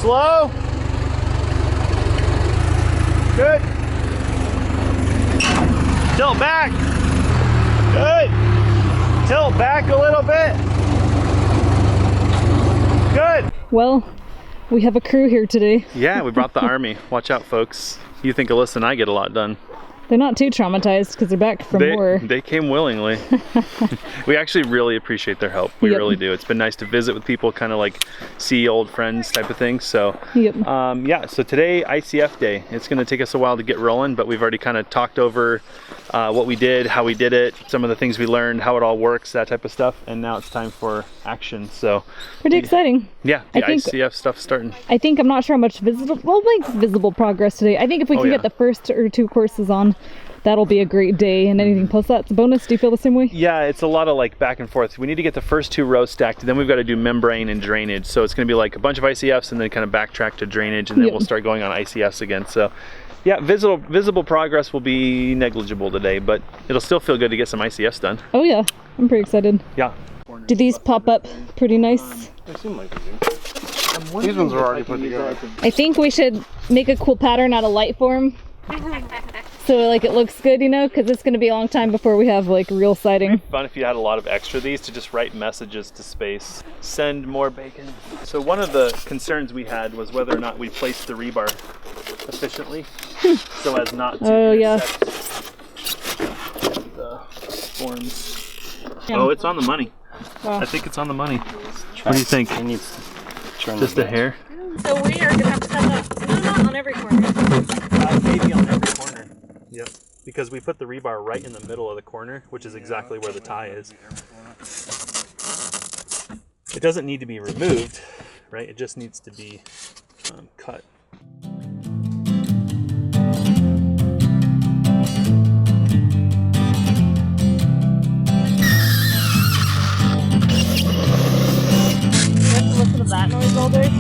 Slow. Good. Tilt back. Good. Tilt back a little bit. Good. Well, we have a crew here today. Yeah, we brought the army. Watch out, folks. You think Alyssa and I get a lot done. They're not too traumatized because they're back from war. They came willingly. We actually really appreciate their help. We really do. It's been nice to visit with people, kind of like see old friends type of thing. So yeah, so today ICF day. It's going to take us a while to get rolling, but we've already kind of talked over what we did, how we did it, some of the things we learned, how it all works, that type of stuff. And now it's time for action. So pretty exciting. Yeah, the ICF stuff's starting. I think, I'm not sure how much we'll make visible progress today. I think if we can get the first or 2 courses on, that'll be a great day, and anything plus that's a bonus. Do you feel the same way? Yeah, it's a lot of like back and forth. We need to get the first 2 rows stacked, then we've got to do membrane and drainage. So it's going to be like a bunch of ICFs and then kind of backtrack to drainage, and then we'll start going on ICFs again. So yeah, visible progress will be negligible today, but it'll still feel good to get some ICFs done. Oh yeah, I'm pretty excited. Yeah. Do these pop up pretty nice? They seem like they do. These ones are already put together. I think we should make a cool pattern out of light form. So like it looks good, you know, because it's going to be a long time before we have like real siding. It'd be fun if you had a lot of extra of these to just write messages to space. Send more bacon. So one of the concerns we had was whether or not we placed the rebar efficiently so as not to intersect the forms. Oh, it's on the money. Wow. I think it's on the money. What do you think? It needs to turn just a hair? So we are going to have to set that, not on every corner. Maybe on every corner. Yep. Because we put the rebar right in the middle of the corner, which is exactly where the tie is. It doesn't need to be removed, right? It just needs to be cut. Listen to that noise all day.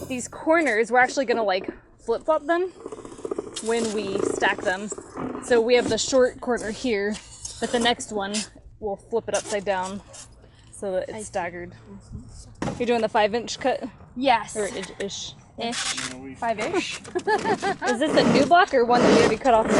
These corners, we're actually gonna like flip-flop them when we stack them. So we have the short corner here, but the next one we'll flip it upside down so that it's staggered. You're doing the 5-inch cut? Yes. Or ish? 5-ish. Is this a new block or one that we already cut off? We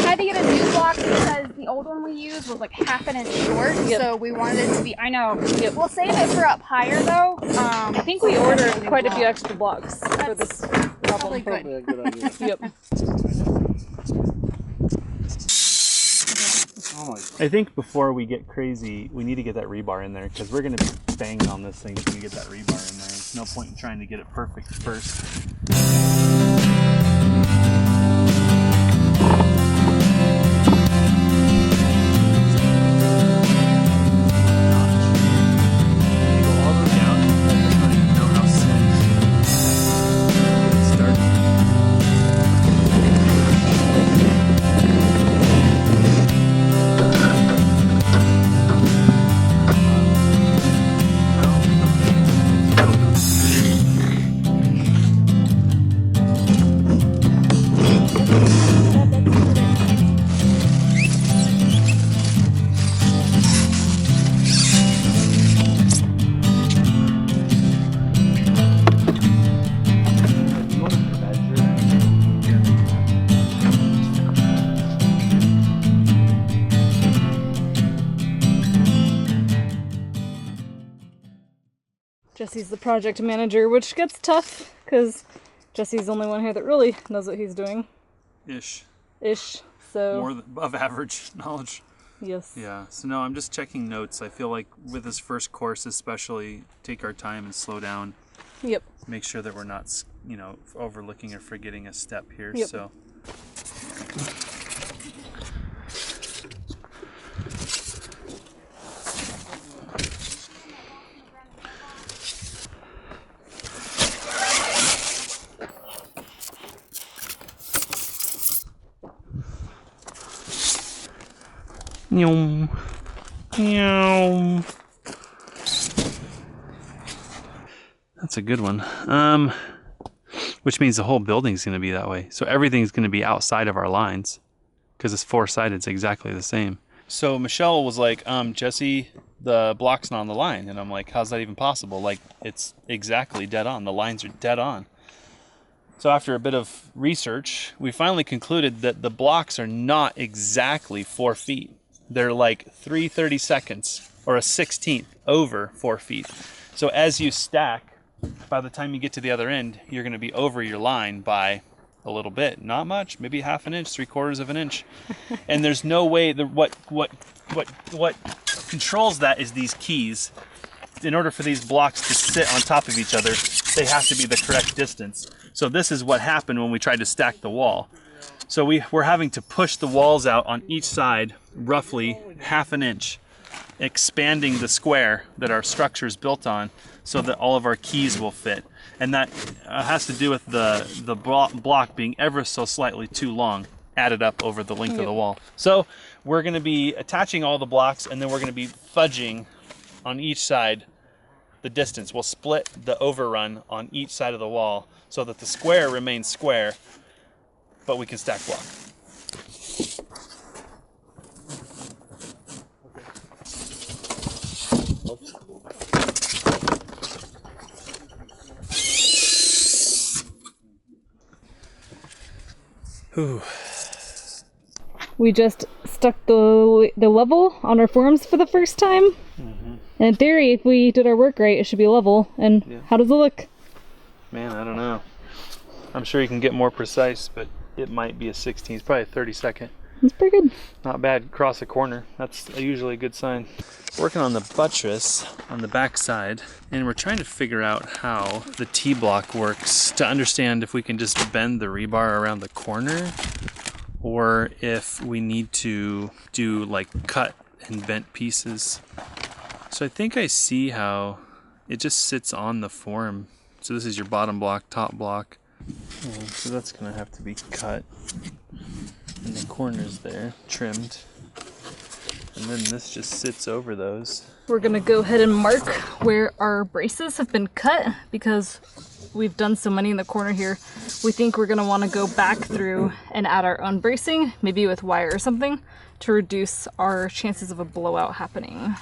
had to get a new block because the old one we used was like ½ an inch short, so we wanted it to be, I know. We'll save it for up higher though. I think we ordered quite a few extra blocks for this problem. Probably good. Probably a good idea. Yep. I think before we get crazy, we need to get that rebar in there because we're going to be banging on this thing until we get that rebar in there. There's no point in trying to get it perfect first. Jesse's the project manager, which gets tough because Jesse's the only one here that really knows what he's doing. Ish. So more than above average knowledge. Yes. Yeah. So no, I'm just checking notes. I feel like with this first course, especially, take our time and slow down. Yep. Make sure that we're not, you know, overlooking or forgetting a step here. Yep. So. That's a good one. Which means the whole building's going to be that way. So everything's going to be outside of our lines because it's four-sided. It's exactly the same. So Michelle was like, Jesse, the block's not on the line. And I'm like, how's that even possible? Like, it's exactly dead on. The lines are dead on. So after a bit of research, we finally concluded that the blocks are not exactly 4 feet. They're like 3/32 or a 16th over 4 feet. So as you stack, by the time you get to the other end, you're going to be over your line by a little bit. Not much, maybe half an inch, 3/4 of an inch. And there's no way that what controls that is these keys. In order for these blocks to sit on top of each other, they have to be the correct distance. So this is what happened when we tried to stack the wall. So we're having to push the walls out on each side roughly half an inch, expanding the square that our structure is built on so that all of our keys will fit. And that has to do with the block being ever so slightly too long, added up over the length of the wall. So we're going to be attaching all the blocks, and then we're going to be fudging on each side the distance. We'll split the overrun on each side of the wall so that the square remains square, but we can stack block. Whew. We just stuck the level on our forms for the first time. Mm-hmm. And in theory, if we did our work right, it should be level. And how does it look? Man, I don't know. I'm sure you can get more precise, but it might be a 16th, probably a 32nd. It's pretty good. Not bad. Across a corner. That's usually a good sign. Working on the buttress on the back side, and we're trying to figure out how the T-block works to understand if we can just bend the rebar around the corner or if we need to do like cut and bent pieces. So I think I see how it just sits on the form. So this is your bottom block, top block. So that's gonna have to be cut. And the corners there, trimmed. And then this just sits over those. We're gonna go ahead and mark where our braces have been cut because we've done so many in the corner here. We think we're gonna wanna go back through and add our own bracing, maybe with wire or something, to reduce our chances of a blowout happening.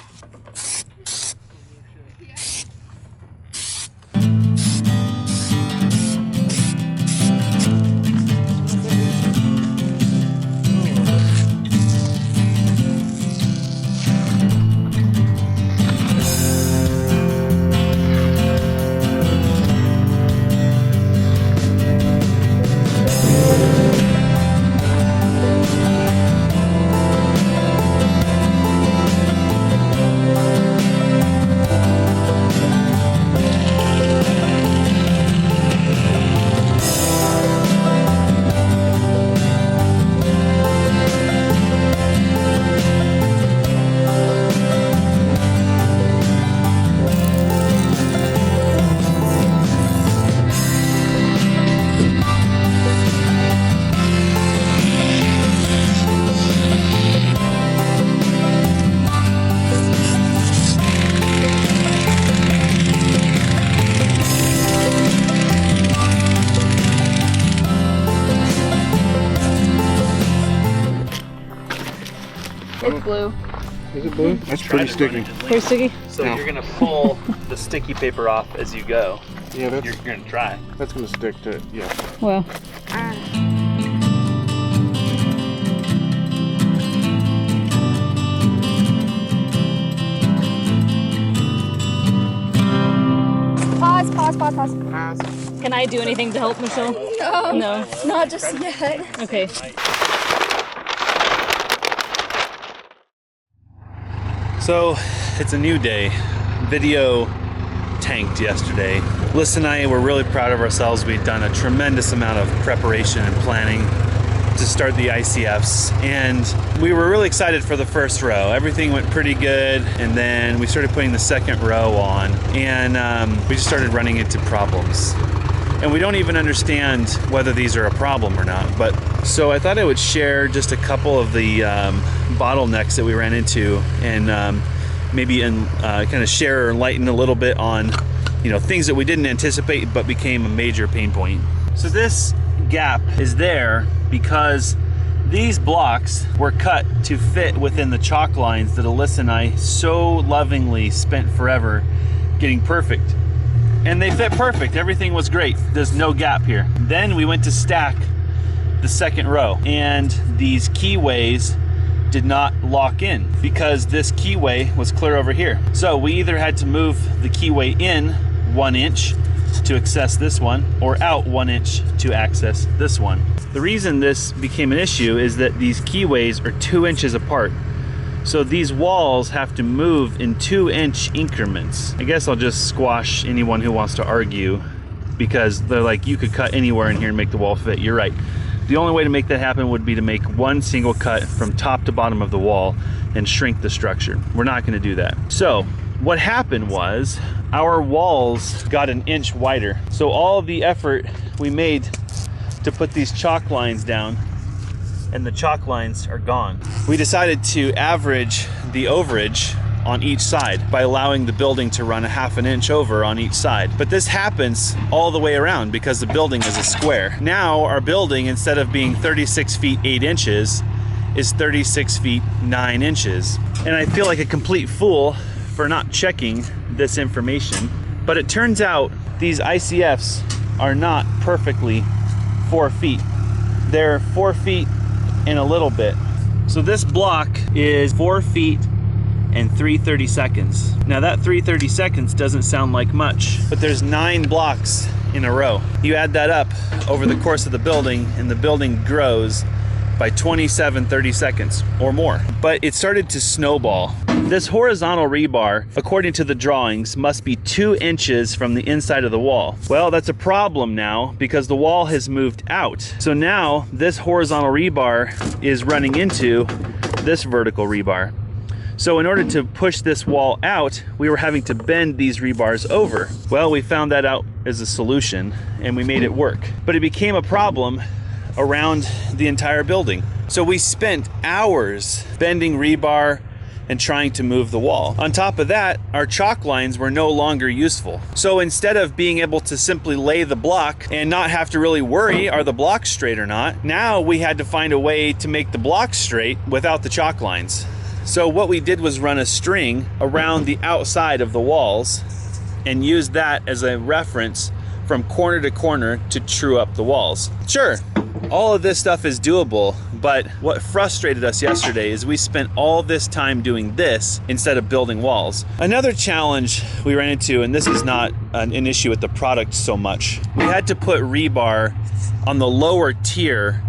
It's blue. Is it blue? That's pretty sticky. Pretty sticky? So you're gonna pull the sticky paper off as you go. Yeah, that's, you're gonna try. That's gonna stick to it, yeah. Well. Pause. Can I do anything to help, Michelle? No. Not just yet. Okay. So it's a new day. Video tanked yesterday. Liz and I were really proud of ourselves. We'd done a tremendous amount of preparation and planning to start the ICFs, and we were really excited for the first row. Everything went pretty good, and then we started putting the second row on, and we just started running into problems. and we don't even understand whether these are a problem or not. But so I thought I would share just a couple of the bottlenecks that we ran into, and maybe kind of share or enlighten a little bit on, you know, things that we didn't anticipate but became a major pain point. So this gap is there because these blocks were cut to fit within the chalk lines that Alyssa and I so lovingly spent forever getting perfect. And they fit perfect, everything was great. There's no gap here. Then we went to stack the second row, and these keyways did not lock in because this keyway was clear over here. So we either had to move the keyway in 1 inch to access this one, or out 1 inch to access this one. The reason this became an issue is that these keyways are 2 inches apart. So these walls have to move in 2-inch increments. I guess I'll just squash anyone who wants to argue, because they're like, you could cut anywhere in here and make the wall fit. You're right. The only way to make that happen would be to make one single cut from top to bottom of the wall and shrink the structure. We're not going to do that. So what happened was our walls got 1 inch wider. So all of the effort we made to put these chalk lines down, and the chalk lines are gone. We decided to average the overage on each side by allowing the building to run 1/2 inch over on each side. But this happens all the way around because the building is a square. Now our building, instead of being 36 feet 8 inches, is 36 feet 9 inches. And I feel like a complete fool for not checking this information. But it turns out these ICFs are not perfectly 4 feet. They're 4 feet and a little bit. So this block is 4 feet and 3/32. Now that 3/32 doesn't sound like much, but there's 9 blocks in a row. You add that up over the course of the building, and the building grows by 27/32 or more. But it started to snowball. This horizontal rebar, according to the drawings, must be 2 inches from the inside of the wall. Well, that's a problem now because the wall has moved out. So now this horizontal rebar is running into this vertical rebar. So in order to push this wall out, we were having to bend these rebars over. Well, we found that out as a solution and we made it work. But it became a problem around the entire building. So we spent hours bending rebar and trying to move the wall. On top of that, our chalk lines were no longer useful. So instead of being able to simply lay the block and not have to really worry, are the blocks straight or not, now we had to find a way to make the blocks straight without the chalk lines. So what we did was run a string around the outside of the walls and use that as a reference from corner to corner to true up the walls. Sure, all of this stuff is doable, but what frustrated us yesterday is we spent all this time doing this instead of building walls. Another challenge we ran into, and this is not an issue with the product so much, we had to put rebar on the lower tier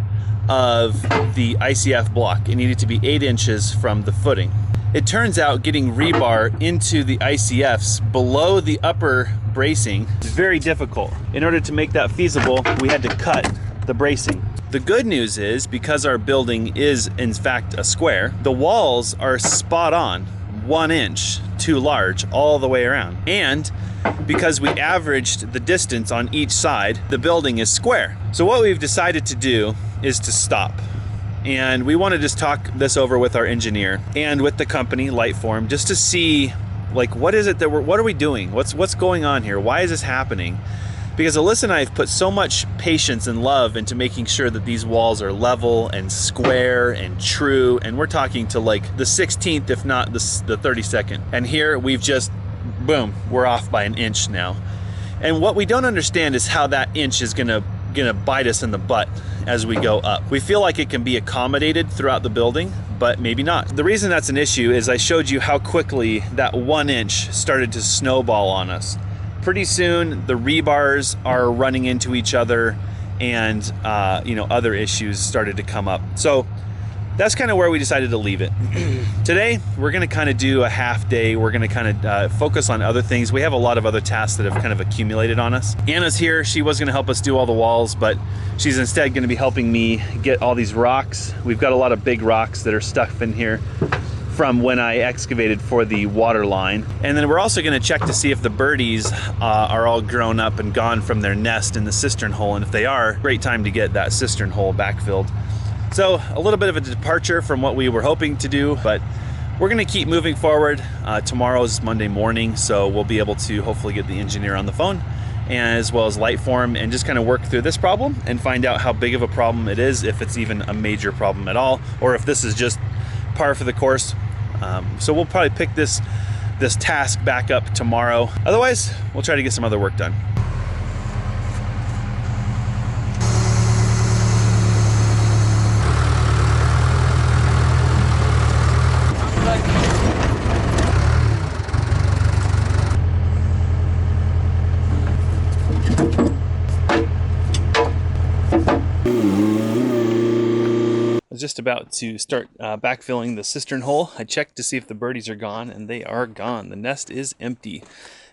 of the ICF block. It needed to be 8 inches from the footing. It turns out getting rebar into the ICFs below the upper bracing is very difficult. In order to make that feasible, we had to cut the bracing. The good news is, because our building is in fact a square, the walls are spot on, 1 inch too large all the way around. And because we averaged the distance on each side, the building is square. So what we've decided to do is to stop. And we want to just talk this over with our engineer and with the company, Lightform, just to see, like, what is it that what are we doing? What's going on here? Why is this happening? Because Alyssa and I have put so much patience and love into making sure that these walls are level and square and true. And we're talking to like the 16th, if not the 32nd. And here we've just, boom, we're off by 1 inch now. And what we don't understand is how that inch is gonna bite us in the butt as we go up. We feel like it can be accommodated throughout the building, but maybe not. The reason that's an issue is I showed you how quickly that 1 inch started to snowball on us. Pretty soon the rebars are running into each other, and other issues started to come up. So that's kind of where we decided to leave it. Today, we're gonna kind of do a half day. We're gonna kind of focus on other things. We have a lot of other tasks that have kind of accumulated on us. Anna's here. She was gonna help us do all the walls, but she's instead gonna be helping me get all these rocks. We've got a lot of big rocks that are stuck in here from when I excavated for the water line. And then we're also gonna check to see if the birdies are all grown up and gone from their nest in the cistern hole. And if they are, great time to get that cistern hole backfilled. So a little bit of a departure from what we were hoping to do, but we're gonna keep moving forward. Tomorrow's Monday morning, so we'll be able to hopefully get the engineer on the phone, as well as Lightform, and just kind of work through this problem and find out how big of a problem it is, if it's even a major problem at all, or if this is just par for the course. So we'll probably pick this task back up tomorrow. Otherwise, we'll try to get some other work done. Just about to start backfilling the cistern hole. I checked to see if the birdies are gone, and they are gone. The nest is empty.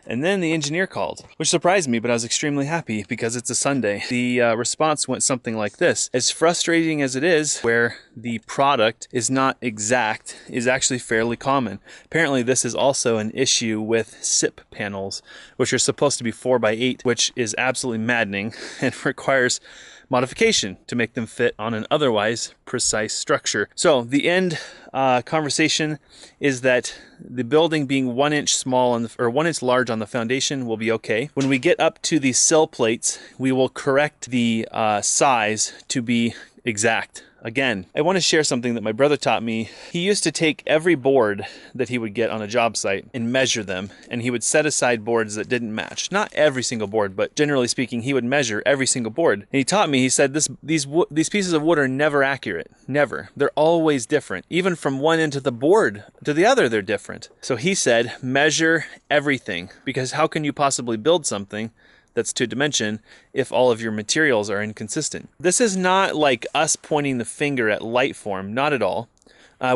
And then the engineer called, which surprised me, but I was extremely happy because it's a Sunday. The response went something like this: as frustrating as it is, where the product is not exact, is actually fairly common. Apparently this is also an issue with SIP panels, which are supposed to be 4x8, which is absolutely maddening and requires modification to make them fit on an otherwise precise structure. So the end conversation is that the building being 1 inch small or 1 inch large on the foundation will be okay. When we get up to the sill plates, we will correct the size to be exact. Again, I want to share something that my brother taught me. He used to take every board that he would get on a job site and measure them, and he would set aside boards that didn't match. Not every single board, but generally speaking, he would measure every single board. And he taught me, he said, these pieces of wood are never accurate. Never. They're always different. Even from one end of the board to the other, they're different. So he said, measure everything, because how can you possibly build something that's two-dimension if all of your materials are inconsistent? This is not like us pointing the finger at Lightform, not at all.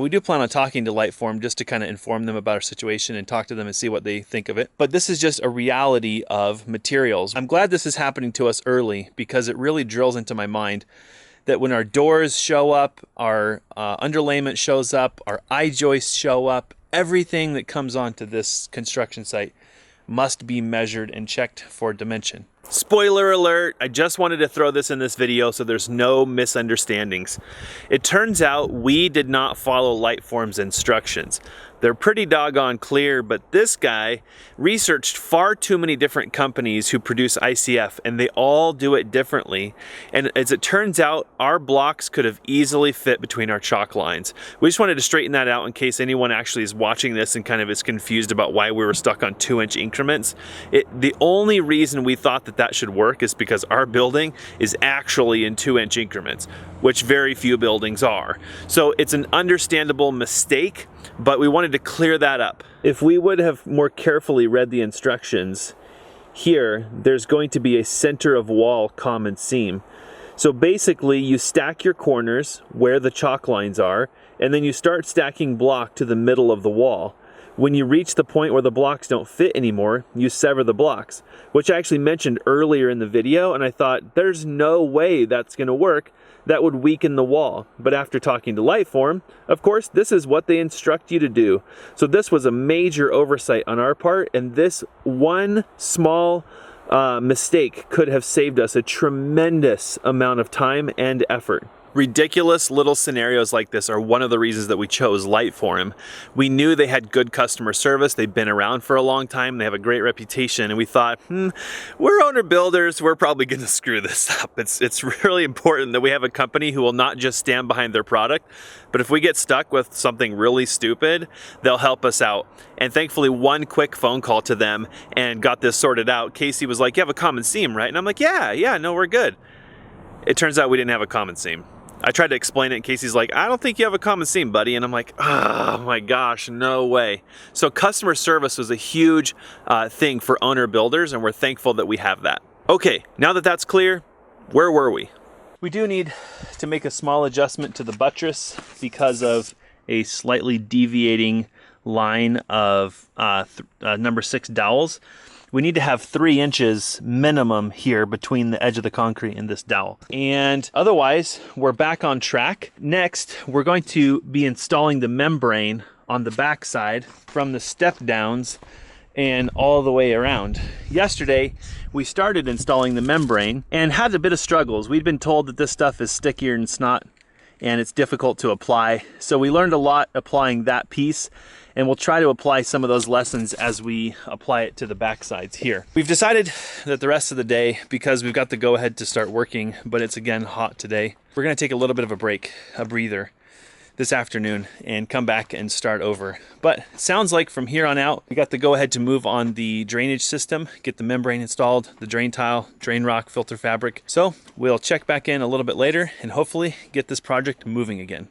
We do plan on talking to Lightform just to kind of inform them about our situation and talk to them and see what they think of it. But this is just a reality of materials. I'm glad this is happening to us early, because it really drills into my mind that when our doors show up, our underlayment shows up, our I-joists show up, everything that comes onto this construction site must be measured and checked for dimension. Spoiler alert, I just wanted to throw this in this video so there's no misunderstandings. It turns out we did not follow Lightform's instructions. They're pretty doggone clear, but this guy researched far too many different companies who produce ICF, and they all do it differently. And as it turns out, our blocks could have easily fit between our chalk lines. We just wanted to straighten that out in case anyone actually is watching this and kind of is confused about why we were stuck on 2-inch increments. The only reason we thought that should work is because our building is actually in 2-inch increments, which very few buildings are. So it's an understandable mistake, but we wanted to clear that up. If we would have more carefully read the instructions, here there's going to be a center of wall common seam. So basically you stack your corners where the chalk lines are, and then you start stacking block to the middle of the wall. When you reach the point where the blocks don't fit anymore, you sever the blocks, which I actually mentioned earlier in the video, and I thought there's no way that's going to work. That would weaken the wall. But after talking to Lightform, of course, this is what they instruct you to do. So this was a major oversight on our part, and this one small mistake could have saved us a tremendous amount of time and effort. Ridiculous little scenarios like this are one of the reasons that we chose Lightform. We knew they had good customer service. They've been around for a long time. They have a great reputation, and we thought, we're owner builders. We're probably going to screw this up. It's really important that we have a company who will not just stand behind their product, but if we get stuck with something really stupid, they'll help us out. And thankfully, one quick phone call to them and got this sorted out. Casey was like, "You have a common seam, right?" And I'm like, yeah, no, we're good. It turns out we didn't have a common seam. I tried to explain it, and Casey's like, "I don't think you have a common seam, buddy." And I'm like, oh my gosh, no way. So customer service was a huge thing for owner builders, and we're thankful that we have that. Okay, now that that's clear, where were we? We do need to make a small adjustment to the buttress because of a slightly deviating line of number 6 dowels. we need to have 3 inches minimum here between the edge of the concrete and this dowel. And otherwise, we're back on track. Next, we're going to be installing the membrane on the back side from the step downs and all the way around. Yesterday, we started installing the membrane and had a bit of struggles. We'd been told that this stuff is stickier than snot and it's difficult to apply. So we learned a lot applying that piece, and we'll try to apply some of those lessons as we apply it to the back sides here. We've decided that the rest of the day, because we've got the go ahead to start working, but it's again hot today, we're gonna take a little bit of a break, a breather, this afternoon and come back and start over. But it sounds like from here on out, we got the go ahead to move on the drainage system, get the membrane installed, the drain tile, drain rock, filter fabric. So we'll check back in a little bit later and hopefully get this project moving again.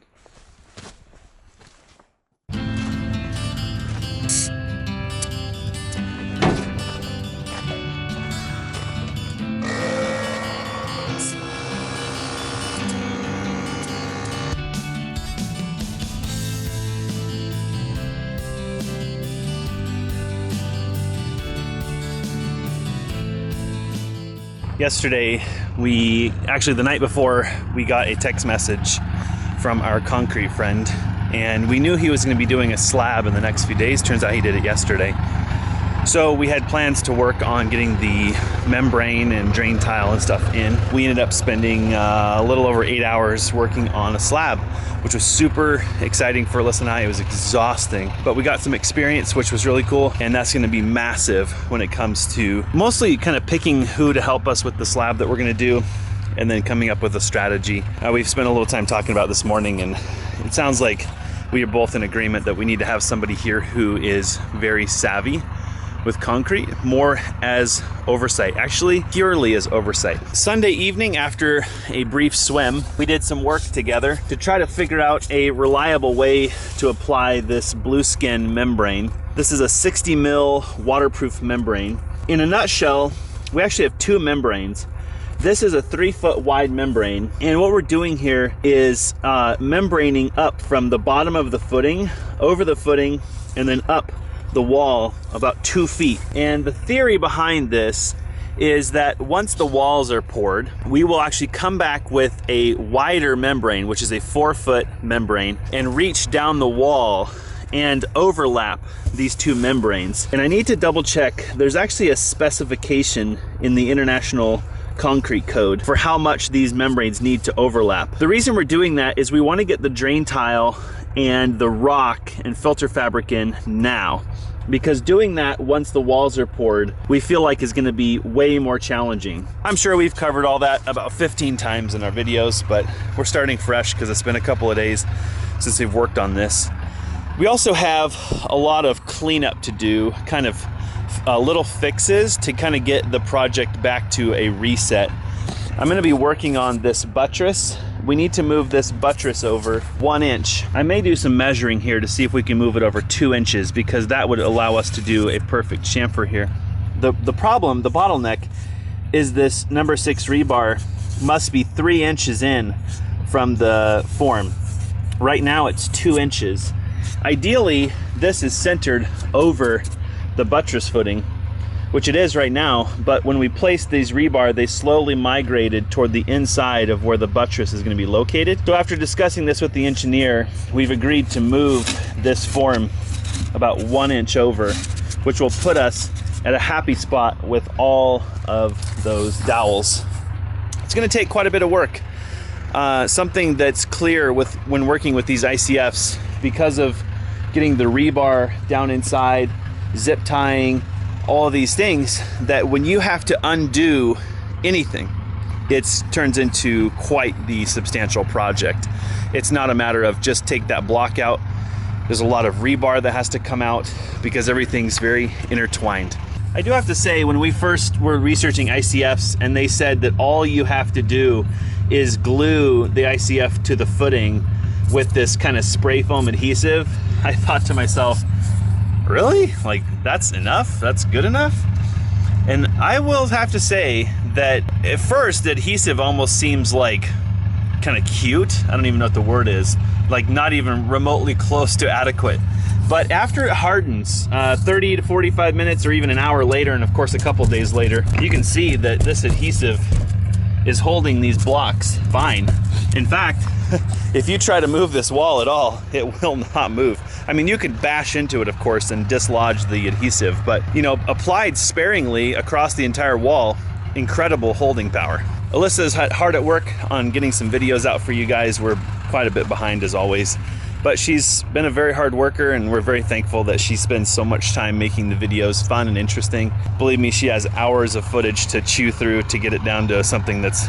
Yesterday, actually the night before, we got a text message from our concrete friend, and we knew he was going to be doing a slab in the next few days. Turns out he did it yesterday. So we had plans to work on getting the membrane and drain tile and stuff in. We ended up spending a little over 8 hours working on a slab, which was super exciting for Alyssa and I. It was exhausting, but we got some experience, which was really cool. And that's gonna be massive when it comes to mostly kind of picking who to help us with the slab that we're gonna do, and then coming up with a strategy. We've spent a little time talking about this morning, and it sounds like we are both in agreement that we need to have somebody here who is very savvy with concrete, more as oversight, actually purely as oversight. Sunday evening, after a brief swim, we did some work together to try to figure out a reliable way to apply this blueskin membrane. This is a 60 mil waterproof membrane. In a nutshell, we actually have 2 membranes. This is a 3 foot wide membrane, and what we're doing here is membraning up from the bottom of the footing, over the footing, and then up the wall about 2 feet. And the theory behind this is that once the walls are poured, we will actually come back with a wider membrane, which is a 4 foot membrane, and reach down the wall and overlap these 2 membranes. And I need to double check, there's actually a specification in the International Concrete Code for how much these membranes need to overlap. The reason we're doing that is we want to get the drain tile and the rock and filter fabric in now, because doing that once the walls are poured, we feel like is going to be way more challenging. I'm sure we've covered all that about 15 times in our videos, but we're starting fresh because it's been a couple of days since we've worked on this. We also have a lot of cleanup to do, kind of little fixes to kind of get the project back to a reset. I'm going to be working on this buttress. We need to move this buttress over 1 inch. I may do some measuring here to see if we can move it over 2 inches, because that would allow us to do a perfect chamfer here. The problem, the bottleneck, is this number 6 rebar must be 3 inches in from the form. Right now it's 2 inches. Ideally, this is centered over the buttress footing, which it is right now, but when we placed these rebar, they slowly migrated toward the inside of where the buttress is going to be located. So after discussing this with the engineer, we've agreed to move this form about 1 inch over, which will put us at a happy spot with all of those dowels. It's going to take quite a bit of work. Something that's clear when working with these ICFs, because of getting the rebar down inside, zip tying, all of these things, that when you have to undo anything, it turns into quite the substantial project. It's not a matter of just take that block out. There's a lot of rebar that has to come out because everything's very intertwined. I do have to say, when we first were researching ICFs and they said that all you have to do is glue the ICF to the footing with this kind of spray foam adhesive, I thought to myself, really? Like, that's enough? That's good enough? And I will have to say that at first, adhesive almost seems like kind of cute. I don't even know what the word is, like not even remotely close to adequate. But after it hardens, 30 to 45 minutes or even an hour later, and of course a couple days later, you can see that this adhesive is holding these blocks fine. In fact, if you try to move this wall at all, it will not move. I mean, you could bash into it, of course, and dislodge the adhesive, but you know, applied sparingly across the entire wall, incredible holding power. Alyssa's hard at work on getting some videos out for you guys. We're quite a bit behind as always, but she's been a very hard worker, and we're very thankful that she spends so much time making the videos fun and interesting. Believe me, she has hours of footage to chew through to get it down to something that's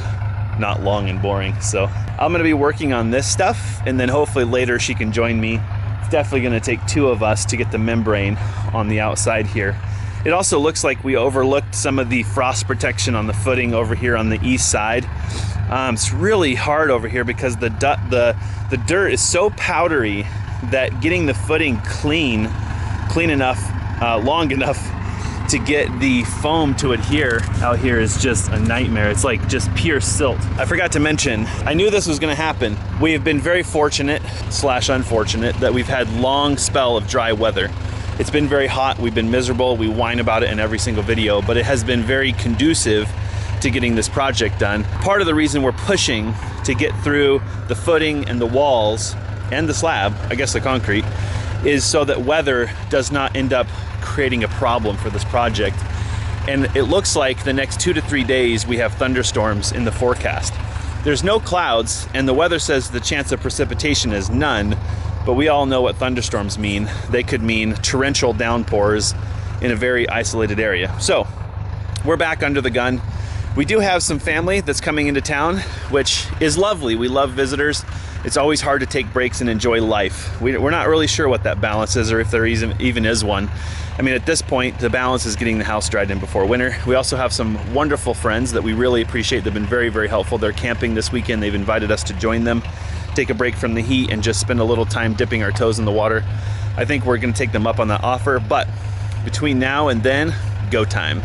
not long and boring. So I'm gonna be working on this stuff, and then hopefully later she can join me. It's definitely gonna take two of us to get the membrane on the outside here. It also looks like we overlooked some of the frost protection on the footing over here on the east side. It's really hard over here because the dirt is so powdery that getting the footing clean enough, long enough to get the foam to adhere out here is just a nightmare. It's like just pure silt. I forgot to mention, I knew this was gonna happen. We have been very fortunate / unfortunate that we've had long spell of dry weather. It's been very hot, we've been miserable, we whine about it in every single video, but it has been very conducive to getting this project done. Part of the reason we're pushing to get through the footing and the walls and the slab, I guess the concrete, is so that weather does not end up creating a problem for this project. And it looks like the next 2 to 3 days we have thunderstorms in the forecast. There's no clouds, and the weather says the chance of precipitation is none, but we all know what thunderstorms mean. They could mean torrential downpours in a very isolated area. So we're back under the gun. We do have some family that's coming into town, which is lovely. We love visitors. It's always hard to take breaks and enjoy life. We're not really sure what that balance is, or if there even is one. I mean, at this point, the balance is getting the house dried in before winter. We also have some wonderful friends that we really appreciate. They've been very, very helpful. They're camping this weekend. They've invited us to join them, take a break from the heat, and just spend a little time dipping our toes in the water. I think we're gonna take them up on that offer, but between now and then, go time.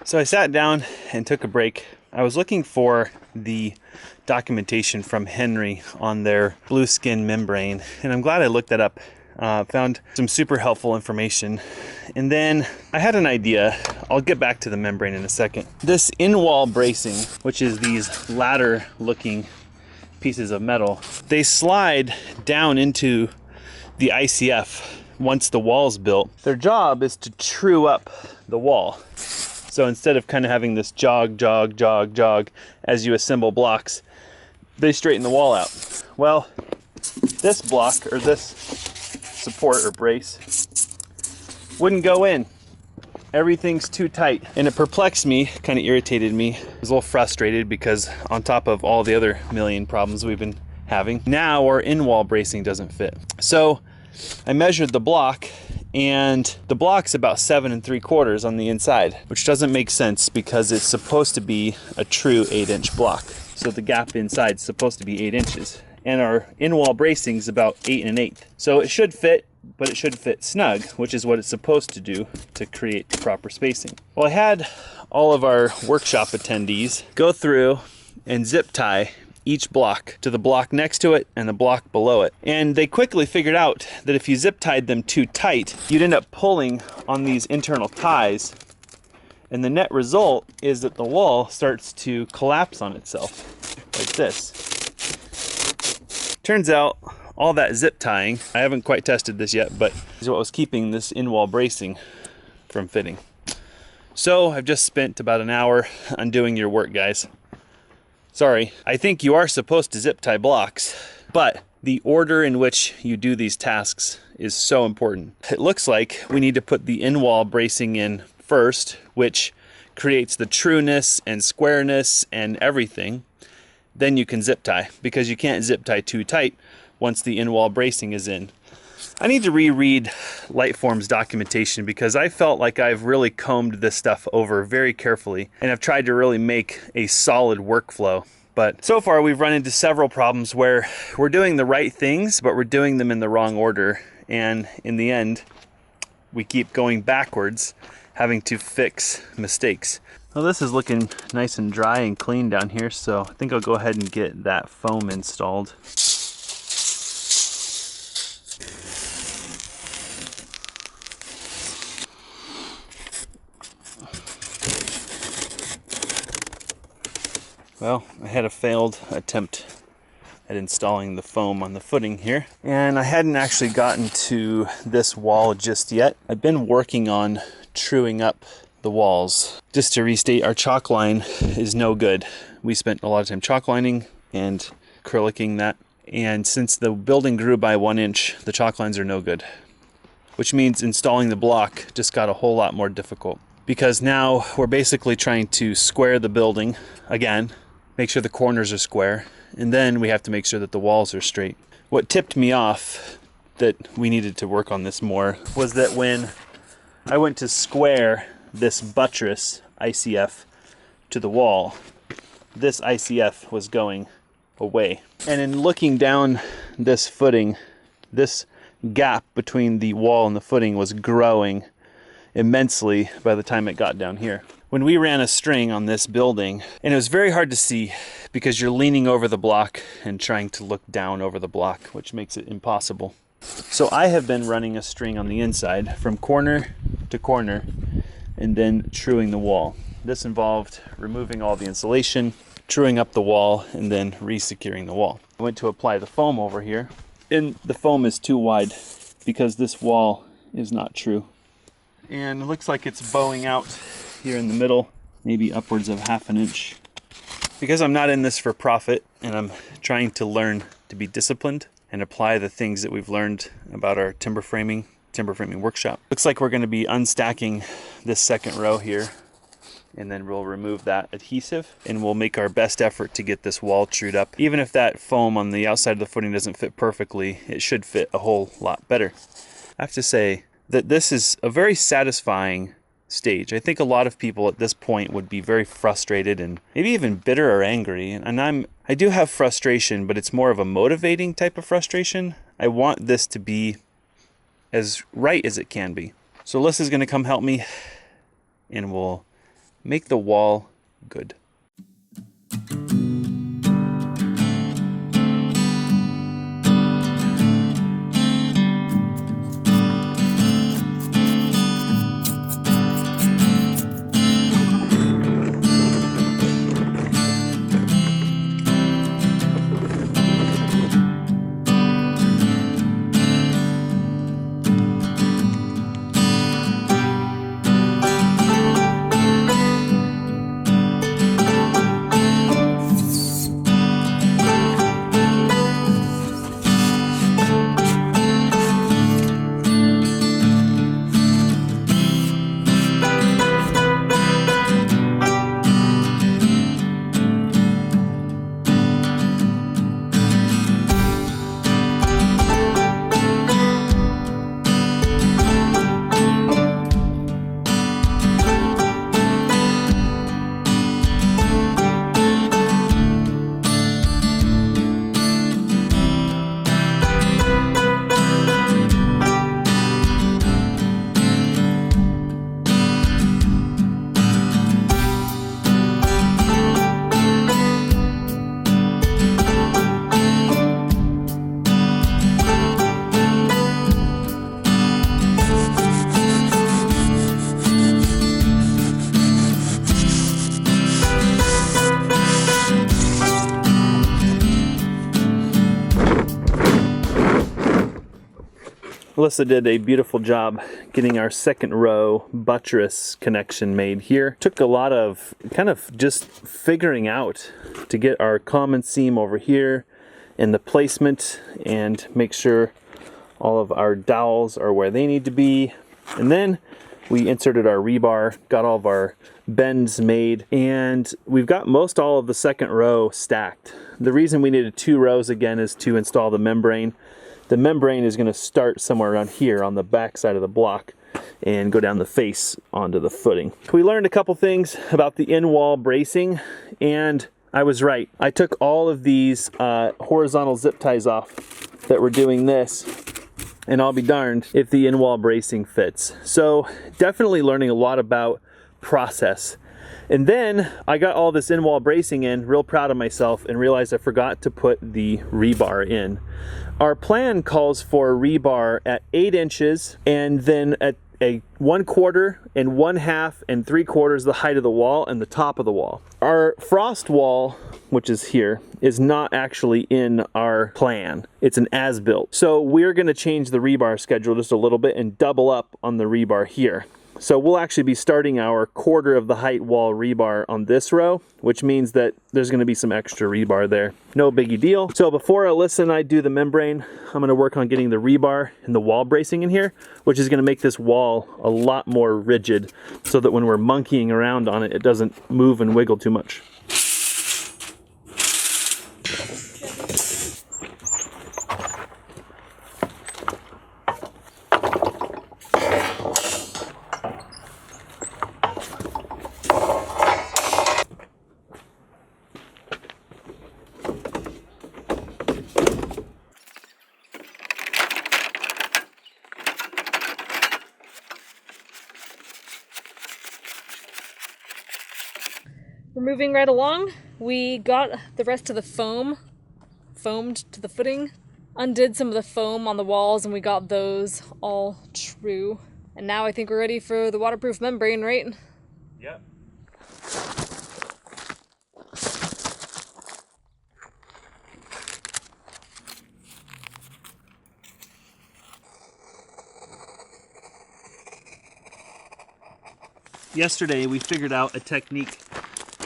So I sat down and took a break. I was looking for the documentation from Henry on their blue skin membrane, and I'm glad I looked that up. Found some super helpful information. And then I had an idea. I'll get back to the membrane in a second. This in-wall bracing, which is these ladder looking pieces of metal, they slide down into the ICF once the wall's built. Their job is to true up the wall. So instead of kind of having this jog, jog, jog, jog as you assemble blocks, they straighten the wall out. Well, this block, or this support or brace, wouldn't go in. Everything's too tight. And it perplexed me, kind of irritated me. I was a little frustrated because on top of all the other million problems we've been having, now our in-wall bracing doesn't fit. So I measured the block, and the block's about 7 3/4 on the inside, which doesn't make sense because it's supposed to be a true 8-inch block. So the gap inside is supposed to be 8 inches, and our in-wall bracing is about 8 1/8. So it should fit, but it should fit snug, which is what it's supposed to do to create proper spacing. Well, I had all of our workshop attendees go through and zip tie each block to the block next to it and the block below it. And they quickly figured out that if you zip tied them too tight, you'd end up pulling on these internal ties. And the net result is that the wall starts to collapse on itself like this. Turns out all that zip tying, I haven't quite tested this yet, but is what was keeping this in-wall bracing from fitting. So I've just spent about an hour undoing your work, guys. Sorry, I think you are supposed to zip tie blocks, but the order in which you do these tasks is so important. It looks like we need to put the in-wall bracing in first, which creates the trueness and squareness and everything. Then you can zip tie, because you can't zip tie too tight once the in-wall bracing is in. I need to reread Lightform's documentation because I felt like I've really combed this stuff over very carefully and I've tried to really make a solid workflow. But so far we've run into several problems where we're doing the right things, but we're doing them in the wrong order. And in the end, we keep going backwards, having to fix mistakes. Well, this is looking nice and dry and clean down here, so I think I'll go ahead and get that foam installed. Well, I had a failed attempt at installing the foam on the footing here, and I hadn't actually gotten to this wall just yet. I've been working on truing up the walls. Just to restate, our chalk line is no good. We spent a lot of time chalk lining and acrylicing that, and since the building grew by 1 inch, the chalk lines are no good, which means installing the block just got a whole lot more difficult, because now we're basically trying to square the building again, make sure the corners are square, and then we have to make sure that the walls are straight. What tipped me off that we needed to work on this more was that when I went to square this buttress ICF to the wall, this ICF was going away. And in looking down this footing, this gap between the wall and the footing was growing immensely by the time it got down here. When we ran a string on this building, and it was very hard to see because you're leaning over the block and trying to look down over the block, which makes it impossible. So I have been running a string on the inside from corner to corner and then truing the wall. This involved removing all the insulation, truing up the wall, and then re-securing the wall. I went to apply the foam over here, and the foam is too wide because this wall is not true. And it looks like it's bowing out here in the middle, maybe upwards of 1/2 inch. Because I'm not in this for profit and I'm trying to learn to be disciplined and apply the things that we've learned about our timber framing workshop. Looks like we're going to be unstacking this second row here, and then we'll remove that adhesive and we'll make our best effort to get this wall trued up. Even if that foam on the outside of the footing doesn't fit perfectly, it should fit a whole lot better. I have to say that this is a very satisfying stage. I think a lot of people at this point would be very frustrated and maybe even bitter or angry. And I do have frustration, but it's more of a motivating type of frustration. I want this to be as right as it can be. So Alyssa's going to come help me and we'll make the wall good. Alyssa did a beautiful job getting our second row buttress connection made here. Took a lot of kind of just figuring out to get our common seam over here and the placement and make sure all of our dowels are where they need to be. And then we inserted our rebar, got all of our bends made, and we've got most all of the second row stacked. The reason we needed 2 rows again is to install the membrane. The membrane is going to start somewhere around here on the back side of the block and go down the face onto the footing. We learned a couple things about the in-wall bracing, and I was right. I took all of these horizontal zip ties off that were doing this, and I'll be darned if the in-wall bracing fits. So definitely learning a lot about process. And then I got all this in-wall bracing in, real proud of myself, and realized I forgot to put the rebar in. Our plan calls for rebar at 8 inches and then at a 1/4 and 1/2 and 3/4 the height of the wall and the top of the wall. Our frost wall, which is here, is not actually in our plan. It's an as-built. So we're going to change the rebar schedule just a little bit and double up on the rebar here. So we'll actually be starting our 1/4 of the height wall rebar on this row, which means that there's going to be some extra rebar there. No biggie deal. So before Alyssa and I do the membrane, I'm going to work on getting the rebar and the wall bracing in here, which is going to make this wall a lot more rigid so that when we're monkeying around on it, it doesn't move and wiggle too much. We're moving right along. We got the rest of the foamed to the footing, undid some of the foam on the walls, and we got those all true. And now I think we're ready for the waterproof membrane, right? Yep. Yesterday we figured out a technique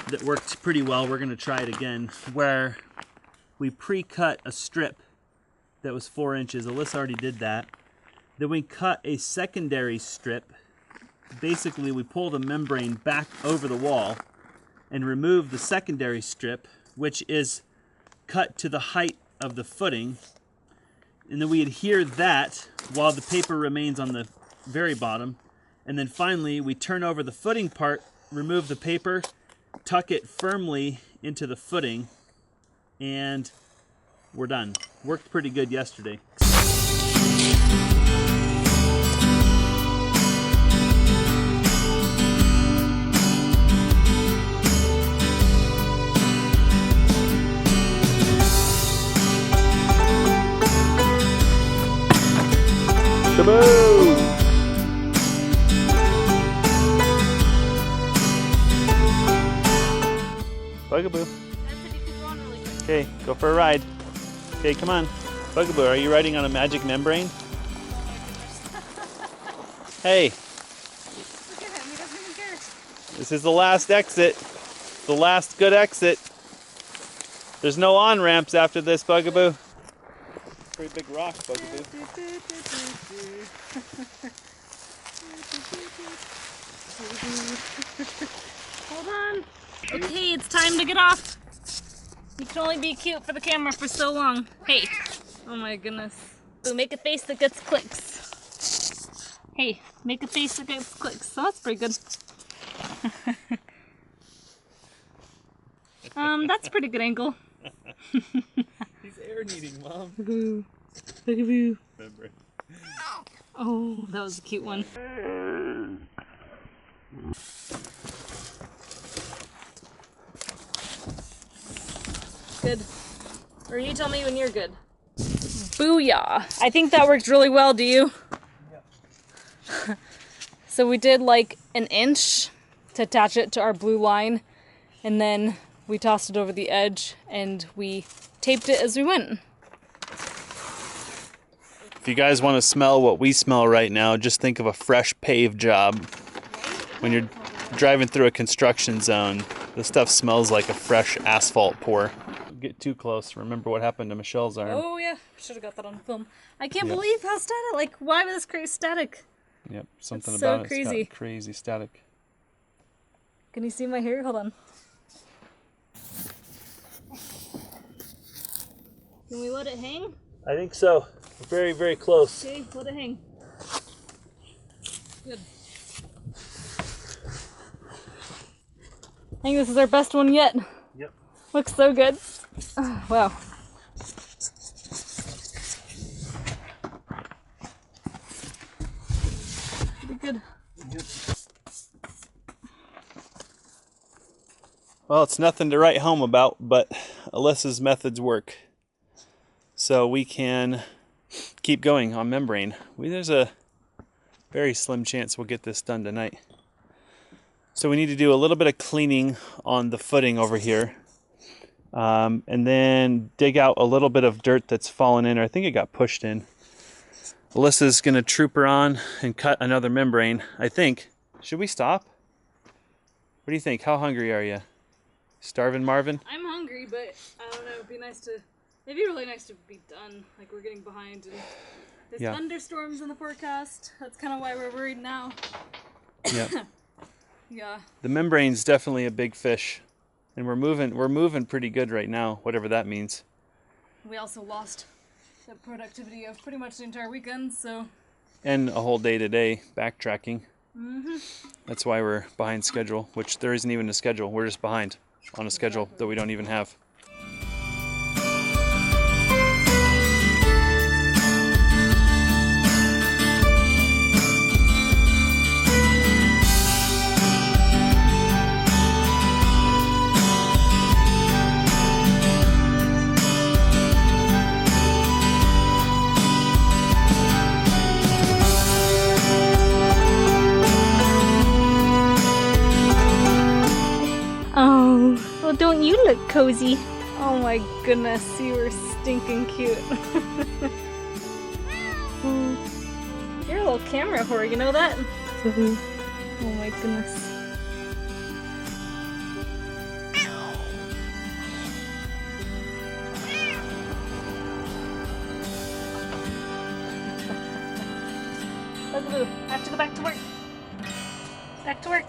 that worked pretty well. We're going to try it again, where we pre-cut a strip that was 4 inches. Alyssa already did that. Then we cut a secondary strip. Basically, we pull the membrane back over the wall and remove the secondary strip, which is cut to the height of the footing. And then we adhere that while the paper remains on the very bottom. And then finally, we turn over the footing part, remove the paper, tuck it firmly into the footing, and we're done. Worked pretty good yesterday. Kaboom! Bugaboo. Okay, go for a ride. Okay, come on. Bugaboo, are you riding on a magic membrane? Hey. Look at him, he doesn't even care. This is the last exit. The last good exit. There's no on-ramps after this, Bugaboo. Pretty big rock, Bugaboo. Hold on. Okay, it's time to get off. You can only be cute for the camera for so long. Hey. Oh my goodness. So make a face that gets clicks. Hey, make a face that gets clicks. So that's pretty good. That's a pretty good angle. He's air needing, Mom. Bugaboo. Bugaboo. Remember. Oh, that was a cute one. Good. Or you tell me when you're good. Booyah! I think that worked really well, do you? Yeah. So we did like 1 inch to attach it to our blue line, and then we tossed it over the edge and we taped it as we went. If you guys want to smell what we smell right now, just think of a fresh paved job. When you're driving through a construction zone, the stuff smells like a fresh asphalt pour. Don't get too close. Remember what happened to Michelle's arm. Oh yeah, should have got that on film. I can't believe how static, like why was this crazy static? Yep, something It's about so crazy. It's got crazy static. Can you see my hair? Hold on. Can we let it hang? I think so. Very, very close. Okay, let it hang. Good. I think this is our best one yet. Yep. Looks so good. Oh, wow. Pretty good. Well, it's nothing to write home about, but Alyssa's methods work. So we can keep going on membrane. There's a very slim chance we'll get this done tonight. So we need to do a little bit of cleaning on the footing over here. And then dig out a little bit of dirt that's fallen in, or I think it got pushed in. Alyssa's gonna troop her on and cut another membrane, I think. Should we stop? What do you think? How hungry are you? Starving, Marvin? I'm hungry, but I don't know, it'd be really nice to be done. Like we're getting behind and there's thunderstorms in the forecast. That's kind of why we're worried now. Yeah. Yeah. The membrane's definitely a big fish. And we're moving pretty good right now, whatever that means. We also lost the productivity of pretty much the entire weekend, so. And a whole day today, backtracking. That's why we're behind schedule, which there isn't even a schedule. We're just behind on a schedule that we don't even have. Well, don't you look cozy? Oh my goodness, you are stinking cute. You're a little camera whore, you know that? Oh my goodness. Let's move. I have to go back to work. Back to work.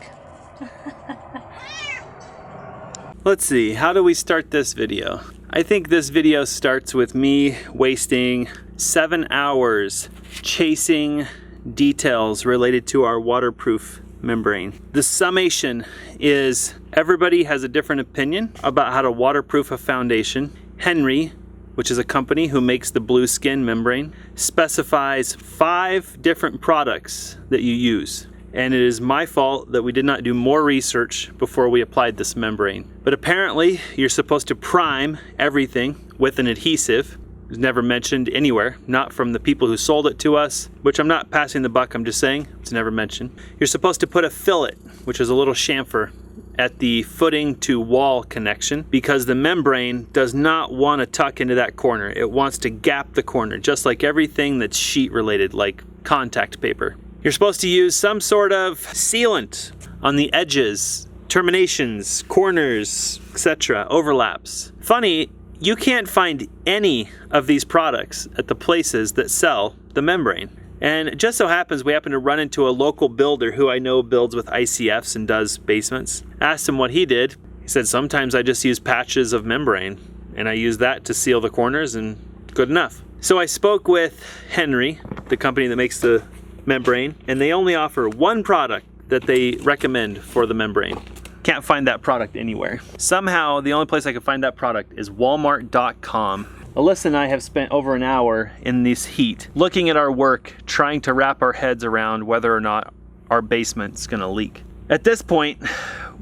Let's see, how do we start this video? I think this video starts with me wasting 7 hours chasing details related to our waterproof membrane. The summation is everybody has a different opinion about how to waterproof a foundation. Henry, which is a company who makes the blue skin membrane, specifies 5 different products that you use. And it is my fault that we did not do more research before we applied this membrane. But apparently you're supposed to prime everything with an adhesive. It was never mentioned anywhere, not from the people who sold it to us, which I'm not passing the buck, I'm just saying it's never mentioned. You're supposed to put a fillet, which is a little chamfer, at the footing to wall connection, because the membrane does not want to tuck into that corner. It wants to gap the corner, just like everything that's sheet related, like contact paper. You're supposed to use some sort of sealant on the edges, terminations, corners, etc., overlaps. Funny, you can't find any of these products at the places that sell the membrane. And it just so happens we happen to run into a local builder who I know builds with ICFs and does basements. Asked him what he did. He said, sometimes I just use patches of membrane and I use that to seal the corners and good enough. So I spoke with Henry, the company that makes the membrane, and they only offer one product that they recommend for the membrane. Can't find that product anywhere. Somehow the only place I could find that product is walmart.com. Alyssa and I have spent over an hour in this heat looking at our work, trying to wrap our heads around whether or not our basement's gonna leak. At this point,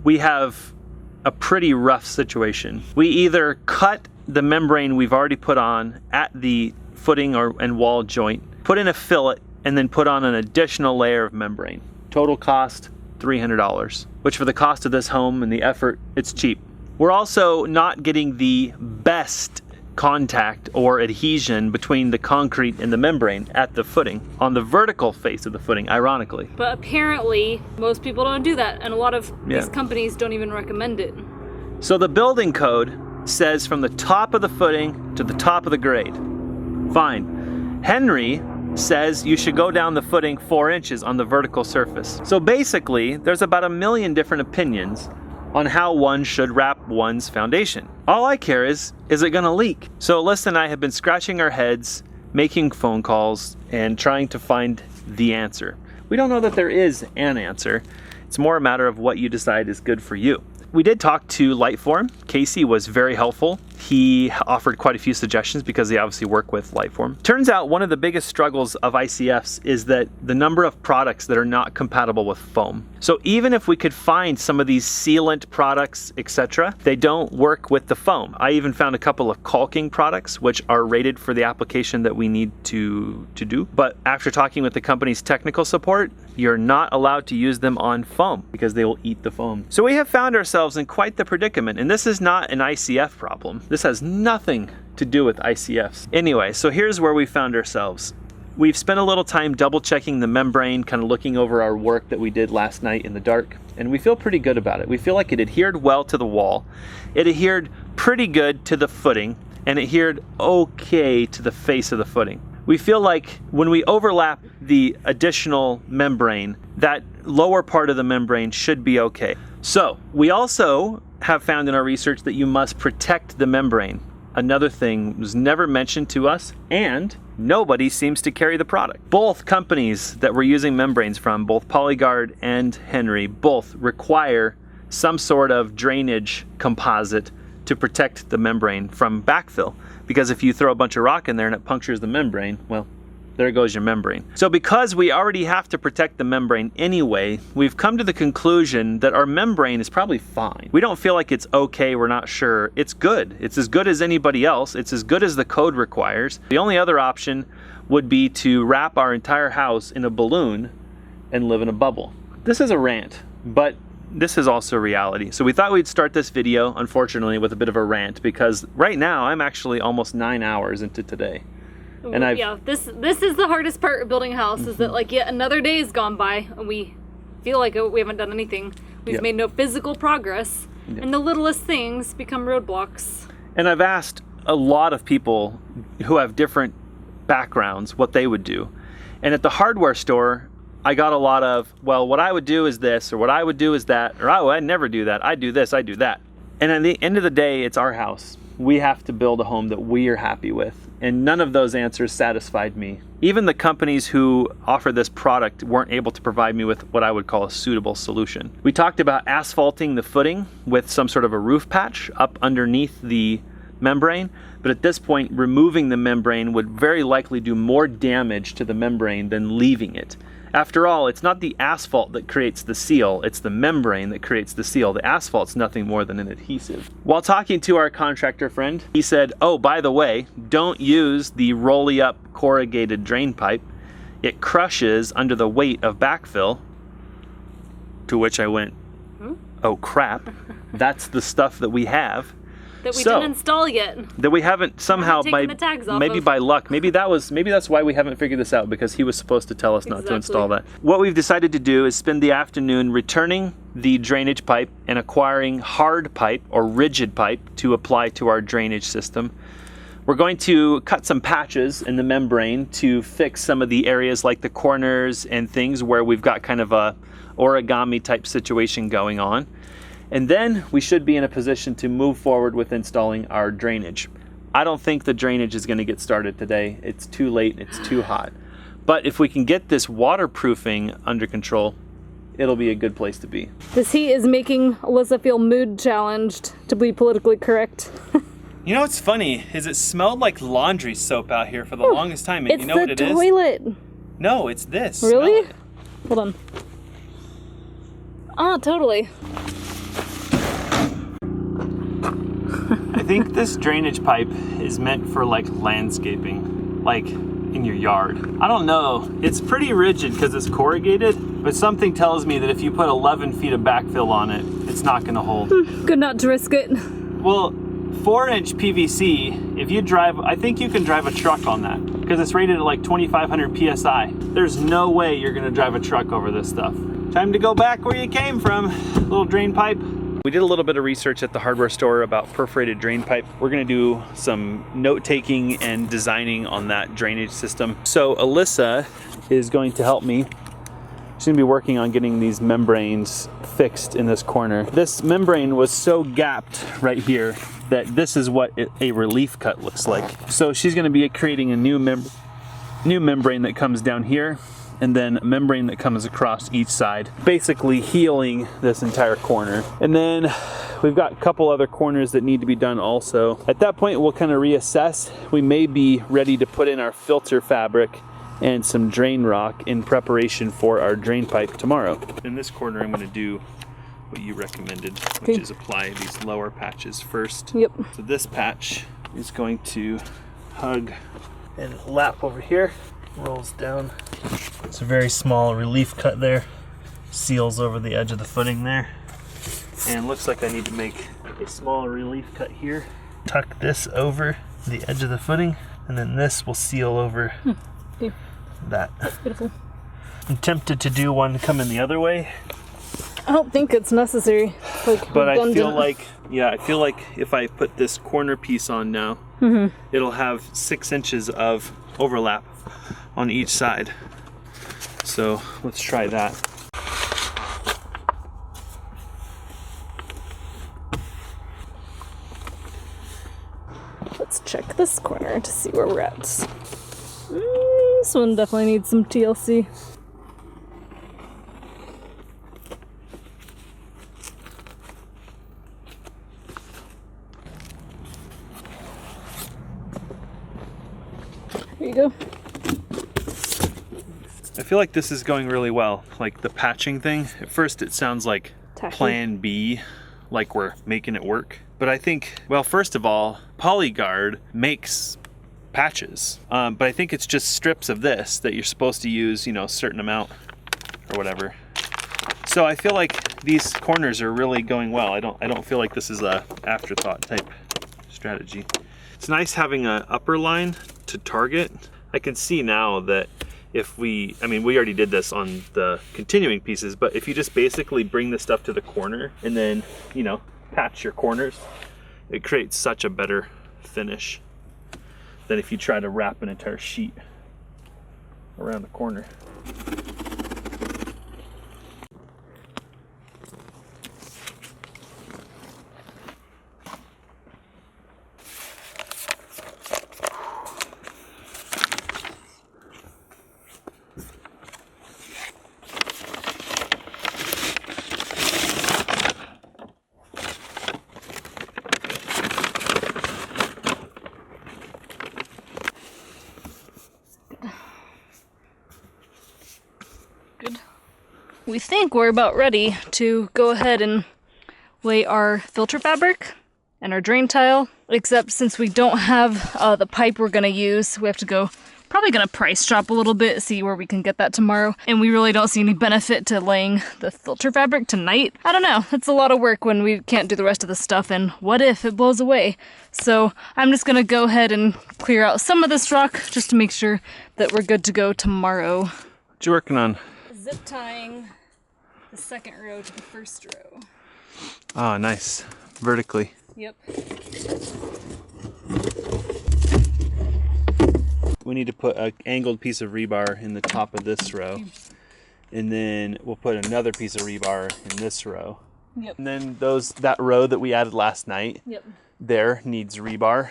we have a pretty rough situation. We either cut the membrane we've already put on at the footing and wall joint, put in a fillet, and then put on an additional layer of membrane. Total cost, $300, which for the cost of this home and the effort, it's cheap. We're also not getting the best contact or adhesion between the concrete and the membrane at the footing, on the vertical face of the footing, ironically. But apparently, most people don't do that, and a lot of these companies don't even recommend it. So the building code says from the top of the footing to the top of the grade. Fine. Henry says you should go down the footing 4 inches on the vertical surface. So basically, there's about 1 million different opinions on how one should wrap one's foundation. All I care is it gonna leak? So Alyssa and I have been scratching our heads, making phone calls, and trying to find the answer. We don't know that there is an answer. It's more a matter of what you decide is good for you. We did talk to Lightform. Casey was very helpful. He offered quite a few suggestions because they obviously work with Lightform. Turns out one of the biggest struggles of ICFs is that the number of products that are not compatible with foam. So even if we could find some of these sealant products, etc., they don't work with the foam. I even found a couple of caulking products which are rated for the application that we need to do. But after talking with the company's technical support, you're not allowed to use them on foam because they will eat the foam. So we have found ourselves in quite the predicament, and this is not an ICF problem. This has nothing to do with ICFs. Anyway, so here's where we found ourselves. We've spent a little time double checking the membrane, kind of looking over our work that we did last night in the dark, and we feel pretty good about it. We feel like it adhered well to the wall. It adhered pretty good to the footing, and it adhered okay to the face of the footing. We feel like when we overlap the additional membrane, that lower part of the membrane should be okay. So we also have found in our research that you must protect the membrane. Another thing was never mentioned to us, and nobody seems to carry the product. Both companies that we're using membranes from, both Polyguard and Henry, both require some sort of drainage composite to protect the membrane from backfill. Because if you throw a bunch of rock in there and it punctures the membrane, well, there goes your membrane. So because we already have to protect the membrane anyway, we've come to the conclusion that our membrane is probably fine. We don't feel like it's okay, we're not sure. It's good. It's as good as anybody else. It's as good as the code requires. The only other option would be to wrap our entire house in a balloon and live in a bubble. This is a rant, but this is also reality. So we thought we'd start this video, unfortunately, with a bit of a rant, because right now I'm actually almost 9 hours into today. And this is the hardest part of building a house, is that like yet another day has gone by and we feel like we haven't done anything. We've made no physical progress, and the littlest things become roadblocks. And I've asked a lot of people who have different backgrounds what they would do. And at the hardware store, I got a lot of, well, what I would do is this, or what I would do is that, or oh, I'd never do that, I do this, I do that. And at the end of the day, it's our house. We have to build a home that we are happy with. And none of those answers satisfied me. Even the companies who offer this product weren't able to provide me with what I would call a suitable solution. We talked about asphalting the footing with some sort of a roof patch up underneath the membrane, but at this point, removing the membrane would very likely do more damage to the membrane than leaving it. After all, it's not the asphalt that creates the seal, it's the membrane that creates the seal. The asphalt's nothing more than an adhesive. While talking to our contractor friend, he said, oh, by the way, don't use the rolly-up corrugated drain pipe. It crushes under the weight of backfill. To which I went, oh crap, that's the stuff that we have. That we didn't install yet. That we haven't somehow, by luck. Maybe that's why we haven't figured this out, because he was supposed to tell us not to install that. What we've decided to do is spend the afternoon returning the drainage pipe and acquiring hard pipe or rigid pipe to apply to our drainage system. We're going to cut some patches in the membrane to fix some of the areas like the corners and things where we've got kind of a origami type situation going on. And then we should be in a position to move forward with installing our drainage. I don't think the drainage is going to get started today. It's too late, it's too hot. But if we can get this waterproofing under control, it'll be a good place to be. This heat is making Alyssa feel mood challenged, to be politically correct. You know what's funny is it smelled like laundry soap out here for the longest time, and you know what it is? It's the toilet. No, it's this. Really? Hold on. Ah, totally. I think this drainage pipe is meant for like landscaping, like in your yard. I don't know. It's pretty rigid because it's corrugated, but something tells me that if you put 11 feet of backfill on it, it's not going to hold. Good not to risk it. Well, 4-inch PVC, if you drive, I think you can drive a truck on that because it's rated at like 2,500 PSI. There's no way you're gonna drive a truck over this stuff. Time to go back where you came from. Little drain pipe. We did a little bit of research at the hardware store about perforated drain pipe. We're gonna do some note taking and designing on that drainage system. So Alyssa is going to help me. She's gonna be working on getting these membranes fixed in this corner. This membrane was so gapped right here that this is what a relief cut looks like. So she's gonna be creating a new membrane that comes down here, and then a membrane that comes across each side, basically healing this entire corner. And then we've got a couple other corners that need to be done also. At that point, we'll kind of reassess. We may be ready to put in our filter fabric and some drain rock in preparation for our drain pipe tomorrow. In this corner, I'm gonna do what you recommended, which is apply these lower patches first. Yep. So this patch is going to hug and lap over here, rolls down. It's a very small relief cut there, seals over the edge of the footing there. And looks like I need to make a small relief cut here. Tuck this over the edge of the footing, and then this will seal over that. That's beautiful. I'm tempted to do one coming the other way. I don't think it's necessary. But I feel like, yeah, I feel like if I put this corner piece on now, it'll have 6 inches of overlap on each side. So let's try that. Let's check this corner to see where we're at. This one definitely needs some TLC. There you go. I feel like this is going really well. Like the patching thing, at first it sounds like plan B, like we're making it work. But I think, well, first of all, PolyGuard makes patches. But I think it's just strips of this that you're supposed to use, you know, a certain amount or whatever. So I feel like these corners are really going well. I don't feel like this is a afterthought type strategy. It's nice having an upper line to target. I can see now that if we already did this on the continuing pieces, but if you just basically bring the stuff to the corner and then, you know, patch your corners, it creates such a better finish than if you try to wrap an entire sheet around the corner. We think we're about ready to go ahead and lay our filter fabric and our drain tile, except since we don't have the pipe we're gonna use, we have to probably gonna price shop a little bit, see where we can get that tomorrow, and we really don't see any benefit to laying the filter fabric tonight. I don't know, it's a lot of work when we can't do the rest of the stuff, and what if it blows away? So I'm just gonna go ahead and clear out some of this rock just to make sure that we're good to go tomorrow. What you working on? Zip tying the second row to the first row. Oh, nice. Vertically. Yep. We need to put an angled piece of rebar in the top of this row. And then we'll put another piece of rebar in this row. Yep. And then that row that we added last night, there needs rebar.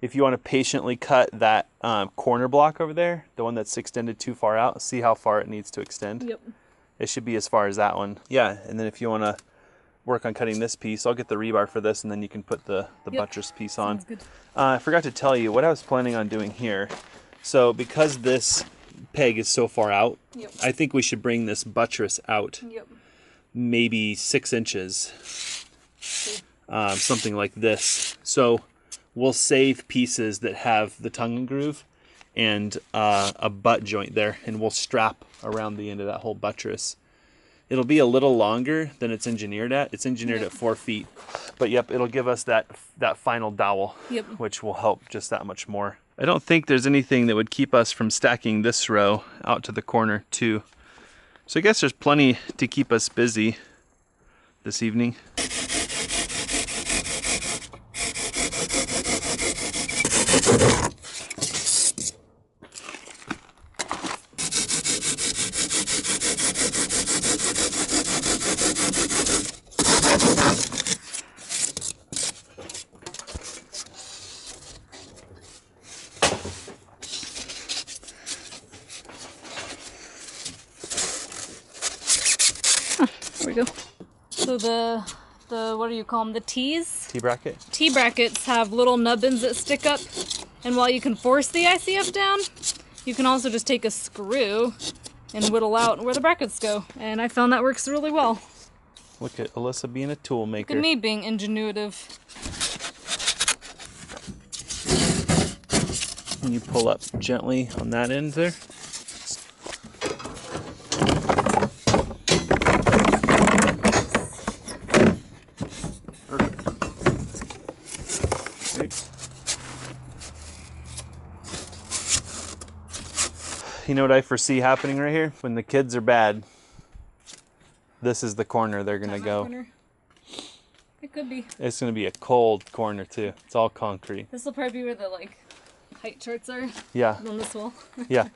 If you want to patiently cut that corner block over there, the one that's extended too far out, see how far it needs to extend. Yep. It should be as far as that one. Yeah, and then if you want to work on cutting this piece, I'll get the rebar for this, and then you can put the buttress piece on. Sounds good. I forgot to tell you what I was planning on doing here. So because this peg is so far out, I think we should bring this buttress out maybe 6 inches, something like this. So we'll save pieces that have the tongue and groove and a butt joint there, and we'll strap around the end of that whole buttress. It'll be a little longer than it's engineered at. It's engineered at 4 feet. But yep, it'll give us that final dowel, which will help just that much more. I don't think there's anything that would keep us from stacking this row out to the corner too. So I guess there's plenty to keep us busy this evening. There we go. So the what do you call them? The T's? T-bracket? T-brackets have little nubbins that stick up, and while you can force the ICF down, you can also just take a screw and whittle out where the brackets go. And I found that works really well. Look at Alyssa being a tool maker. Look at me being ingenuitive. And you pull up gently on that end there. You know what I foresee happening right here? When the kids are bad, this is the corner they're gonna go. Corner. It could be. It's gonna be a cold corner too. It's all concrete. This will probably be where the height charts are. Yeah. On this wall. Yeah.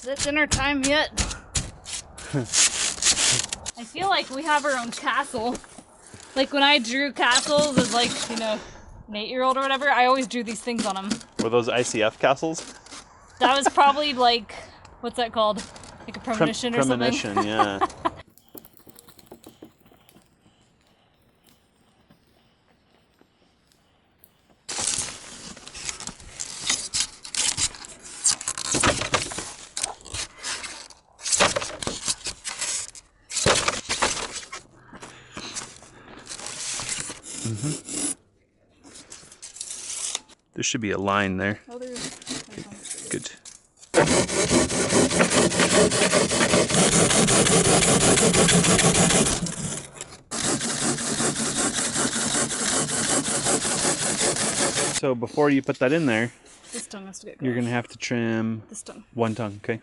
Is it dinner time yet? I feel like we have our own castle. Like when I drew castles as an 8-year-old or whatever, I always drew these things on them. Were those ICF castles? That was probably what's that called? Like a premonition or something? Premonition, yeah. There should be a line there. Oh, there is. Good. So before you put that in there, this tongue has to get you're going to have to trim this tongue. One tongue, okay?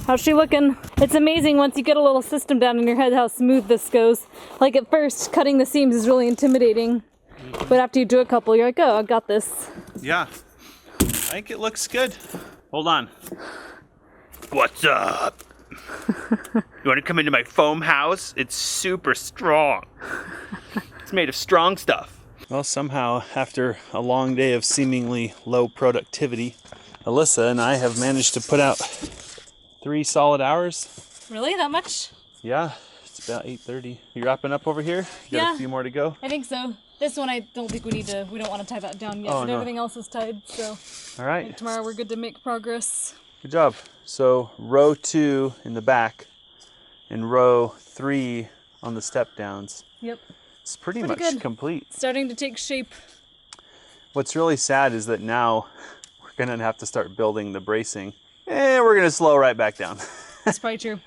How's she looking? It's amazing once you get a little system down in your head how smooth this goes. Like at first, cutting the seams is really intimidating. But after you do a couple, you're like, oh, I got this. Yeah. I think it looks good. Hold on. What's up? You want to come into my foam house? It's super strong. It's made of strong stuff. Well, somehow, after a long day of seemingly low productivity, Alyssa and I have managed to put out 3 solid hours. Really? That much? Yeah, it's about 8:30. You wrapping up over here? You got a few more to go? I think so. This one I don't think we don't want to tie that down yet, but everything else is tied, so. All right. Tomorrow we're good to make progress. Good job. So row 2 in the back and row 3 on the step downs. Yep. It's pretty much good. Complete. Starting to take shape. What's really sad is that now we're gonna have to start building the bracing. And we're gonna slow right back down. That's probably true.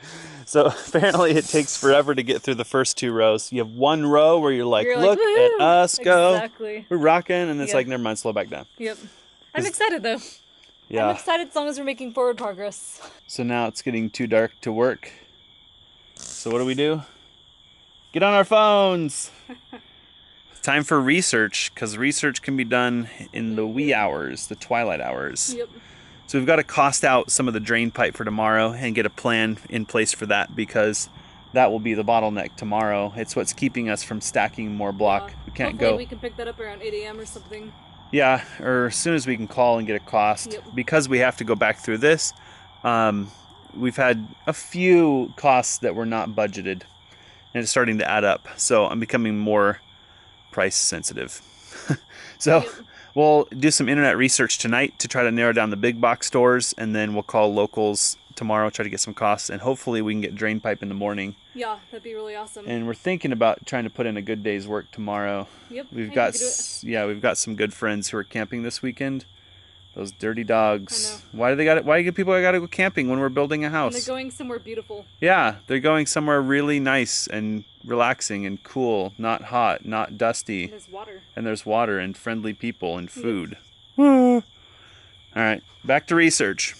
So apparently it takes forever to get through the first 2 rows. You have 1 row where you're like, look at us go. Exactly. We're rocking, and it's like, never mind, slow back down. Yep. I'm excited though. Yeah. I'm excited as long as we're making forward progress. So now it's getting too dark to work. So what do? Get on our phones. It's time for research, because research can be done in the wee hours, the twilight hours. Yep. So we've got to cost out some of the drain pipe for tomorrow and get a plan in place for that, because that will be the bottleneck tomorrow. It's what's keeping us from stacking more block. We can't Hopefully go. we can pick that up around 8 a.m. or something. Yeah, or as soon as we can call and get a cost. Yep. Because we have to go back through this, we've had a few costs that were not budgeted, and it's starting to add up. So I'm becoming more price sensitive. So we'll do some internet research tonight to try to narrow down the big box stores, and then we'll call locals tomorrow, try to get some costs, and hopefully we can get drain pipe in the morning. Yeah, that'd be really awesome. And we're thinking about trying to put in a good day's work tomorrow. Yep. We've got some good friends who are camping this weekend. Those dirty dogs. I know. Why do they got it? Why do people got to go camping when we're building a house? And they're going somewhere beautiful. Yeah, they're going somewhere really nice and relaxing and cool, not hot, not dusty. And there's water. And there's water and friendly people and food. All right, back to research.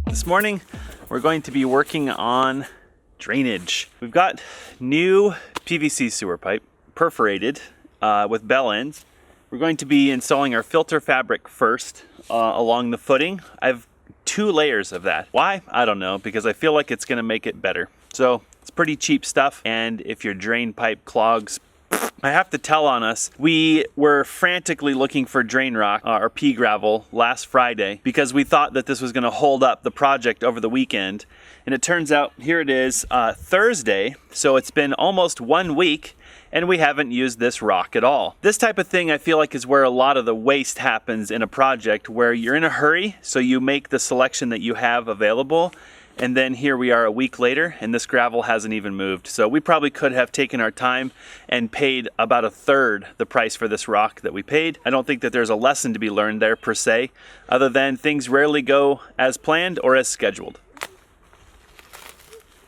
This morning, we're going to be working on drainage. We've got new PVC sewer pipe, perforated with bell ends. We're going to be installing our filter fabric first along the footing. I've 2 layers of that. Why? I don't know, because I feel like it's gonna make it better. So it's pretty cheap stuff, and if your drain pipe clogs, I have to tell on us, we were frantically looking for drain rock or pea gravel last Friday because we thought that this was going to hold up the project over the weekend. And it turns out here it is Thursday, so it's been almost 1 week and we haven't used this rock at all. This type of thing I feel like is where a lot of the waste happens in a project, where you're in a hurry, so you make the selection that you have available. And then here we are a week later and this gravel hasn't even moved. So we probably could have taken our time and paid about 1/3 the price for this rock that we paid. I don't think that there's a lesson to be learned there per se, other than things rarely go as planned or as scheduled.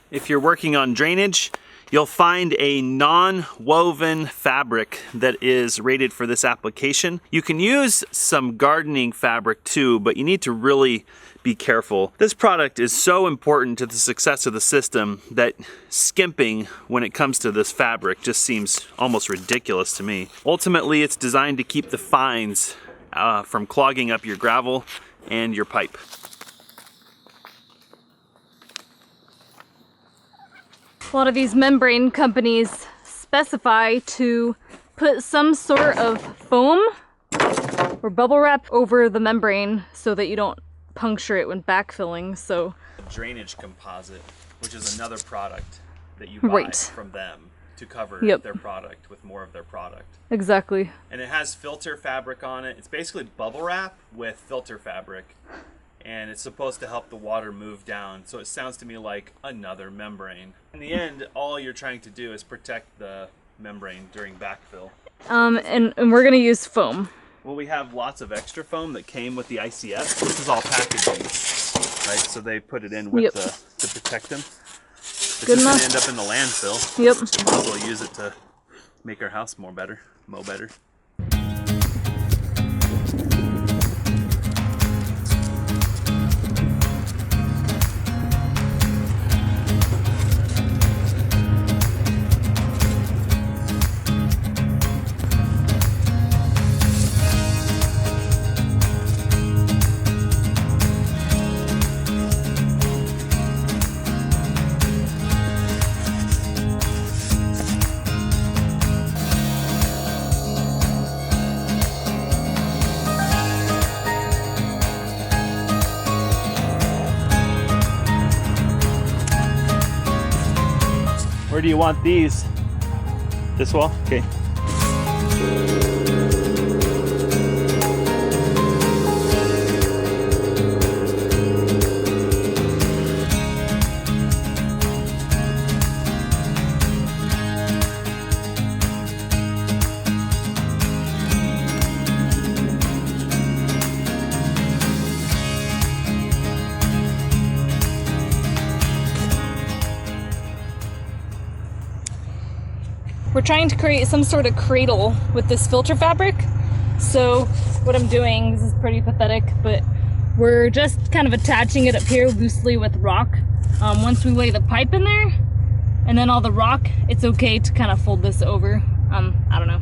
If you're working on drainage, you'll find a non-woven fabric that is rated for this application. You can use some gardening fabric too, but you need to really be careful. This product is so important to the success of the system that skimping when it comes to this fabric just seems almost ridiculous to me. Ultimately, it's designed to keep the fines from clogging up your gravel and your pipe. A lot of these membrane companies specify to put some sort of foam or bubble wrap over the membrane so that you don't puncture it when backfilling. So drainage composite, which is another product that you buy from them to cover their product with more of their product. Exactly. And it has filter fabric on it. It's basically bubble wrap with filter fabric, and it's supposed to help the water move down. So it sounds to me like another membrane. In the end, all you're trying to do is protect the membrane during backfill. And we're gonna use foam. Well, we have lots of extra foam that came with the ICF. This is all packaging, right? So they put it in with to protect them. It's good enough. Gonna end up in the landfill. Yep. So we might as well use it to make our house mow better. Where do you want these? This wall? Okay. we're trying to create some sort of cradle with this filter fabric. So what I'm doing, this is pretty pathetic, but we're just kind of attaching it up here loosely with rock. Once we lay the pipe in there and then all the rock, it's okay to kind of fold this over. I don't know.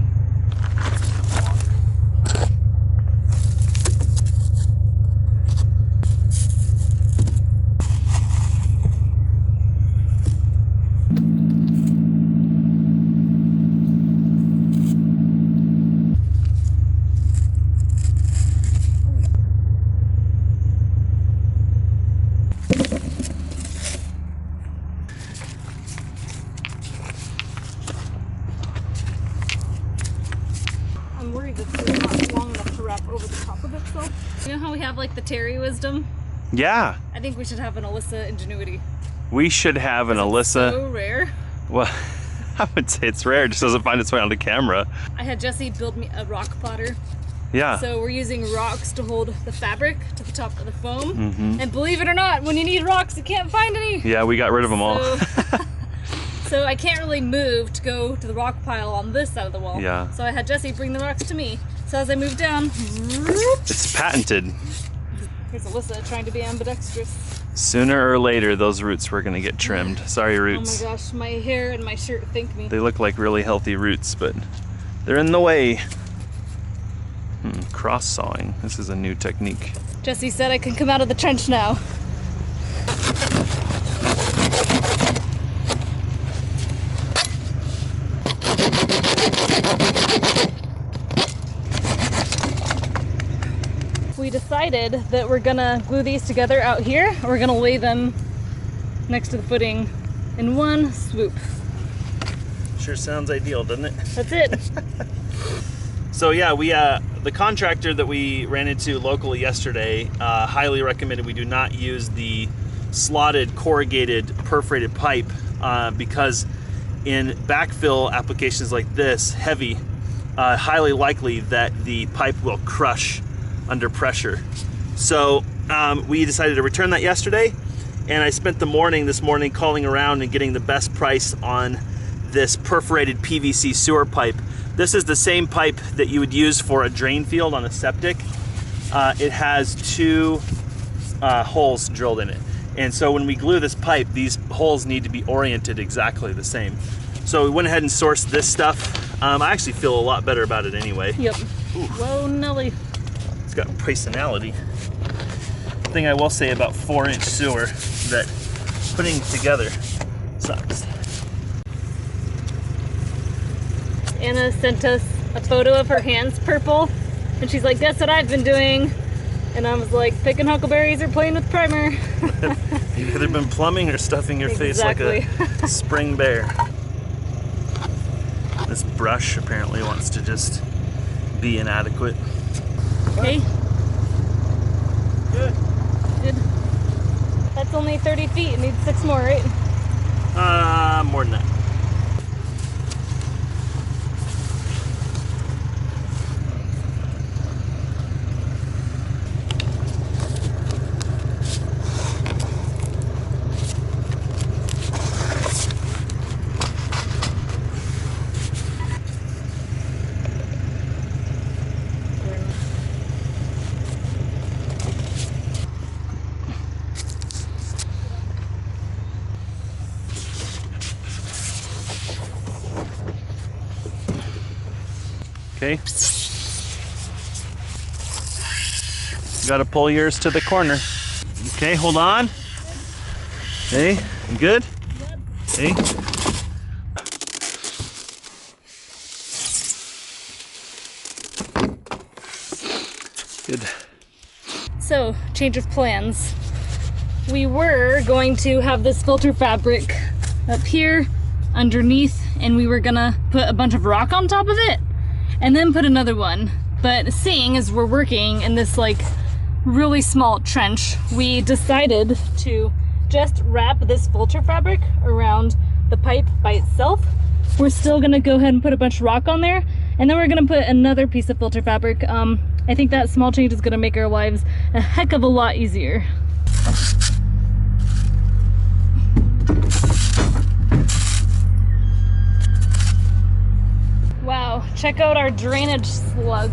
You know how we have like the Terry wisdom? Yeah. I think we should have an Alyssa ingenuity. We should have an Alyssa. So rare. Well, I would say it's rare. It just doesn't find its way onto camera. I had Jesse build me a rock platter. Yeah. So we're using rocks to hold the fabric to the top of the foam. And believe it or not, when you need rocks, you can't find any. Yeah, we got rid of them all. So I can't really move to go to the rock pile on this side of the wall. Yeah. So I had Jesse bring the rocks to me. So as I move down, it's patented. Here's Alyssa trying to be ambidextrous. Sooner or later, those roots were gonna get trimmed. Sorry, roots. Oh my gosh, my hair and my shirt thank me. They look like really healthy roots, but they're in the way. Cross sawing. This is a new technique. Jesse said I can come out of the trench now. We decided that we're gonna glue these together out here. We're gonna lay them next to the footing in one swoop. Sure sounds ideal, doesn't it? That's it. So yeah, we the contractor that we ran into locally yesterday highly recommended we do not use the slotted corrugated perforated pipe because in backfill applications like this, heavy, highly likely that the pipe will crush under pressure. So we decided to return that yesterday, and I spent the morning this morning calling around and getting the best price on this perforated PVC sewer pipe. This is the same pipe that you would use for a drain field on a septic. It has two holes drilled in it. And so when we glue this pipe, these holes need to be oriented exactly the same. So we went ahead and sourced this stuff. I actually feel a lot better about it anyway. Yep. Ooh. Whoa, Nelly. It's got personality. Thing I will say about 4-inch sewer that putting it together sucks. Anna sent us a photo of her hands purple, and she's like, guess what I've been doing? And I was like, picking huckleberries or playing with primer. You've either been plumbing or stuffing your face like a spring bear. This brush apparently wants to just be inadequate. Okay. Good. Good. That's only 30 feet. It needs 6 more, right? More than that. Okay. You gotta pull yours to the corner. Okay, hold on. Okay, you good? Okay. Good. So, change of plans. We were going to have this filter fabric up here underneath, and we were gonna put a bunch of rock on top of it and then put another one. But seeing as we're working in this like really small trench, we decided to just wrap this filter fabric around the pipe by itself. We're still gonna go ahead and put a bunch of rock on there, and then we're gonna put another piece of filter fabric. I think that small change is gonna make our lives a heck of a lot easier. check out our drainage slug.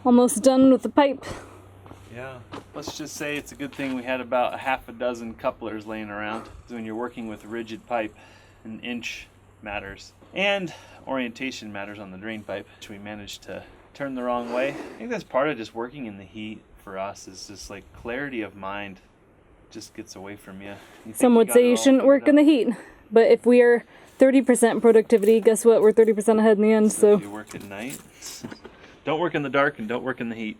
Almost done with the pipe. Yeah, let's just say it's a good thing we had about half a dozen couplers laying around. When you're working with rigid pipe, an inch matters. And orientation matters on the drain pipe, which we managed to turn the wrong way. I think that's part of just working in the heat for us, is just like clarity of mind just gets away from you. Some would say you shouldn't work in the heat, but if we are 30% productivity, guess what? We're 30% ahead in the end, so. If you work at night, don't work in the dark and don't work in the heat.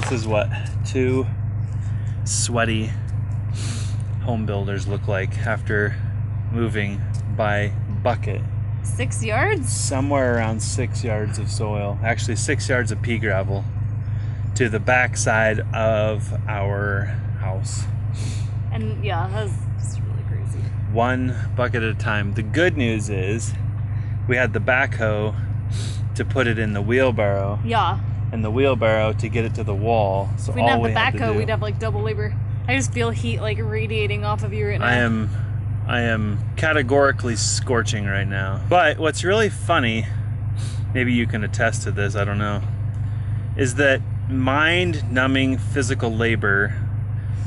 This is what two sweaty home builders look like after moving by bucket. 6 yards? Somewhere around 6 yards of soil. Actually 6 yards of pea gravel to the back side of our house. And yeah, that's really crazy. One bucket at a time. The good news is we had the backhoe to put it in the wheelbarrow. Yeah. And the wheelbarrow to get it to the wall. So if we didn't have the backhoe, we'd have like double labor. I just feel heat like radiating off of you right now. I am categorically scorching right now. But what's really funny, maybe you can attest to this, I don't know, is that mind-numbing physical labor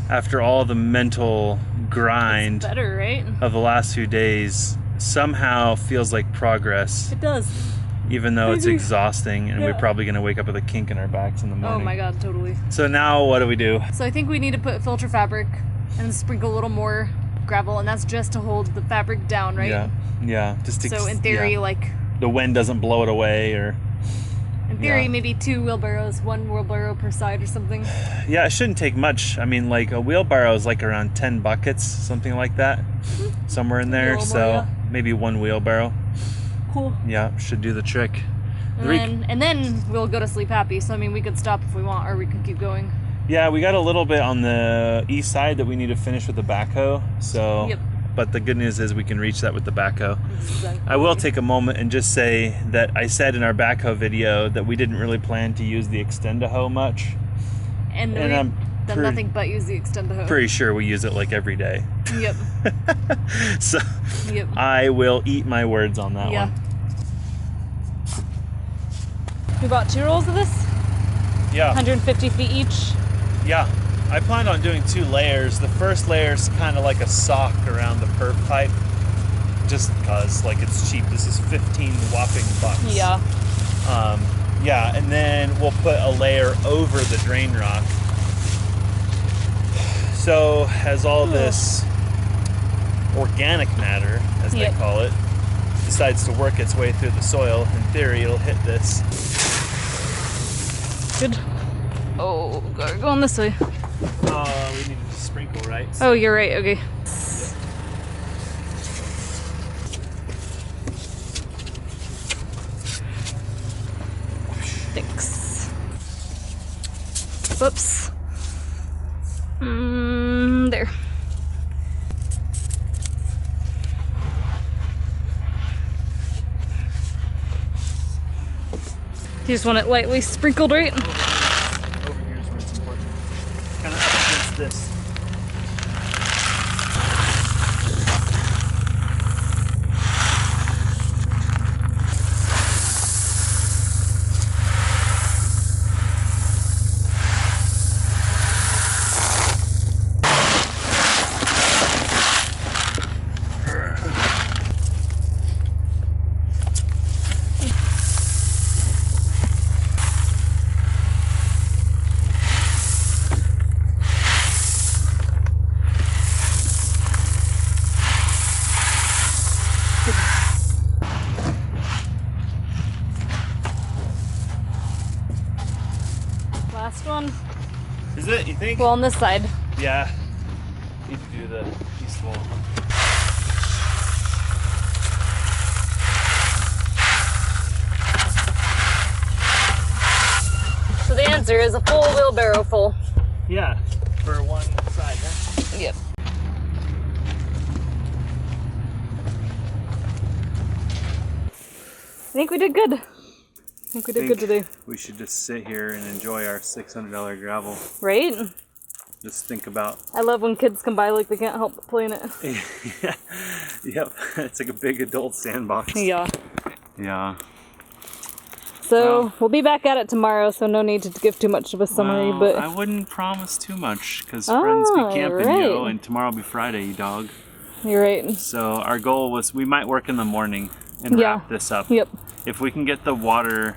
after all the mental grind better, right? of the last few days somehow feels like progress. It does. Even though it's exhausting and we're probably gonna wake up with a kink in our backs in the morning. Oh my god, totally. So now what do we do? So I think we need to put filter fabric and sprinkle a little more gravel, and that's just to hold the fabric down, right? Yeah. Just to, so in theory, like the wind doesn't blow it away, or in theory, maybe 2 wheelbarrows, 1 wheelbarrow per side or something. Yeah, it shouldn't take much. I mean, like a wheelbarrow is like around 10 buckets, something like that, somewhere in there. So maybe 1 wheelbarrow. Cool. Yeah, should do the trick. And then we'll go to sleep happy. So I mean, we could stop if we want, or we could keep going. Yeah, we got a little bit on the east side that we need to finish with the backhoe. So, but the good news is we can reach that with the backhoe. Exactly. I will take a moment and just say that I said in our backhoe video that we didn't really plan to use the Extend-A-Hoe much. And I'm done nothing but use the Extend-A-Hoe. Pretty sure we use it like every day. Yep. So I will eat my words on that one. We bought 2 rolls of this? Yeah. 150 feet each? Yeah. I planned on doing 2 layers. The first layer is kind of like a sock around the perf pipe. Just because, like, it's cheap. This is 15 whopping bucks. Yeah. Yeah, and then we'll put a layer over the drain rock. So as all this organic matter, as they call it, decides to work its way through the soil, in theory it'll hit this. Good. Oh, gotta go on this way. Oh, we need to sprinkle, right? Oh, you're right, okay. Thanks. Whoops. There. You just want it lightly sprinkled, right? Over here is where it's important. Kind of up against this. Last one. Is it, you think? Well, on this side. Yeah. Need to do the east wall. So the answer is a full wheelbarrow full. Yeah, for one side, huh? Yep. I think we did good. I think we did good today. We should just sit here and enjoy our $600 gravel. Right? Just think about. I love when kids come by like they can't help but play in it. Yeah. Yep. It's like a big adult sandbox. Yeah. Yeah. So we'll be back at it tomorrow, so no need to give too much of a summary. Well, but I wouldn't promise too much because friends be camping, right. yo, and tomorrow will be Friday, you dog. You're right. So our goal was we might work in the morning and wrap this up. Yep. If we can get the water,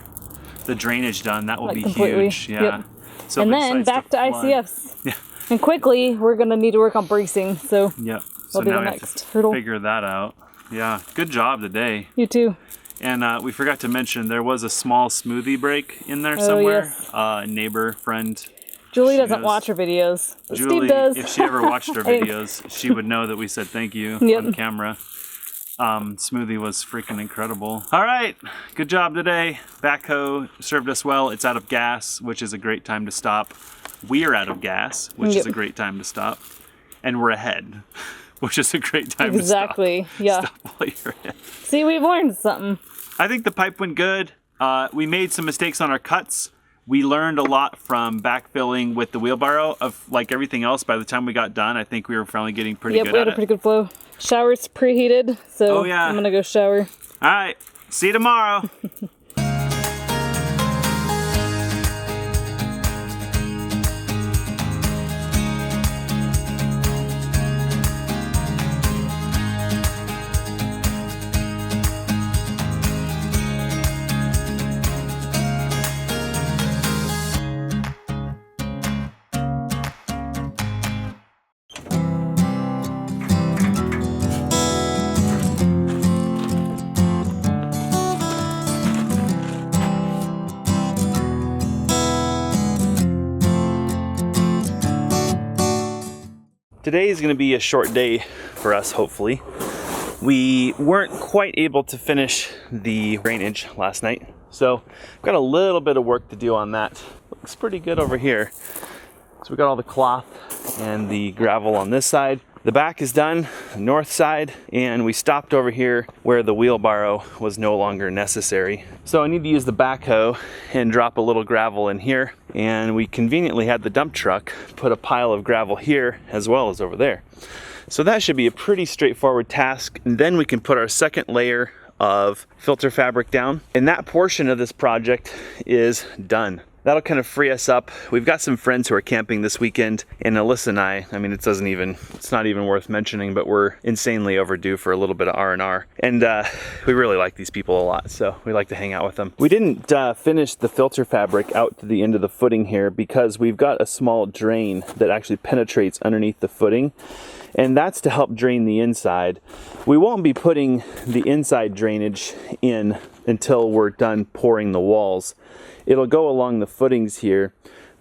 the drainage done, that will Like be completely. huge. Yeah. Yep. So And then back to flood, ICFs. Yeah. And quickly, we're gonna need to work on bracing. So Yep. So that'll be now the we next have to hurdle. figure that out. Yeah. Good job today. You too. And we forgot to mention there was a small smoothie break in there somewhere. Yes. Neighbor, friend. Julie She doesn't knows. watch her videos. But Julie, Steve does. if she ever watched our videos, she would know that we said thank you on camera. Smoothie was freaking incredible. All right, good job today. Backhoe served us well. It's out of gas, which is a great time to stop. We're out of gas, which is a great time to stop. And we're ahead, which is a great time to stop. Exactly, yeah. Stop while you're ahead. See, we've learned something. I think the pipe went good. We made some mistakes on our cuts. We learned a lot from backfilling with the wheelbarrow of like everything else. By the time we got done, I think we were finally getting pretty good we at had a it. pretty good flow. Shower's preheated, so I'm gonna go shower. All right, see you tomorrow. Today is going to be a short day for us, hopefully. We weren't quite able to finish the drainage last night, so I've got a little bit of work to do on that. Looks pretty good over here. So we got all the cloth and the gravel on this side. The back is done, the north side, and we stopped over here where the wheelbarrow was no longer necessary. So I need to use the backhoe and drop a little gravel in here, and we conveniently had the dump truck put a pile of gravel here as well as over there. So that should be a pretty straightforward task, and then we can put our second layer of filter fabric down, and that portion of this project is done. that'll kind of free us up. We've got some friends who are camping this weekend, and Alyssa and I mean, it's not even worth mentioning, but we're insanely overdue for a little bit of R&R. And we really like these people a lot, so we like to hang out with them. We didn't finish the filter fabric out to the end of the footing here because we've got a small drain that actually penetrates underneath the footing, and that's to help drain the inside. We won't be putting the inside drainage in until we're done pouring the walls. It'll go along the footings here,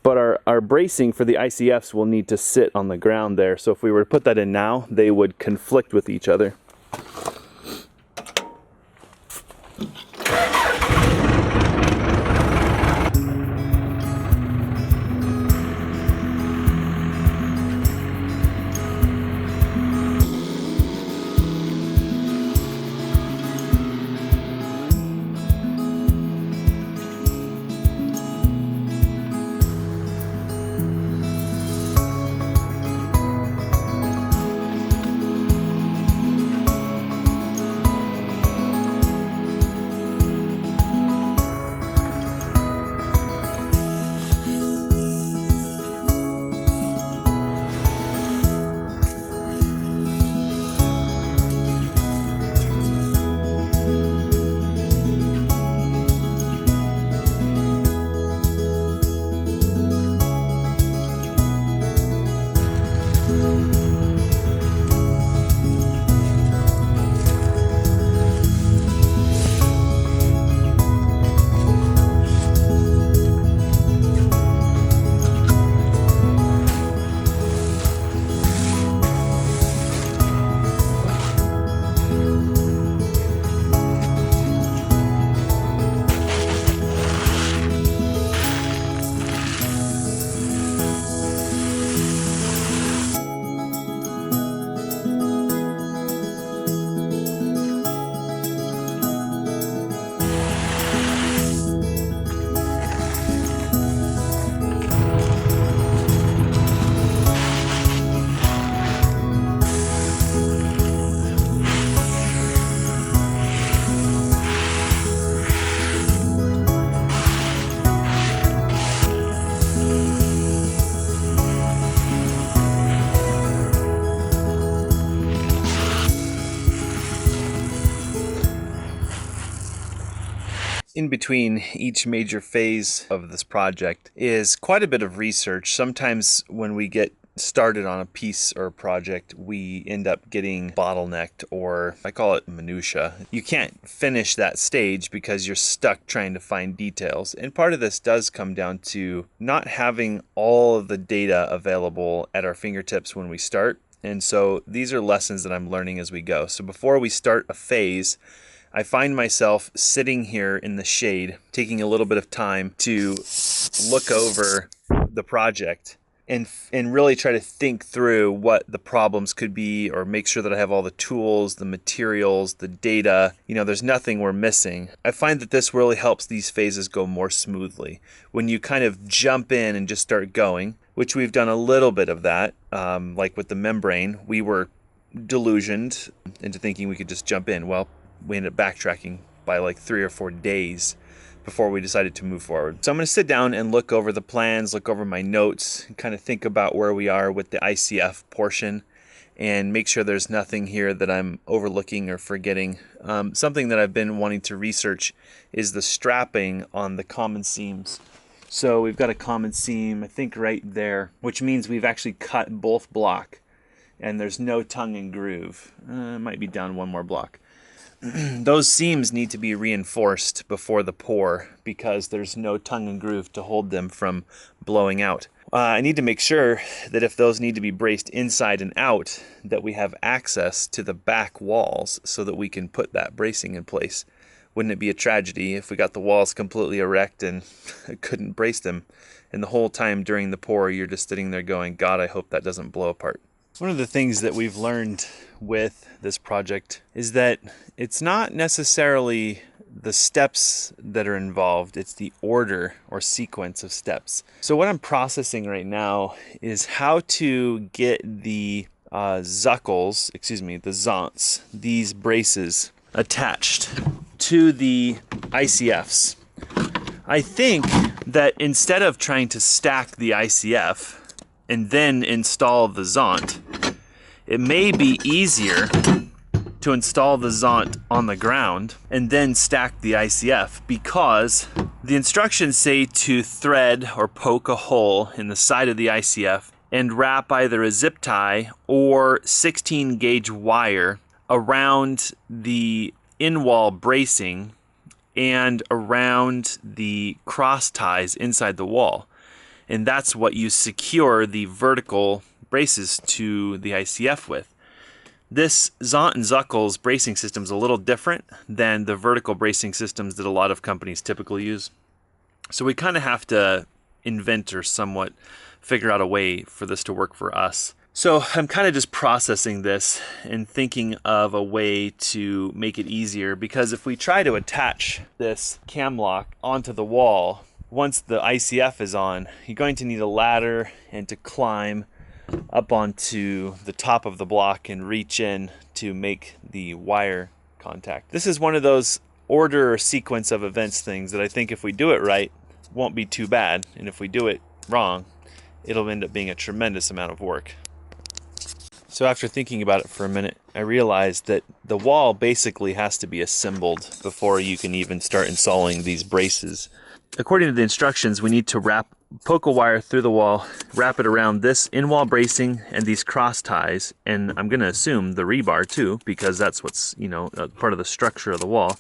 but our bracing for the ICFs will need to sit on the ground there. So if we were to put that in now, they would conflict with each other. In between each major phase of this project is quite a bit of research. Sometimes when we get started on a piece or a project, we end up getting bottlenecked, or I call it minutia. You can't finish that stage because you're stuck trying to find details. And part of this does come down to not having all of the data available at our fingertips when we start. And so these are lessons that I'm learning as we go. So before we start a phase, I find myself sitting here in the shade, taking a little bit of time to look over the project and really try to think through what the problems could be, or make sure that I have all the tools, the materials, the data. You know, there's nothing we're missing. I find that this really helps these phases go more smoothly. When you kind of jump in and just start going, which we've done a little bit of that, like with the membrane, we were delusioned into thinking we could just jump in. Well, we ended up backtracking by like 3 or 4 days before we decided to move forward. So I'm going to sit down and look over the plans, look over my notes, and kind of think about where we are with the ICF portion, and make sure there's nothing here that I'm overlooking or forgetting. Something that I've been wanting to research is the strapping on the common seams. So we've got a common seam, I think right there, which means we've actually cut both block, and there's no tongue and groove. It might be down one more block. Those seams need to be reinforced before the pour because there's no tongue and groove to hold them from blowing out. I need to make sure that if those need to be braced inside and out, that we have access to the back walls so that we can put that bracing in place. Wouldn't it be a tragedy if we got the walls completely erect and couldn't brace them, and the whole time during the pour you're just sitting there going, God, I hope that doesn't blow apart. One of the things that we've learned with this project is that it's not necessarily the steps that are involved, it's the order or sequence of steps. So what I'm processing right now is how to get the zonts, these braces, attached to the ICFs. I think that instead of trying to stack the ICF and then install the Zont, it may be easier to install the Zont on the ground and then stack the ICF, because the instructions say to thread or poke a hole in the side of the ICF and wrap either a zip tie or 16 gauge wire around the in-wall bracing and around the cross ties inside the wall. And that's what you secure the vertical braces to the ICF with. This Zont and Zuckel's bracing system is a little different than the vertical bracing systems that a lot of companies typically use. So we kind of have to invent or somewhat figure out a way for this to work for us. So I'm kind of just processing this and thinking of a way to make it easier, because if we try to attach this cam lock onto the wall, once the ICF is on, you're going to need a ladder and to climb up onto the top of the block and reach in to make the wire contact. This is one of those order or sequence of events things that I think if we do it right, won't be too bad. And if we do it wrong, it'll end up being a tremendous amount of work. So after thinking about it for a minute, I realized that the wall basically has to be assembled before you can even start installing these braces. According to the instructions, we need to poke a wire through the wall, wrap it around this in-wall bracing and these cross ties, and I'm going to assume the rebar too, because that's what's, part of the structure of the wall.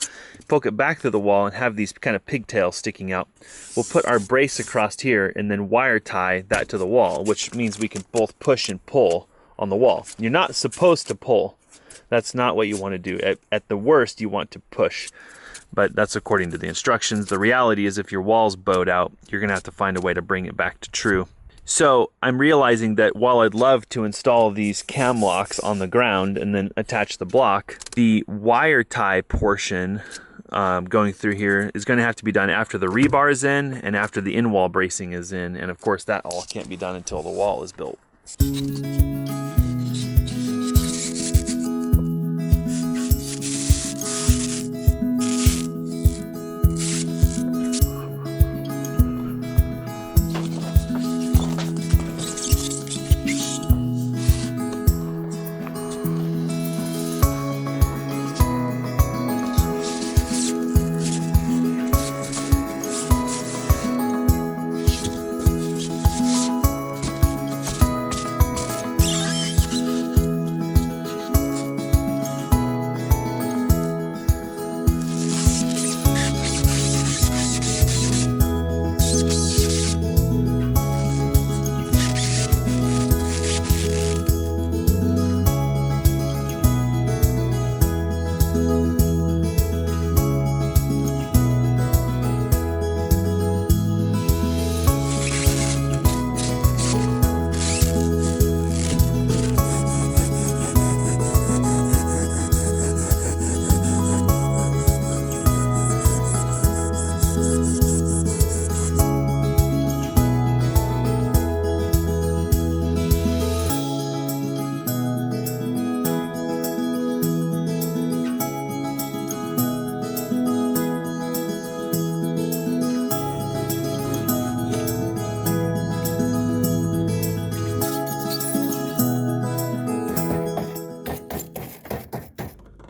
Poke it back through the wall and have these kind of pigtails sticking out. We'll put our brace across here and then wire tie that to the wall, which means we can both push and pull on the wall. You're not supposed to pull. That's not what you want to do. At the worst, you want to push. But that's according to the instructions. The reality is if your wall's bowed out, you're going to have to find a way to bring it back to true. So I'm realizing that while I'd love to install these cam locks on the ground and then attach the block, the wire tie portion going through here is going to have to be done after the rebar is in and after the in-wall bracing is in. And of course, that all can't be done until the wall is built.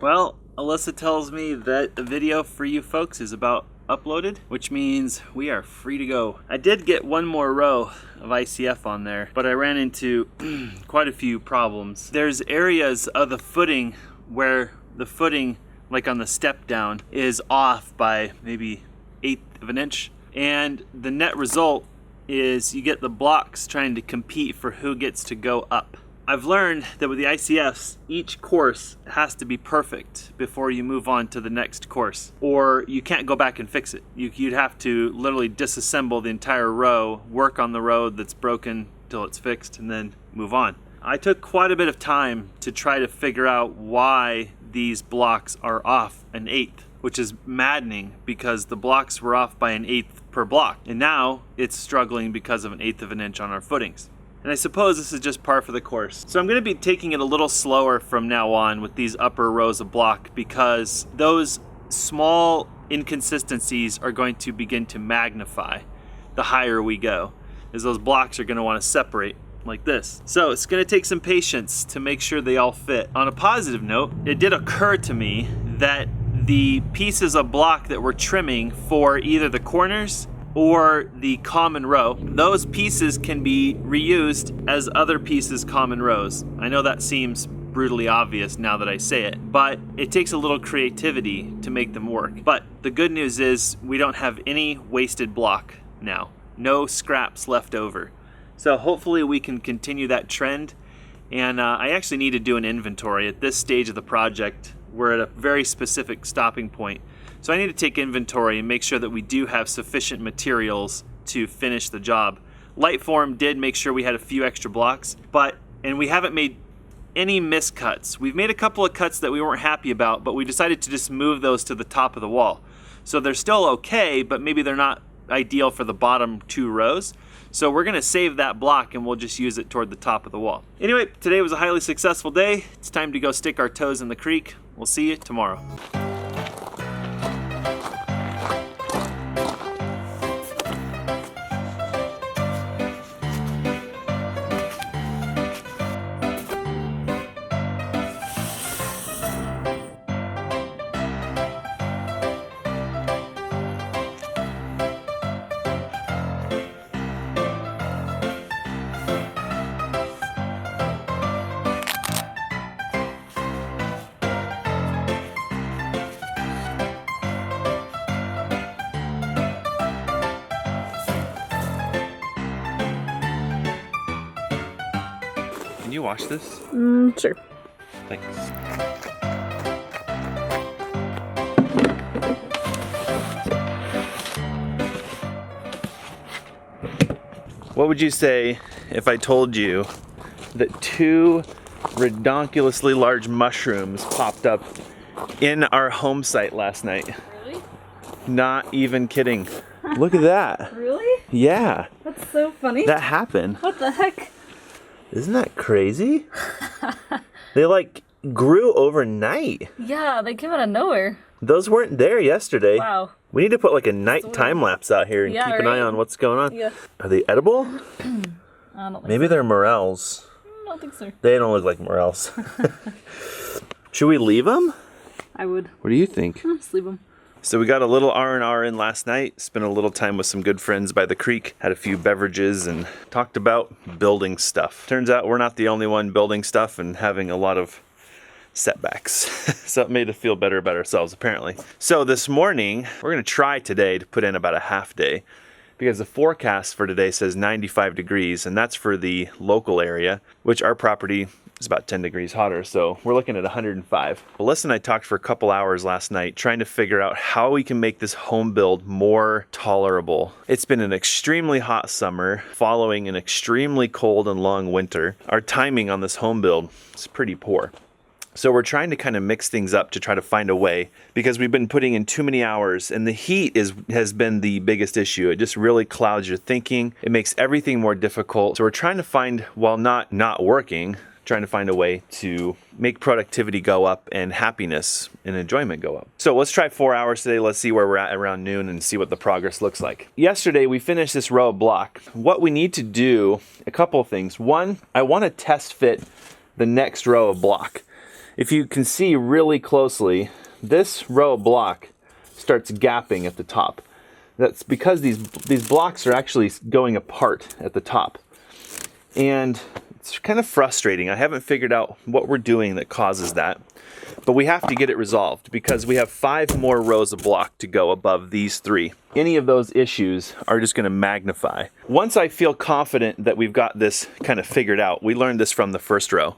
Well, Alyssa tells me that the video for you folks is about uploaded, which means we are free to go. I did get one more row of ICF on there, but I ran into quite a few problems. There's areas of the footing where the footing, like on the step down, is off by maybe 1/8 of an inch. And the net result is you get the blocks trying to compete for who gets to go up. I've learned that with the ICFs, each course has to be perfect before you move on to the next course, or you can't go back and fix it. You'd have to literally disassemble the entire row, work on the row that's broken till it's fixed, and then move on. I took quite a bit of time to try to figure out why these blocks are off 1/8, which is maddening because the blocks were off by 1/8 per block, and now it's struggling because of 1/8 of an inch on our footings. And I suppose this is just par for the course. So I'm going to be taking it a little slower from now on with these upper rows of block, because those small inconsistencies are going to begin to magnify. the higher we go, is those blocks are gonna wanna separate like this. So it's gonna take some patience to make sure they all fit. On a positive note, it did occur to me that the pieces of block that we're trimming for either the corners or the common row, those pieces can be reused as other pieces common rows. I know that seems brutally obvious now that I say it, but it takes a little creativity to make them work. But the good news is we don't have any wasted block now. No scraps left over. So hopefully we can continue that trend. And I actually need to do an inventory. At this stage of the project, we're at a very specific stopping point. So I need to take inventory and make sure that we do have sufficient materials to finish the job. Lightform did make sure we had a few extra blocks, and we haven't made any miscuts. We've made a couple of cuts that we weren't happy about, but we decided to just move those to the top of the wall. So they're still okay, but maybe they're not ideal for the bottom 2 rows. So we're gonna save that block and we'll just use it toward the top of the wall. Anyway, today was a highly successful day. It's time to go stick our toes in the creek. We'll see you tomorrow. Can you wash this? Sure. Thanks. What would you say if I told you that 2 redonkulously large mushrooms popped up in our home site last night? Really? Not even kidding. Look at that. Really? Yeah. That's so funny. That happened. What the heck? Isn't that crazy? They like grew overnight. Yeah, they came out of nowhere. Those weren't there yesterday. Wow. We need to put like a night time lapse out here and keep an eye on what's going on. Yeah. Are they edible? I don't think Maybe they're morels. I don't think so. They don't look like morels. Should we leave them? I would. What do you think? Just leave them. So we got a little R&R in last night, spent a little time with some good friends by the creek, had a few beverages and talked about building stuff. Turns out we're not the only one building stuff and having a lot of setbacks. So it made us feel better about ourselves apparently. So this morning, we're gonna try today to put in about a half day because the forecast for today says 95 degrees and that's for the local area, which our property is about 10 degrees hotter, so we're looking at 105. Alyssa and I talked for a couple hours last night trying to figure out how we can make this home build more tolerable. It's been an extremely hot summer following an extremely cold and long winter. Our timing on this home build is pretty poor. So we're trying to kind of mix things up to try to find a way because we've been putting in too many hours and the heat has been the biggest issue. It just really clouds your thinking. It makes everything more difficult. So we're trying to find, while not working, trying to find a way to make productivity go up and happiness and enjoyment go up. So let's try 4 hours today. Let's see where we're at around noon and see what the progress looks like. Yesterday, we finished this row of block. What we need to do, a couple of things. One, I want to test fit the next row of block. If you can see really closely, this row of block starts gapping at the top. That's because these blocks are actually going apart at the top. And it's kind of frustrating. I haven't figured out what we're doing that causes that, but we have to get it resolved because we have 5 more rows of block to go above these 3. Any of those issues are just going to magnify. Once I feel confident that we've got this kind of figured out, we learned this from the first row.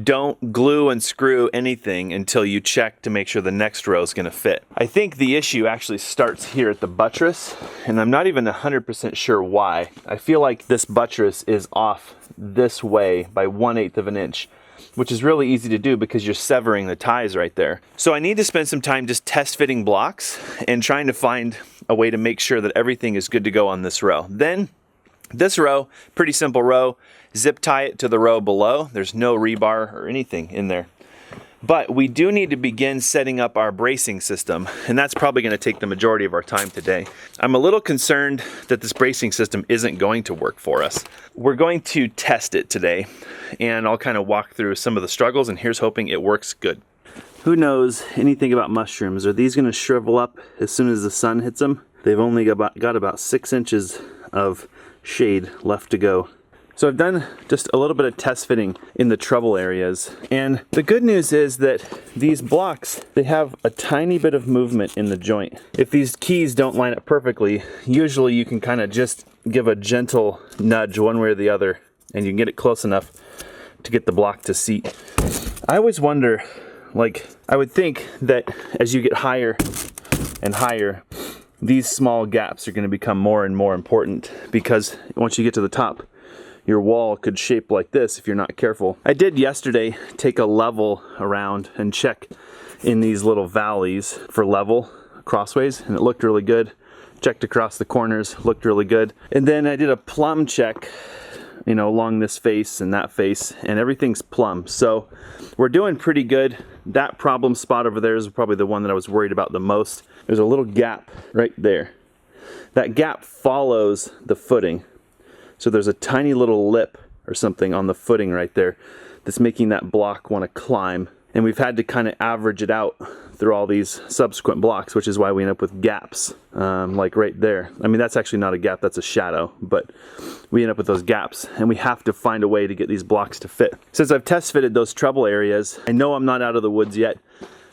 Don't glue and screw anything until you check to make sure the next row is going to fit. I think the issue actually starts here at the buttress, and I'm not even 100% sure why. I feel like this buttress is off this way by 1/8 of an inch, which is really easy to do because you're severing the ties right there. So I need to spend some time just test fitting blocks and trying to find a way to make sure that everything is good to go on this row. Then this row, pretty simple row, zip tie it to the row below. There's no rebar or anything in there. But we do need to begin setting up our bracing system, and that's probably going to take the majority of our time today. I'm a little concerned that this bracing system isn't going to work for us. We're going to test it today, and I'll kind of walk through some of the struggles, and here's hoping it works good. Who knows anything about mushrooms? Are these going to shrivel up as soon as the sun hits them? They've only got about 6 inches of shade left to go. So I've done just a little bit of test fitting in the trouble areas. And the good news is that these blocks, they have a tiny bit of movement in the joint. If these keys don't line up perfectly, usually you can kind of just give a gentle nudge one way or the other, and you can get it close enough to get the block to seat. I always wonder, like, I would think that as you get higher and higher, these small gaps are going to become more and more important, because once you get to the top, your wall could shape like this if you're not careful. I did yesterday take a level around and check in these little valleys for level crossways, and it looked really good. Checked across the corners, looked really good. And then I did a plumb check, you know, along this face and that face, and everything's plumb. So we're doing pretty good. That problem spot over there is probably the one that I was worried about the most. There's a little gap right there. That gap follows the footing. So there's a tiny little lip or something on the footing right there that's making that block want to climb. And we've had to kind of average it out through all these subsequent blocks, which is why we end up with gaps, like right there. I mean, that's actually not a gap, that's a shadow, but we end up with those gaps, and we have to find a way to get these blocks to fit. Since I've test fitted those trouble areas, I know I'm not out of the woods yet,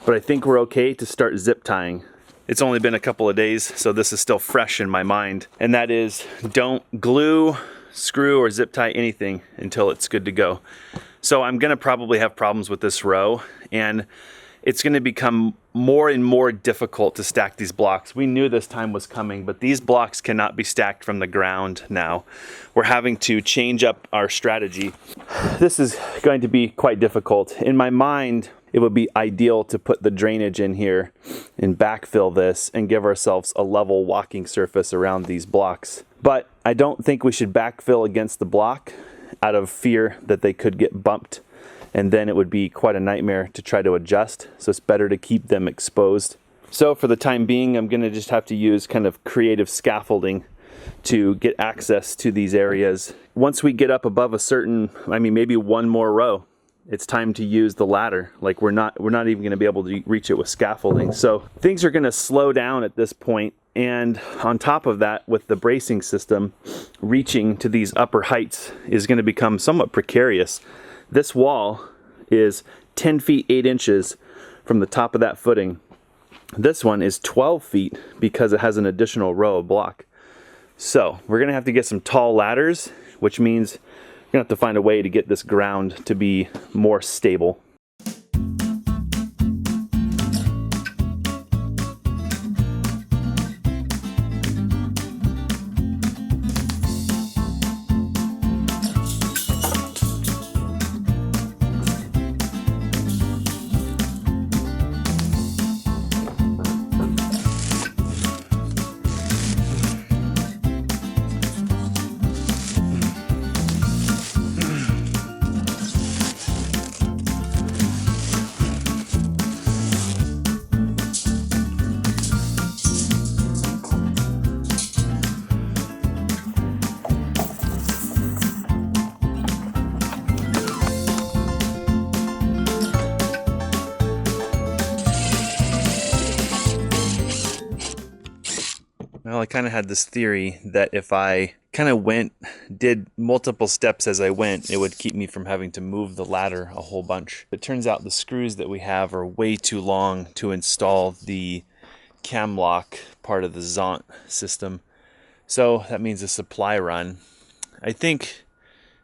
but I think we're okay to start zip tying. It's only been a couple of days, so this is still fresh in my mind. And that is, don't glue, screw, or zip tie anything until it's good to go. So I'm gonna probably have problems with this row, and it's gonna become more and more difficult to stack these blocks. We knew this time was coming, but these blocks cannot be stacked from the ground now. We're having to change up our strategy. This is going to be quite difficult. In my mind, it would be ideal to put the drainage in here and backfill this and give ourselves a level walking surface around these blocks. But I don't think we should backfill against the block out of fear that they could get bumped, and then it would be quite a nightmare to try to adjust. So it's better to keep them exposed. So for the time being, I'm gonna just have to use kind of creative scaffolding to get access to these areas. Once we get up above a certain, I mean, maybe one more row, it's time to use the ladder. Like we're not even gonna be able to reach it with scaffolding. So things are gonna slow down at this point. And on top of that, with the bracing system, reaching to these upper heights is gonna become somewhat precarious. This wall is 10 feet 8 inches from the top of that footing. This one is 12 feet because it has an additional row of block. So we're gonna have to get some tall ladders, which means we're gonna have to find a way to get this ground to be more stable. Well, I kind of had this theory that if I kind of did multiple steps as I went, it would keep me from having to move the ladder a whole bunch. It turns out the screws that we have are way too long to install the cam lock part of the Zont system. So that means a supply run. I think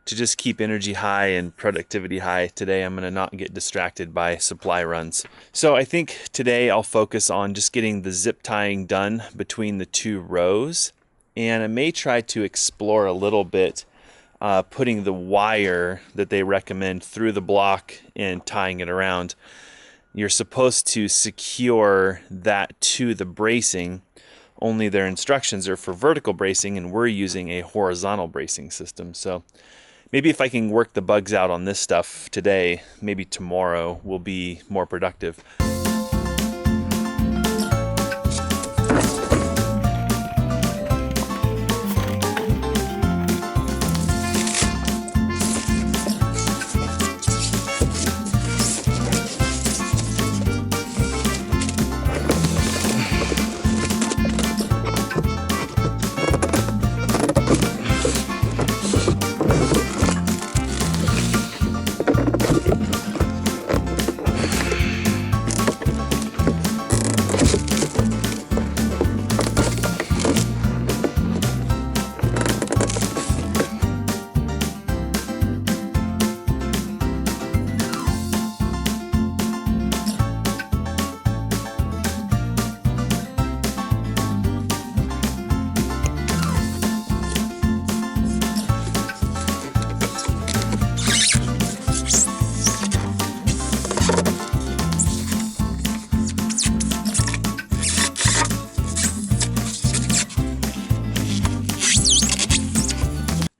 to just keep energy high and productivity high today, I'm going to not get distracted by supply runs. So I think today I'll focus on just getting the zip tying done between the two rows. And I may try to explore a little bit putting the wire that they recommend through the block and tying it around. You're supposed to secure that to the bracing, only their instructions are for vertical bracing and we're using a horizontal bracing system. So maybe if I can work the bugs out on this stuff today, maybe tomorrow will be more productive.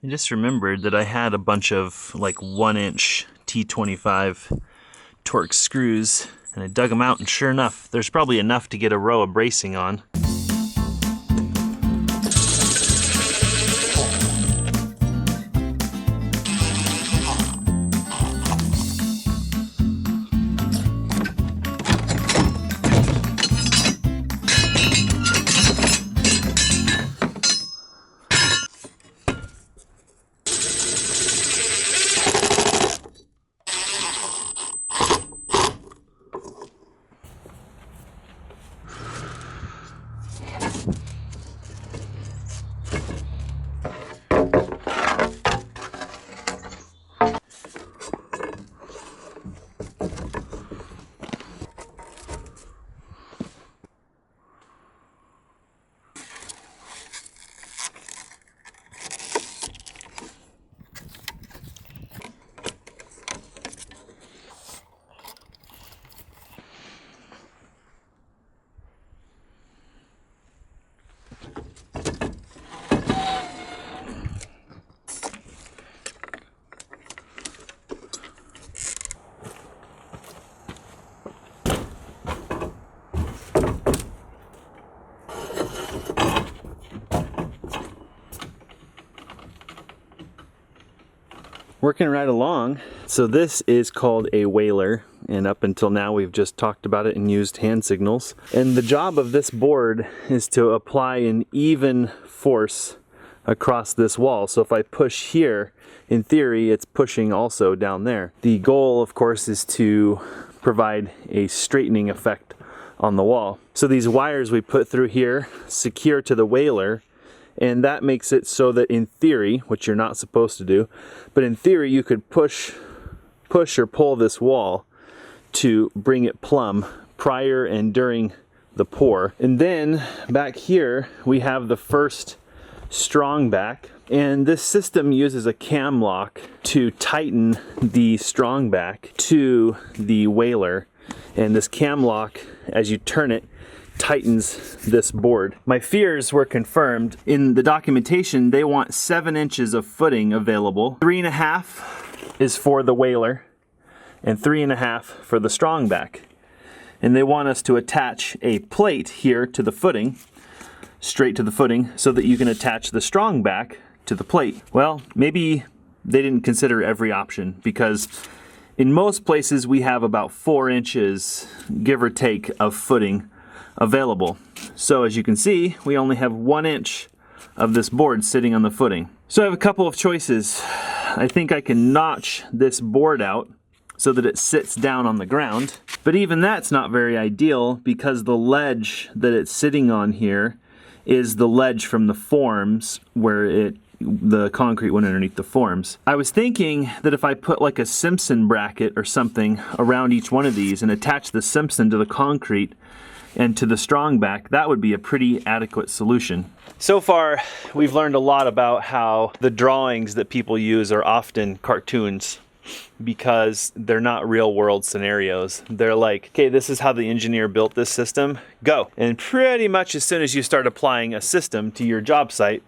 I just remembered that I had a bunch of like 1-inch T25 Torx screws, and I dug them out, and sure enough, there's probably enough to get a row of bracing on. Working right along. So this is called a whaler, and up until now we've just talked about it and used hand signals. And the job of this board is to apply an even force across this wall. So if I push here, in theory it's pushing also down there. The goal, of course, is to provide a straightening effect on the wall. So these wires we put through here secure to the whaler, and that makes it so that in theory, which you're not supposed to do, but in theory you could push or pull this wall to bring it plumb prior and during the pour. And then back here we have the first strong back, and this system uses a cam lock to tighten the strong back to the whaler, and this cam lock, as you turn it, tightens this board. My fears were confirmed. In the documentation, they want 7 inches of footing available. 3.5 is for the whaler, and 3.5 for the strong back. And they want us to attach a plate here to the footing, straight to the footing, so that you can attach the strong back to the plate. Well, maybe they didn't consider every option, because in most places we have about 4 inches, give or take, of footing available. So as you can see, we only have 1 inch of this board sitting on the footing. So I have a couple of choices. I think I can notch this board out so that it sits down on the ground, but even that's not very ideal, because the ledge that it's sitting on here is the ledge from the forms where the concrete went underneath the forms. I was thinking that if I put like a Simpson bracket or something around each one of these and attach the Simpson to the concrete and to the strong back, that would be a pretty adequate solution. So far, we've learned a lot about how the drawings that people use are often cartoons, because they're not real world scenarios. They're like, okay, this is how the engineer built this system, go. And pretty much as soon as you start applying a system to your job site,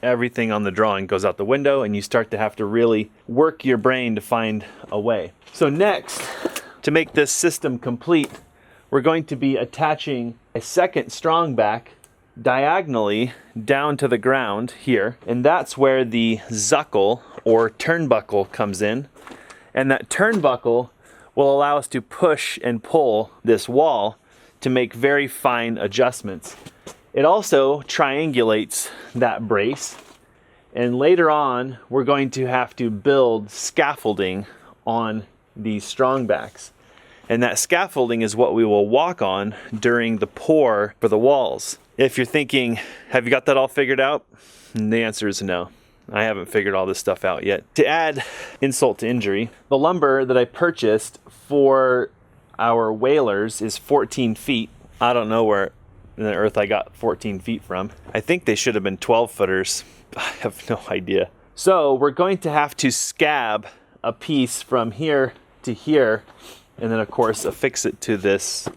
everything on the drawing goes out the window and you start to have to really work your brain to find a way. So next, to make this system complete, we're going to be attaching a second strong back diagonally down to the ground here, and that's where the zuckle or turnbuckle comes in, and that turnbuckle will allow us to push and pull this wall to make very fine adjustments. It also triangulates that brace, and later on we're going to have to build scaffolding on these strong backs. And that scaffolding is what we will walk on during the pour for the walls. If you're thinking, have you got that all figured out? And the answer is no. I haven't figured all this stuff out yet. To add insult to injury, the lumber that I purchased for our whalers is 14 feet. I don't know where in the earth I got 14 feet from. I think they should have been 12 footers. I have no idea. So we're going to have to scab a piece from here to here, and then of course affix it to this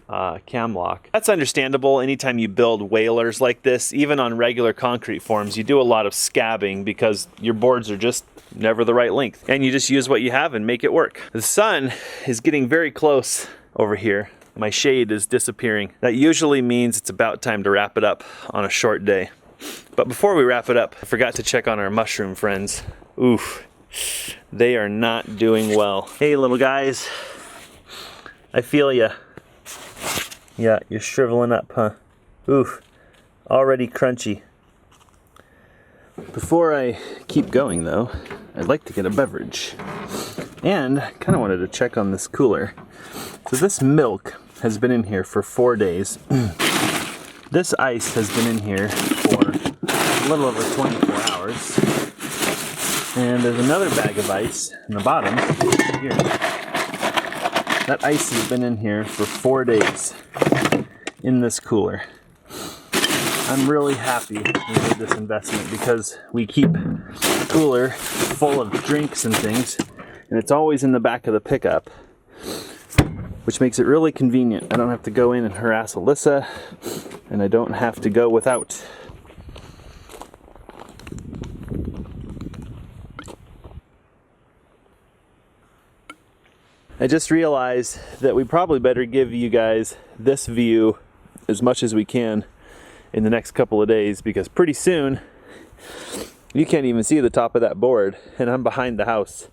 cam lock. That's understandable. Anytime you build whalers like this, even on regular concrete forms, you do a lot of scabbing because your boards are just never the right length, and you just use what you have and make it work. The sun is getting very close over here. My shade is disappearing. That usually means it's about time to wrap it up on a short day. But before we wrap it up, I forgot to check on our mushroom friends. Oof, they are not doing well. Hey little guys, I feel ya. Yeah, you're shriveling up, huh? Oof, already crunchy. Before I keep going though, I'd like to get a beverage. And I kind of wanted to check on this cooler. So this milk has been in here for 4 days. This ice has been in here for a little over 24 hours. And there's another bag of ice in the bottom here. That ice has been in here for 4 days in this cooler. I'm really happy we made this investment because we keep the cooler full of drinks and things, and it's always in the back of the pickup, which makes it really convenient. I don't have to go in and harass Alyssa, and I don't have to go without. I just realized that we probably better give you guys this view as much as we can in the next couple of days, because pretty soon you can't even see the top of that board, and I'm behind the house.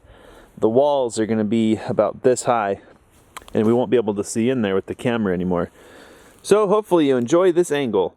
The walls are going to be about this high, and we won't be able to see in there with the camera anymore. So hopefully you enjoy this angle.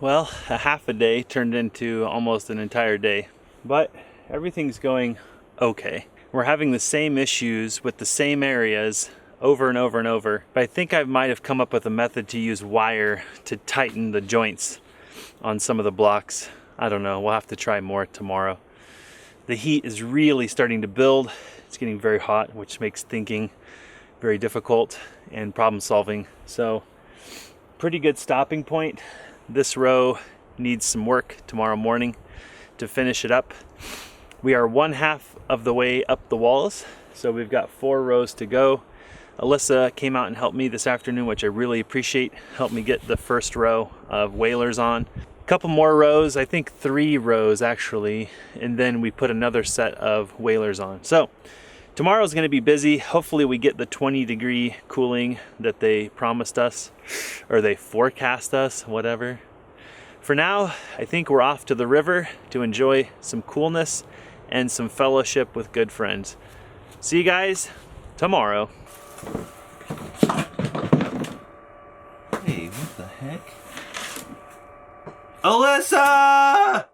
Well, a half a day turned into almost an entire day, but everything's going okay. We're having the same issues with the same areas over and over and over, but I think I might have come up with a method to use wire to tighten the joints on some of the blocks. I don't know, we'll have to try more tomorrow. The heat is really starting to build. It's getting very hot, which makes thinking very difficult and problem solving. So, pretty good stopping point. This row needs some work tomorrow morning to finish it up. We are 1/2 of the way up the walls, so we've got 4 rows to go. Alyssa came out and helped me this afternoon, which I really appreciate. Helped me get the first row of whalers on. couple more rows, I think 3 rows actually, and then we put another set of whalers on. So tomorrow's going to be busy. Hopefully we get the 20-degree cooling that they promised us, or they forecast us, whatever. For now, I think we're off to the river to enjoy some coolness and some fellowship with good friends. See you guys tomorrow. Hey, what the heck? Alyssa!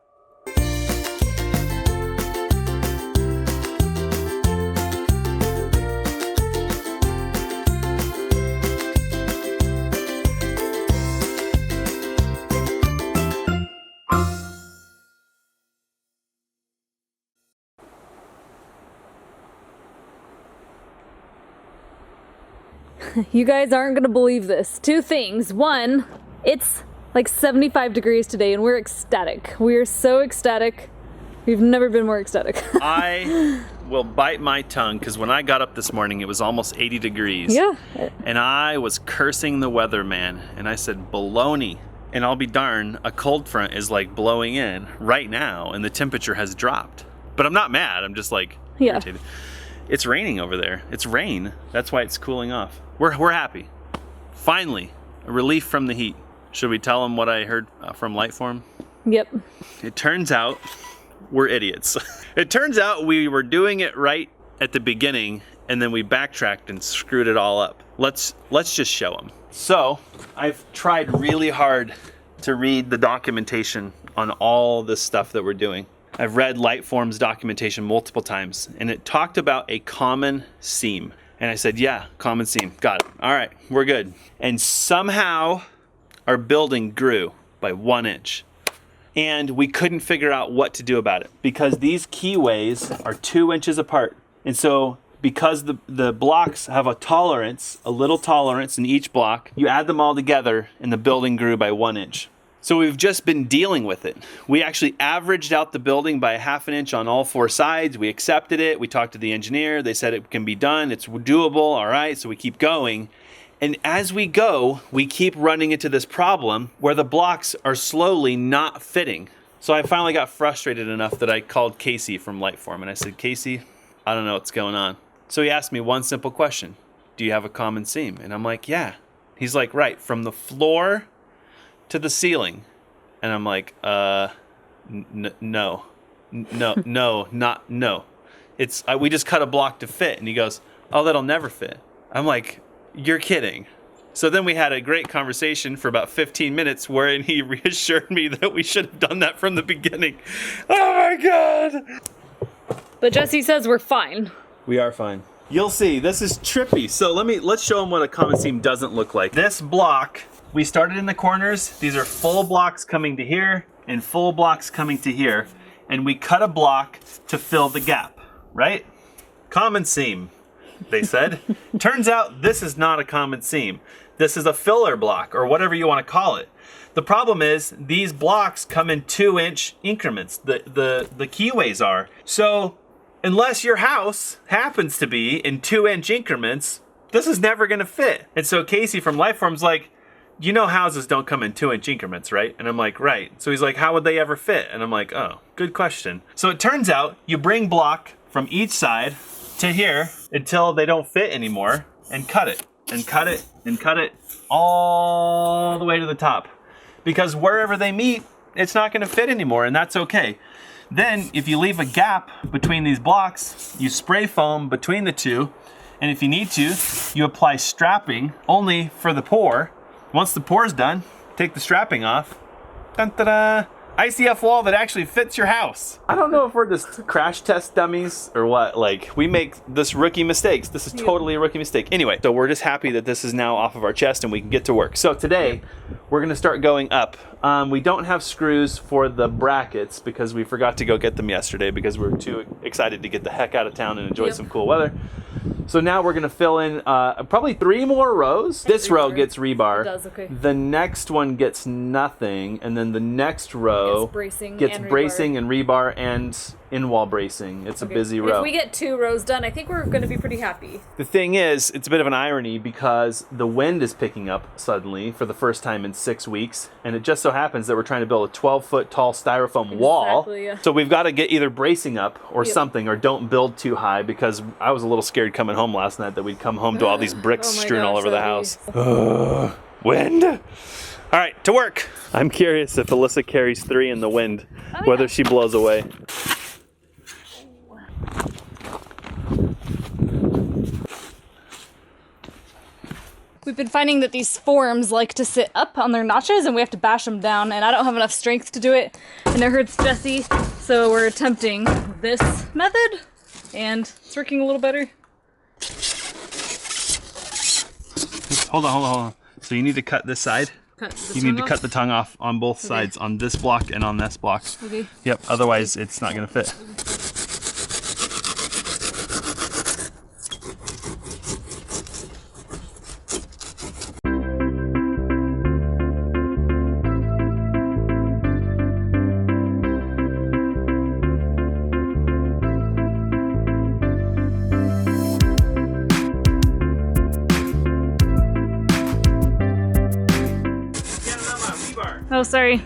You guys aren't gonna believe this. 2 things. One, it's like 75 degrees today and we're ecstatic. We are so ecstatic. We've never been more ecstatic. I will bite my tongue because when I got up this morning it was almost 80 degrees. Yeah. And I was cursing the weatherman and I said, baloney. And I'll be darned, a cold front is like blowing in right now and the temperature has dropped. But I'm not mad, I'm just like irritated. It's raining over there. It's rain. That's why it's cooling off. We're happy. Finally, a relief from the heat. Should we tell them what I heard from Lightform? Yep. It turns out we're idiots. It turns out we were doing it right at the beginning and then we backtracked and screwed it all up. Let's just show them. So I've tried really hard to read the documentation on all this stuff that we're doing. I've read Lightform's documentation multiple times and it talked about a common seam. And I said, yeah, common seam, got it. All right, we're good. And somehow our building grew by 1 inch. And we couldn't figure out what to do about it because these keyways are 2 inches apart. And so because the blocks have a little tolerance in each block, you add them all together and the building grew by 1 inch. So we've just been dealing with it. We actually averaged out the building by 1/2 inch on all 4 sides. We accepted it. We talked to the engineer. They said it can be done. It's doable. All right. So we keep going. And as we go, we keep running into this problem where the blocks are slowly not fitting. So I finally got frustrated enough that I called Casey from Lightform and I said, Casey, I don't know what's going on. So he asked me one simple question. Do you have a common seam? And I'm like, yeah. He's like, right, from the floor to the ceiling. And I'm like, no. It's we just cut a block to fit. And he goes, oh, that'll never fit. I'm like, you're kidding. So then we had a great conversation for about 15 minutes wherein he reassured me that we should have done that from the beginning. Oh my God. But Jesse says we're fine. We are fine. You'll see, this is trippy. So let's show them what a common seam doesn't look like. This block, we started in the corners. These are full blocks coming to here and full blocks coming to here. And we cut a block to fill the gap, right? Common seam, they said. Turns out this is not a common seam. This is a filler block or whatever you want to call it. The problem is these blocks come in 2-inch increments. The keyways are. So unless your house happens to be in 2-inch increments, this is never going to fit. And so Casey from Lightform's like, you know houses don't come in 2-inch increments, right? And I'm like, right. So he's like, how would they ever fit? And I'm like, oh, good question. So it turns out you bring block from each side to here until they don't fit anymore and cut it and cut it and cut it all the way to the top. Because wherever they meet, it's not going to fit anymore, and that's okay. Then if you leave a gap between these blocks, you spray foam between the two, and if you need to, you apply strapping only for the pour. Once the pour is done, take the strapping off. Dun, da, da. ICF wall that actually fits your house. I don't know if we're just crash test dummies or what. Like, we make this rookie mistakes. This is totally a rookie mistake. Anyway, so we're just happy that this is now off of our chest and we can get to work. So today, we're gonna start going up. We don't have screws for the brackets because we forgot to go get them yesterday because we were too excited to get the heck out of town and enjoy some cool weather. So now we're gonna fill in probably 3 more rows. This row gets rebar. It does, okay. The next one gets nothing, and then the next row gets bracing and rebar, and in-wall bracing. It's a busy row. If we get 2 rows done, I think we're going to be pretty happy. The thing is, it's a bit of an irony because the wind is picking up suddenly for the first time in 6 weeks, and it just so happens that we're trying to build a 12-foot tall styrofoam wall. Yeah. So we've got to get either bracing up or something, or don't build too high, because I was a little scared coming home last night that we'd come home to all these bricks strewn all over the house. Wind! All right, to work! I'm curious if Alyssa carries 3 in the wind, whether she blows away. We've been finding that these forms like to sit up on their notches and we have to bash them down, and I don't have enough strength to do it and it hurts Jessie, so we're attempting this method and it's working a little better. Hold on. So you need to cut this side. You need to cut the tongue off on both sides, on this block and on this block. Okay. Yep, otherwise it's not gonna fit. Oh, sorry.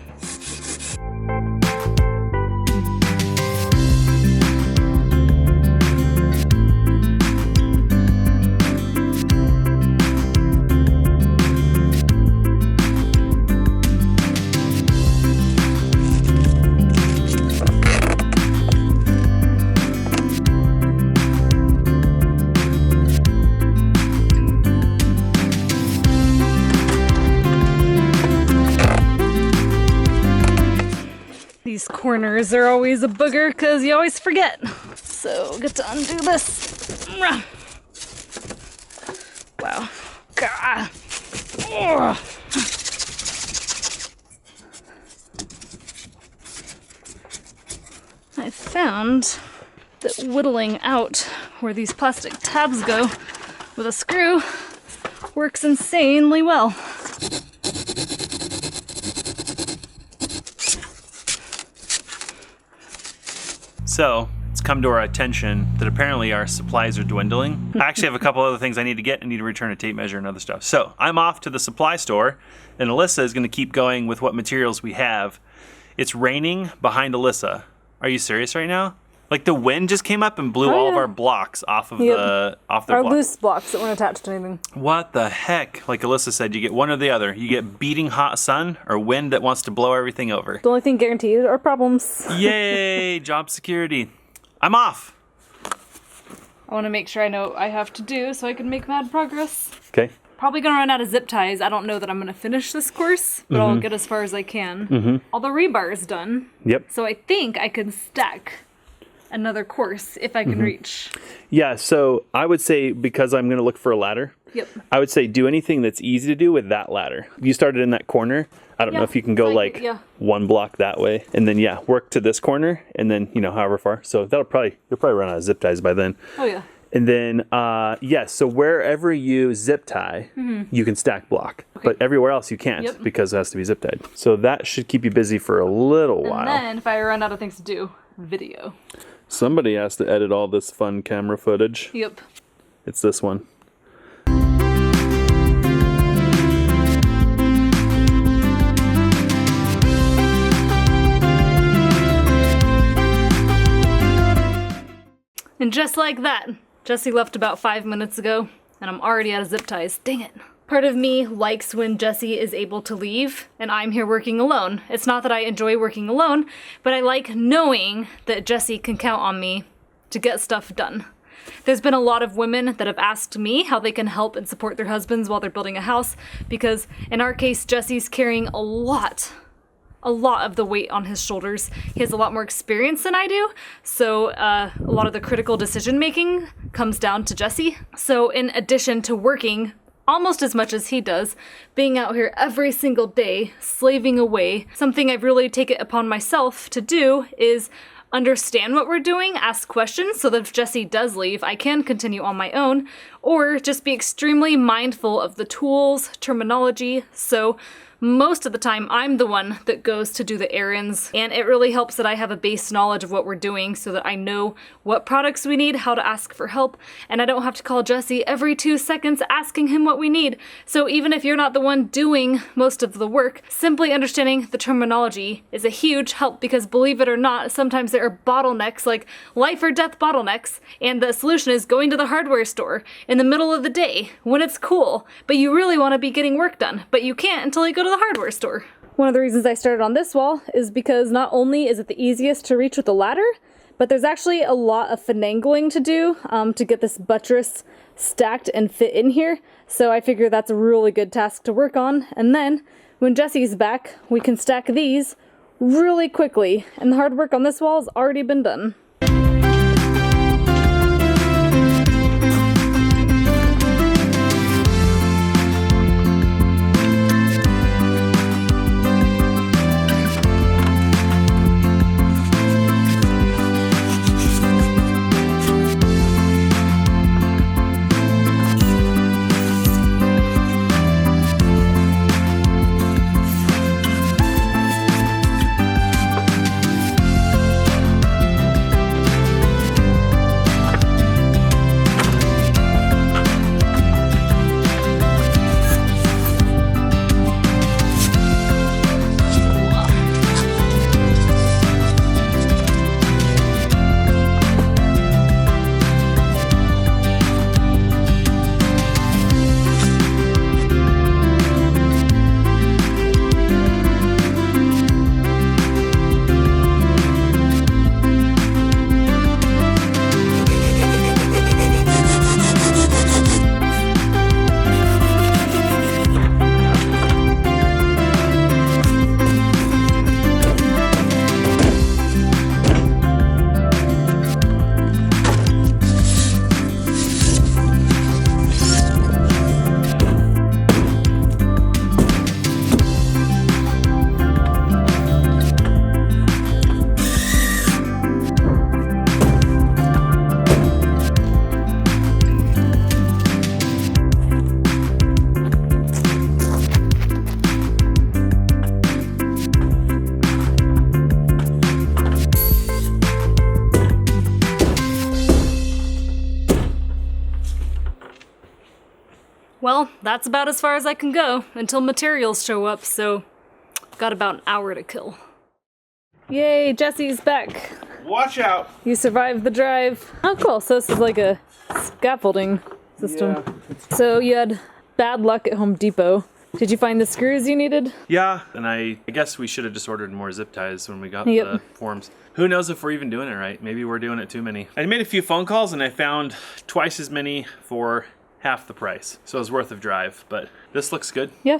These corners are always a booger because you always forget. So get to undo this. Wow. Gah. I found that whittling out where these plastic tabs go with a screw works insanely well. So, it's come to our attention that apparently our supplies are dwindling. I actually have a couple other things I need to get. I need to return a tape measure and other stuff. So, I'm off to the supply store, and Alyssa is going to keep going with what materials we have. It's raining behind Alyssa. Are you serious right now? Like, the wind just came up and blew all of our blocks off of their Our loose blocks that weren't attached to anything. What the heck? Like Alyssa said, you get one or the other. You get beating hot sun or wind that wants to blow everything over. The only thing guaranteed are problems. Yay, job security. I'm off. I want to make sure I know what I have to do so I can make mad progress. Okay. Probably gonna run out of zip ties. I don't know that I'm gonna finish this course, but I'll get as far as I can. All the rebar is done. Yep. So I think I can stack another course if I can reach. Yeah, so I would say, because I'm going to look for a ladder, I would say do anything that's easy to do with that ladder. You started in that corner. I don't know if you can go like one block that way, and then work to this corner, and then however far. So you'll probably run out of zip ties by then. Oh yeah. And then so wherever you zip tie, you can stack block, but everywhere else you can't because it has to be zip tied. So that should keep you busy for a little while. And then if I run out of things to do, video. Somebody has to edit all this fun camera footage. Yep. It's this one. And just like that, Jessie left about 5 minutes ago, and I'm already out of zip ties. Dang it. Part of me likes when Jessie is able to leave and I'm here working alone. It's not that I enjoy working alone, but I like knowing that Jessie can count on me to get stuff done. There's been a lot of women that have asked me how they can help and support their husbands while they're building a house, because in our case, Jessie's carrying a lot of the weight on his shoulders. He has a lot more experience than I do, so a lot of the critical decision making comes down to Jessie. So in addition to working almost as much as he does, being out here every single day, slaving away, something I've really taken upon myself to do is understand what we're doing, ask questions, so that if Jessie does leave, I can continue on my own, or just be extremely mindful of the tools, terminology. So most of the time I'm the one that goes to do the errands, and it really helps that I have a base knowledge of what we're doing so that I know what products we need, how to ask for help, and I don't have to call Jesse every 2 seconds asking him what we need. So even if you're not the one doing most of the work, simply understanding the terminology is a huge help, because believe it or not, sometimes there are bottlenecks, like life or death bottlenecks, and the solution is going to the hardware store in the middle of the day when it's cool, but you really want to be getting work done, but you can't until you go to the hardware store. One of the reasons I started on this wall is because not only is it the easiest to reach with a ladder, but there's actually a lot of finagling to do to get this buttress stacked and fit in here. So I figure that's a really good task to work on. And then when Jesse's back, we can stack these really quickly, and the hard work on this wall has already been done. Well, that's about as far as I can go until materials show up, so got about an hour to kill. Yay, Jesse's back. Watch out! You survived the drive. Oh, cool. So this is like a scaffolding system. Yeah. So you had bad luck at Home Depot. Did you find the screws you needed? Yeah, and I guess we should have just ordered more zip ties when we got the forms. Who knows if we're even doing it right? Maybe we're doing it too many. I made a few phone calls and I found twice as many for half the price. So it was worth a drive, but this looks good. Yeah.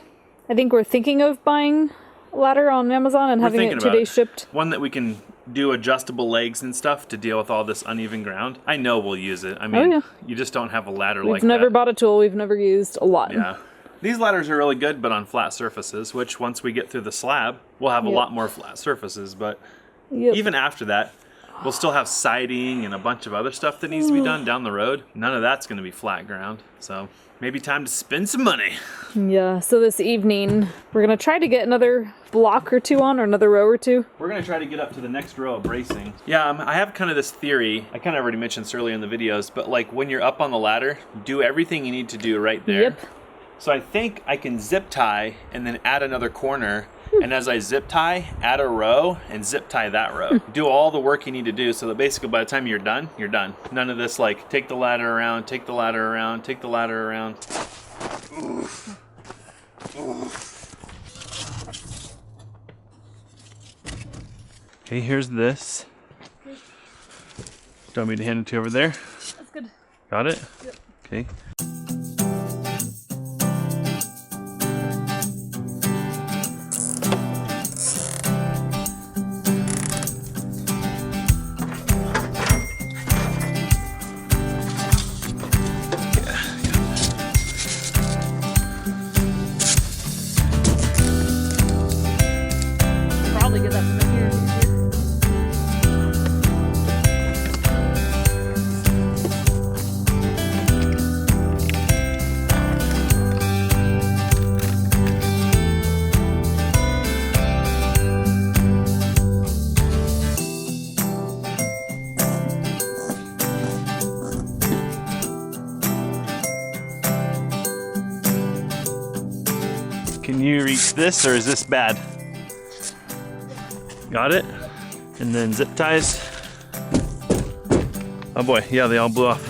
I think we're thinking of buying a ladder on Amazon and having it 2 days shipped. One that we can do adjustable legs and stuff to deal with all this uneven ground. I know we'll use it. I mean, you just don't have a ladder like that. We've never bought a tool we've never used a lot. Yeah. These ladders are really good, but on flat surfaces, which once we get through the slab, we'll have a lot more flat surfaces. But even after that, we'll still have siding and a bunch of other stuff that needs to be done down the road. None of that's going to be flat ground. So maybe time to spend some money. Yeah, so this evening, we're going to try to get another block or two on, or another row or two. We're going to try to get up to the next row of bracing. Yeah, I have kind of this theory. I kind of already mentioned this earlier in the videos, but like when you're up on the ladder, do everything you need to do right there. Yep. So I think I can zip tie and then add another corner. And as I zip tie, add a row and zip tie that row. Do all the work you need to do so that basically by the time you're done, you're done. None of this like take the ladder around, take the ladder around, take the ladder around. Oof. Oof. Okay, here's this. Do you want me to hand it to you over there? That's good. Got it? Yep. Okay. Can you reach this, or is this bad? Got it? And then zip ties. Oh boy, yeah, they all blew off.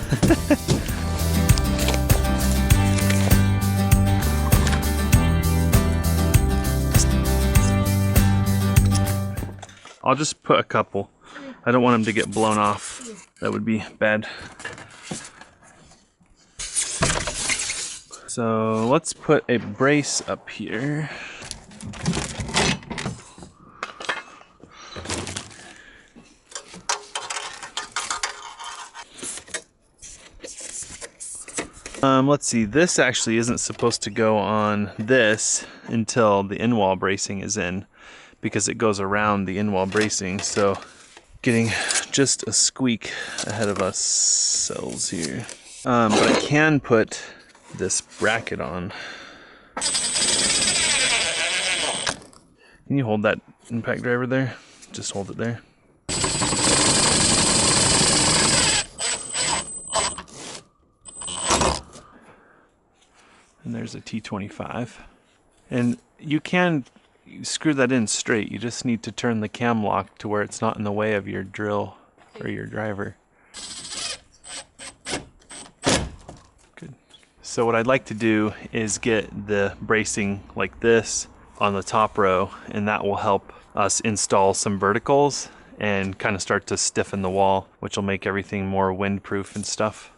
I'll just put a couple. I don't want them to get blown off. That would be bad. So let's put a brace up here. Let's see, this actually isn't supposed to go on this until the in-wall bracing is in, because it goes around the in-wall bracing. So getting just a squeak ahead of ourselves here. But I can put this bracket on. Can you hold that impact driver there? Just hold it there. And there's a T25. And you can screw that in straight. You just need to turn the cam lock to where it's not in the way of your drill or your driver. Good. So what I'd like to do is get the bracing like this on the top row, and that will help us install some verticals and kind of start to stiffen the wall, which will make everything more windproof and stuff.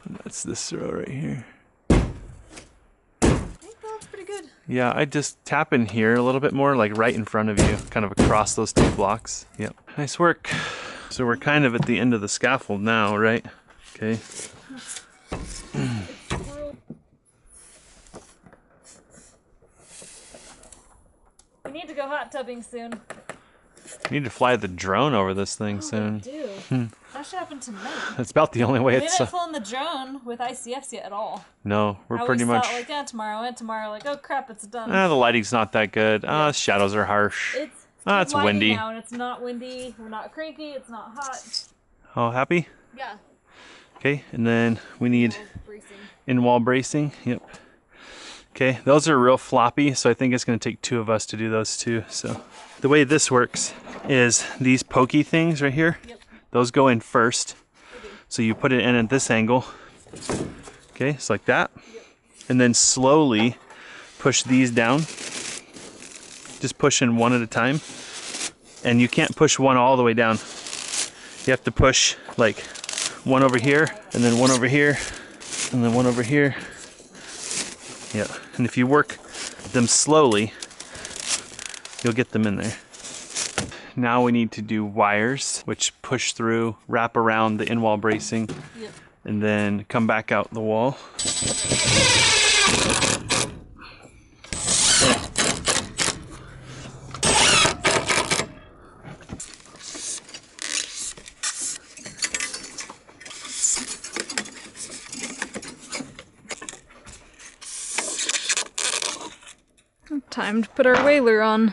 And that's this row right here. I think that's pretty good. Yeah, I just tap in here a little bit more, like right in front of you, kind of across those two blocks. Yep, nice work. So we're kind of at the end of the scaffold now, right? Okay. We need to go hot tubbing soon. You need to fly the drone over this thing soon. Do. That should happen tonight. That's about the only way We it's... haven't flown the drone with ICFs yet at all. No, we're pretty much... thought, like, yeah, tomorrow, and tomorrow, like, oh crap, it's done. The lighting's not that good. Shadows are harsh. It's windy. Now, and it's not windy. We're not cranky. It's not hot. Oh, happy? Yeah. Okay, and then we need in-wall bracing. Yep. Okay, those are real floppy, so I think it's going to take two of us to do those too. So the way this works is these pokey things right here, those go in first. So you put it in at this angle. Okay, it's like that. And then slowly push these down. Just push in one at a time. And you can't push one all the way down. You have to push like one over here, and then one over here, and then one over here. Yeah, and if you work them slowly, you'll get them in there. Now we need to do wires, which push through, wrap around the in-wall bracing, and then come back out the wall. Time to put our whaler on.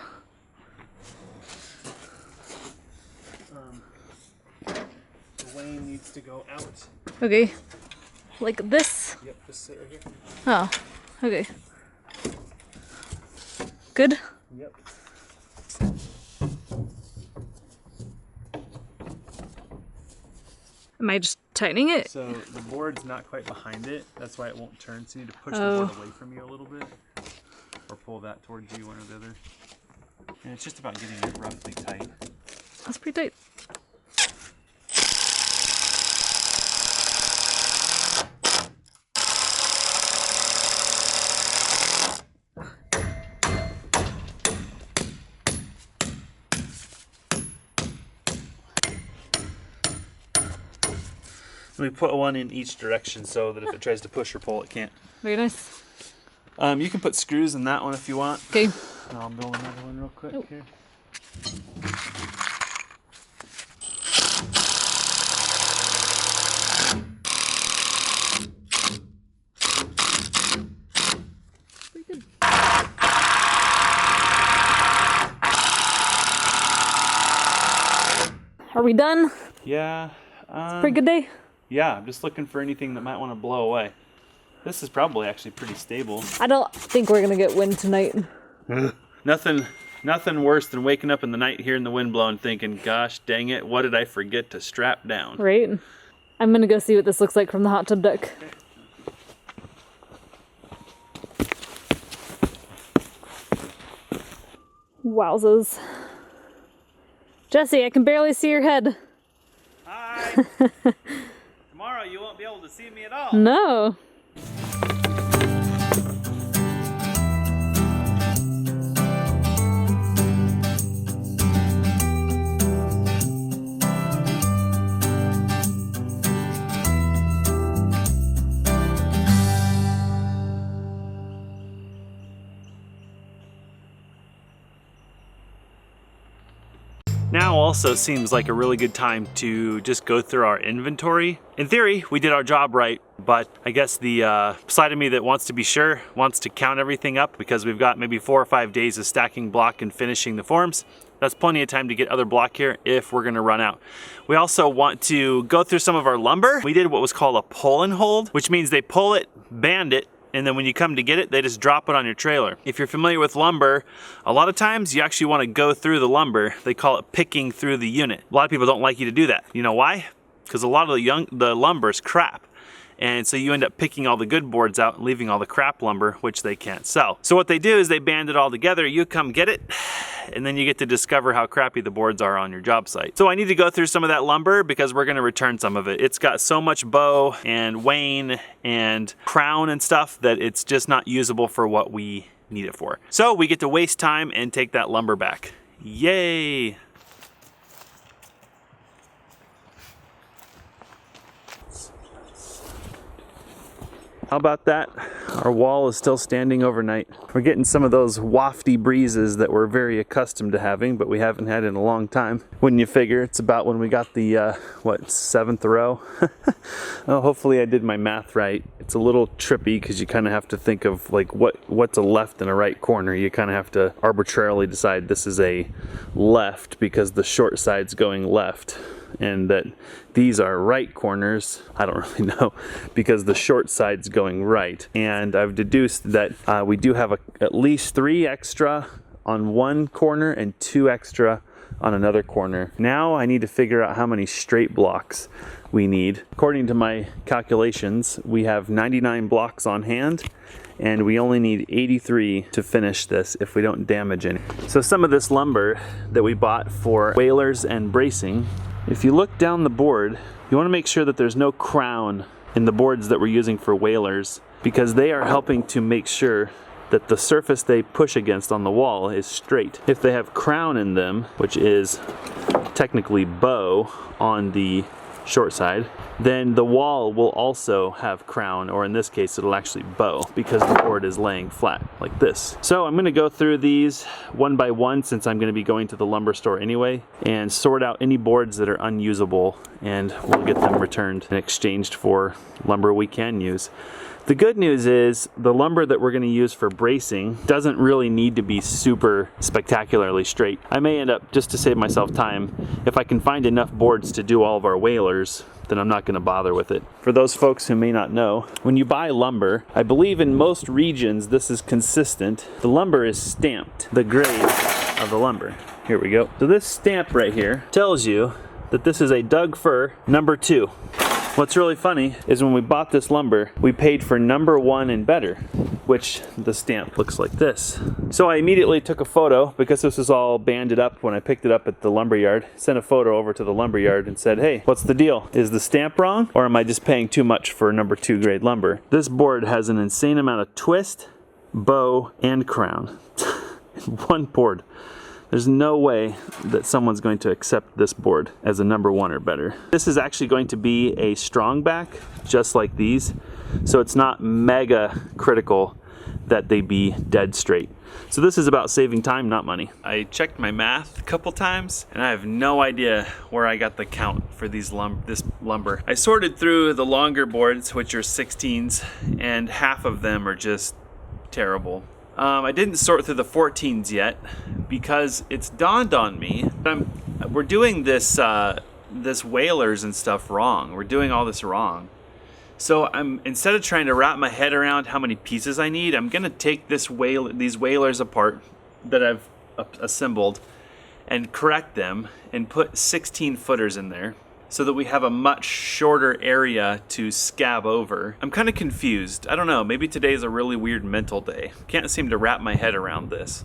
The wane needs to go out. Okay. Like this? Yep, just sit right here. Oh, okay. Good? Yep. Am I just tightening it? So the board's not quite behind it. That's why it won't turn. So you need to push the board away from you a little bit. Or pull that towards you, one or the other. And it's just about getting it roughly tight. That's pretty tight. We put one in each direction so that if it tries to push or pull, it can't. Very nice. You can put screws in that one if you want. Okay. I'll build another one real quick here. Pretty good. Are we done? Yeah. Pretty good day. Yeah, I'm just looking for anything that might want to blow away. This is probably actually pretty stable. I don't think we're gonna get wind tonight. Nothing worse than waking up in the night hearing the wind blowing thinking, gosh dang it, what did I forget to strap down? Right? I'm gonna go see what this looks like from the hot tub deck. Wowzers. Jesse, I can barely see your head. Hi! Tomorrow you won't be able to see me at all. No. Now also seems like a really good time to just go through our inventory. In theory, we did our job right, but I guess the side of me that wants to be sure wants to count everything up because we've got maybe 4 or 5 days of stacking block and finishing the forms. That's plenty of time to get other block here if we're gonna run out. We also want to go through some of our lumber. We did what was called a pull and hold, which means they pull it, band it, and then when you come to get it, they just drop it on your trailer. If you're familiar with lumber, a lot of times you actually want to go through the lumber. They call it picking through the unit. A lot of people don't like you to do that. You know why? Because a lot of the lumber is crap. And so you end up picking all the good boards out and leaving all the crap lumber, which they can't sell. So what they do is they band it all together, you come get it, and then you get to discover how crappy the boards are on your job site. So I need to go through some of that lumber because we're gonna return some of it. It's got so much bow and wane and crown and stuff that it's just not usable for what we need it for. So we get to waste time and take that lumber back. Yay! How about that? Our wall is still standing overnight. We're getting some of those wafty breezes that we're very accustomed to having, but we haven't had in a long time. Wouldn't you figure? It's about when we got the, 7th row? Oh, hopefully I did my math right. It's a little trippy because you kind of have to think of like what's a left and a right corner. You kind of have to arbitrarily decide this is a left because the short side's going left, and that these are right corners. I don't really know because the short side's going right. And I've deduced that we do have at least 3 extra on one corner and 2 extra on another corner. Now I need to figure out how many straight blocks we need. According to my calculations, we have 99 blocks on hand and we only need 83 to finish this if we don't damage any. So some of this lumber that we bought for whalers and bracing, if you look down the board, you want to make sure that there's no crown in the boards that we're using for whalers because they are helping to make sure that the surface they push against on the wall is straight. If they have crown in them, which is technically bow on the short side, then the wall will also have crown, or in this case it'll actually bow because the board is laying flat like this. So I'm going to go through these one by one since I'm going to be going to the lumber store anyway and sort out any boards that are unusable, and we'll get them returned and exchanged for lumber we can use. The good news is the lumber that we're going to use for bracing doesn't really need to be super spectacularly straight. I may end up, just to save myself time, if I can find enough boards to do all of our whalers, then I'm not going to bother with it. For those folks who may not know, when you buy lumber, I believe in most regions this is consistent. The lumber is stamped, the grade of the lumber. Here we go. So this stamp right here tells you that this is a Doug fir number 2. What's really funny is when we bought this lumber, we paid for number 1 and better, which the stamp looks like this. So I immediately took a photo because this was all banded up when I picked it up at the lumber yard, sent a photo over to the lumber yard and said, hey, what's the deal? Is the stamp wrong or am I just paying too much for number 2 grade lumber? This board has an insane amount of twist, bow, and crown in one board. There's no way that someone's going to accept this board as a number 1 or better. This is actually going to be a strong back, just like these. So it's not mega critical that they be dead straight. So this is about saving time, not money. I checked my math a couple times and I have no idea where I got the count for this lumber. I sorted through the longer boards, which are 16s, and half of them are just terrible. I didn't sort through the 14s yet because it's dawned on me we're doing this whalers and stuff wrong. We're doing all this wrong. So instead of trying to wrap my head around how many pieces I need, I'm gonna take these whalers apart that I've assembled and correct them and put 16 footers in there so that we have a much shorter area to scab over. I'm kind of confused. I don't know, maybe today's a really weird mental day. Can't seem to wrap my head around this.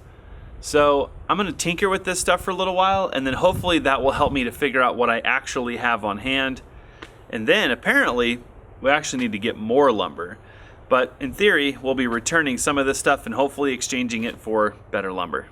So I'm gonna tinker with this stuff for a little while, and then hopefully that will help me to figure out what I actually have on hand. And then apparently we actually need to get more lumber. But in theory, we'll be returning some of this stuff and hopefully exchanging it for better lumber.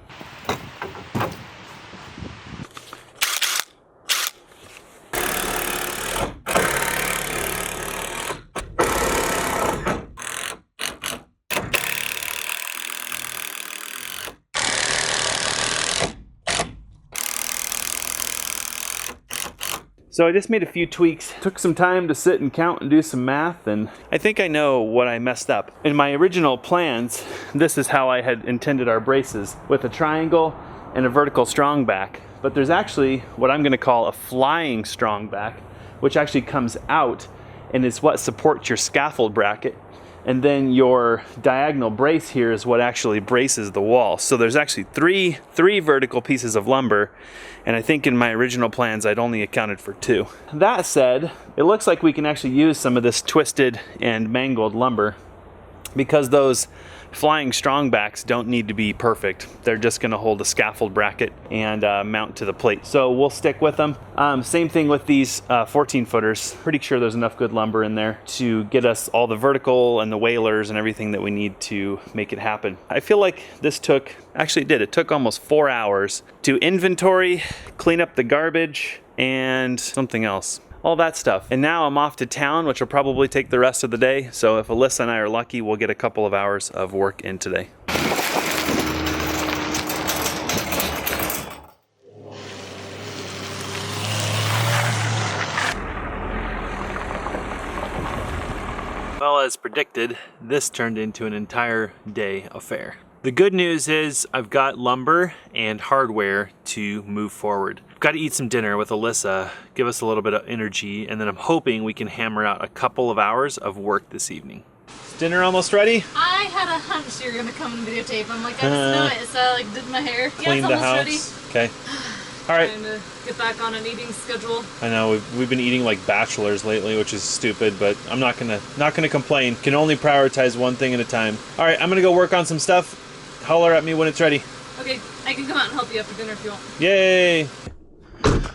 So I just made a few tweaks, took some time to sit and count and do some math, and I think I know what I messed up. In my original plans, this is how I had intended our braces, with a triangle and a vertical strong back. But there's actually what I'm gonna call a flying strong back, which actually comes out and is what supports your scaffold bracket. And then your diagonal brace here is what actually braces the wall. So there's actually three vertical pieces of lumber, and I think in my original plans I'd only accounted for 2. That said, it looks like we can actually use some of this twisted and mangled lumber because those flying strong backs don't need to be perfect. They're just gonna hold a scaffold bracket and mount to the plate. So we'll stick with them. Same thing with these 14 footers. Pretty sure there's enough good lumber in there to get us all the vertical and the whalers and everything that we need to make it happen. I feel like this took, actually it took almost 4 hours to inventory, clean up the garbage, and something else. All that stuff. And now I'm off to town, which will probably take the rest of the day. So if Alyssa and I are lucky, we'll get a couple of hours of work in today. Well, as predicted, this turned into an entire day affair. The good news is I've got lumber and hardware to move forward. I've got to eat some dinner with Alyssa, give us a little bit of energy, and then I'm hoping we can hammer out a couple of hours of work this evening. Is dinner almost ready? I had a hunch you were gonna come and videotape. I'm like, I just know it, so I like did my hair. Cleaned yeah, it's the almost house. Ready. Okay. All right. Trying to get back on an eating schedule. I know we've been eating like bachelors lately, which is stupid, but I'm not gonna complain. Can only prioritize one thing at a time. All right, I'm gonna go work on some stuff. Holler at me when it's ready. Okay, I can come out and help you after dinner if you want. Yay!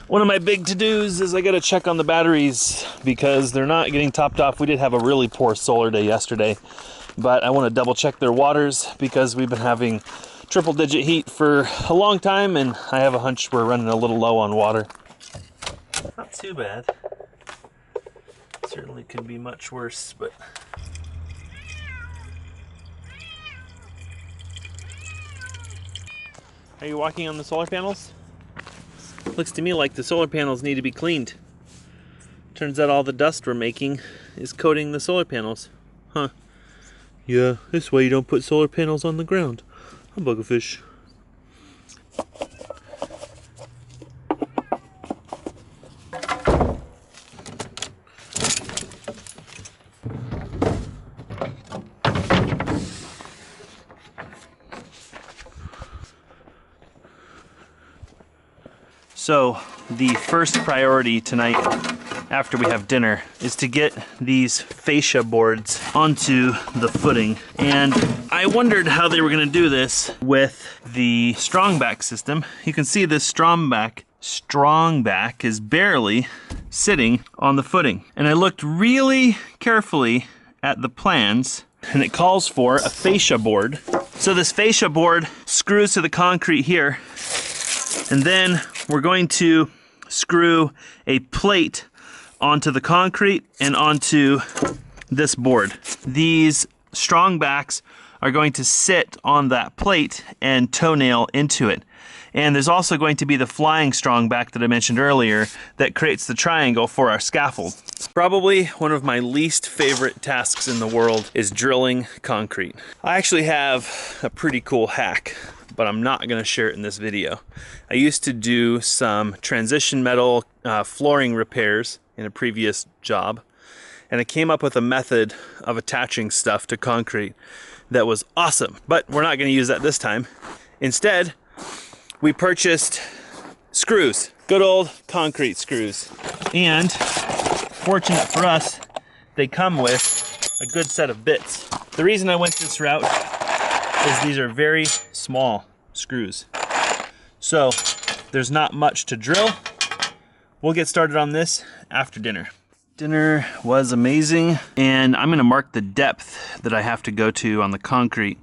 One of my big to-dos is I gotta check on the batteries because they're not getting topped off. We did have a really poor solar day yesterday, but I want to double check their waters because we've been having triple-digit heat for a long time, and I have a hunch we're running a little low on water. Not too bad. Certainly could be much worse, but... Are you walking on the solar panels? Looks to me like the solar panels need to be cleaned. Turns out all the dust we're making is coating the solar panels. Huh. Yeah, this way you don't put solar panels on the ground. I'm buggerfish. So the first priority tonight after we have dinner is to get these fascia boards onto the footing. And I wondered how they were gonna do this with the strongback system. You can see this strongback is barely sitting on the footing. And I looked really carefully at the plans, and it calls for a fascia board. So this fascia board screws to the concrete here, and then we're going to screw a plate onto the concrete and onto this board. These strong backs are going to sit on that plate and toenail into it. And there's also going to be the flying strong back that I mentioned earlier that creates the triangle for our scaffold. Probably one of my least favorite tasks in the world is drilling concrete. I actually have a pretty cool hack, but I'm not gonna share it in this video. I used to do some transition metal flooring repairs in a previous job. and I came up with a method of attaching stuff to concrete that was awesome. But we're not going to use that this time. Instead, we purchased screws, good old concrete screws. And fortunate for us, they come with a good set of bits. The reason I went this route is these are very small screws. So there's not much to drill. We'll get started on this after dinner. Dinner was amazing, and I'm gonna mark the depth that I have to go to on the concrete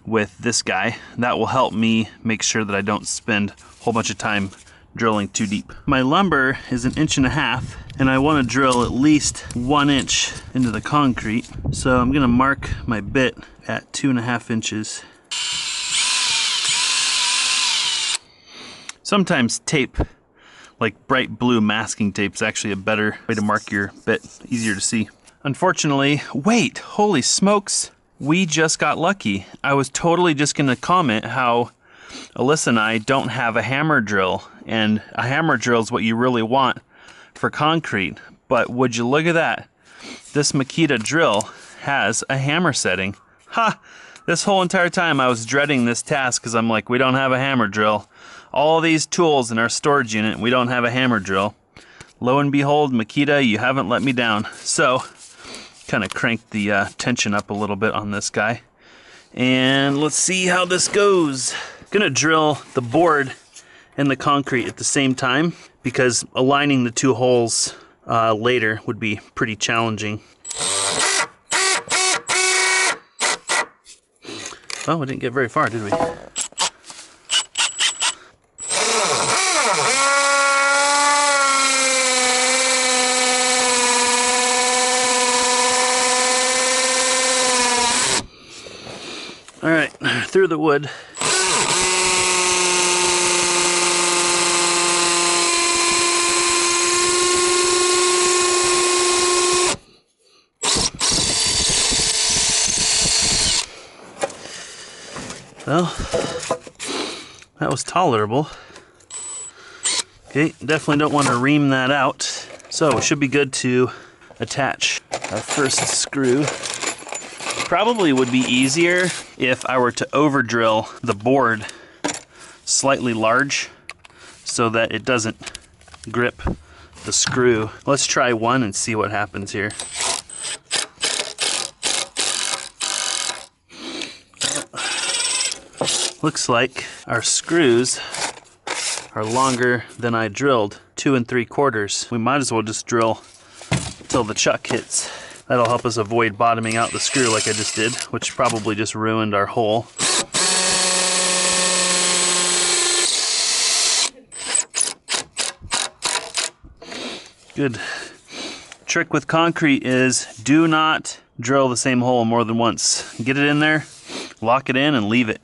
with this guy. That will help me make sure that I don't spend a whole bunch of time drilling too deep. My lumber is 1.5 inches, and I want to drill at least 1 inch into the concrete. So I'm gonna mark my bit at 2.5 inches. Sometimes tape, like bright blue masking tape, is actually a better way to mark your bit, easier to see. Unfortunately, wait, holy smokes, we just got lucky. I was totally just gonna comment how Alyssa and I don't have a hammer drill, and a hammer drill is what you really want for concrete. But would you look at that? This Makita drill has a hammer setting. Ha! This whole entire time I was dreading this task because I'm like, we don't have a hammer drill. All these tools in our storage unit, we don't have a hammer drill. Lo and behold, Makita, you haven't let me down. So, kind of cranked the tension up a little bit on this guy. And let's see how this goes. Gonna drill the board and the concrete at the same time because aligning the two holes later would be pretty challenging. Oh, we didn't get very far, did we? All right, through the wood. Well, that was tolerable. Okay, definitely don't want to ream that out. So it should be good to attach our first screw. Probably would be easier if I were to over drill the board slightly large so that it doesn't grip the screw. Let's try one and see what happens here. Looks like our screws are longer than I drilled, 2 3/4. We might as well just drill till the chuck hits. That'll help us avoid bottoming out the screw like I just did, which probably just ruined our hole. Good. Trick with concrete is do not drill the same hole more than once. Get it in there, lock it in, and leave it.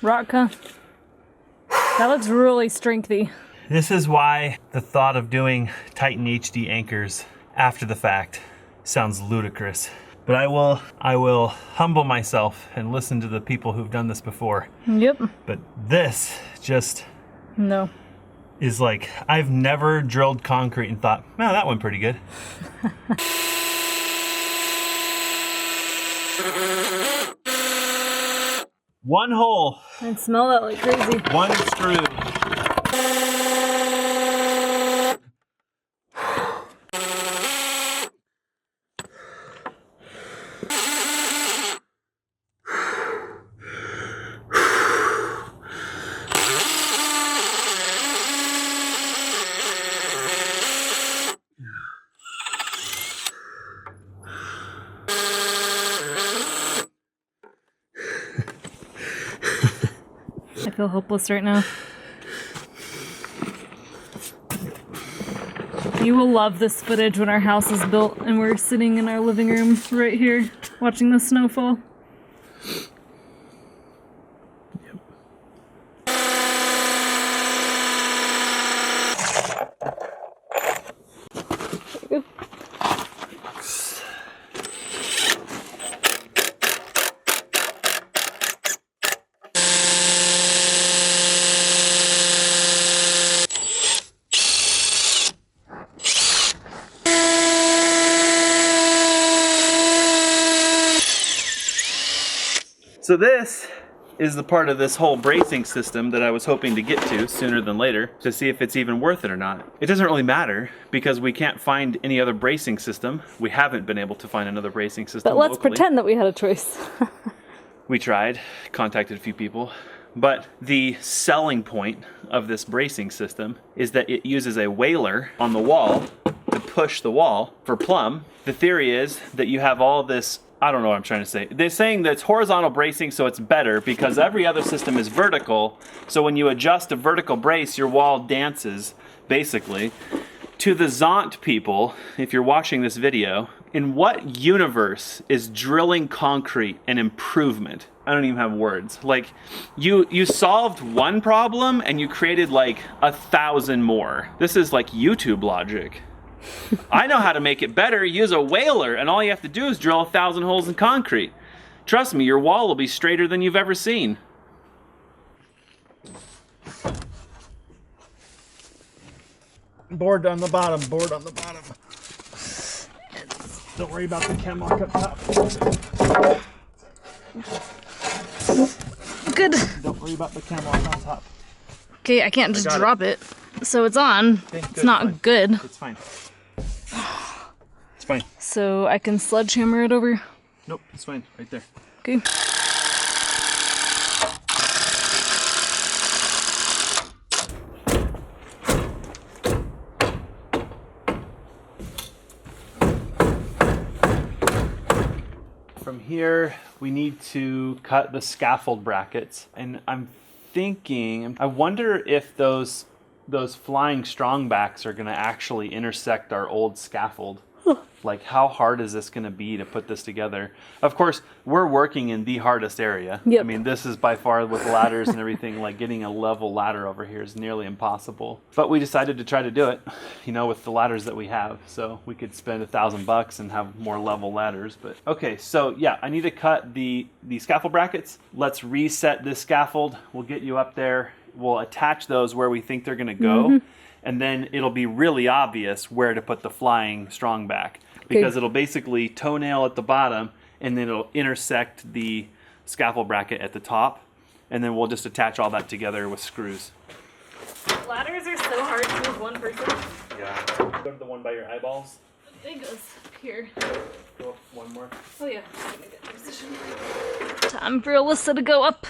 Rotka. That looks really strengthy. This is why the thought of doing Titan HD anchors after the fact sounds ludicrous. But I will humble myself and listen to the people who've done this before. Yep. But this just no is like, I've never drilled concrete and thought, well, that went pretty good. One hole. I'd smell that like crazy. One screw. I feel hopeless right now. You will love this footage when our house is built and we're sitting in our living room right here watching the snowfall. So this is the part of this whole bracing system that I was hoping to get to sooner than later to see if it's even worth it or not. It doesn't really matter because we can't find any other bracing system. We haven't been able to find another bracing system But let's locally. pretend that we had a choice. We tried, contacted a few people, but the selling point of this bracing system is that it uses a whaler on the wall to push the wall for plumb. The theory is that you have all this, I don't know what I'm trying to say. They're saying that it's horizontal bracing, so it's better because every other system is vertical. So when you adjust a vertical brace, your wall dances, basically. To the Zont people, if you're watching this video, in what universe is drilling concrete an improvement? I don't even have words. Like, you solved one problem and you created like 1,000 more. This is like YouTube logic. I know how to make it better. Use a whaler, and all you have to do is drill 1,000 holes in concrete. Trust me, your wall will be straighter than you've ever seen. Board on the bottom, board on the bottom. Don't worry about the chem lock up top. Good. Don't worry about the chem lock on top. Okay, I can't just drop it. So it's on. Okay, it's not good. It's fine. It's fine. So I can sledgehammer it over. Nope, it's fine. Right there. Okay. From here, we need to cut the scaffold brackets, and I'm thinking, I wonder if those flying strongbacks are going to actually intersect our old scaffold. Like, how hard is this going to be to put this together? Of course, we're working in the hardest area. Yep. I mean, this is by far, with ladders and everything, like getting a level ladder over here is nearly impossible. But we decided to try to do it, you know, with the ladders that we have. So we could spend $1,000 and have more level ladders. But okay, so yeah, I need to cut the scaffold brackets. Let's reset this scaffold. We'll get you up there. We'll attach those where we think they're going to go. And then it'll be really obvious where to put the flying strongback, because it'll basically toenail at the bottom and then it'll intersect the scaffold bracket at the top, and then we'll just attach all that together with screws. Ladders are so hard to move one person. Yeah. Go to the one by your eyeballs. It goes here. Go up one more. Oh yeah. Position. Time for Alyssa to go up.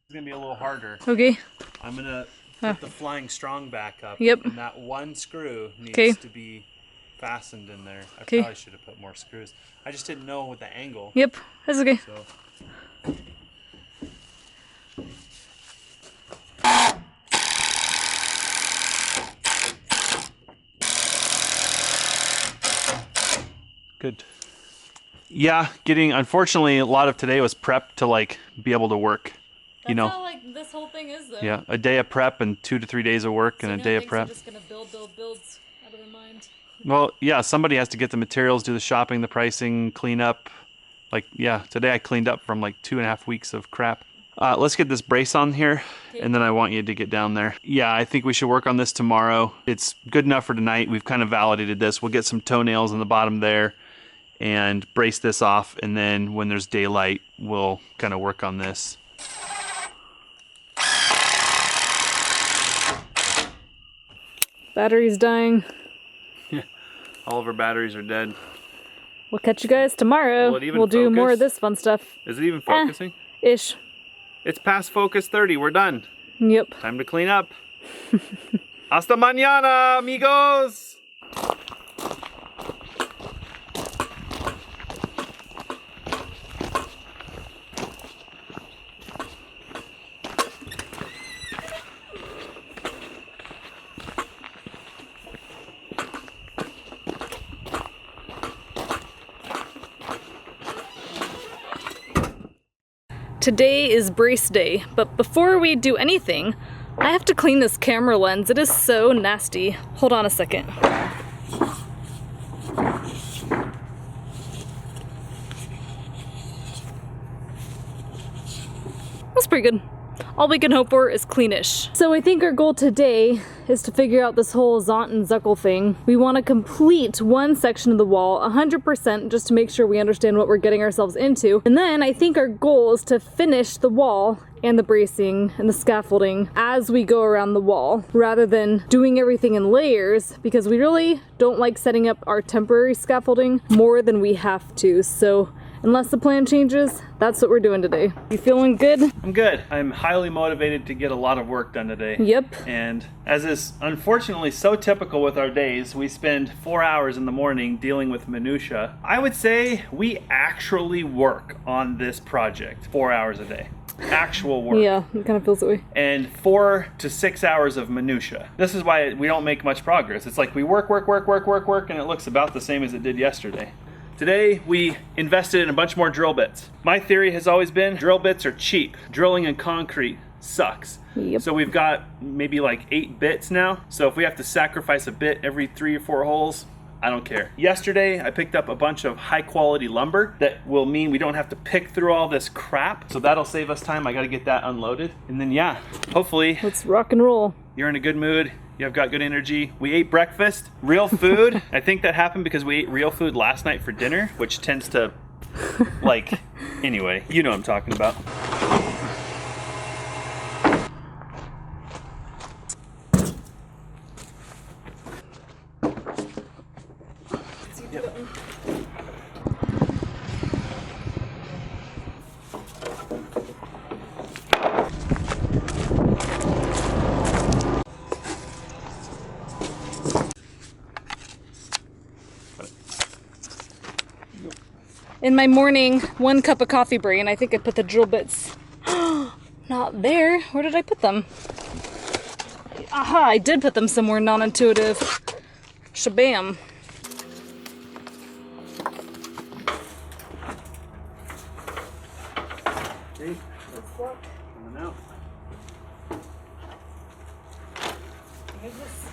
It's gonna be a little harder. Okay. I'm gonna put the flying strong back up. Yep. And that one screw needs to be fastened in there. I probably should have put more screws. I just didn't know with the angle. Yep. That's okay. So. Good. Yeah, unfortunately, a lot of today was prep to like be able to work. That's how like this whole thing is though. Yeah, a day of prep and 2 to 3 days of work and a day of prep. Just gonna builds out of their mind. Well, yeah, somebody has to get the materials, do the shopping, the pricing, clean up. Like, yeah, today I cleaned up from like 2.5 weeks of crap. Let's get this brace on here, and then I want you to get down there. Yeah, I think we should work on this tomorrow. It's good enough for tonight. We've kind of validated this. We'll get some toenails on the bottom there and brace this off, and then when there's daylight, we'll kind of work on this. Battery's dying. Yeah, all of our batteries are dead. We'll catch you guys tomorrow. We'll do more of this fun stuff. Is it even focusing? Ish. It's past focus 30. We're done. Yep. Time to clean up. Hasta mañana, amigos! Today is brace day, but before we do anything, I have to clean this camera lens. It is so nasty. Hold on a second. That's pretty good. all we can hope for is cleanish. So I think our goal today is to figure out this whole Zont and Zuckel thing. We want to complete one section of the wall 100% just to make sure we understand what we're getting ourselves into. And then I think our goal is to finish the wall and the bracing and the scaffolding as we go around the wall, rather than doing everything in layers, because we really don't like setting up our temporary scaffolding more than we have to. So unless the plan changes, that's what we're doing today. You feeling good? I'm good. I'm highly motivated to get a lot of work done today. Yep. And as is unfortunately so typical with our days, we spend 4 hours in the morning dealing with minutia. I would say we actually work on this project 4 hours a day. Actual work. Yeah, it kind of feels that way. And 4 to 6 hours of minutia. This is why we don't make much progress. It's like we work, and it looks about the same as it did yesterday. Today, we invested in a bunch more drill bits. My theory has always been drill bits are cheap. Drilling in concrete sucks. Yep. So we've got maybe like 8 bits now. So if we have to sacrifice a bit every 3 or 4 holes, I don't care. Yesterday, I picked up a bunch of high quality lumber that will mean we don't have to pick through all this crap. So that'll save us time. I gotta get that unloaded. And then yeah, hopefully let's rock and roll. You're in a good mood. You've got good energy. We ate breakfast, real food. I think that happened because we ate real food last night for dinner, which tends to like, anyway, you know what I'm talking about. In my morning 1 cup of coffee brain, I think I put the drill bits not there. Where did I put them? Aha, I did put them somewhere non-intuitive. Shabam. Okay, let's look. Coming out. Here's this.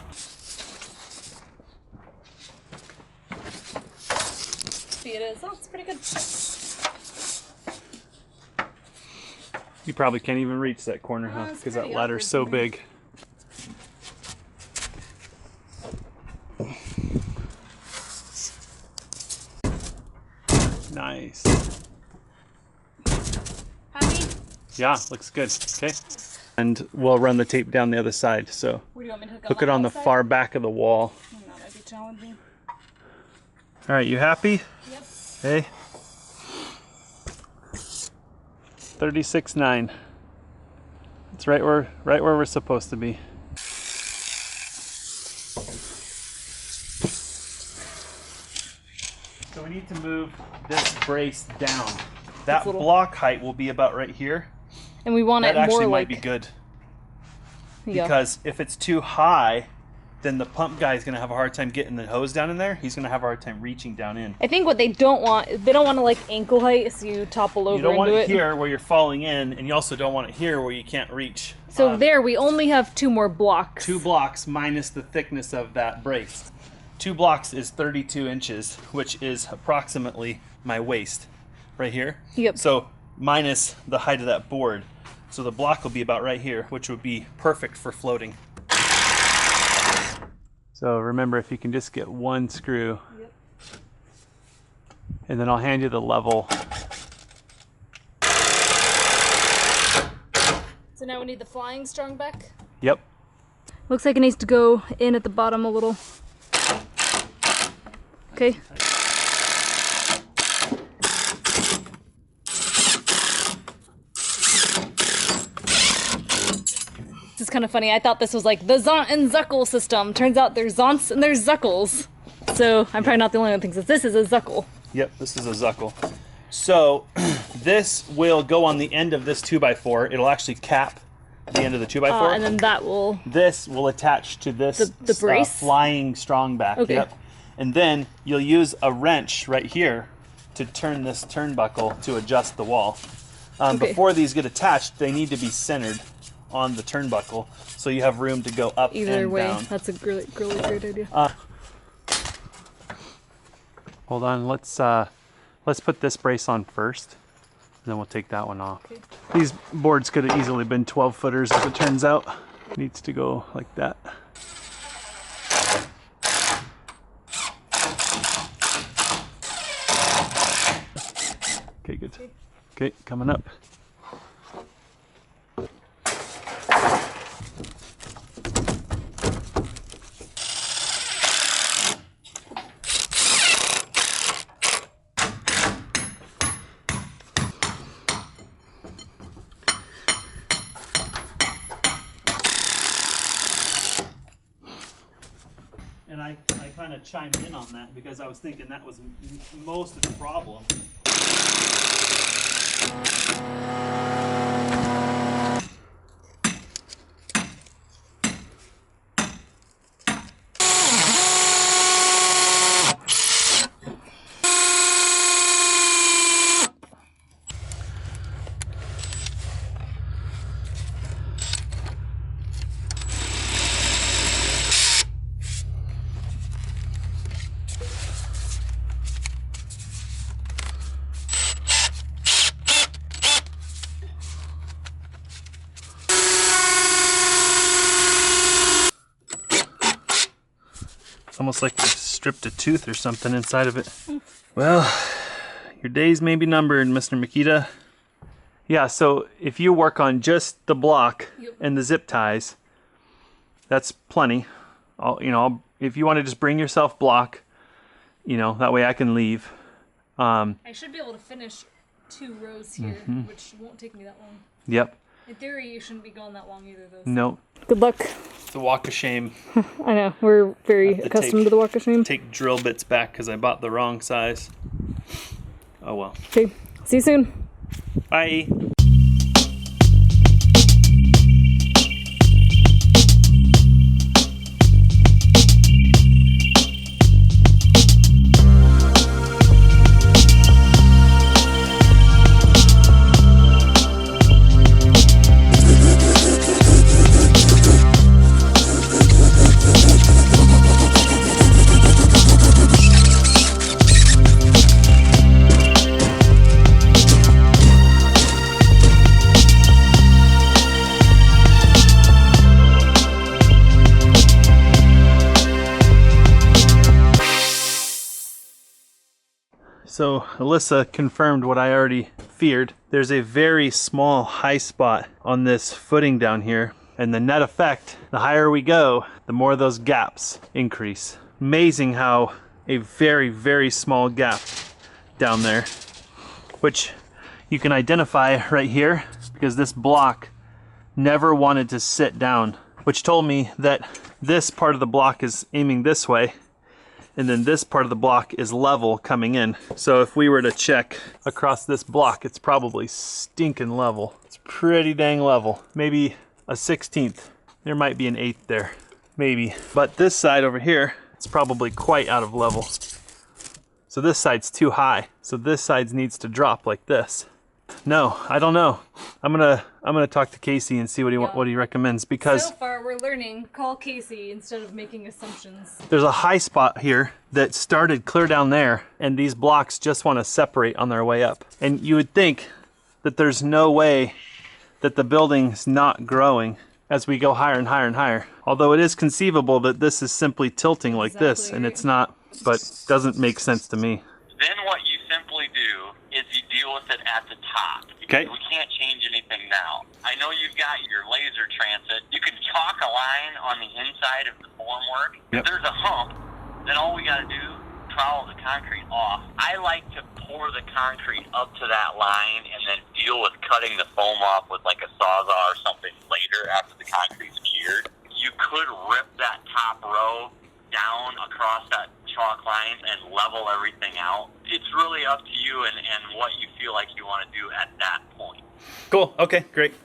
It is. Oh, it's pretty good. You probably can't even reach that corner, huh? Because that ladder's so big. Nice. Happy? Yeah, looks good. Okay. And we'll run the tape down the other side. So Where do you want me to hook it on the far back of the wall. That might be challenging. All right, you happy? Yep. Hey. 36.9. It's right where we're supposed to be. So we need to move this brace down. That block height will be about right here. And we want it more like... That actually might be good. Yeah. Because if it's too high, then the pump guy is going to have a hard time getting the hose down in there. He's going to have a hard time reaching down in. I think what they don't want, they don't want to like ankle height, so you topple over into it. You don't want it here where you're falling in, and you also don't want it here where you can't reach. So there, we only have 2 more blocks. 2 blocks minus the thickness of that brace. 2 blocks is 32 inches, which is approximately my waist right here. Yep. So minus the height of that board. So the block will be about right here, which would be perfect for floating. So remember, if you can just get 1 screw, yep. And then I'll hand you the level. So now we need the flying strung back? Yep. Looks like it needs to go in at the bottom a little. Okay. This is kind of funny. I thought this was like the Zont and Zuckel system. Turns out there's Zonts and there's Zuckels. So I'm probably not the only one who thinks that this is a Zuckel. Yep, this is a Zuckel. So this will go on the end of this 2x4. It'll actually cap the end of the 2x4. And then that will... This will attach to this the brace? flying strong back. Okay. Yep. And then you'll use a wrench right here to turn this turnbuckle to adjust the wall. Okay. Before these get attached, they need to be centered on the turnbuckle so you have room to go up Either and way, down. that's a really great idea. Hold on, let's put this brace on first. then we'll take that one off. Okay. These boards could have easily been 12 footers as it turns out. Needs to go like that. Okay, good. Okay, coming up. And I kind of chimed in on that because I was thinking that was most of the problem. Almost like we've stripped a tooth or something inside of it. Well, your days may be numbered, Mr. Makita. Yeah, so if you work on just the block and the zip ties, that's plenty. If you want to just bring yourself block, that way I can leave. I should be able to finish 2 rows here, which won't take me that long. Yep. In theory, you shouldn't be going that long either, though. Nope. Good luck. It's a walk of shame. I know, we're very accustomed to the walk of shame. Take drill bits back because I bought the wrong size. Oh well. Okay, see you soon. Bye. So Alyssa confirmed what I already feared. There's a very small high spot on this footing down here, and the net effect, the higher we go, the more those gaps increase. Amazing how a very, very small gap down there, which you can identify right here because this block never wanted to sit down, which told me that this part of the block is aiming this way, and then this part of the block is level coming in. So if we were to check across this block, it's probably stinking level. It's pretty dang level. Maybe a 16th. There might be an 1/8 there, maybe. But this side over here, it's probably quite out of level. So this side's too high. So this side needs to drop like this. No, I don't know. I'm gonna talk to Casey and see what he recommends, because so far we're learning. Call Casey instead of making assumptions. There's a high spot here that started clear down there, and these blocks just want to separate on their way up. And you would think that there's no way that the building's not growing as we go higher and higher and higher. Although it is conceivable that this is simply tilting like this, and it's not, but doesn't make sense to me. Then what you simply do is you deal with it at the top. Okay. We can't change anything now. I know you've got your laser transit. You can chalk a line on the inside of the formwork. Yep. If there's a hump, then all we got to do, trowel the concrete off. I like to pour the concrete up to that line and then deal with cutting the foam off with like a Sawzall or something later after the concrete's cured. You could rip that top row down across that chalk line and level everything out. It's really up to you and what you feel like you want to do at that point. Cool. Okay, great. You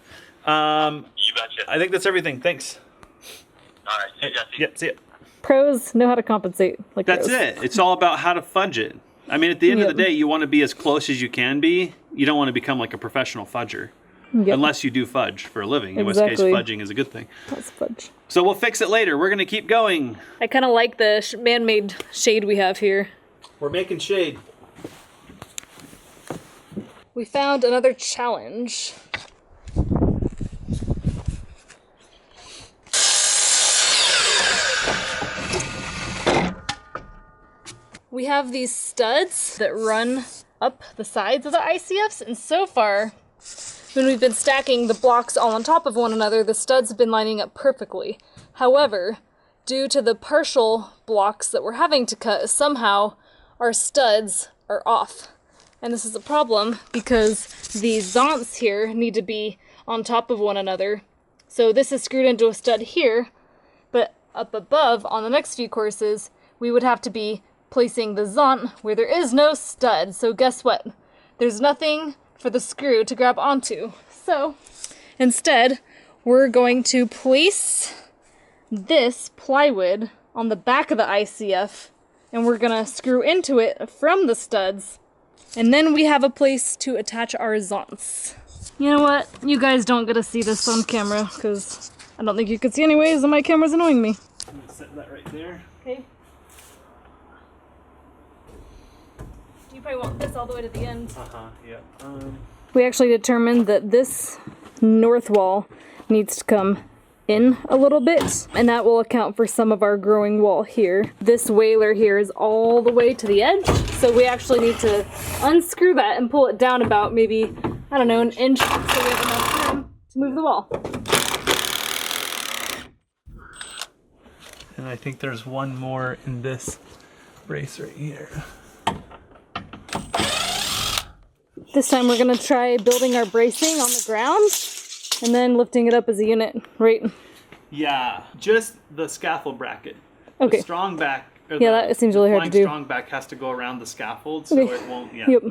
betcha. I think that's everything. Thanks. All right, see you, Jesse. Yeah, see ya. Pros know how to compensate. Like That's pros. it. It's all about how to fudge it. I mean, at the end of the day, you want to be as close as you can be. You don't want to become like a professional fudger. Yep. Unless you do fudge for a living, in which case fudging is a good thing. That's fudge. So we'll fix it later. We're going to keep going. I kind of like the man-made shade we have here. We're making shade. we found another challenge. We have these studs that run up the sides of the ICFs, and so far, when we've been stacking the blocks all on top of one another, the studs have been lining up perfectly. However, due to the partial blocks that we're having to cut, somehow our studs are off. And this is a problem because these zonts here need to be on top of one another. So this is screwed into a stud here, but up above on the next few courses, we would have to be placing the zont where there is no stud. So guess what? There's nothing for the screw to grab onto. So instead, we're going to place this plywood on the back of the ICF, and we're gonna screw into it from the studs, and then we have a place to attach our zonts. You know what? You guys don't get to see this on camera, because I don't think you could see anyways, and my camera's annoying me. I'm gonna set that right there. Okay. You probably want this all the way to the end. Yeah. We actually determined that this north wall needs to come in a little bit, and that will account for some of our growing wall here. This whaler here is all the way to the edge, so we actually need to unscrew that and pull it down about maybe, I don't know, an inch, so we have enough room to move the wall. And I think there's one more in this brace right here. This time we're gonna try building our bracing on the ground and then lifting it up as a unit, right? Yeah, just the scaffold bracket. Okay. The strong back. Or yeah, that seems really hard to do. Strong back has to go around the scaffold, so okay. It won't. Yeah. Yep.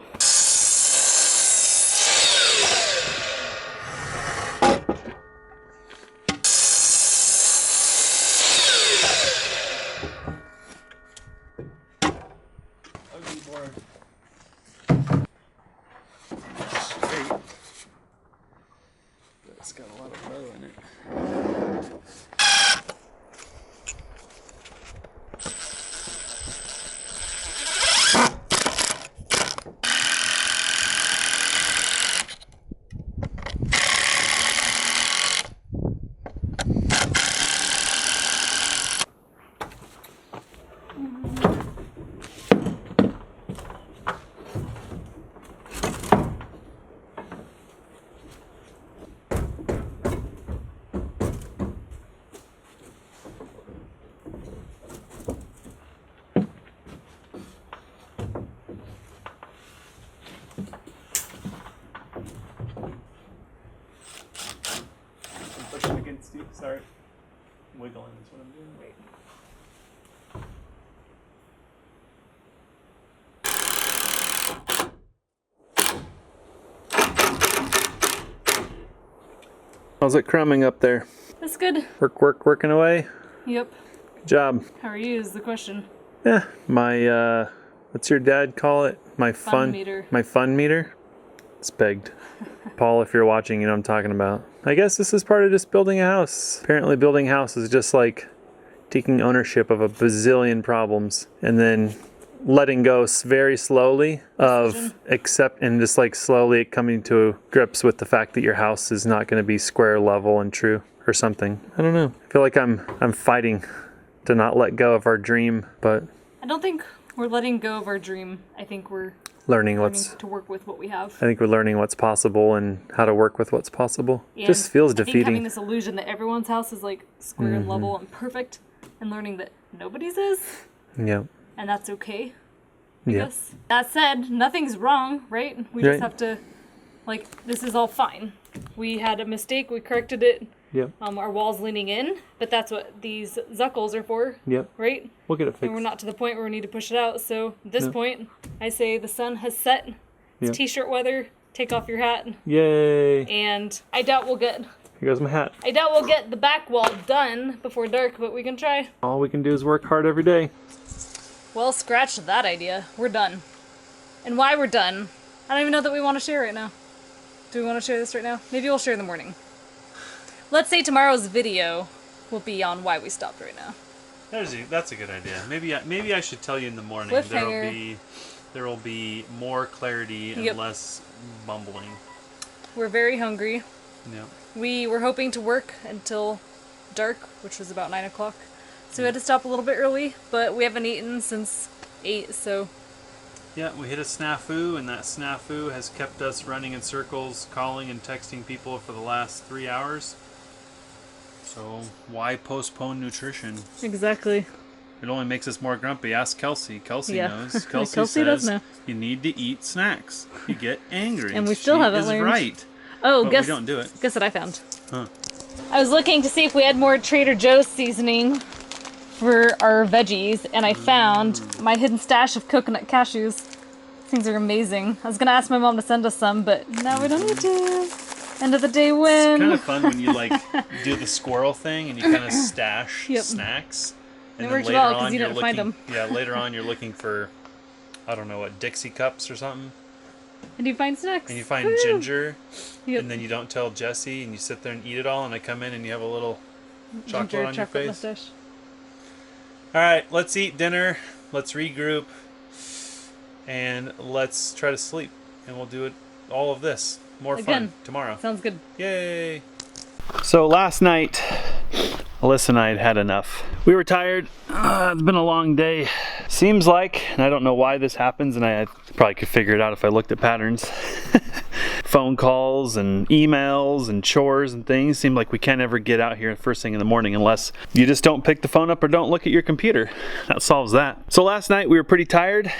It's got a lot of bow in it. Sorry. Wiggling is what I'm doing. Wait. How's it crumbing up there? That's good. Working away? Yep. Good job. How are you is the question. Yeah, my, what's your dad call it? My fun meter. My fun meter? It's pegged. Paul, if you're watching, you know what I'm talking about. I guess this is part of just building a house. Apparently building a house is just like taking ownership of a bazillion problems and then letting go very slowly of and just like slowly coming to grips with the fact that your house is not going to be square, level, and true or something. I don't know. I feel like I'm fighting to not let go of our dream, but I don't think we're letting go of our dream. I think we're learning to work with what we have. I think we're learning what's possible and how to work with what's possible. And just feels I think defeating. having this illusion that everyone's house is like square and level and perfect, and learning that nobody's is. Yeah. And that's okay. I guess. That said, nothing's wrong, right? We Right. just have to, like, this is all fine. We had a mistake, we corrected it. Yep. Our wall's leaning in, but that's what these zuckles are for. Yep. Right? We'll get it fixed. And we're not to the point where we need to push it out. So at this point, I say the sun has set. It's Yep. t-shirt weather. Take off your hat. Yay! And I doubt we'll get Here goes my hat. the back wall done before dark, but we can try. All we can do is work hard every day. Well, scratch that idea. We're done. And why we're done, I don't even know that we want to share right now. Do we want to share this right now? Maybe we'll share in the morning. Let's say tomorrow's video will be on why we stopped right now. That's a good idea. Maybe I should tell you in the morning. Cliffhanger. There'll be there will be more clarity and less bumbling. We're very hungry. Yeah. We were hoping to work until dark, which was about 9 o'clock. So we had to stop a little bit early, but we haven't eaten since 8, so... Yeah, we hit a snafu, and that snafu has kept us running in circles, calling and texting people for the last 3 hours. So why postpone nutrition? Exactly. It only makes us more grumpy. Ask Kelsey. Kelsey knows. Kelsey Kelsey does says know. You need to eat snacks. You get angry. And we still haven't learned. Right. Oh, but guess we don't do it. Guess what I found? Huh. I was looking to see if we had more Trader Joe's seasoning for our veggies, and I found my hidden stash of coconut cashews. Things are amazing. I was gonna ask my mom to send us some, but now we don't need to. End of the day win. It's kind of fun when you like do the squirrel thing and you kind of stash snacks. And it then worked later well because on you you're didn't looking, find them. Yeah, later on you're looking for, I don't know what, Dixie cups or something. And you find snacks. And you find ginger. And then you don't tell Jesse and you sit there and eat it all, and I come in and you have a little chocolate on your face. Mustache. All right, let's eat dinner. Let's regroup. And let's try to sleep. And we'll do it all of this. More fun tomorrow. Sounds good. Yay. So last night, Alyssa and I had had enough. We were tired. It's been a long day. Seems like, and I don't know why this happens, and I probably could figure it out if I looked at patterns. Phone calls and emails and chores and things seem like we can't ever get out here first thing in the morning unless you just don't pick the phone up or don't look at your computer. That solves that. So last night we were pretty tired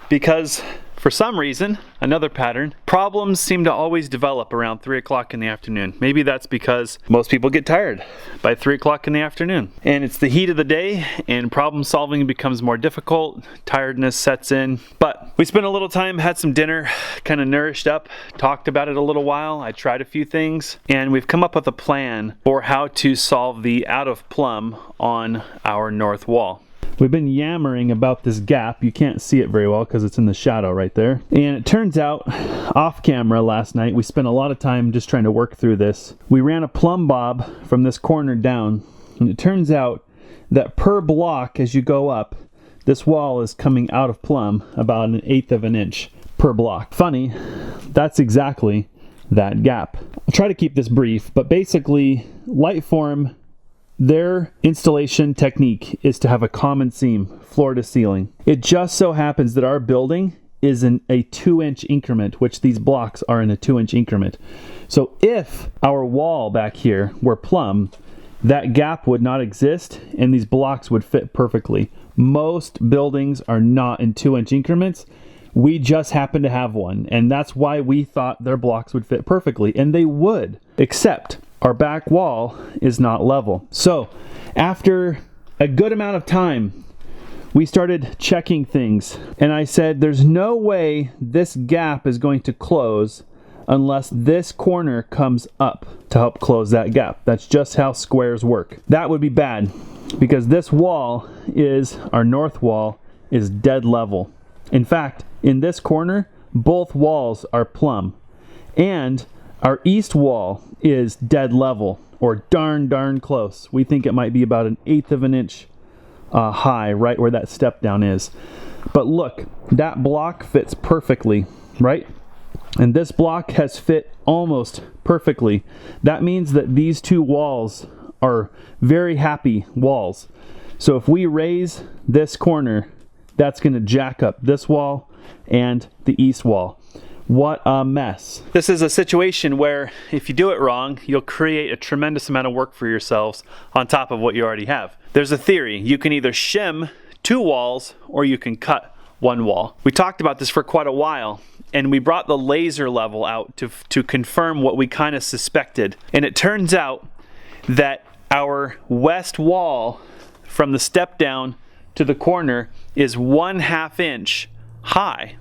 because for some reason, another pattern, problems seem to always develop around 3 o'clock in the afternoon. Maybe that's because most people get tired by 3 o'clock in the afternoon. And it's the heat of the day and problem solving becomes more difficult. Tiredness sets in. But we spent a little time, had some dinner, kind of nourished up, talked about it a little while. I tried a few things and we've come up with a plan for how to solve the out of plumb on our north wall. We've been yammering about this gap. You can't see it very well because it's in the shadow right there. And it turns out, off camera last night, we spent a lot of time just trying to work through this. We ran a plumb bob from this corner down, and it turns out that per block as you go up, this wall is coming out of plumb about 1/8 of an inch per block. Funny, that's exactly that gap. I'll try to keep this brief, but basically, Lightform, their installation technique is to have a common seam, floor to ceiling. It just so happens that our building is in a 2-inch increment, which these blocks are in a 2-inch increment. So if our wall back here were plumb, that gap would not exist and these blocks would fit perfectly. Most buildings are not in 2-inch increments. We just happen to have one, and that's why we thought their blocks would fit perfectly, and they would, except our back wall is not level. So after a good amount of time, we started checking things, and I said there's no way this gap is going to close unless this corner comes up to help close that gap. That's just how squares work. That would be bad because this wall is, our north wall is dead level. In fact, in this corner, both walls are plumb, and our east wall is dead level, or darn close. We think it might be about 1/8 of an inch high, right where that step down is. But look, that block fits perfectly, right? And this block has fit almost perfectly. That means that these two walls are very happy walls. So if we raise this corner, that's going to jack up this wall and the east wall. What a mess. This is a situation where if you do it wrong, you'll create a tremendous amount of work for yourselves on top of what you already have. There's a theory. You can either shim 2 walls or you can cut 1 wall. We talked about this for quite a while, and we brought the laser level out to confirm what we kind of suspected. And it turns out that our west wall from the step down to the corner is 1/2 inch high.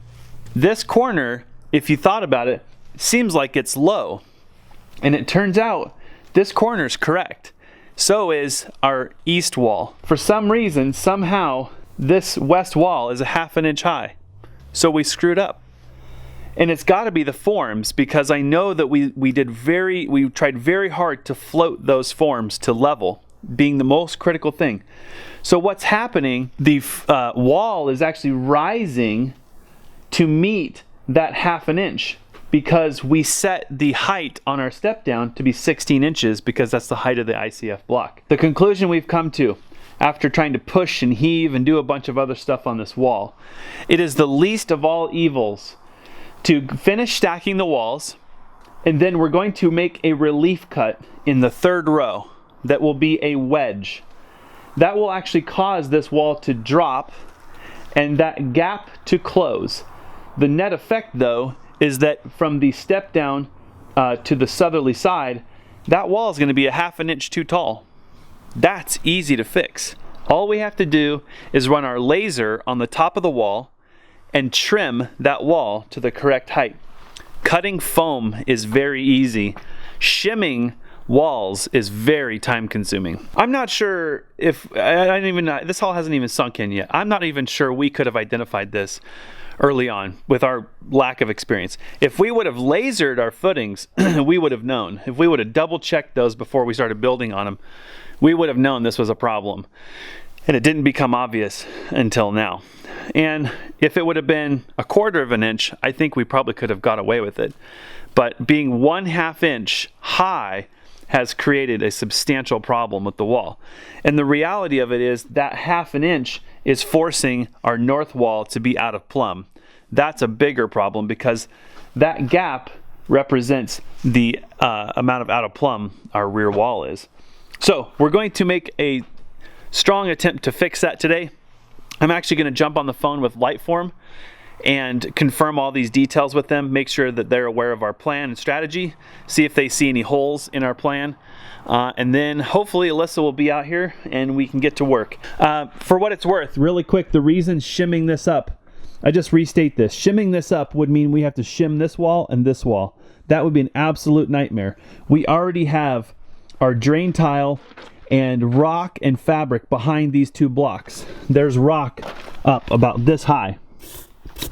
This corner, if you thought about it, seems like it's low. And it turns out this corner's correct. So is our east wall. For some reason, somehow, this west wall is 1/2 inch high. So we screwed up. And it's got to be the forms, because I know that we tried very hard to float those forms to level, being the most critical thing. So what's happening, the wall is actually rising to meet that 1/2 inch, because we set the height on our step down to be 16 inches because that's the height of the ICF block. The conclusion we've come to after trying to push and heave and do a bunch of other stuff on this wall, it is the least of all evils to finish stacking the walls, and then we're going to make a relief cut in the 3rd row that will be a wedge. That will actually cause this wall to drop and that gap to close. The net effect though is that from the step down to the southerly side, that wall is going to be a 1/2 inch too tall. That's easy to fix. All we have to do is run our laser on the top of the wall and trim that wall to the correct height. Cutting foam is very easy. Shimming walls is very time consuming. I'm not sure if, I don't even know, this all hasn't even sunk in yet. I'm not even sure we could have identified this early on with our lack of experience. If we would have lasered our footings, we would have known. If we would have double checked those before we started building on them, we would have known this was a problem. And it didn't become obvious until now. And if it would have been 1/4 inch, I think we probably could have got away with it. But being 1/2 inch high has created a substantial problem with the wall. And the reality of it is that 1/2 inch is forcing our north wall to be out of plumb. That's a bigger problem because that gap represents the amount of out of plumb our rear wall is. So we're going to make a strong attempt to fix that today. I'm actually going to jump on the phone with Lightform and confirm all these details with them, make sure that they're aware of our plan and strategy, see if they see any holes in our plan, and then hopefully Alyssa will be out here and we can get to work. For what it's worth, really quick, the reason shimming this up, I just restate this, shimming this up would mean we have to shim this wall and this wall. That would be an absolute nightmare. We already have our drain tile and rock and fabric behind these 2 blocks. There's rock up about this high.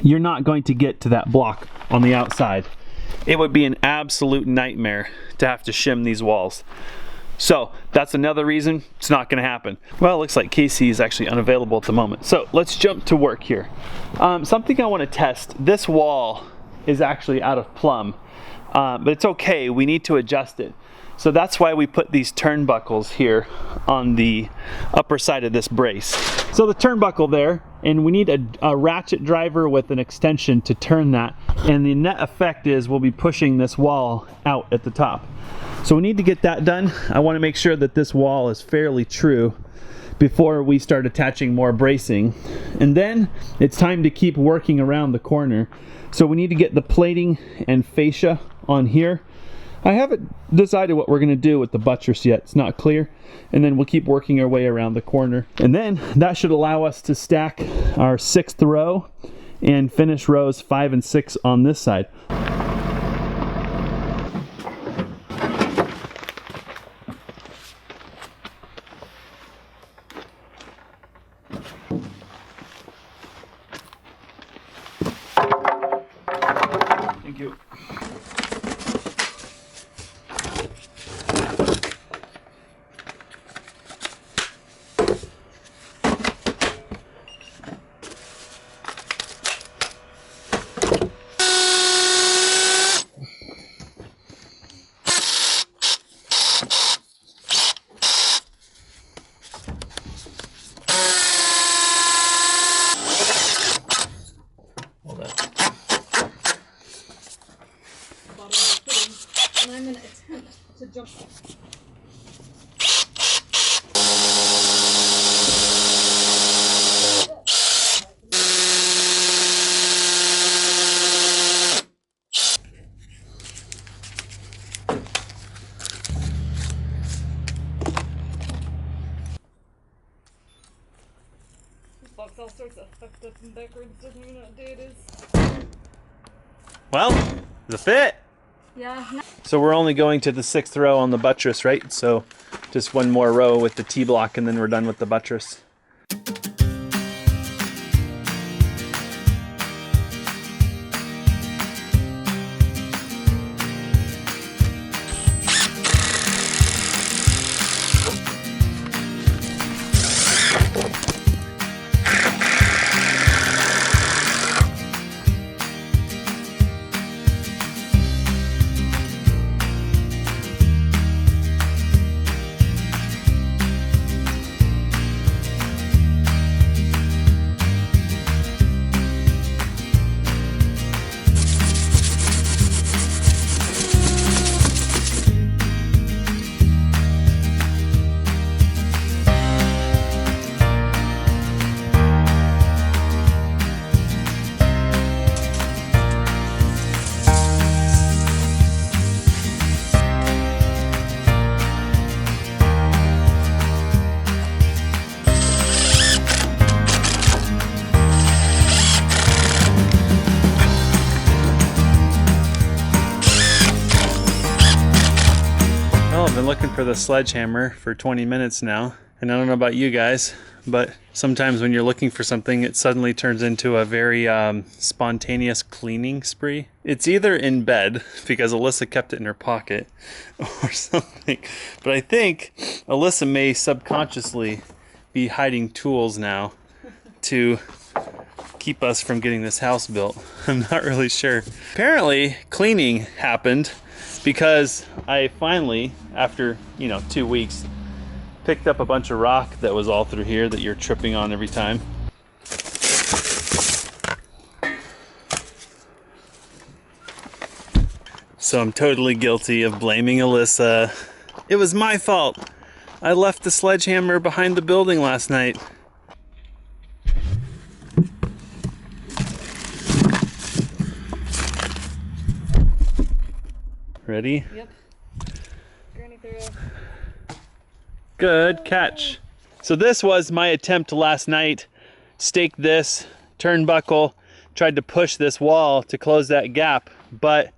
You're not going to get to that block on the outside. It would be an absolute nightmare to have to shim these walls. So that's another reason it's not going to happen. Well, it looks like Casey is actually unavailable at the moment. So let's jump to work here. Something I want to test. This wall is actually out of plumb, but it's okay. We need to adjust it. So that's why we put these turnbuckles here on the upper side of this brace. So the turnbuckle there, and we need a ratchet driver with an extension to turn that. And the net effect is we'll be pushing this wall out at the top. So we need to get that done. I want to make sure that this wall is fairly true before we start attaching more bracing. And then it's time to keep working around the corner. So we need to get the plating and fascia on here. I haven't decided what we're going to do with the buttress yet. It's not clear. And then we'll keep working our way around the corner. And then that should allow us to stack our 6th row and finish rows 5 and 6 on this side. Thank you. And I'm going to attempt to jump. This box all sorts of fucked up and backwards, doesn't even know what day it is. Well, the fit. Yeah. So we're only going to the 6th row on the buttress, right? So just one more row with the T-block and then we're done with the buttress. been looking for the sledgehammer for 20 minutes now, and I don't know about you guys, but sometimes when you're looking for something, it suddenly turns into a very spontaneous cleaning spree. It's either in bed, because Alyssa kept it in her pocket, or something. But I think Alyssa may subconsciously be hiding tools now to keep us from getting this house built. I'm not really sure. Apparently, cleaning happened because I finally, after 2 weeks, picked up a bunch of rock that was all through here that you're tripping on every time. So I'm totally guilty of blaming Alyssa. It was my fault. I left the sledgehammer behind the building last night. Ready? Yep. Granny through. Good catch. So this was my attempt last night. Staked this, turnbuckle, tried to push this wall to close that gap, but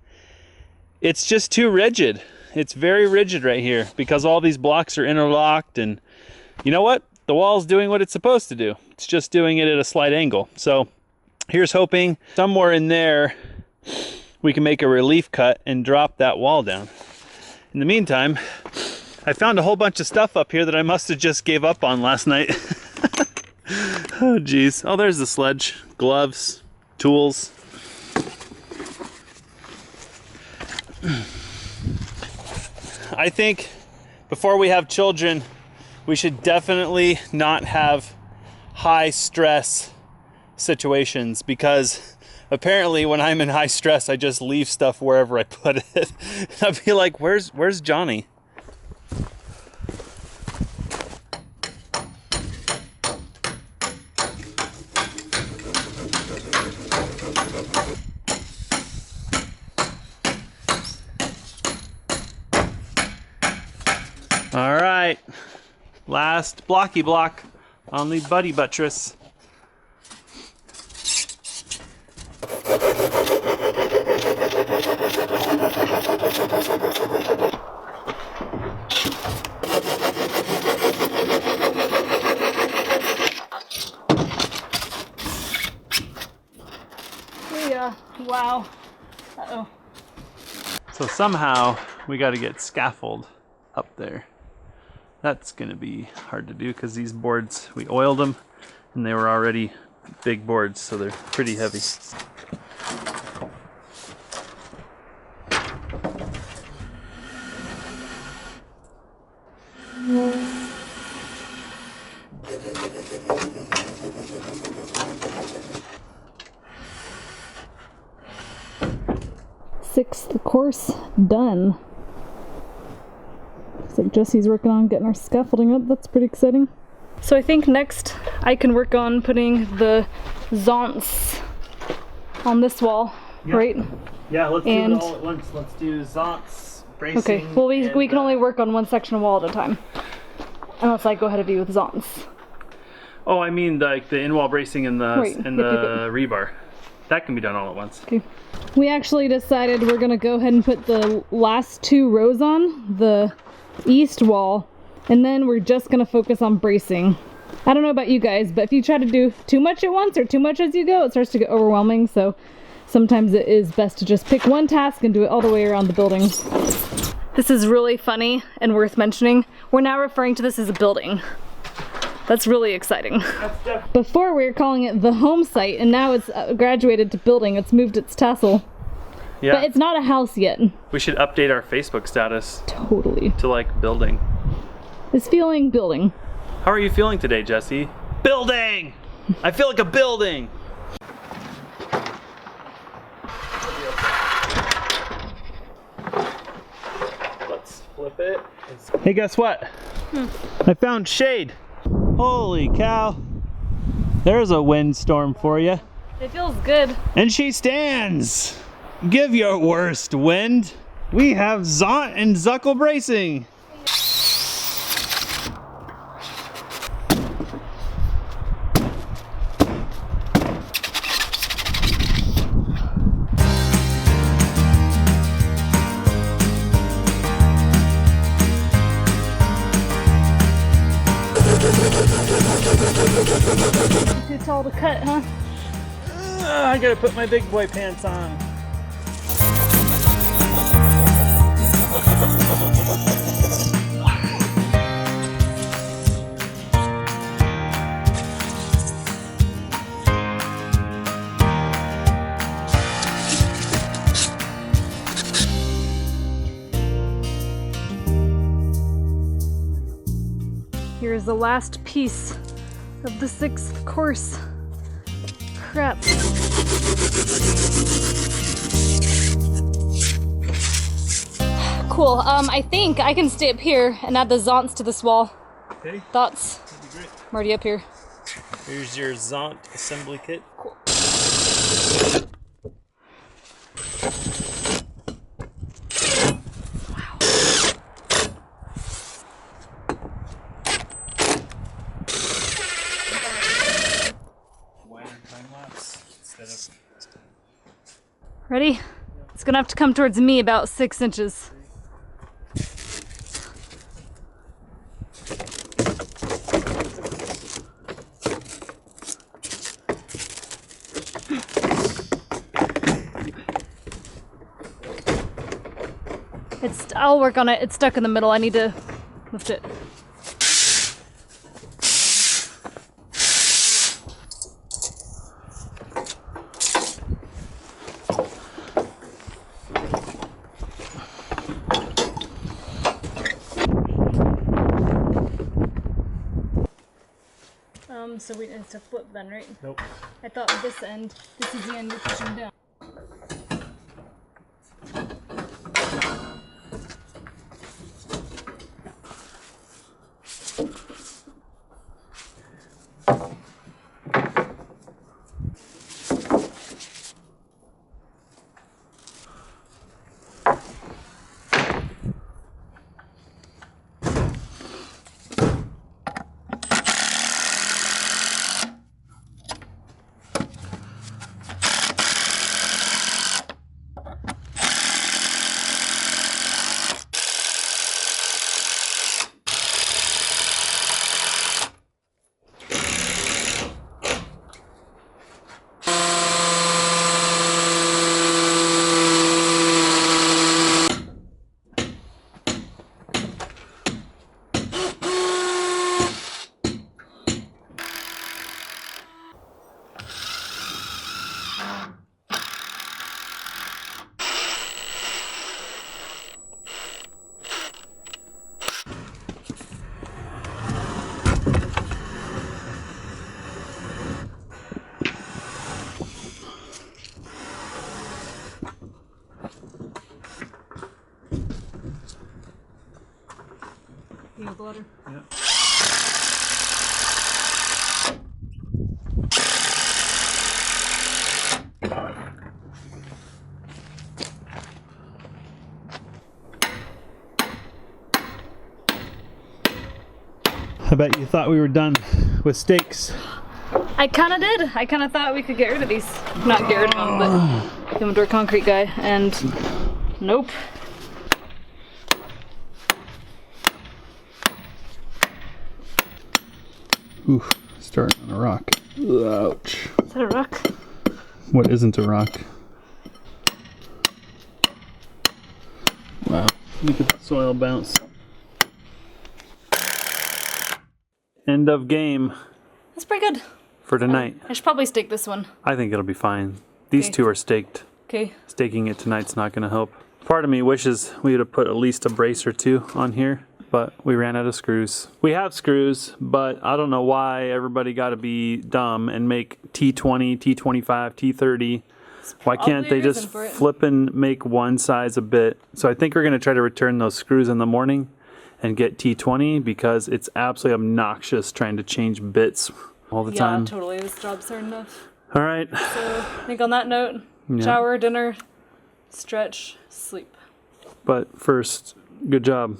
it's just too rigid. It's very rigid right here because all these blocks are interlocked, and you know what? The wall's doing what it's supposed to do. It's just doing it at a slight angle. So here's hoping somewhere in there we can make a relief cut and drop that wall down. In the meantime, I found a whole bunch of stuff up here that I must have just gave up on last night. Oh geez. Oh, there's the sledge. Gloves, tools. I think before we have children, we should definitely not have high stress situations, because apparently when I'm in high stress, I just leave stuff wherever I put it. I'd be like, where's Johnny? All right, last blocky block on the buddy buttress. Wow. Uh-oh. So somehow we got to get scaffold up there. That's going to be hard to do because these boards, we oiled them and they were already big boards, so they're pretty heavy. Sixth course done. Looks like Jesse's working on getting our scaffolding up. That's pretty exciting. So I think next I can work on putting the zonts on this wall, right? Yeah, let's do it all at once. Let's do zonts, bracing. Okay, well we can only work on one section of wall at a time. Unless I go ahead of you with zonts. Oh, I mean like the in-wall bracing and the Right. Yep. rebar. That can be done all at once. Okay. We actually decided we're gonna go ahead and put the last 2 rows on the east wall, and then we're just gonna focus on bracing. I don't know about you guys, but if you try to do too much at once or too much as you go, it starts to get overwhelming. So sometimes it is best to just pick one task and do it all the way around the building. This is really funny and worth mentioning. We're now referring to this as a building. That's really exciting. Before we were calling it the home site, and now it's graduated to building. It's moved its tassel. Yeah. But it's not a house yet. We should update our Facebook status Totally. to like building. It's feeling building. How are you feeling today, Jesse? Building! I feel like a building! Let's flip it. Hey, guess what? I found shade. Holy cow. There's a windstorm for you. It feels good. And she stands. Give your worst, wind. We have Zont and Zuckle bracing. Too tall to cut, huh? I gotta put my big boy pants on. Here's the last piece of the 6th course. Crap. Cool. I think I can stay up here and add the Zonts to this wall. Okay. Thoughts? That'd be great. I'm already up here. Here's your Zont assembly kit. Cool. Ready? It's gonna have to come towards me about 6 inches. I'll work on it. It's stuck in the middle. I need to lift it. So it's a flip then, right? Nope. I thought this end, this is the end you're pushing down. You want the ladder? Yeah. I bet you thought we were done with stakes. I kind of did. I kind of thought we could get rid of these. Not get rid of them, but give them to our concrete guy. And nope. Ooh, starting on a rock. Ouch. Is that a rock? What isn't a rock? Wow, look at the soil bounce. End of game That's pretty good. for tonight. I should probably stake this one. I think it'll be fine. These Okay. two are staked. Okay. Staking it tonight's not going to help. Part of me wishes we would have put at least a brace or two on here, but we ran out of screws. We have screws, but I don't know why everybody got to be dumb and make T20, T25, T30. Why can't they just flip and make one size a bit? So I think we're going to try to return those screws in the morning and get T20 because it's absolutely obnoxious trying to change bits all the time. Yeah, totally. This job's hard enough. All right. So I think on that note, shower, dinner, stretch, sleep. But first, good job.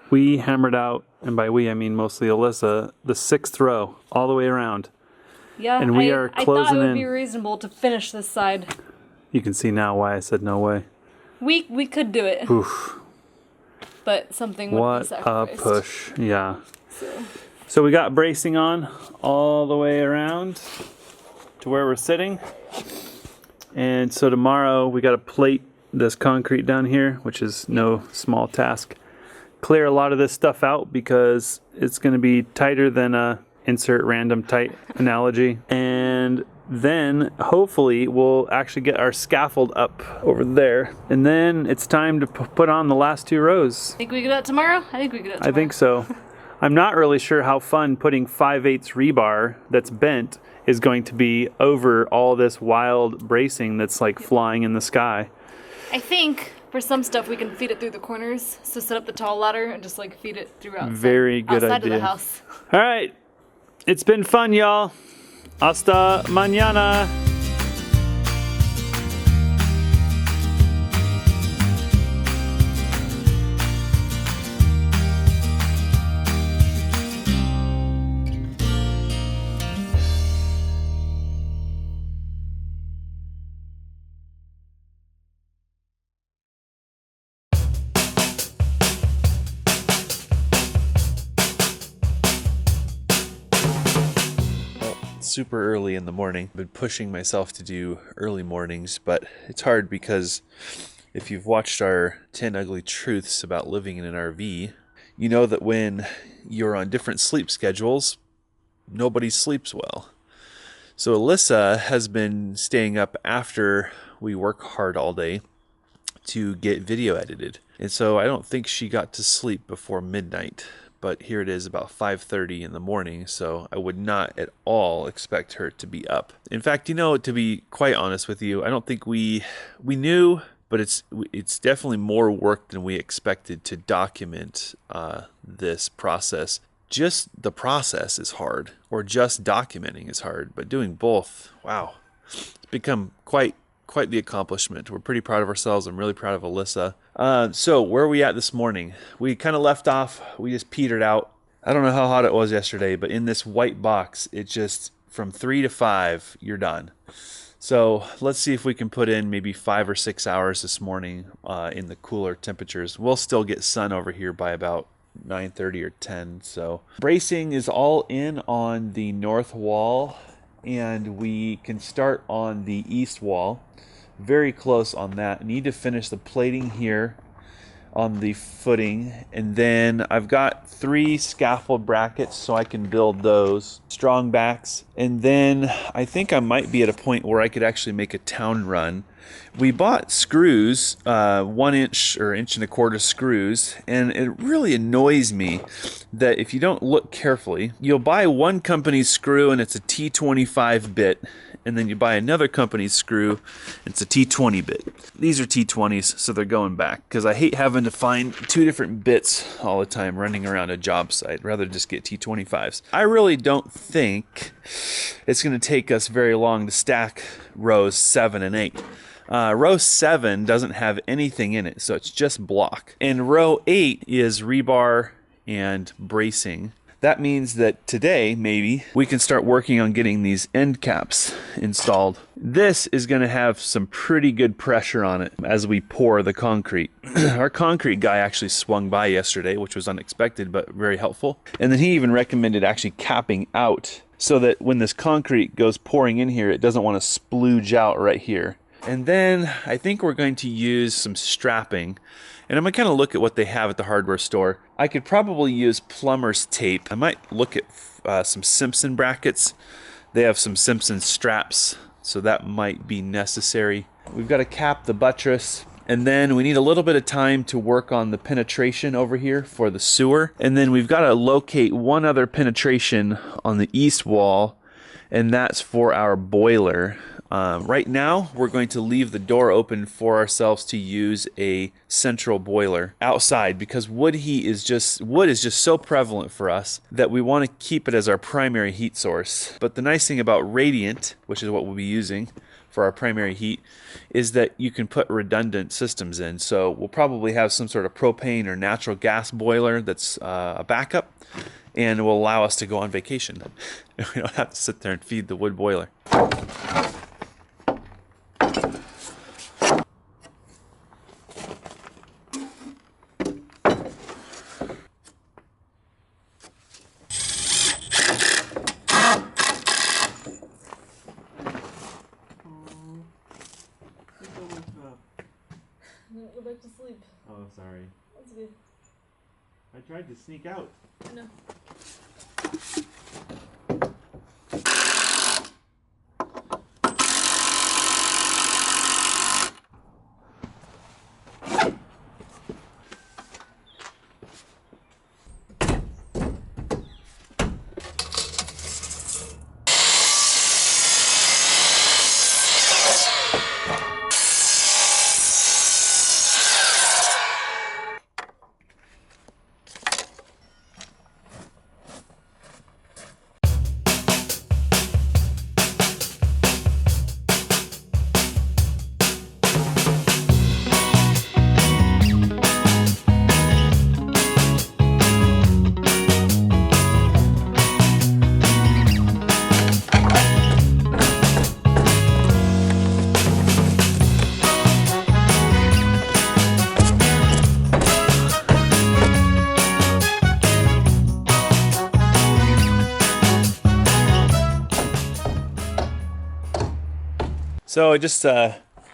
We hammered out, and by we I mean mostly Alyssa, the 6th row all the way around. Yeah, and we are I closing thought it would in. be reasonable to finish this side. You can see now why I said no way. We could do it. Oof. But something would be What a sacrificed. push. Yeah. So. So we got bracing on all the way around to where we're sitting. And so tomorrow we got to plate this concrete down here, which is no small task. Clear a lot of this stuff out because it's going to be tighter than a insert random tight analogy. And then hopefully we'll actually get our scaffold up over there. And then it's time to put on the last 2 rows. Think we get out tomorrow? I think we get out tomorrow. I think so. I'm not really sure how fun putting 5/8 rebar that's bent is going to be over all this wild bracing that's like flying in the sky. I think for some stuff we can feed it through the corners. So set up the tall ladder and just like feed it throughout. Very good outside idea. Of the house. All right. It's been fun, y'all. Hasta mañana. Super early in the morning. I've been pushing myself to do early mornings, but it's hard because if you've watched our 10 Ugly Truths about living in an RV, you know that when you're on different sleep schedules, nobody sleeps well. So Alyssa has been staying up after we work hard all day to get video edited. And so I don't think she got to sleep before midnight. But here it is about 5:30 in the morning, so I would not at all expect her to be up. In fact, to be quite honest with you, I don't think we knew, but it's definitely more work than we expected to document this process. Just the process is hard, or just documenting is hard, but doing both, wow, it's become quite the accomplishment. We're pretty proud of ourselves. I'm really proud of Alyssa. So where are we at this morning? We kind of left off. We just petered out. I don't know how hot it was yesterday, but in this white box, it just from 3 to 5, you're done. So let's see if we can put in maybe 5 or 6 hours this morning in the cooler temperatures. We'll still get sun over here by about 9:30 or 10. So bracing is all in on the north wall, and we can start on the east wall. Very close on that. Need to finish the plating here on the footing, and then I've got 3 scaffold brackets so I can build those strong backs, and then I think I might be at a point where I could actually make a town run. We bought screws, 1 inch or 1.25 inch screws, and it really annoys me that if you don't look carefully, you'll buy one company's screw and it's a T25 bit, and then you buy another company's screw, it's a T20 bit. These are T20s, so they're going back, because I hate having to find 2 different bits all the time running around a job site. I'd rather just get T25s. I really don't think it's going to take us very long to stack rows 7 and 8. Row 7 doesn't have anything in it, so it's just block. And row 8 is rebar and bracing. That means that today, maybe, we can start working on getting these end caps installed. This is going to have some pretty good pressure on it as we pour the concrete. Our concrete guy actually swung by yesterday, which was unexpected but very helpful. And then he even recommended actually capping out so that when this concrete goes pouring in here, it doesn't want to splooge out right here. And then I think we're going to use some strapping. And I'm going to kind of look at what they have at the hardware store. I could probably use plumber's tape. I might look at some Simpson brackets. They have some Simpson straps, so that might be necessary. We've got to cap the buttress. And then we need a little bit of time to work on the penetration over here for the sewer. And then we've got to locate one other penetration on the east wall, and that's for our boiler. Right now, we're going to leave the door open for ourselves to use a central boiler outside because wood is just so prevalent for us that we want to keep it as our primary heat source. But the nice thing about Radiant, which is what we'll be using for our primary heat, is that you can put redundant systems in. So we'll probably have some sort of propane or natural gas boiler that's a backup, and it will allow us to go on vacation. We don't have to sit there and feed the wood boiler. Oh, sorry. That's good. I tried to sneak out. No. So just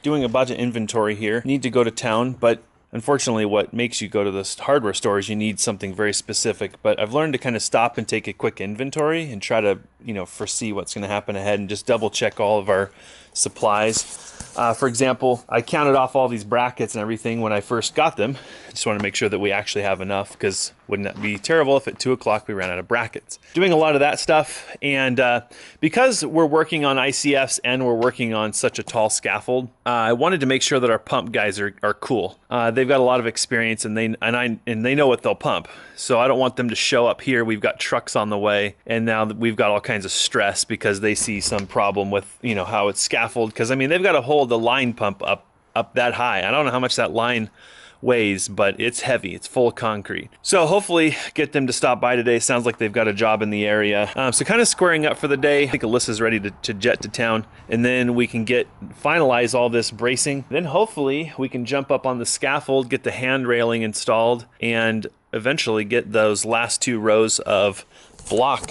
doing a bunch of inventory here. Need to go to town, but unfortunately what makes you go to the hardware store is you need something very specific. But I've learned to kind of stop and take a quick inventory and try to, foresee what's going to happen ahead and just double check all of our supplies. For example, I counted off all these brackets and everything when I first got them. I just want to make sure that we actually have enough, because wouldn't that be terrible if at 2 o'clock we ran out of brackets? Doing a lot of that stuff, and because we're working on ICFs and we're working on such a tall scaffold, I wanted to make sure that our pump guys are cool. They've got a lot of experience and they know what they'll pump. So I don't want them to show up here. We've got trucks on the way, and now we've got all kinds of stress because they see some problem with how it's scaffold. Because I mean, they've got to hold the line pump up that high. I don't know how much that line weighs, but it's heavy. It's full of concrete. So hopefully get them to stop by today. Sounds like they've got a job in the area. So kind of squaring up for the day. I think Alyssa's ready to jet to town, and then we can finalize all this bracing. Then hopefully we can jump up on the scaffold, get the hand railing installed, and eventually get those last 2 rows of block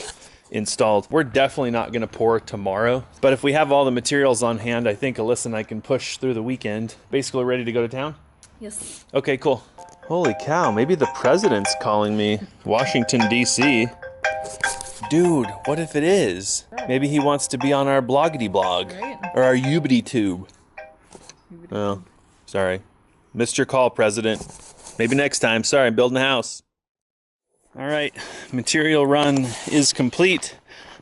installed. We're definitely not going to pour tomorrow, but if we have all the materials on hand, I think Alyssa and I can push through the weekend. Basically ready to go to town? Yes. Okay, cool. Holy cow, maybe the president's calling me. Washington, D.C. Dude, what if it is? Maybe he wants to be on our bloggity blog. Right. Or our Ubity tube. Oh, sorry. Missed your call, President. Maybe next time. Sorry, I'm building a house. All right, material run is complete.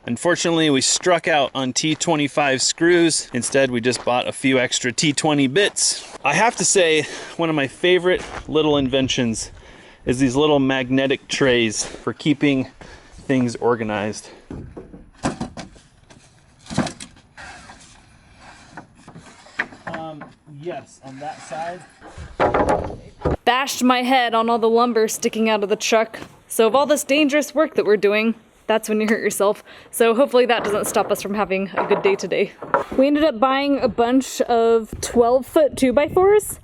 Unfortunately, we struck out on T25 screws. Instead, we just bought a few extra T20 bits. I have to say, one of my favorite little inventions is these little magnetic trays for keeping things organized. Yes, on that side. Bashed my head on all the lumber sticking out of the truck. So of all this dangerous work that we're doing, that's when you hurt yourself. So hopefully that doesn't stop us from having a good day today. We ended up buying a bunch of 12-foot 2x4s.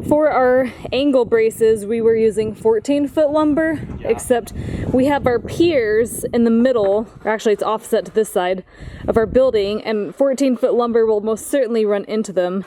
For our angle braces, we were using 14-foot lumber, except we have our piers in the middle, or actually it's offset to this side of our building, and 14-foot lumber will most certainly run into them.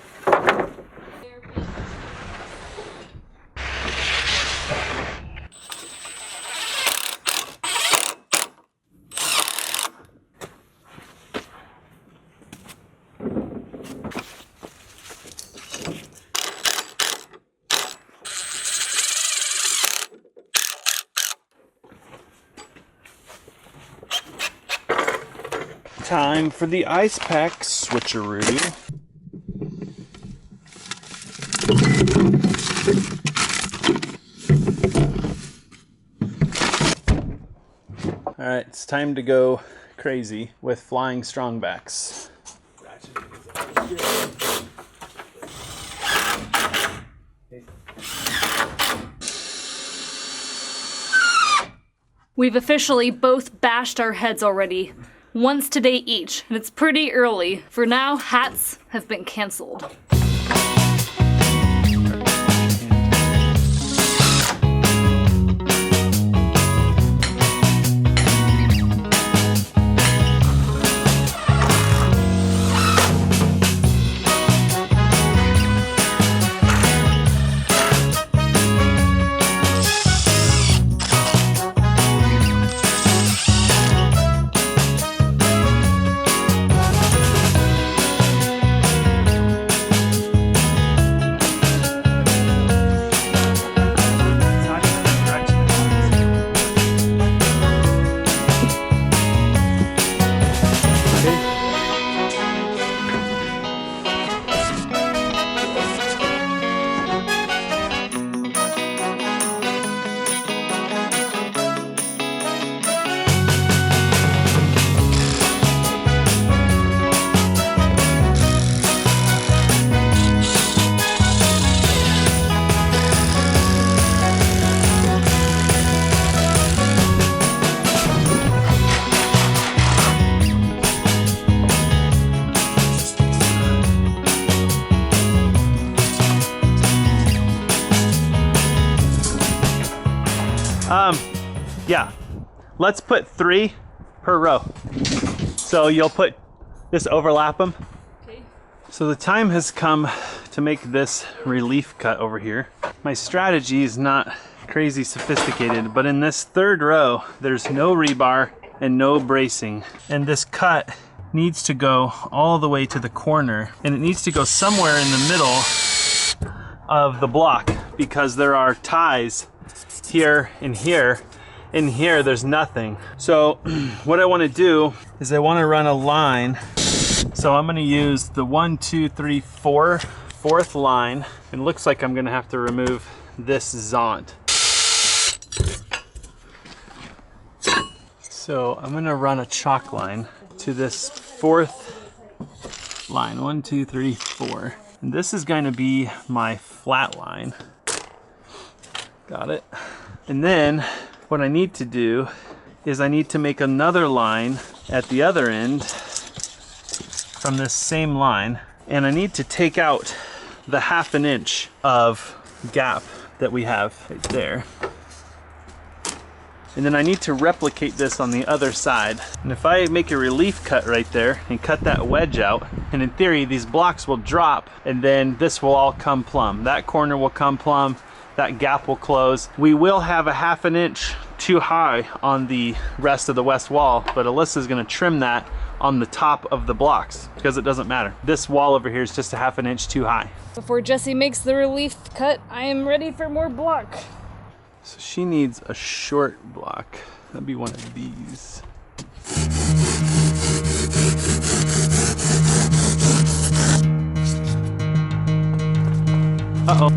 Time for the ice pack switcheroo. All right, it's time to go crazy with flying strongbacks. We've officially both bashed our heads already. Once today each, and it's pretty early. For now, hats have been canceled. Yeah, let's put 3 per row. So you'll put, just overlap them. Okay. So the time has come to make this relief cut over here. My strategy is not crazy sophisticated, but in this 3rd row, there's no rebar and no bracing. And this cut needs to go all the way to the corner, and it needs to go somewhere in the middle of the block because there are ties here and here. In here, there's nothing. So what I want to do is I want to run a line. So I'm going to use the 1, 2, 3, 4, 4th line. It looks like I'm going to have to remove this zont. So I'm going to run a chalk line to this 4th line. 1, 2, 3, 4. And this is going to be my flat line. Got it. And then what I need to do is I need to make another line at the other end from this same line, and I need to take out the 1/2 inch of gap that we have right there. And then I need to replicate this on the other side. And if I make a relief cut right there and cut that wedge out, and in theory these blocks will drop, and then this will all come plumb. That corner will come plumb, that gap will close. We will have a 1/2 inch too high on the rest of the west wall, but Alyssa's gonna trim that on the top of the blocks because it doesn't matter. This wall over here is just a 1/2 inch too high. Before Jessie makes the relief cut, I am ready for more block. So she needs a short block. That'd be one of these. Uh-oh.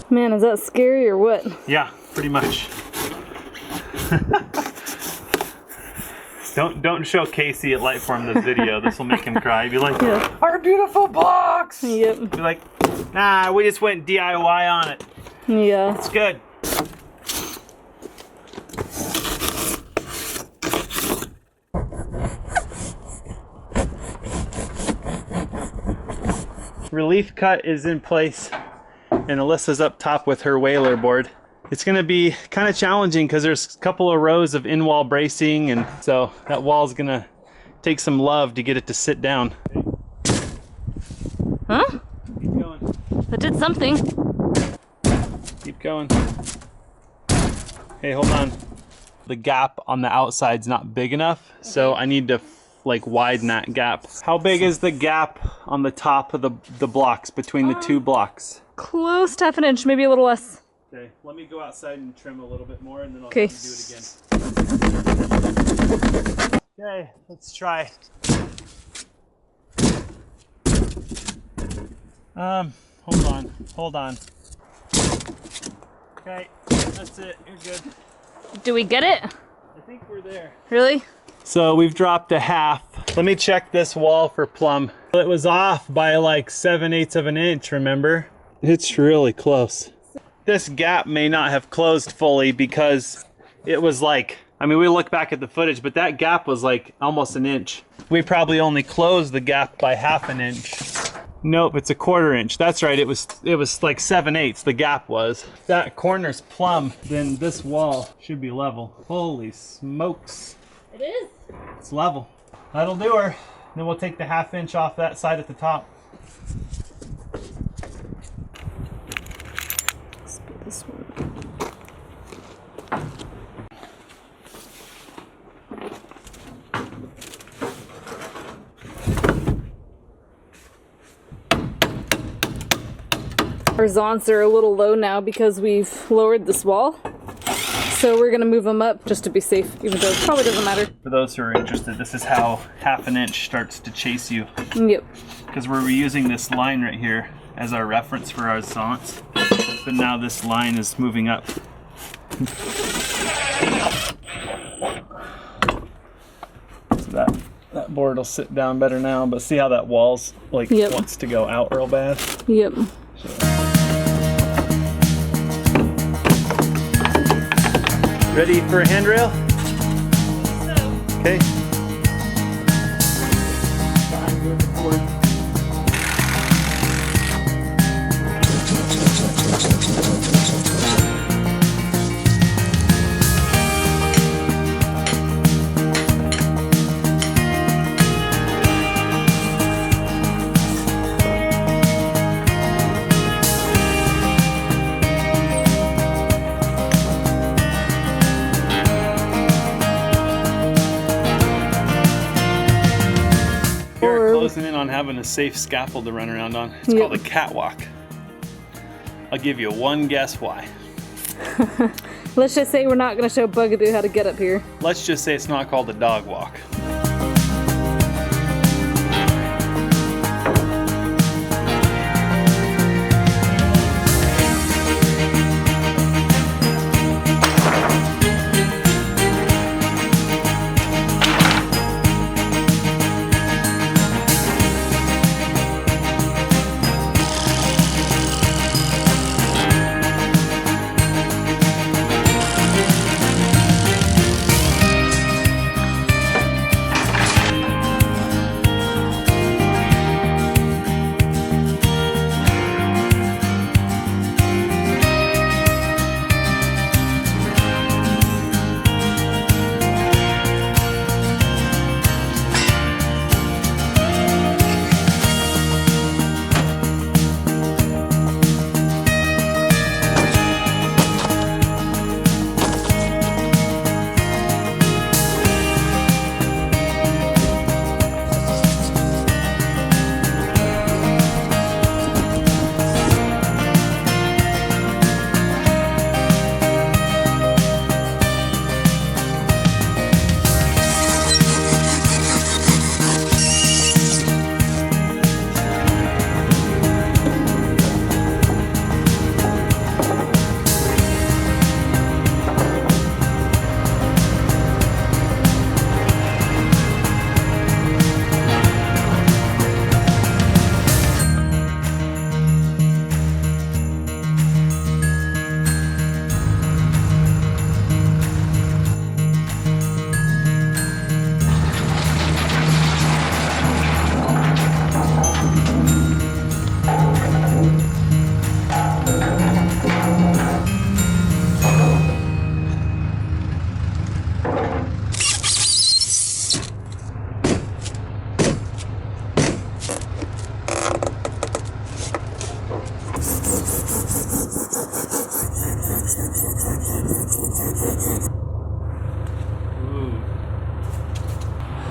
Man, is that scary or what? Yeah, pretty much. Don't show Casey at Lightform this video. This will make him cry. Be like, yeah. Our beautiful blocks. Yep. Be like, nah, we just went DIY on it. Yeah. It's good. Relief cut is in place, and Alyssa's up top with her whaler board. It's gonna be kind of challenging because there's a couple of rows of in-wall bracing, and so that wall's gonna take some love to get it to sit down. Huh? Keep going. That did something. Keep going. Hey, hold on. The gap on the outside's not big enough, so I need to like widen that gap. How big is the gap on the top of the blocks between the two blocks? Close to 1/2 inch, maybe a little less. Okay, let me go outside and trim a little bit more, and then I'll do it again. Okay, let's try. Hold on. Okay, that's it, you're good. Do we get it? I think we're there. Really? So we've dropped a half. Let me check this wall for plumb. It was off by like 7/8 of an inch, remember? It's really close. This gap may not have closed fully because it was like, I mean, we look back at the footage, but that gap was like almost an inch. We probably only closed the gap by 1/2 inch. Nope, it's a 1/4 inch. That's right, it was like 7/8 the gap was. If that corner's plumb, then this wall should be level. Holy smokes. It is. It's level. That'll do her. Then we'll take the 1/2 inch off that side at the top. Let's put this one. Our zonts are a little low now because we've lowered this wall. So we're gonna move them up just to be safe, even though it probably doesn't matter. For those who are interested, this is how 1/2 inch starts to chase you. Yep. Because we're reusing this line right here as our reference for our zonts. But now this line is moving up. So that board will sit down better now, but see how that wall's like wants to go out real bad? Yep. Ready for a handrail? So. Okay. Closing in on having a safe scaffold to run around on. It's called a catwalk. I'll give you one guess why. Let's just say we're not going to show Bugaboo how to get up here. Let's just say it's not called a dog walk.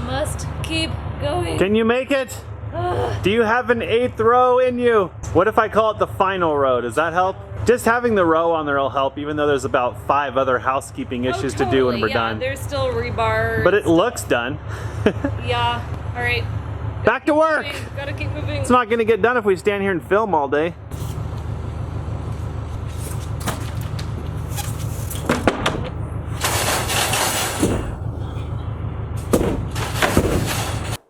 Must keep going. Can you make it? Do you have an 8th row in you? What if I call it the final row? Does that help? Just having the row on there will help, even though there's about 5 other housekeeping issues to do when we're done. There's still rebar. But it looks done. Yeah. All right. Back to work. Gotta keep moving. It's not gonna get done if we stand here and film all day.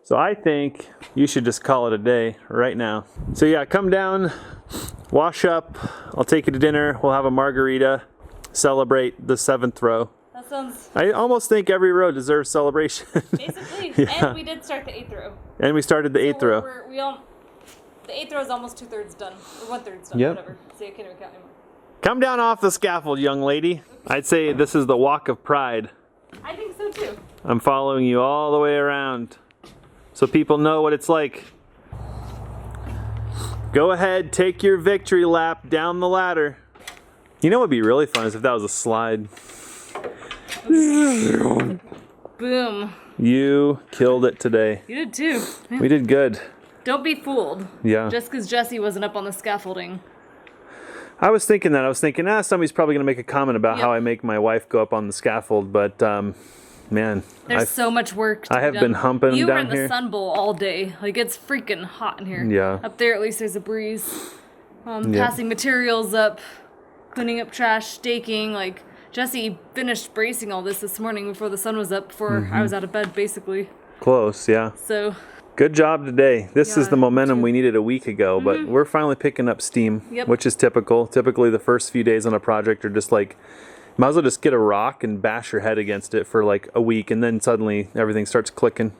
So I think you should just call it a day right now. So yeah, come down, wash up, I'll take you to dinner, we'll have a margarita, celebrate the 7th row. That sounds... I almost think every row deserves celebration. Basically, Yeah. And we did start the 8th row. And we started the 8th row. The 8th row is almost 2/3 done, or 1/3 done, Yep. whatever. So you can't even count anymore. Come down off the scaffold, young lady. I'd say this is the walk of pride. I think so too. I'm following you all the way around so people know what it's like. Go ahead, take your victory lap down the ladder. You know what would be really fun is if that was a slide. Boom. You killed it today. You did too. We did good. Don't be fooled. Yeah. Just because Jesse wasn't up on the scaffolding I was thinking that. I was thinking, somebody's probably going to make a comment about how I make my wife go up on the scaffold, but man. There's so much work to I have been humping you down were in here. the sun bowl all day. Like, it's freaking hot in here. Yeah. Up there, at least there's a breeze. Passing materials up, cleaning up trash, staking. Like, Jesse finished bracing all this morning before the sun was up, before I was out of bed, basically. Close, yeah. So... Good job today. This is the momentum we needed a week ago, but we're finally picking up steam, which is typical. Typically, the first few days on a project are just like, might as well just get a rock and bash your head against it for like a week, and then suddenly everything starts clicking.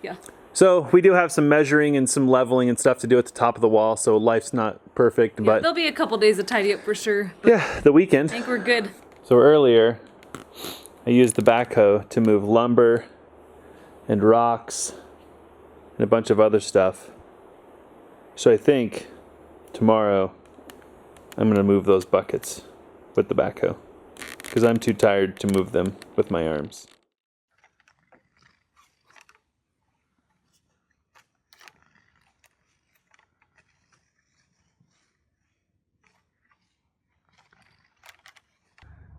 Yeah. So we do have some measuring and some leveling and stuff to do at the top of the wall, so life's not perfect, but... There'll be a couple days to tidy up for sure. Yeah, the weekend. I think we're good. So earlier, I used the backhoe to move lumber and rocks and a bunch of other stuff. So I think tomorrow I'm going to move those buckets with the backhoe because I'm too tired to move them with my arms.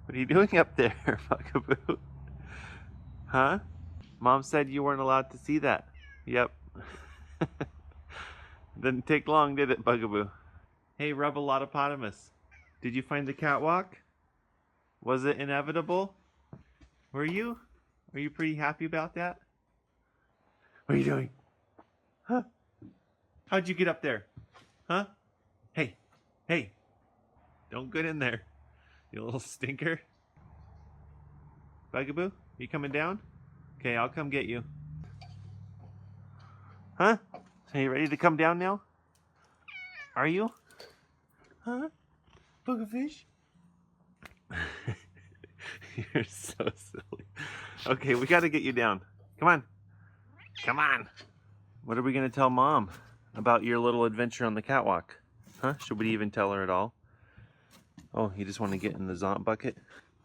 What are you doing up there, Bugaboo? Huh? Mom said you weren't allowed to see that. Yep. Didn't take long, did it, Bugaboo? Hey, Rubbelotopotamus. Did you find the catwalk? Was it inevitable? Were you? Are you pretty happy about that? What are you doing? Huh? How'd you get up there? Huh? Hey. Hey. Don't get in there, you little stinker. Bugaboo, you coming down? Okay, I'll come get you. Huh? Are you ready to come down now? Are you? Huh? Bugfish? You're so silly. Okay, we gotta get you down. Come on. Come on. What are we gonna tell Mom about your little adventure on the catwalk? Huh? Should we even tell her at all? Oh, you just want to get in the Zont bucket?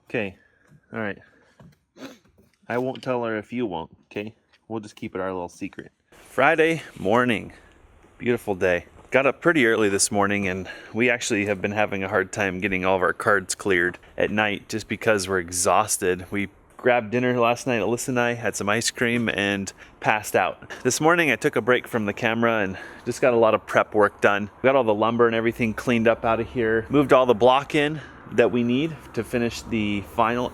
Okay. Alright. I won't tell her if you won't, okay? We'll just keep it our little secret. Friday morning. Beautiful day. Got up pretty early this morning, and we actually have been having a hard time getting all of our cards cleared at night just because we're exhausted. We grabbed dinner last night, Alyssa and I had some ice cream and passed out. This morning I took a break from the camera and just got a lot of prep work done. Got all the lumber and everything cleaned up out of here. Moved all the block in that we need to finish the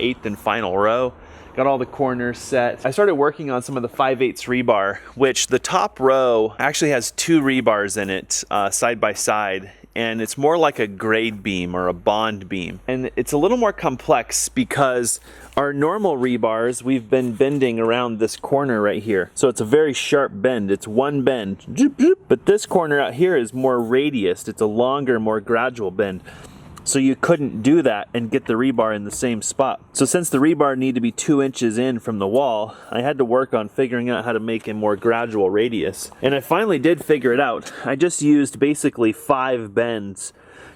eighth and final row. Got all the corners set. I started working on some of the 5/8 rebar, which the top row actually has 2 rebars in it side by side, and it's more like a grade beam or a bond beam. And it's a little more complex because our normal rebars, we've been bending around this corner right here. So it's a very sharp bend. It's one bend. But this corner out here is more radiused. It's a longer, more gradual bend. So you couldn't do that and get the rebar in the same spot. So since the rebar needed to be 2 inches in from the wall, I had to work on figuring out how to make a more gradual radius. And I finally did figure it out. I just used basically 5 bends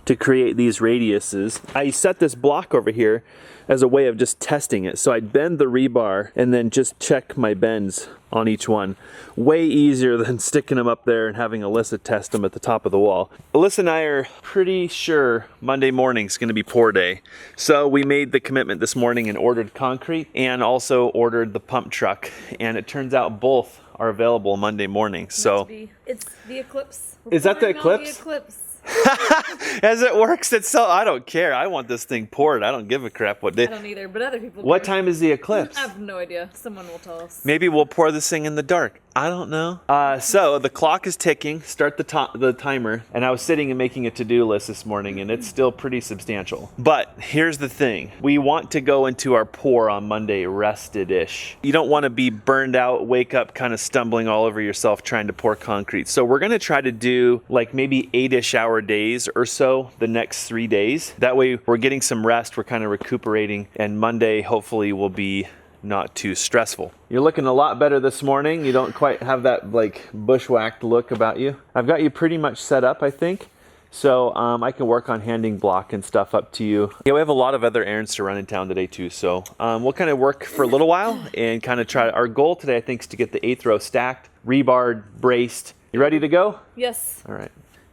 to create these radiuses. I set this block over here as a way of just testing it. So I'd bend the rebar and then just check my bends on each one. Way easier than sticking them up there and having Alyssa test them at the top of the wall. Alyssa and I are pretty sure Monday morning's gonna be pour day. So we made the commitment this morning and ordered concrete and also ordered the pump truck. And it turns out both are available Monday morning. So it's the eclipse. Is that the eclipse? The eclipse. As it works itself, I don't care. I want this thing poured. I don't give a crap what day. I don't either, but other people do. What time is the eclipse? I have no idea. Someone will tell us. Maybe we'll pour this thing in the dark. I don't know. So the clock is ticking. Start the timer. And I was sitting and making a to-do list this morning, and it's still pretty substantial. But here's the thing. We want to go into our pour on Monday rested-ish. You don't want to be burned out, wake up kind of stumbling all over yourself trying to pour concrete. So we're going to try to do like maybe 8-ish hour days or so the next 3 days. That way we're getting some rest. We're kind of recuperating. And Monday hopefully will be not too stressful. You're looking a lot better this morning. You don't quite have that like bushwhacked look about you. I've got you pretty much set up, I think. So I can work on handing block and stuff up to you. Yeah, we have a lot of other errands to run in town today too. So we'll kind of work for a little while and kind of try. Our goal today, I think, is to get the 8th row stacked, rebarred, braced. You ready to go? Yes. All right.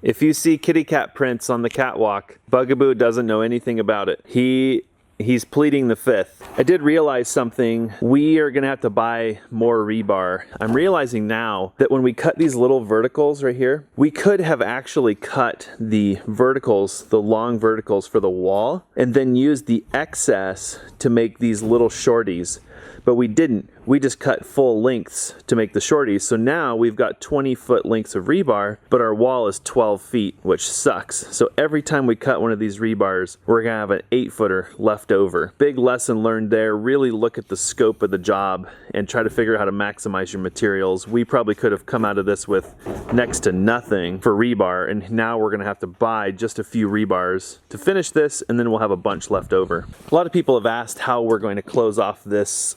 If you see kitty cat prints on the catwalk, Bugaboo doesn't know anything about it. He's pleading the fifth. I did realize something. We are gonna have to buy more rebar. I'm realizing now that when we cut these little verticals right here, we could have actually cut the verticals, the long verticals for the wall, and then use the excess to make these little shorties. But we didn't. We just cut full lengths to make the shorties. So now we've got 20-foot lengths of rebar, but our wall is 12 feet, which sucks. So every time we cut one of these rebars, we're gonna have an 8-footer left over. Big lesson learned there. Really look at the scope of the job and try to figure out how to maximize your materials. We probably could have come out of this with next to nothing for rebar, and now we're gonna have to buy just a few rebars to finish this, and then we'll have a bunch left over. A lot of people have asked how we're going to close off this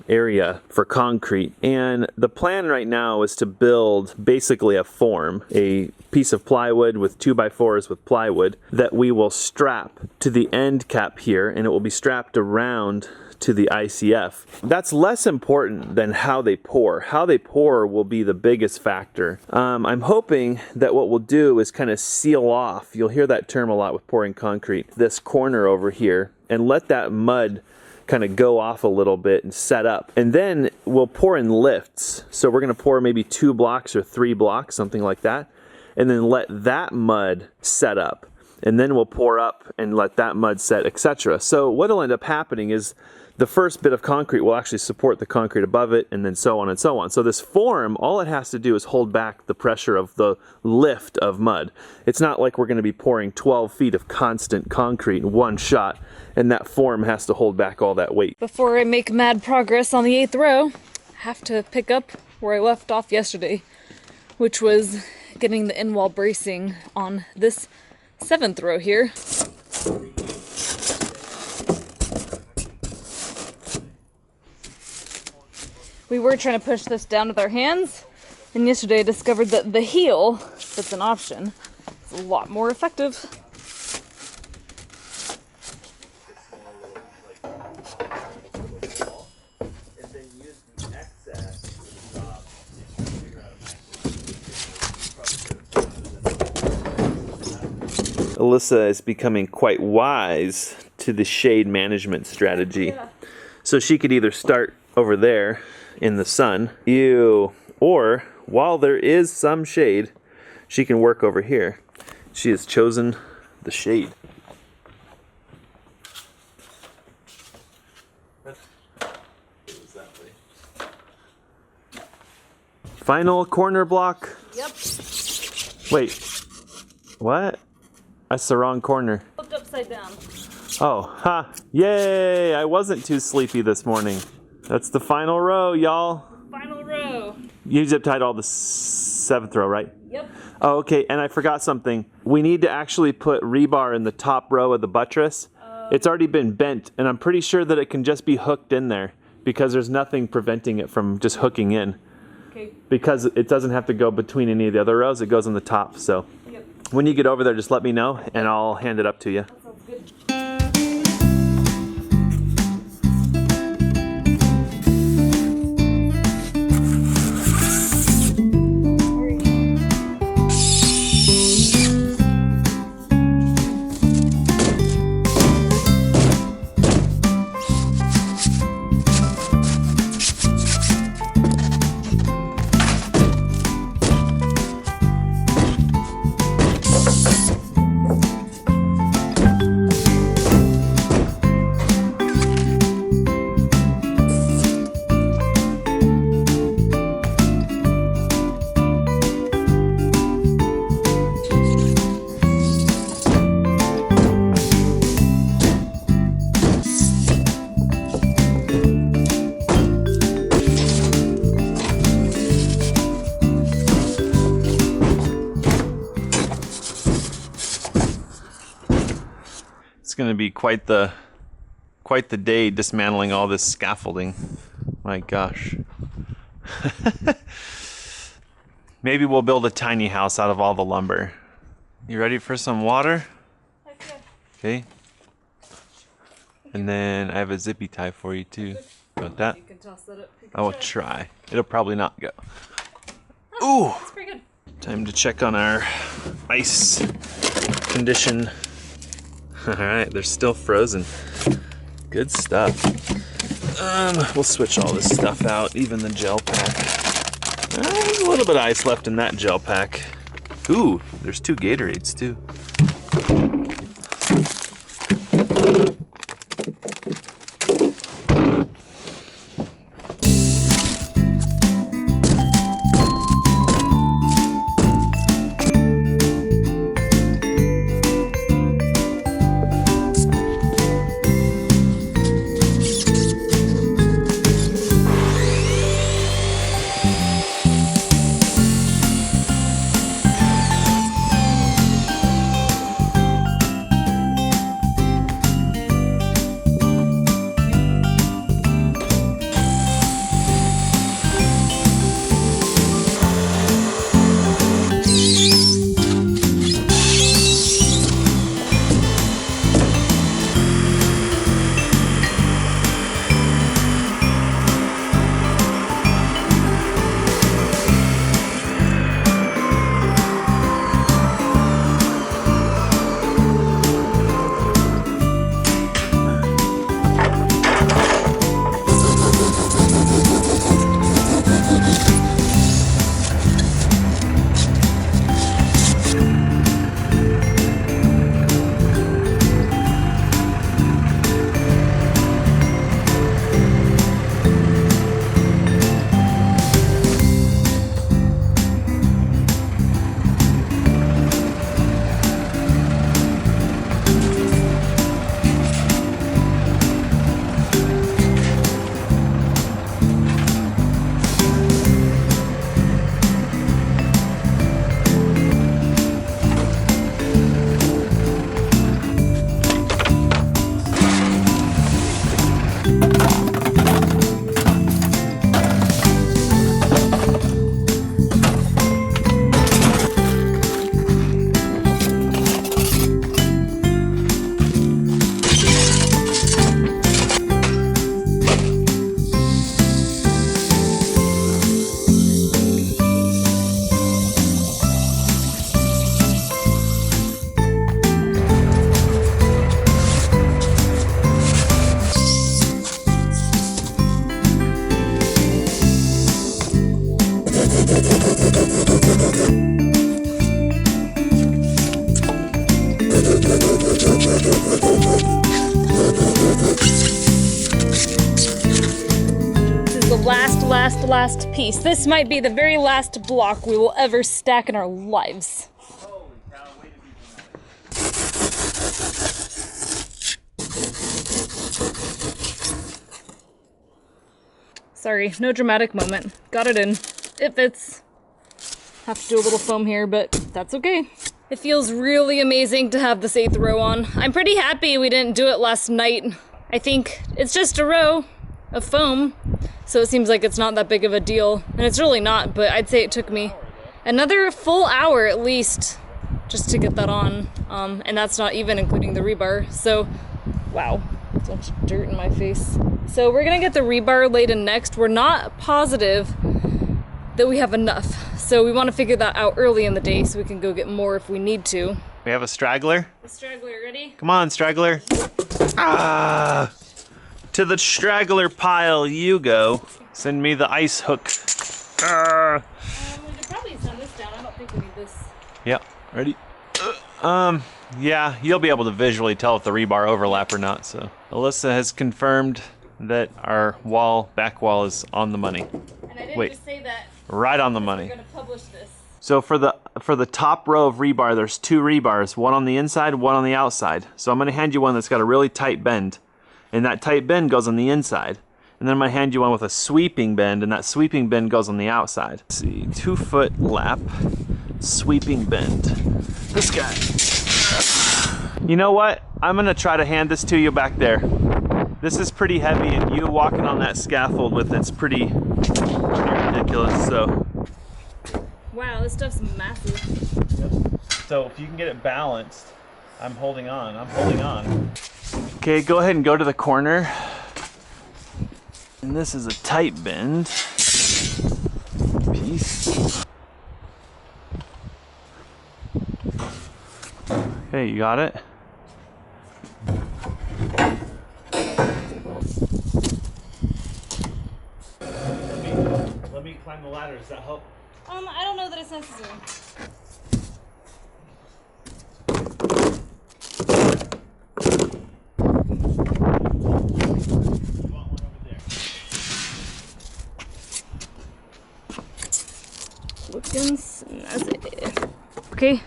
area for concrete, and the plan right now is to build basically a form, a piece of plywood with 2x4s with plywood that we will strap to the end cap here, and it will be strapped around to the ICF. That's less important than how they pour. How they pour will be the biggest factor. I'm hoping that what we'll do is kind of seal off, you'll hear that term a lot with pouring concrete, this corner over here, and let that mud kind of go off a little bit and set up. And then we'll pour in lifts. So we're gonna pour maybe 2 blocks or 3 blocks, something like that, and then let that mud set up. And then we'll pour up and let that mud set, etc. So what'll end up happening is the first bit of concrete will actually support the concrete above it, and then so on and so on. So this form, all it has to do is hold back the pressure of the lift of mud. It's not like we're gonna be pouring 12 feet of constant concrete in one shot, and that form has to hold back all that weight. Before I make mad progress on the 8th row, I have to pick up where I left off yesterday, which was getting the in-wall bracing on this 7th row here. We were trying to push this down with our hands, and yesterday I discovered that the heel, that's an option, is a lot more effective. Alyssa is becoming quite wise to the shade management strategy. Yeah. So she could either start over there in the sun, or while there is some shade, she can work over here. She has chosen the shade. Final corner block. Yep. Wait, what? That's the wrong corner. Flipped upside down. Oh, ha! Yay! I wasn't too sleepy this morning. That's the final row, y'all. Final row. You zip tied all the 7th row, right? Yep. Oh, okay, and I forgot something. We need to actually put rebar in the top row of the buttress. It's already been bent, and I'm pretty sure that it can just be hooked in there because there's nothing preventing it from just hooking in. Okay. Because it doesn't have to go between any of the other rows, it goes on the top, so. Yep. When you get over there, just let me know, and I'll hand it up to you. That sounds good. It's going to be quite the day dismantling all this scaffolding. My gosh. Maybe we'll build a tiny house out of all the lumber. You ready for some water? Okay. And then I have a zippy tie for you too. Got that? You can toss that up. I will try. It'll probably not go. Ooh! That's pretty good. Time to check on our ice condition. All right, they're still frozen. Good stuff. We'll switch all this stuff out, even the gel pack. There's a little bit of ice left in that gel pack. Ooh, there's 2 Gatorades too. Last piece. This might be the very last block we will ever stack in our lives. Holy cow, way to be dramatic. Sorry, no dramatic moment. Got it in. It fits. Have to do a little foam here, but that's okay. It feels really amazing to have this 8th row on. I'm pretty happy we didn't do it last night. I think it's just a row of foam, so it seems like it's not that big of a deal. And it's really not, but I'd say it took me another full hour at least just to get that on. And that's not even including the rebar. So, wow, so much dirt in my face. So we're gonna get the rebar laid in next. We're not positive that we have enough. So we wanna figure that out early in the day so we can go get more if we need to. We have a straggler. The straggler, ready? Come on, straggler. Ah! To the straggler pile you go. Send me the ice hook. Ah! We could probably send this down. I don't think we need this. Yeah, ready? Yeah, you'll be able to visually tell if the rebar overlap or not, so. Alyssa has confirmed that our back wall is on the money. And I didn't just say that. Right on the money. We're gonna publish this. So for the top row of rebar, there's 2 rebars, one on the inside, one on the outside. So I'm gonna hand you one that's got a really tight bend. And that tight bend goes on the inside. And then I'm gonna hand you one with a sweeping bend, and that sweeping bend goes on the outside. Let's see, 2-foot lap, sweeping bend. This guy. You know what? I'm gonna try to hand this to you back there. This is pretty heavy, and you walking on that scaffold with it's pretty ridiculous, so. Wow, this stuff's massive. Yep. So if you can get it balanced, I'm holding on. Okay, go ahead and go to the corner. And this is a tight bend piece. Okay, you got it? Let me climb the ladder. Does that help? I don't know that it's necessary. Looking snazzy. Okay.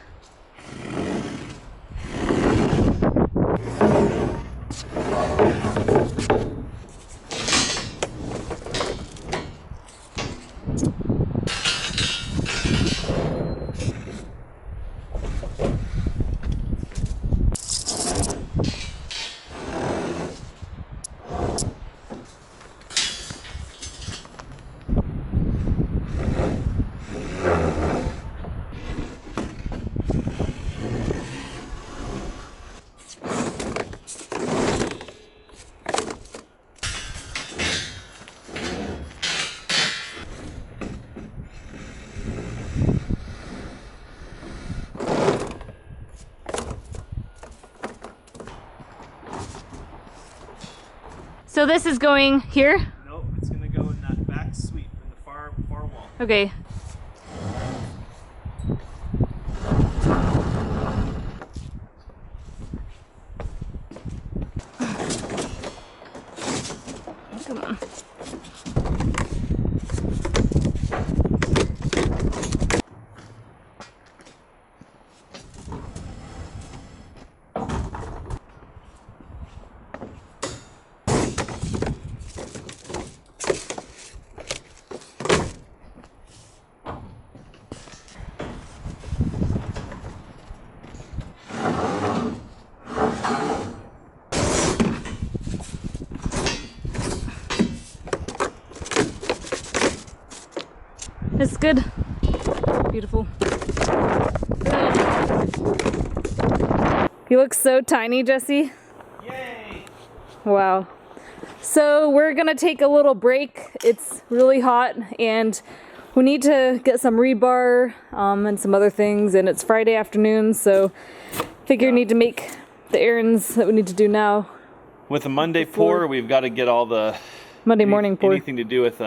So this is going here? Nope, it's gonna go in that back sweep in the far wall. Okay. Come on. It's good. Beautiful. You look so tiny, Jesse. Yay! Wow. So we're gonna take a little break. It's really hot and we need to get some rebar and some other things, and it's Friday afternoon, so figure need to make the errands that we need to do now. With a Monday pour, we've got to get all the Monday morning pour. Anything to do with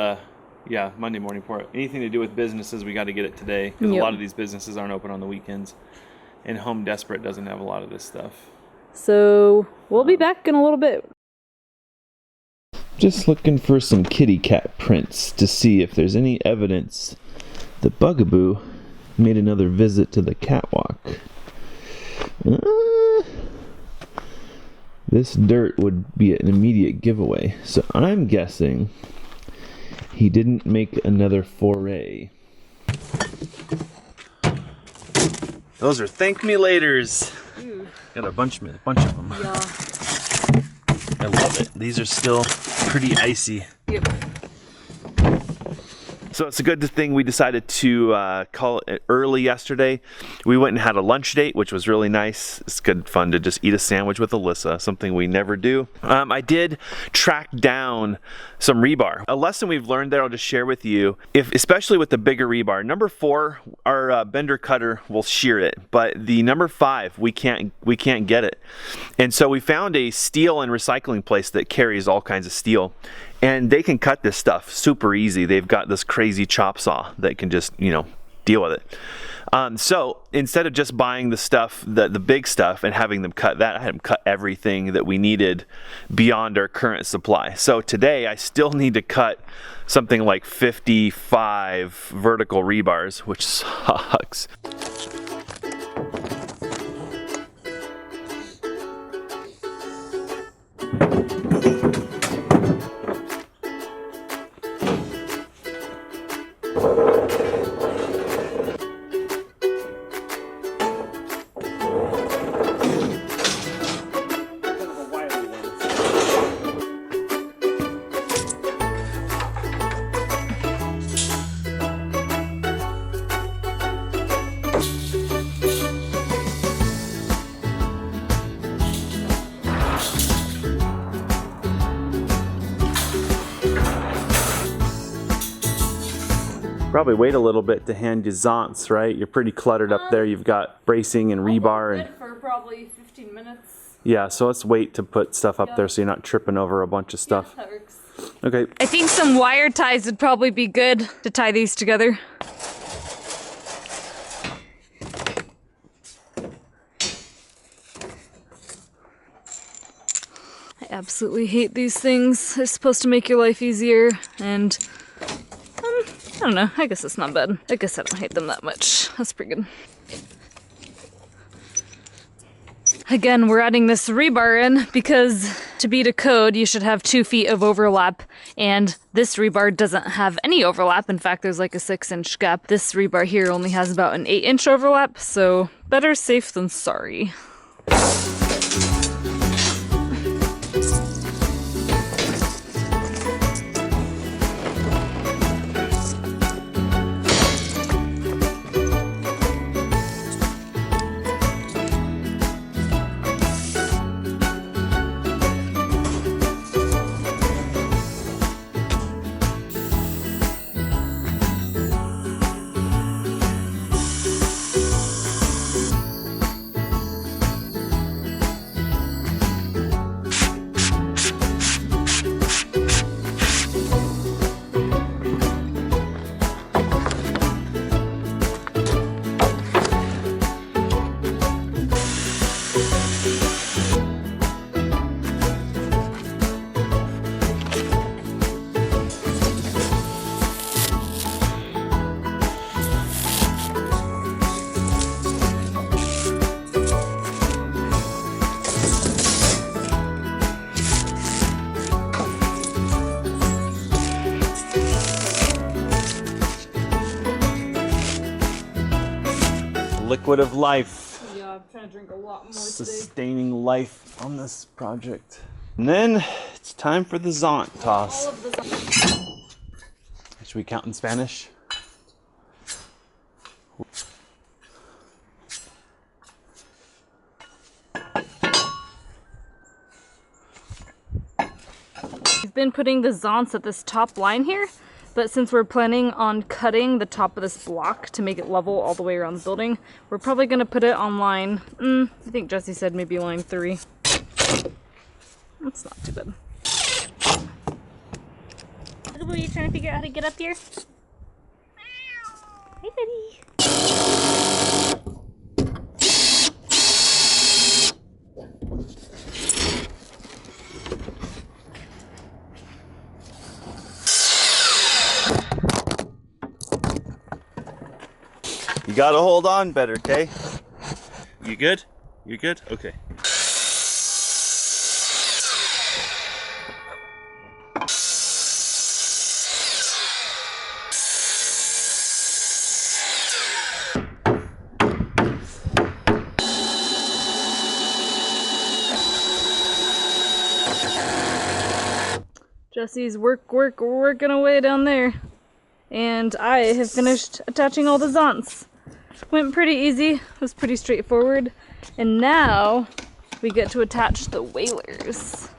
yeah, Monday morning pour. Anything to do with businesses, we got to get it today, because a lot of these businesses aren't open on the weekends, and Home Desperate doesn't have a lot of this stuff. So we'll be back in a little bit. Just looking for some kitty cat prints to see if there's any evidence the Bugaboo made another visit to the catwalk. This dirt would be an immediate giveaway, so I'm guessing he didn't make another foray. Those are thank me laters. Got a bunch of them. Yeah. I love it. These are still pretty icy. Yep. So it's a good thing we decided to call it early yesterday. We went and had a lunch date, which was really nice. It's good fun to just eat a sandwich with Alyssa, something we never do. I did track down some rebar. A lesson we've learned there I'll just share with you, especially with the bigger rebar. Number 4, our bender cutter will shear it, but the number 5, we can't get it. And so we found a steel and recycling place that carries all kinds of steel. And they can cut this stuff super easy. They've got this crazy chop saw that can just, deal with it. So instead of just buying the stuff, the big stuff, and having them cut that, I had them cut everything that we needed beyond our current supply. So today I still need to cut something like 55 vertical rebars, which sucks. Probably wait a little bit to hand you zonts, right? You're pretty cluttered up there. You've got bracing and rebar and for probably 15 minutes. yeah, so let's wait to put stuff up there so you're not tripping over a bunch of stuff. Yeah, that works. Okay. I think some wire ties would probably be good to tie these together. I absolutely hate these things. They're supposed to make your life easier, and I don't know, I guess it's not bad. I guess I don't hate them that much. That's pretty good. Again, we're adding this rebar in because to be to code, you should have 2 feet of overlap, and this rebar doesn't have any overlap. In fact, there's like a 6-inch gap. This rebar here only has about an 8-inch overlap, so better safe than sorry. Liquid of life. Yeah, I'm trying to drink a lot more Sustaining life on this project. And then it's time for the zont toss. All of the Should we count in Spanish? We've been putting the zonts at this top line here, but since we're planning on cutting the top of this block to make it level all the way around the building, we're probably going to put it on line, I think Jesse said maybe line 3. That's not too bad. Are you trying to figure out how to get up here? Hey, buddy. You gotta hold on better, okay? You good? You good? Okay. Jesse's working away down there. And I have finished attaching all the zonts. Went pretty easy, it was pretty straightforward. And now we get to attach the whalers.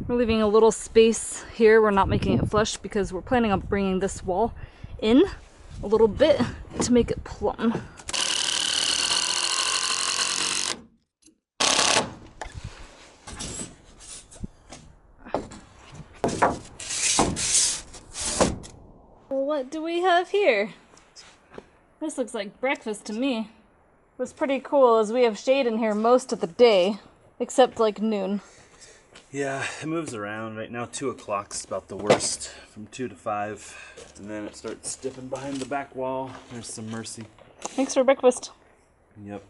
We're leaving a little space here. We're not making it flush because we're planning on bringing this wall in a little bit to make it plumb. What do we have here? This looks like breakfast to me. What's pretty cool is we have shade in here most of the day, except like noon. Yeah, it moves around. Right now 2 o'clock's about the worst, from 2 to 5. And then it starts dipping behind the back wall. There's some mercy. Thanks for breakfast. Yep.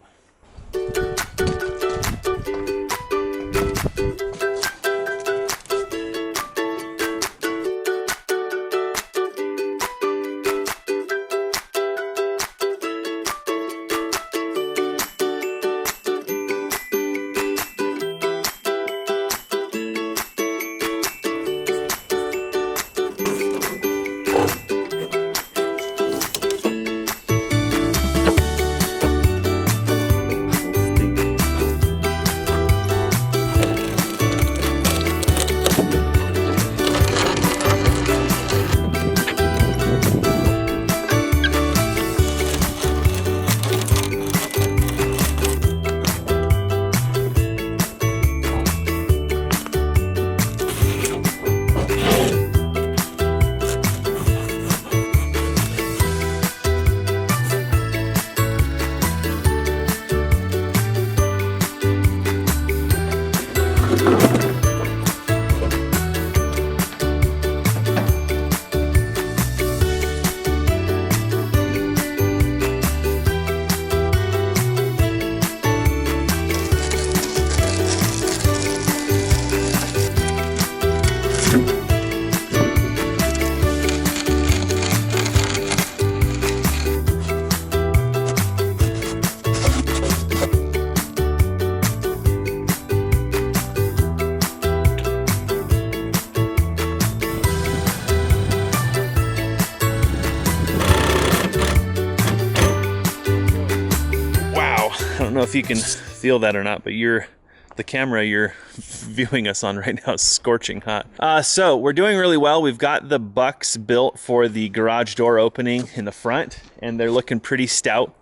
don't know if you can feel that or not, but the camera you're viewing us on right now is scorching hot. So we're doing really well. We've got the bucks built for the garage door opening in the front, and they're looking pretty stout.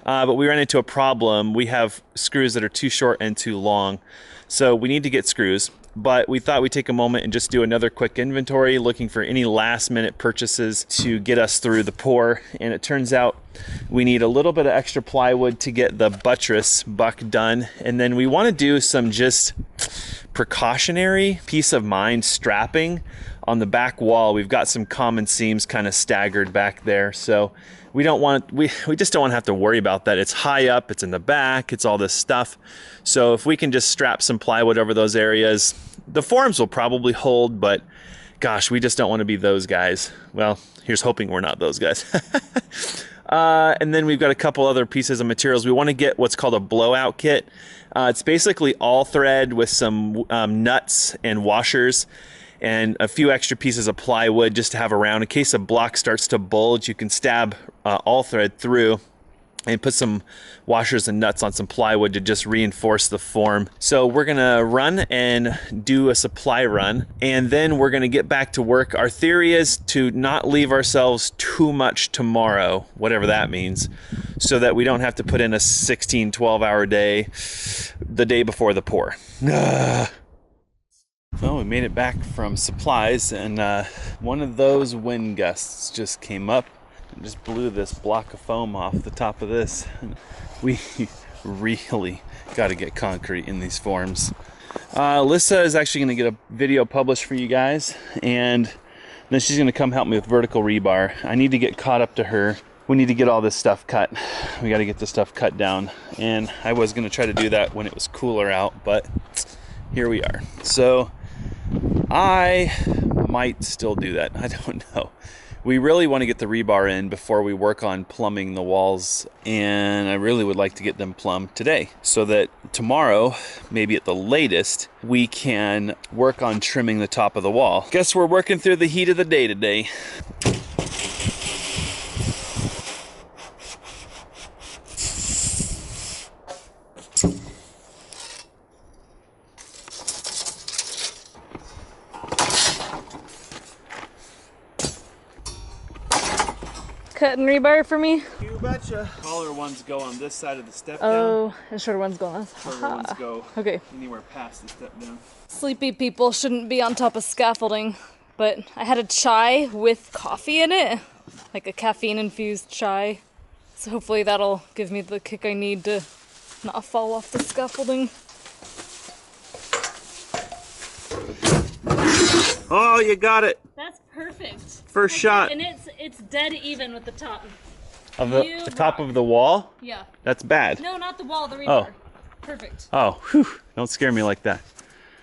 But we ran into a problem. We have screws that are too short and too long. So we need to get screws, but we thought we'd take a moment and just do another quick inventory, looking for any last minute purchases to get us through the pour. And it turns out we need a little bit of extra plywood to get the buttress buck done. And then we want to do some just precautionary peace of mind strapping on the back wall. We've got some common seams kind of staggered back there. So we just don't want to have to worry about that. It's high up, it's in the back, it's all this stuff. So if we can just strap some plywood over those areas, the forms will probably hold, but gosh, we just don't want to be those guys. Well, here's hoping we're not those guys. And then we've got a couple other pieces of materials. We want to get what's called a blowout kit. It's basically all thread with some nuts and washers, and a few extra pieces of plywood just to have around in case a block starts to bulge. You can stab all thread through and put some washers and nuts on some plywood to just reinforce the form. So we're gonna run and do a supply run, and then we're gonna get back to work. Our theory is to not leave ourselves too much tomorrow, whatever that means, so that we don't have to put in a 16, 12-hour day the day before the pour. Well, we made it back from supplies, and one of those wind gusts just came up and just blew this block of foam off the top of this. We really got to get concrete in these forms. Alyssa is actually going to get a video published for you guys, and then she's going to come help me with vertical rebar. I need to get caught up to her. We need to get all this stuff cut. We got to get this stuff cut down, and I was going to try to do that when it was cooler out, but here we are. So I might still do that. I don't know. We really want to get the rebar in before we work on plumbing the walls, and I really would like to get them plumbed today so that tomorrow, maybe at the latest, we can work on trimming the top of the wall. Guess we're working through the heat of the day today. Cutting rebar for me? You betcha. Taller ones go on this side of the step down. And shorter ones go on this. Shorter ones go anywhere past the step down. Sleepy people shouldn't be on top of scaffolding, but I had a chai with coffee in it, like a caffeine-infused chai. So hopefully that'll give me the kick I need to not fall off the scaffolding. Oh, you got it. That's perfect. First shot. And it's dead even with the top. Of the top of the wall? Yeah. That's bad. No, not the wall, the rebar. Oh. Perfect. Oh, whew. Don't scare me like that.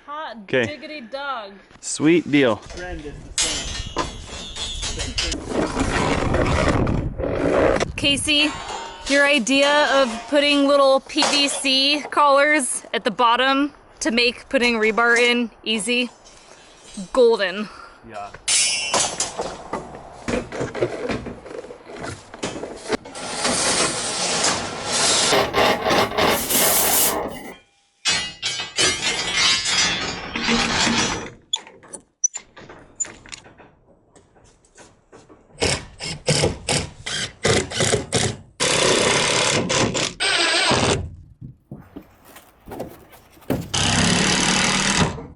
Hot diggity dog. Sweet deal. Casey, your idea of putting little PVC collars at the bottom to make putting rebar in easy, golden. Yeah.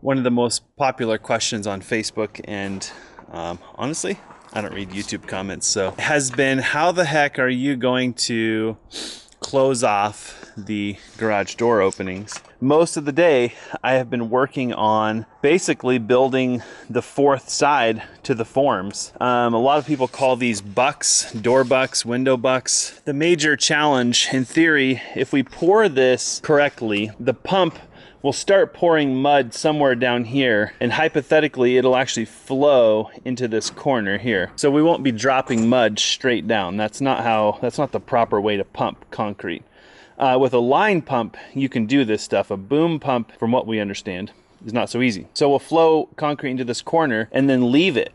One of the most popular questions on Facebook, and honestly, I don't read YouTube comments, so has been, how the heck are you going to close off the garage door openings? Most of the day, I have been working on basically building the fourth side to the forms. A lot of people call these bucks, door bucks, window bucks. The major challenge, in theory, if we pour this correctly, the pump will start pouring mud somewhere down here, and hypothetically it'll actually flow into this corner here. So we won't be dropping mud straight down. That's not the proper way to pump concrete. With a line pump, you can do this stuff. A boom pump, from what we understand, is not so easy. So we'll flow concrete into this corner and then leave it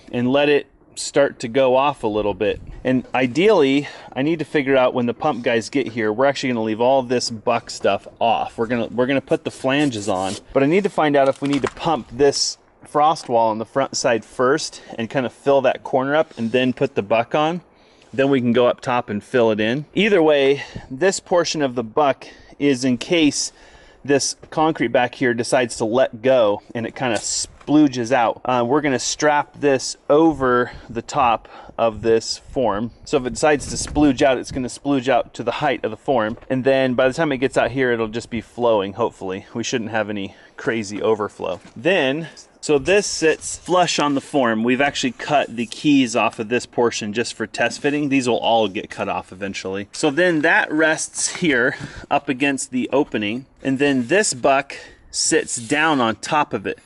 and let it start to go off a little bit. And ideally, I need to figure out when the pump guys get here, we're actually gonna leave all this buck stuff off. We're gonna put the flanges on, but I need to find out if we need to pump this frost wall on the front side first and kind of fill that corner up and then put the buck on. Then we can go up top and fill it in. Either way, this portion of the buck is in case this concrete back here decides to let go and it kind of splooges out. We're gonna strap this over the top of this form. So if it decides to splooge out, it's gonna splooge out to the height of the form. And then by the time it gets out here, it'll just be flowing, hopefully. We shouldn't have any crazy overflow. Then, so this sits flush on the form. We've actually cut the keys off of this portion just for test fitting. These will all get cut off eventually. So then that rests here up against the opening. And then this buck sits down on top of it,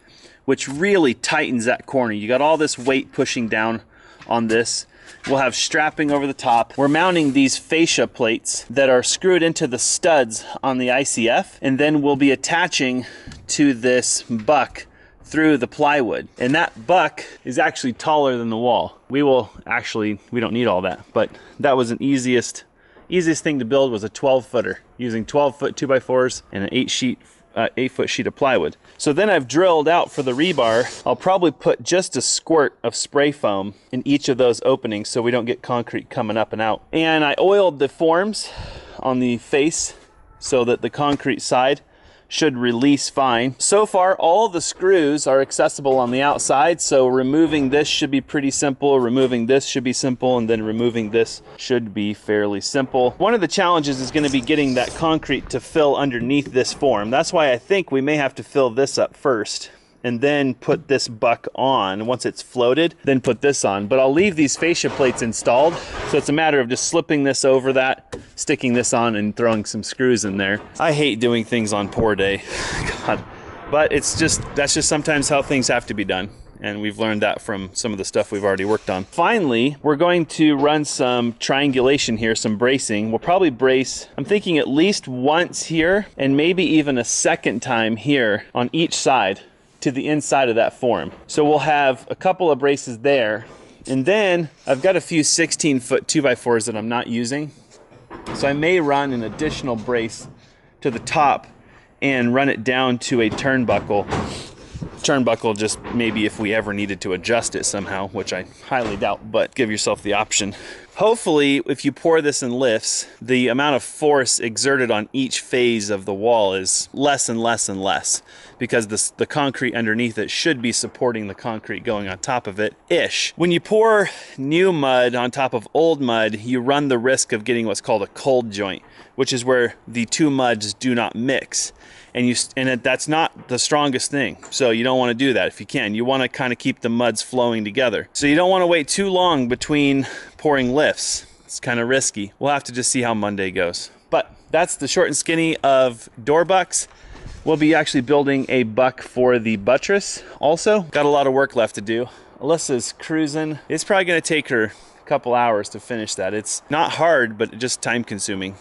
which really tightens that corner. You got all this weight pushing down on this. We'll have strapping over the top. We're mounting these fascia plates that are screwed into the studs on the ICF, and then we'll be attaching to this buck through the plywood. And that buck is actually taller than the wall. We don't need all that, but that was an easiest thing to build was a 12-footer using 12-foot 2x4s and an 8-foot sheet of plywood. So then I've drilled out for the rebar. I'll probably put just a squirt of spray foam in each of those openings so we don't get concrete coming up and out. And I oiled the forms on the face so that the concrete side should release fine. So far, all the screws are accessible on the outside, so removing this should be pretty simple, removing this should be simple, and then removing this should be fairly simple. One of the challenges is going to be getting that concrete to fill underneath this form. That's why I think we may have to fill this up first and then put this buck on. Once it's floated, then put this on. But I'll leave these fascia plates installed, so it's a matter of just slipping this over that, sticking this on, and throwing some screws in there. I hate doing things on pour day, God. But that's just sometimes how things have to be done. And we've learned that from some of the stuff we've already worked on. Finally, we're going to run some triangulation here, some bracing. We'll probably brace, I'm thinking at least once here, and maybe even a second time here on each side, to the inside of that form. So we'll have a couple of braces there. And then I've got a few 16-foot 2x4s that I'm not using. So I may run an additional brace to the top and run it down to a turnbuckle. Turnbuckle just maybe if we ever needed to adjust it somehow, which I highly doubt, but give yourself the option. Hopefully, if you pour this in lifts, the amount of force exerted on each phase of the wall is less and less and less, because the concrete underneath it should be supporting the concrete going on top of it-ish. When you pour new mud on top of old mud, you run the risk of getting what's called a cold joint, which is where the two muds do not mix. And that's not the strongest thing. So you don't want to do that if you can. You want to kind of keep the muds flowing together. So you don't want to wait too long between pouring lifts. It's kind of risky. We'll have to just see how Monday goes. But that's the short and skinny of door bucks. We'll be actually building a buck for the buttress also. Got a lot of work left to do. Alyssa's cruising. It's probably going to take her a couple hours to finish that. It's not hard, but just time consuming.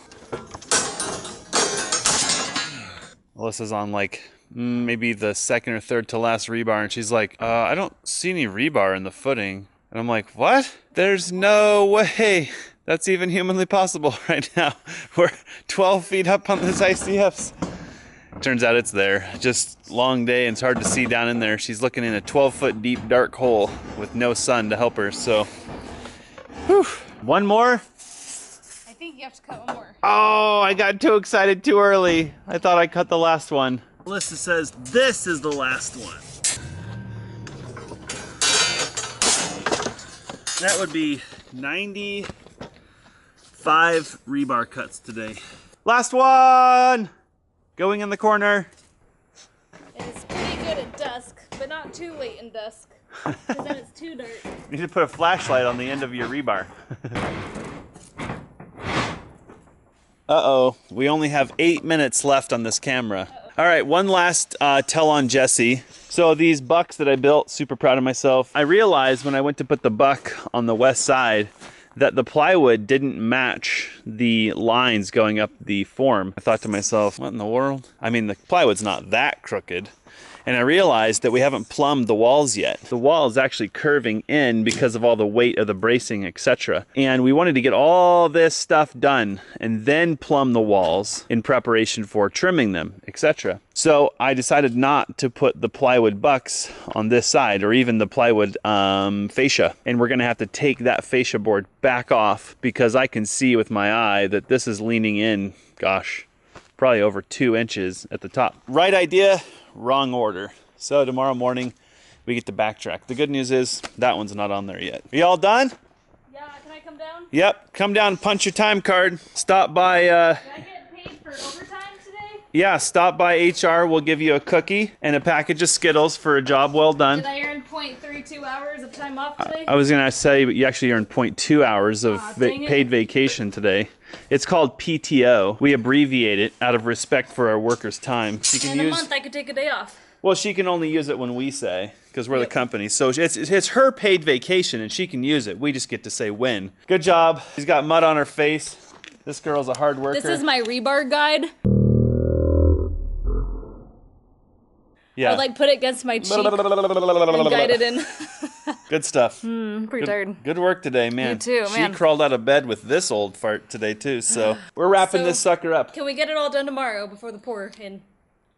Alyssa's on like maybe the second or third to last rebar, and she's like, I don't see any rebar in the footing. And I'm like, what? There's no way that's even humanly possible right now. We're 12 feet up on this ICFs. Turns out it's there. Just long day and it's hard to see down in there. She's looking in a 12-foot deep dark hole with no sun to help her. So, whew. One more. I think you have to cut one more. Oh, I got too excited too early. I thought I cut the last one. Alyssa says this is the last one. That would be 95 rebar cuts today. Last one! Going in the corner. It's pretty good at dusk, but not too late in dusk, because then it's too dark. You need to put a flashlight on the end of your rebar. Uh-oh, we only have 8 minutes left on this camera. All right, one last tell on Jesse. So these bucks that I built, super proud of myself. I realized when I went to put the buck on the west side that the plywood didn't match the lines going up the form. I thought to myself, what in the world? I mean, the plywood's not that crooked. And I realized that we haven't plumbed the walls yet. The wall is actually curving in because of all the weight of the bracing, etc. And we wanted to get all this stuff done and then plumb the walls in preparation for trimming them, etc. So I decided not to put the plywood bucks on this side or even the plywood fascia. And we're gonna have to take that fascia board back off because I can see with my eye that this is leaning in, gosh, probably over 2 inches at the top. Right idea, wrong order. So tomorrow morning we get to backtrack. The good news is that one's not on there yet. Are you all done? Yeah, can I come down? Yep, come down, punch your time card. Stop by, Did I get paid for overtime today? yeah, stop by HR. We'll give you a cookie and a package of Skittles for a job well done. Did I earn 0.32 hours of time off today? I was gonna say, but you actually earned 0.2 hours of paid vacation today. It's called PTO. We abbreviate it out of respect for our workers' time. She can In a month, I could take a day off. Well, she can only use it when we say, because we're the company. So it's her paid vacation, and she can use it. We just get to say when. Good job. She's got mud on her face. This girl's a hard worker. This is my rebar guide. Yeah. I would like put it against my cheek and guide it in. Good stuff. Pretty tired. Good work today, man. You too, man. She crawled out of bed with this old fart today, too. So we're wrapping this sucker up. Can we get it all done tomorrow before the pour in?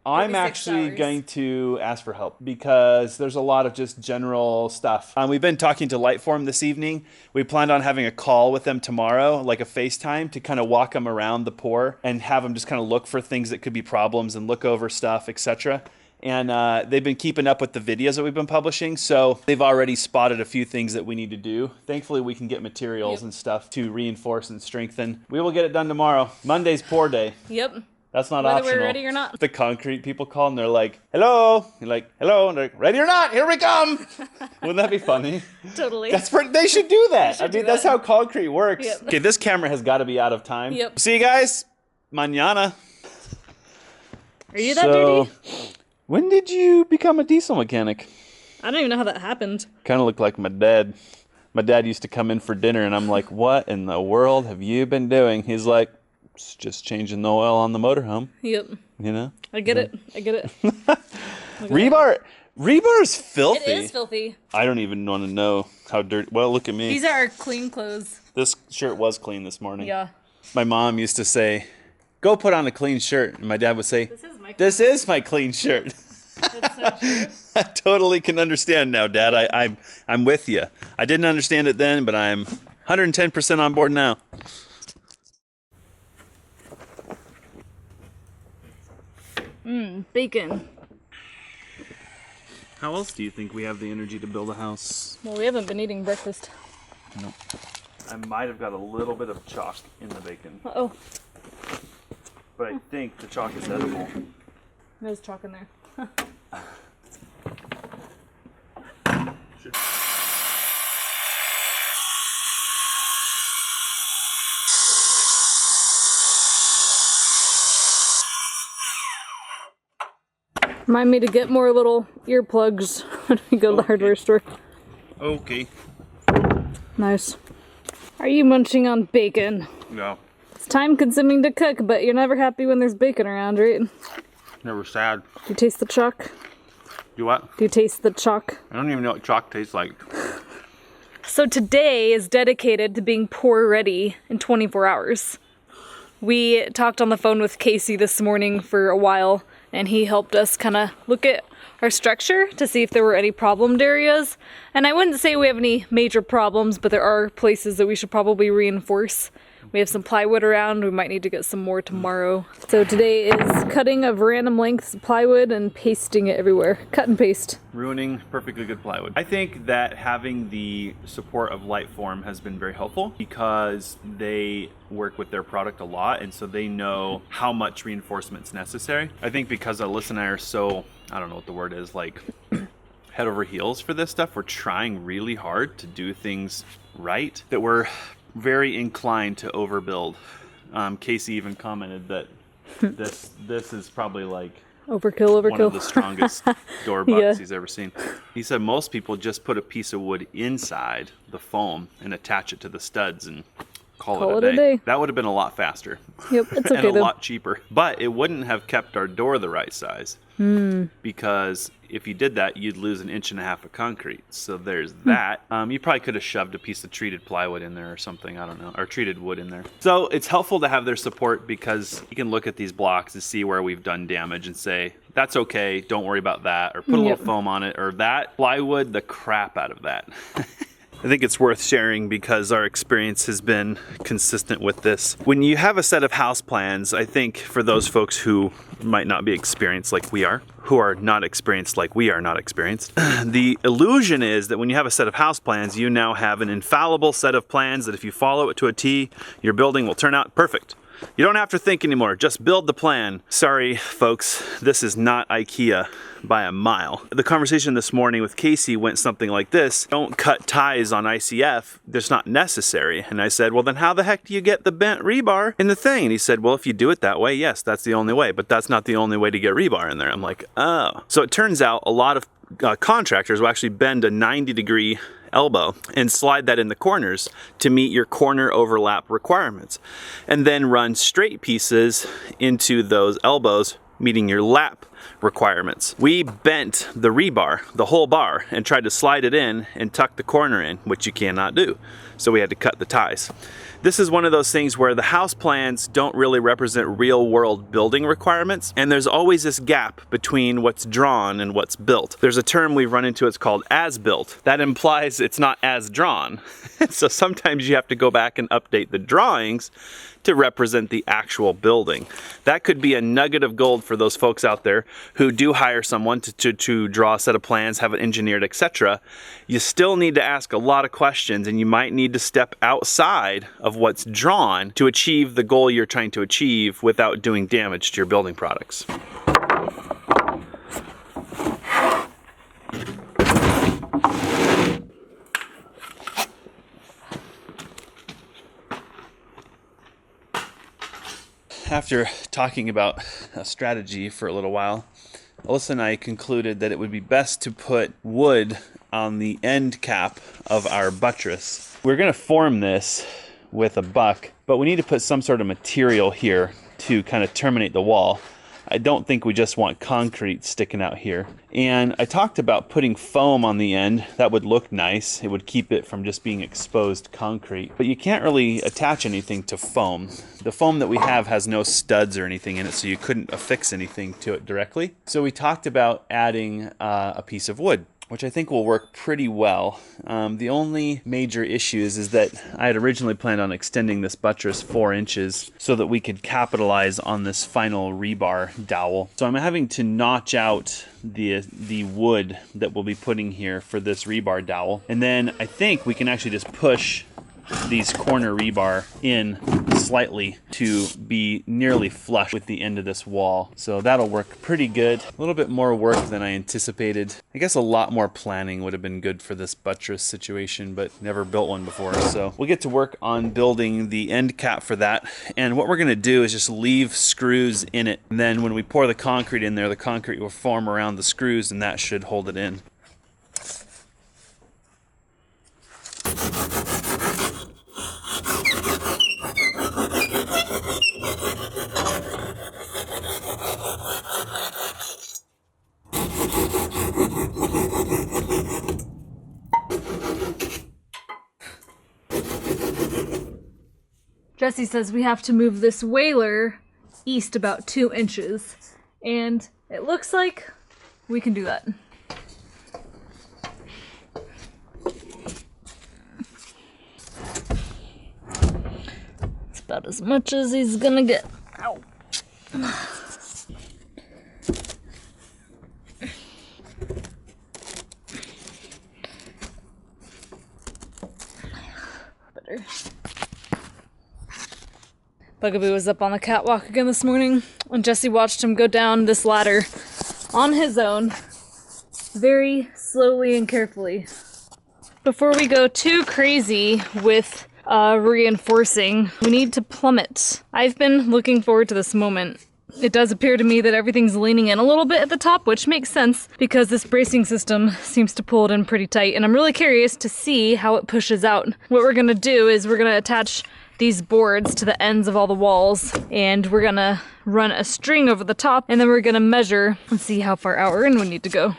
I'm actually going to ask for help because there's a lot of just general stuff. We've been talking to Lightform this evening. We planned on having a call with them tomorrow, like a FaceTime, to kind of walk them around the pour and have them just kind of look for things that could be problems and look over stuff, etc. And they've been keeping up with the videos that we've been publishing, so they've already spotted a few things that we need to do. Thankfully, we can get materials and stuff to reinforce and strengthen. We will get it done tomorrow. Monday's pour day. Yep. That's not Whether optional. we're ready or not. The concrete people call and they're like, hello. You're like, hello. And they're like, ready or not, here we come. Wouldn't that be funny? Totally. They should do that. I mean, that's how concrete works. Yep. Okay, this camera has got to be out of time. Yep. See you guys. Mañana. Are you that dirty? When did you become a diesel mechanic? I don't even know how that happened. Kind of looked like my dad. My dad used to come in for dinner and I'm like, what in the world have you been doing? He's like, it's just changing the oil on the motorhome. Yep. You know? I get it. I get it. Rebar is filthy. It is filthy. I don't even want to know how dirty. Well, look at me. These are our clean clothes. This shirt was clean this morning. Yeah. My mom used to say, go put on a clean shirt. And my dad would say, this is my clean shirt. That's so true. I totally can understand now, Dad. I'm with you. I didn't understand it then, but I'm 110% on board now. Bacon. How else do you think we have the energy to build a house? Well, we haven't been eating breakfast. Nope. I might have got a little bit of chalk in the bacon. Uh-oh. But I think the chalk is edible. There's chalk in there. Remind me to get more little earplugs when we go to the hardware store. Okay. Nice. Are you munching on bacon? No. It's time consuming to cook, but you're never happy when there's bacon around, right? Never sad. Do you taste the chalk? Do what? Do you taste the chalk? I don't even know what chalk tastes like. So today is dedicated to being pour ready in 24 hours. We talked on the phone with Casey this morning for a while, and he helped us kind of look at our structure to see if there were any problemed areas. And I wouldn't say we have any major problems, but there are places that we should probably reinforce. We have some plywood around. We might need to get some more tomorrow. So today is cutting of random lengths of plywood and pasting it everywhere. Cut and paste. Ruining perfectly good plywood. I think that having the support of Lightform has been very helpful because they work with their product a lot, and so they know how much reinforcement's necessary. I think because Alyssa and I are so, I don't know what the word is, like head over heels for this stuff, we're trying really hard to do things right, that we're very inclined to overbuild. Casey even commented that this is probably like Overkill. one of the strongest door bucks he's ever seen. He said most people just put a piece of wood inside the foam and attach it to the studs and call it a day. That would have been a lot faster. Yep, it's okay and a though. lot cheaper. But it wouldn't have kept our door the right size. because if you did that, you'd lose 1.5 inches of concrete. So there's that. You probably could have shoved a piece of treated plywood in there or something, I don't know, or treated wood in there. So it's helpful to have their support because you can look at these blocks and see where we've done damage and say, that's okay, don't worry about that, or put a little foam on it, or that plywood, the crap out of that. I think it's worth sharing because our experience has been consistent with this. When you have a set of house plans, I think for those folks who might not be experienced like we are, who are not experienced like we are not experienced, the illusion is that when you have a set of house plans, you now have an infallible set of plans that if you follow it to a T, your building will turn out perfect. You don't have to think anymore, just build the plan. Sorry, folks, this is not IKEA by a mile. The conversation this morning with Casey went something like this: don't cut ties on ICF, that's not necessary. And I said, well then how the heck do you get the bent rebar in the thing? And he said, well if you do it that way, yes, that's the only way, but that's not the only way to get rebar in there. I'm like, oh. So it turns out a lot of contractors will actually bend a 90-degree elbow and slide that in the corners to meet your corner overlap requirements, and then run straight pieces into those elbows meeting your lap requirements. We bent the rebar, the whole bar, and tried to slide it in and tuck the corner in, which you cannot do. So we had to cut the ties. This is one of those things where the house plans don't really represent real world building requirements, and there's always this gap between what's drawn and what's built. There's a term we've run into, it's called as built. That implies it's not as drawn. So sometimes you have to go back and update the drawings to represent the actual building. That could be a nugget of gold for those folks out there who do hire someone to draw a set of plans, have it engineered, etc. You still need to ask a lot of questions, and you might need to step outside of what's drawn to achieve the goal you're trying to achieve without doing damage to your building products. After talking about a strategy for a little while, Alyssa and I concluded that it would be best to put wood on the end cap of our buttress. We're going to form this with a buck, but we need to put some sort of material here to kind of terminate the wall. I don't think we just want concrete sticking out here. And I talked about putting foam on the end. That would look nice. It would keep it from just being exposed concrete. But you can't really attach anything to foam. The foam that we have has no studs or anything in it, so you couldn't affix anything to it directly. So we talked about adding a piece of wood, which I think will work pretty well. The only major issues is that I had originally planned on extending this buttress 4 inches so that we could capitalize on this final rebar dowel. So I'm having to notch out the wood that we'll be putting here for this rebar dowel. And then I think we can actually just push these corner rebar in slightly to be nearly flush with the end of this wall. So that'll work pretty good. A little bit more work than I anticipated. I guess a lot more planning would have been good for this buttress situation, but never built one before. So we'll get to work on building the end cap for that. And what we're gonna do is just leave screws in it. And then when we pour the concrete in there, the concrete will form around the screws and that should hold it in. Jesse says we have to move this whaler east about 2 inches, and it looks like we can do that. It's about as much as he's gonna get. Ow. Better. Bugaboo was up on the catwalk again this morning, and Jesse watched him go down this ladder on his own, very slowly and carefully. Before we go too crazy with reinforcing, we need to plummet. I've been looking forward to this moment. It does appear to me that everything's leaning in a little bit at the top, which makes sense because this bracing system seems to pull it in pretty tight, and I'm really curious to see how it pushes out. What we're gonna do is we're gonna attach these boards to the ends of all the walls, and we're gonna run a string over the top, and then we're gonna measure and see how far out we're in we need to go.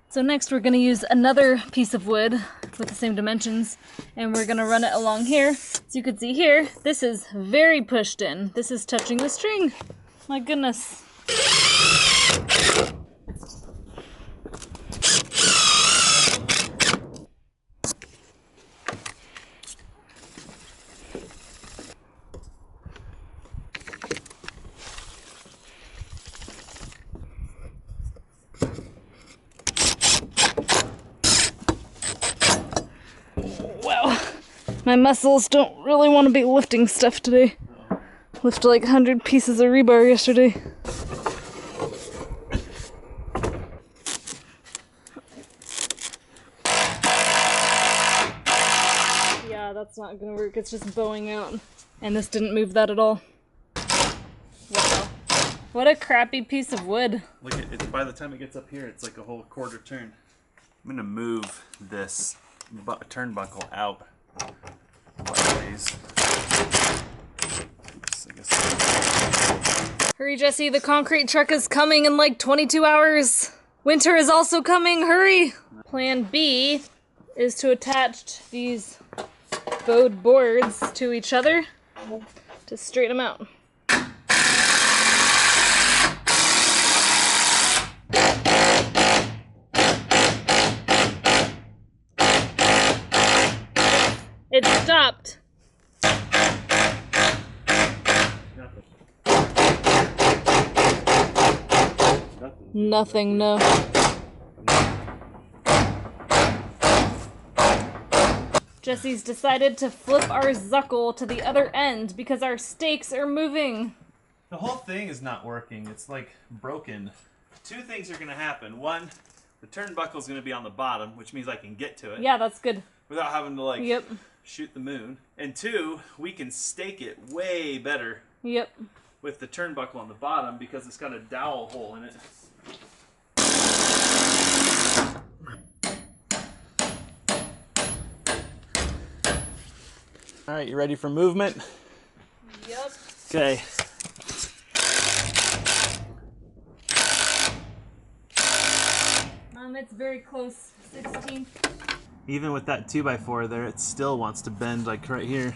So next we're gonna use another piece of wood with the same dimensions, and we're gonna run it along here. So you can see here, this is very pushed in. This is touching the string. My goodness. My muscles don't really want to be lifting stuff today. Lifted like 100 pieces of rebar yesterday. Yeah, that's not gonna work. It's just bowing out. And this didn't move that at all. Wow. What a crappy piece of wood. Look at it. By the time it gets up here, it's like a whole quarter turn. I'm gonna move this turnbuckle out. Hurry, Jesse, the concrete truck is coming in like 22 hours. Winter is also coming, hurry! Plan B is to attach these bowed boards to each other to straighten them out. It stopped. Nothing, no. Jesse's decided to flip our zuckle to the other end because our stakes are moving. The whole thing is not working. It's like broken. Two things are going to happen. One, the turnbuckle is going to be on the bottom, which means I can get to it. Yeah, that's good. Without having to like shoot the moon. And two, we can stake it way better. Yep. With the turnbuckle on the bottom because it's got a dowel hole in it. All right, you ready for movement? Yep. Okay. It's very close. 16. Even with that 2x4 there, it still wants to bend like right here.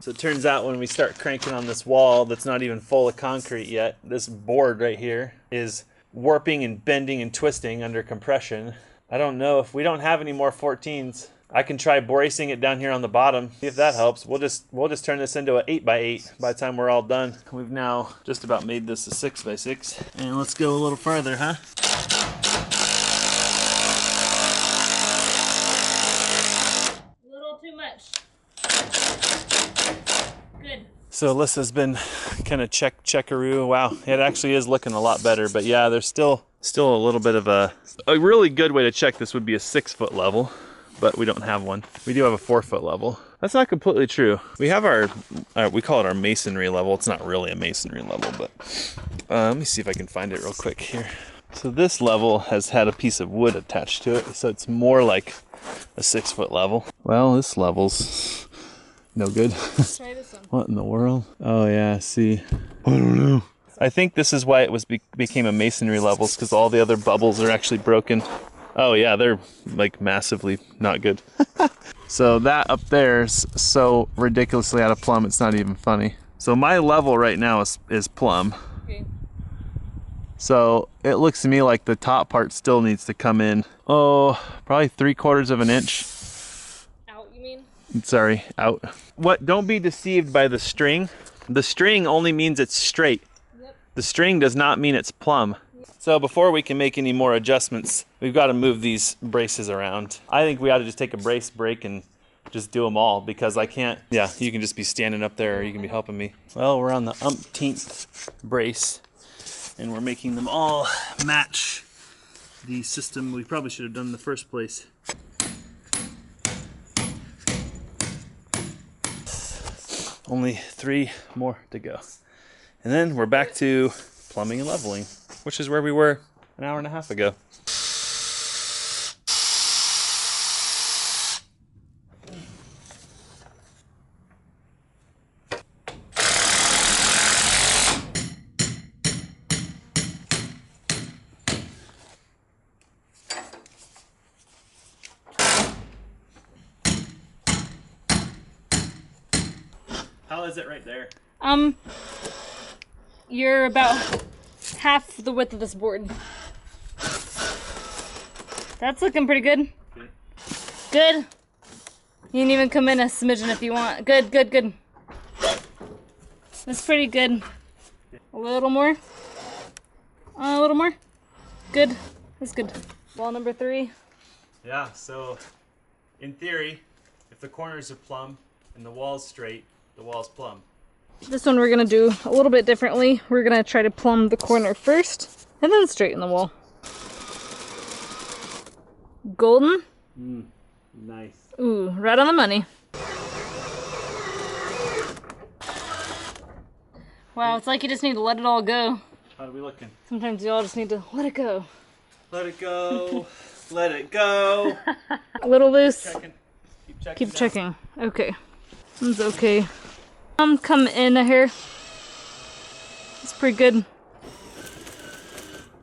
So it turns out when we start cranking on this wall that's not even full of concrete yet, this board right here is warping and bending and twisting under compression. I don't know if we don't have any more 14s. I can try bracing it down here on the bottom. See if that helps. We'll just turn this into an 8x8 by the time we're all done. We've now just about made this a 6x6. And let's go a little further, huh? A little too much. Good. So Alyssa's been kind of checkaroo. Wow, it actually is looking a lot better. But yeah, there's still a little bit of a really good way to check this would be a 6-foot level. But we don't have one. We do have a 4-foot level. That's not completely true. We have our, we call it our masonry level. It's not really a masonry level, but let me see if I can find it real quick here. So this level has had a piece of wood attached to it, so it's more like a 6-foot level. Well, this level's no good. Try this one. What in the world? Oh yeah, see. I don't know. I think this is why it was became a masonry level, because all the other bubbles are actually broken. Oh yeah, they're like massively not good. So that up there is so ridiculously out of plumb, it's not even funny. So my level right now is plumb. Okay. So it looks to me like the top part still needs to come in. Oh, probably 3/4 of an inch. Out, you mean? Sorry, out. What? Don't be deceived by the string. The string only means it's straight. Yep. The string does not mean it's plumb. So before we can make any more adjustments, we've got to move these braces around. I think we ought to just take a brace break and just do them all, because I can't, yeah, you can just be standing up there or you can be helping me. Well, we're on the umpteenth brace and we're making them all match the system we probably should have done in the first place. Only 3 more to go. And then we're back to plumbing and leveling, which is where we were an hour and a half ago. How is it right there? You're about half the width of this board. That's looking pretty good. Good. You can even come in a smidgen if you want. Good, good, good. That's pretty good. A little more. A little more. Good. That's good. Wall number 3. Yeah, so in theory, if the corners are plumb and the wall's straight, the wall's plumb. This one we're gonna do a little bit differently. We're gonna try to plumb the corner first and then straighten the wall. Golden. Nice. Ooh, right on the money. Wow, it's like you just need to let it all go. How are we looking? Sometimes you all just need to let it go. Let it go. Let it go. A little loose. Keep checking. Okay. It's okay. Come in here. It's pretty good.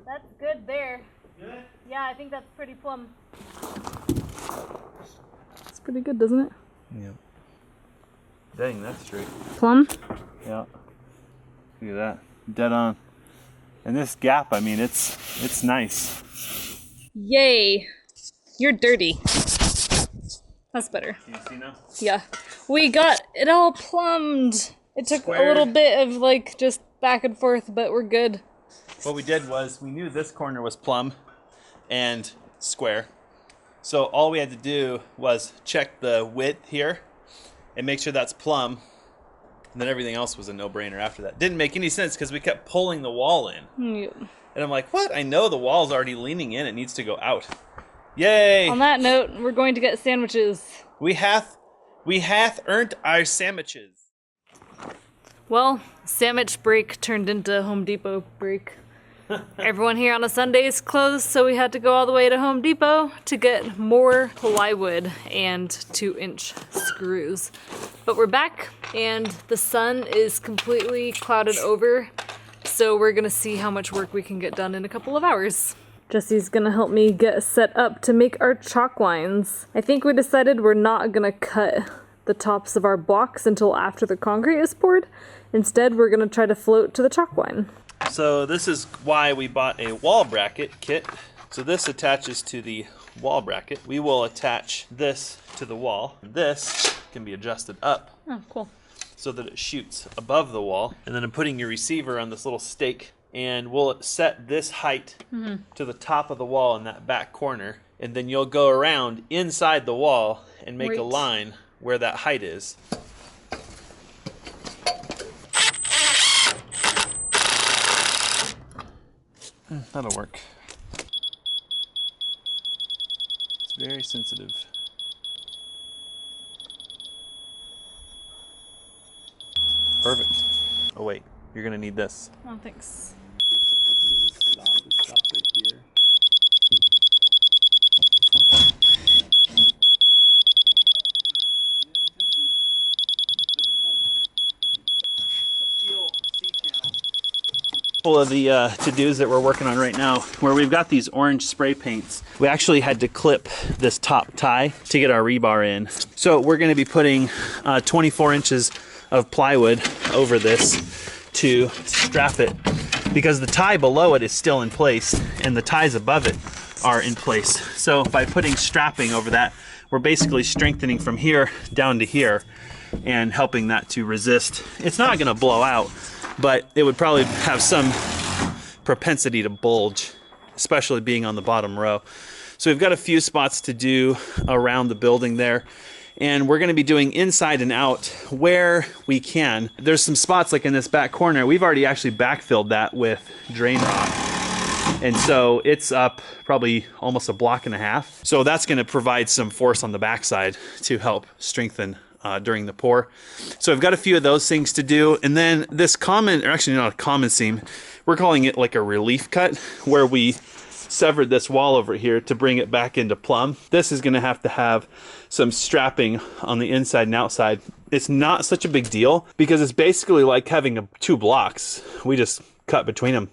That's good there. Good? Yeah, I think that's pretty plumb. It's pretty good, doesn't it? Yeah. Dang, that's straight. Plumb? Yeah. Look at that. Dead on. And this gap, I mean, it's nice. Yay. You're dirty. That's better. Can you see now? Yeah. We got it all plumbed. It took Squared. a little bit of like just back and forth, but we're good. What we did was we knew this corner was plumb and square. So all we had to do was check the width here and make sure that's plumb. And then everything else was a no-brainer after that. Didn't make any sense because we kept pulling the wall in. Yeah. And I'm like, what? I know the wall's already leaning in. It needs to go out. Yay! On that note, we're going to get sandwiches. We hath earned our sandwiches. Well, sandwich break turned into Home Depot break. Everyone here on a Sunday is closed, so we had to go all the way to Home Depot to get more plywood and 2-inch screws. But we're back, and the sun is completely clouded over, so we're gonna see how much work we can get done in a couple of hours. Jesse's gonna help me get set up to make our chalk lines. I think we decided we're not gonna cut the tops of our blocks until after the concrete is poured. Instead, we're gonna try to float to the chalk line. So this is why we bought a wall bracket kit. So this attaches to the wall bracket. We will attach this to the wall. This can be adjusted up. Oh, cool. So that it shoots above the wall. And then I'm putting your receiver on this little stake, and we'll set this height to the top of the wall in that back corner. And then you'll go around inside the wall and make a line where that height is. That'll work. It's very sensitive. Perfect. Oh wait, you're gonna need this. Oh, thanks. Stop right here. Couple of the to-dos that we're working on right now, where we've got these orange spray paints. We actually had to clip this top tie to get our rebar in. So we're going to be putting 24 inches of plywood over this to strap it, because the tie below it is still in place and the ties above it are in place. So by putting strapping over that, we're basically strengthening from here down to here and helping that to resist. It's not going to blow out, but it would probably have some propensity to bulge, especially being on the bottom row. So we've got a few spots to do around the building there, and we're going to be doing inside and out where we can. There's some spots like in this back corner, we've already actually backfilled that with drain rock. And so it's up probably almost a block and a half. So that's going to provide some force on the backside to help strengthen during the pour. So I've got a few of those things to do. And then this common, or actually not a common seam, we're calling it like a relief cut, where we severed this wall over here to bring it back into plumb. This is going to have some strapping on the inside and outside. It's not such a big deal because it's basically like having two blocks. We just cut between them.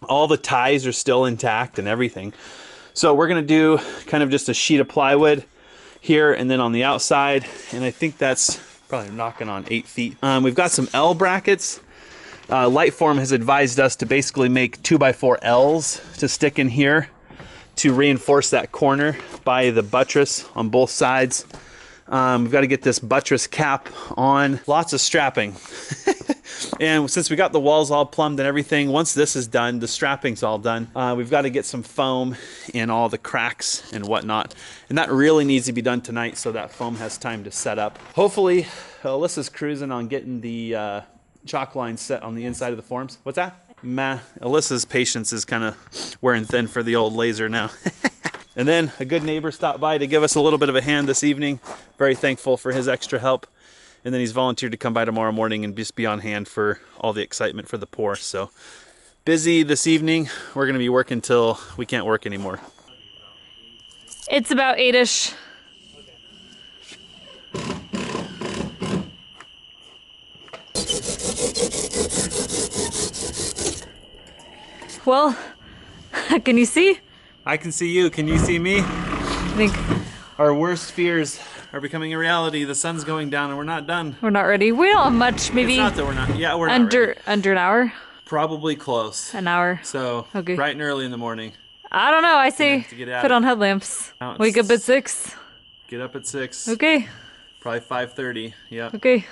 All the ties are still intact and everything. So we're going to do kind of just a sheet of plywood here and then on the outside. And I think that's probably knocking on 8 feet. We've got some L brackets. Lightform has advised us to basically make 2x4 L's to stick in here to reinforce that corner by the buttress on both sides. We've got to get this buttress cap on. Lots of strapping. And since we got the walls all plumbed and everything, once this is done, the strapping's all done, we've got to get some foam in all the cracks and whatnot. And that really needs to be done tonight so that foam has time to set up. Hopefully, Alyssa's cruising on getting the chalk line set on the inside of the forms. What's that? Alyssa's patience is kind of wearing thin for the old laser now. And then a good neighbor stopped by to give us a little bit of a hand this evening. Very thankful for his extra help. And then he's volunteered to come by tomorrow morning and just be on hand for all the excitement for the pour. So busy this evening. We're going to be working till we can't work anymore. It's about 8-ish. Well, can you see? I can see you. Can you see me? I think our worst fears are becoming a reality. The sun's going down and we're not done. we're not ready. We don't have much, maybe It's not that we're not. Yeah, we're not ready. under an hour. Probably close. An hour. So Okay. bright and early in the morning. I don't know. I say to get at put it. on headlamps. Now Wake up it's- at 6. Get up at 6. Okay. Probably 5:30. Yeah. Okay.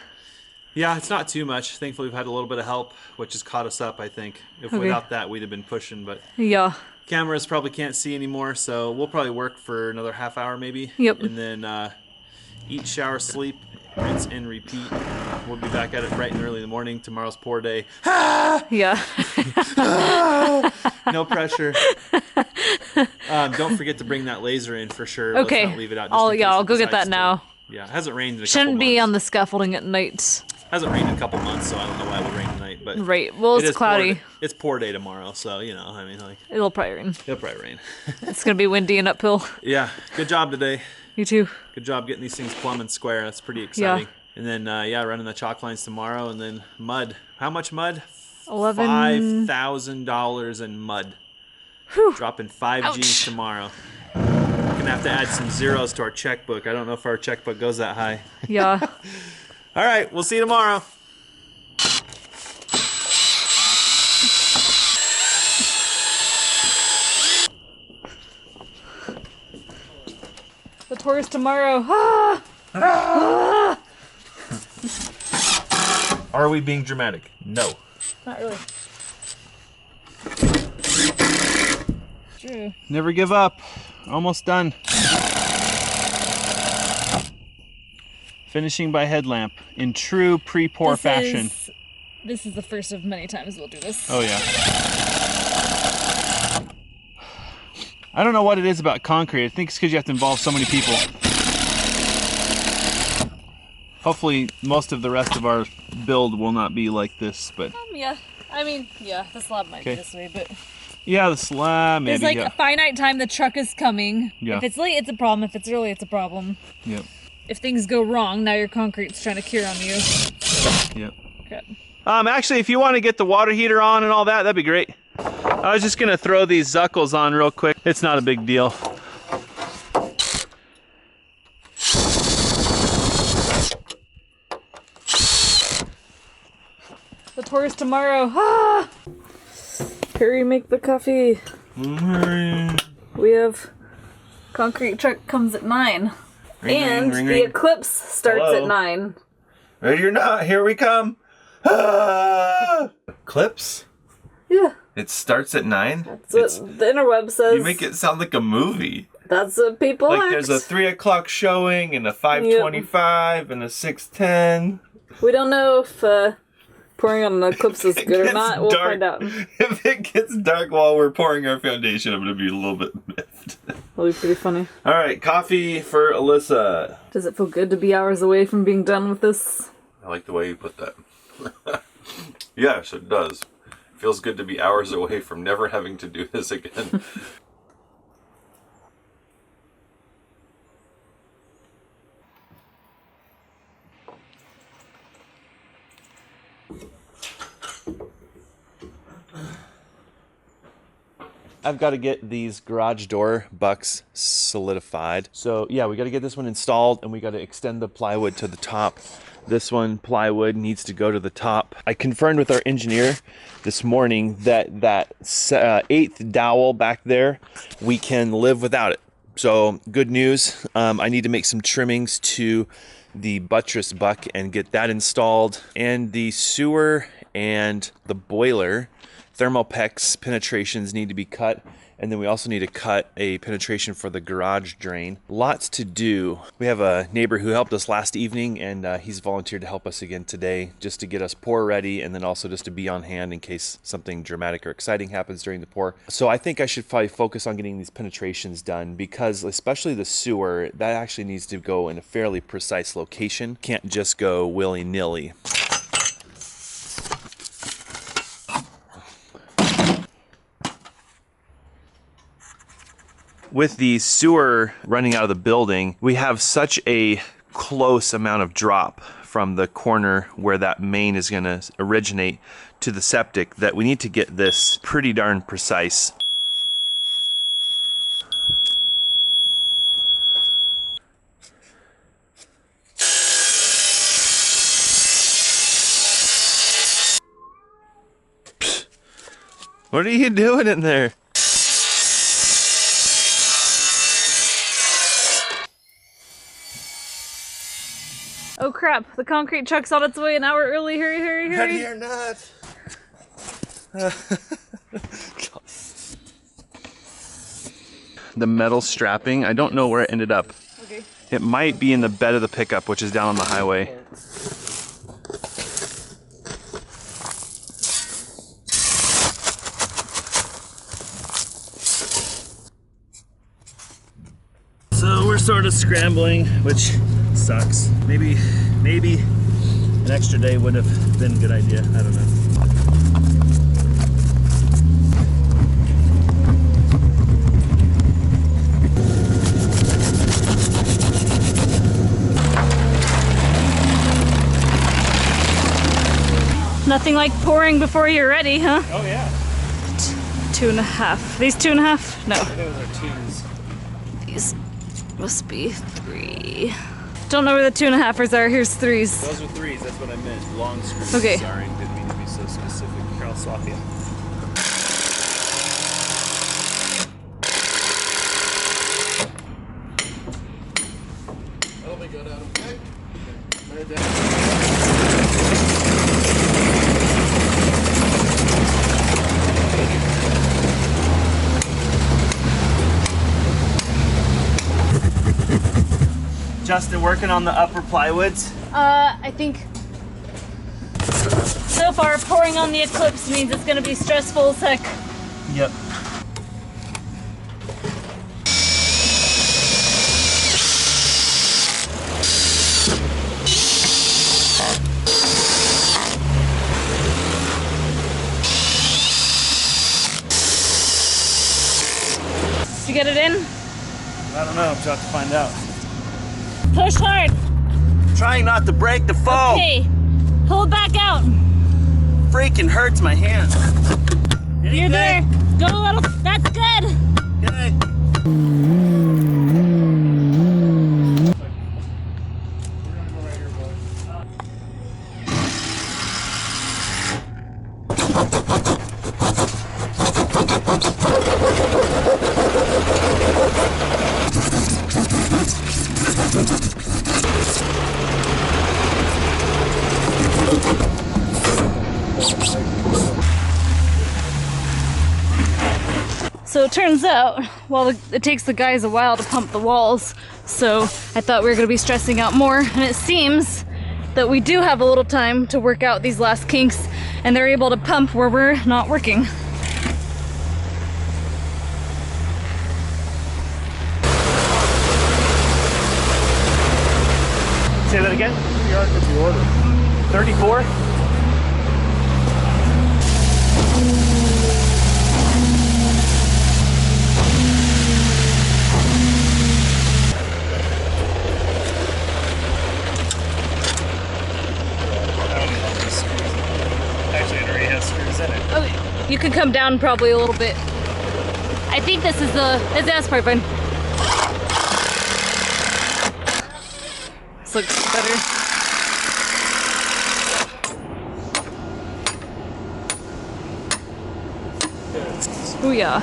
Yeah, it's not too much. Thankfully, we've had a little bit of help, which has caught us up, I think. If Okay. without that, we'd have been pushing. But Yeah. cameras probably can't see anymore, so we'll probably work for another half hour maybe. Yep. And then eat, shower, sleep, rinse, and repeat. We'll be back at it bright and early in the morning. Tomorrow's pour day. Yeah. No pressure. Don't forget to bring that laser in for sure. Okay. Let's not leave it out. Just in case I'll it go get decides that now. Yeah, it hasn't rained in a Shouldn't couple be months. on the scaffolding at night. Hasn't rained in a couple months, so I don't know why it would rain tonight. But Right. Well, it it's is cloudy. It's pour day tomorrow, so you know, I mean, like It'll probably rain. it'll probably rain. It's gonna be windy and uphill. Yeah, good job today. You too. Good job getting these things plumb and square. That's pretty exciting. And then running the chalk lines tomorrow, and then mud. How much mud? 11. $5,000 in mud. Whew. Dropping 5 G's Ouch. tomorrow. Gonna have to add some zeros to our checkbook. I don't know if our checkbook goes that high. Yeah. All right, we'll see you tomorrow. The tour is tomorrow. Ah! Ah! Are we being dramatic? No. Not really. True. Never give up. Almost done. Finishing by headlamp in true pre-pour fashion. This is the first of many times we'll do this. Oh yeah. I don't know what it is about concrete. I think it's because you have to involve so many people. Hopefully most of the rest of our build will not be like this, but Yeah. I mean, yeah, the slab might Okay. be this way, but yeah, the slab maybe. there's like Yeah. a finite time the truck is coming. Yeah. If it's late, it's a problem. If it's early, it's a problem. Yep. If things go wrong, now your concrete's trying to cure on you. Yep. Crap. Actually, if you want to get the water heater on and all that, that'd be great. I was just gonna throw these zuckles on real quick. It's not a big deal. The tour is tomorrow. Ah! Hurry, make the coffee. We have concrete truck comes at 9. And the eclipse starts at 9. Ready or not, here we come. Ah! Clips? Yeah. It starts at 9? That's what the interweb says. You make it sound like a movie. That's what people Like act. there's a 3 o'clock showing and a 5:25 and a 6:10. We don't know if pouring on an eclipse is good or gets not. We'll dark. find out. If it gets dark while we're pouring our foundation, I'm gonna be a little bit miffed. That'll be pretty funny. All right, coffee for Alyssa. Does it feel good to be hours away from being done with this? I like the way you put that. Yes, it does. It feels good to be hours away from never having to do this again. I've got to get these garage door bucks solidified. So yeah, we got to get this one installed and we got to extend the plywood to the top. This one, plywood, needs to go to the top. I confirmed with our engineer this morning that that 8th dowel back there, we can live without it. So good news. I need to make some trimmings to the buttress buck and get that installed. And the sewer and the boiler Thermopex penetrations need to be cut, and then we also need to cut a penetration for the garage drain. Lots to do. We have a neighbor who helped us last evening, and he's volunteered to help us again today just to get us pour ready, and then also just to be on hand in case something dramatic or exciting happens during the pour. So I think I should probably focus on getting these penetrations done, because especially the sewer, that actually needs to go in a fairly precise location. Can't just go willy-nilly. With the sewer running out of the building, we have such a close amount of drop from the corner where that main is going to originate to the septic that we need to get this pretty darn precise. Psst. What are you doing in there? Oh crap, the concrete truck's on its way an hour early. Hurry, hurry, hurry. Ready or not. The metal strapping, I don't know where it ended up. Okay. It might be in the bed of the pickup, which is down on the highway. So we're sort of scrambling, which sucks. Maybe an extra day would have been a good idea. I don't know. Nothing like pouring before you're ready, huh? Oh yeah. 2.5. These 2.5? No. Those are twos. These must be 3. Don't know where the 2.5ers are. Here's 3s. Those are 3s, that's what I meant. Long screws. Okay. Sorry, didn't mean to be so specific. Here, I'll swap you. That'll be good, Adam. Okay. Lay it down. Justin, working on the upper plywoods? I think so far pouring on the Eclipse means it's gonna be stressful as heck. Yep. Did you get it in? I don't know, I'll have to find out. Push hard. Trying not to break the foam. Okay. Hold back out. Freaking hurts my hands. You're there. Go a little. That's good. Okay. So it turns out, well, it takes the guys a while to pump the walls, so I thought we were going to be stressing out more, and it seems that we do have a little time to work out these last kinks, and they're able to pump where we're not working. again? What yard did you order? 34? Actually, it already has screws in it. Okay, you can come down probably a little bit. I think this is that's probably fine. This looks better. Oh yeah.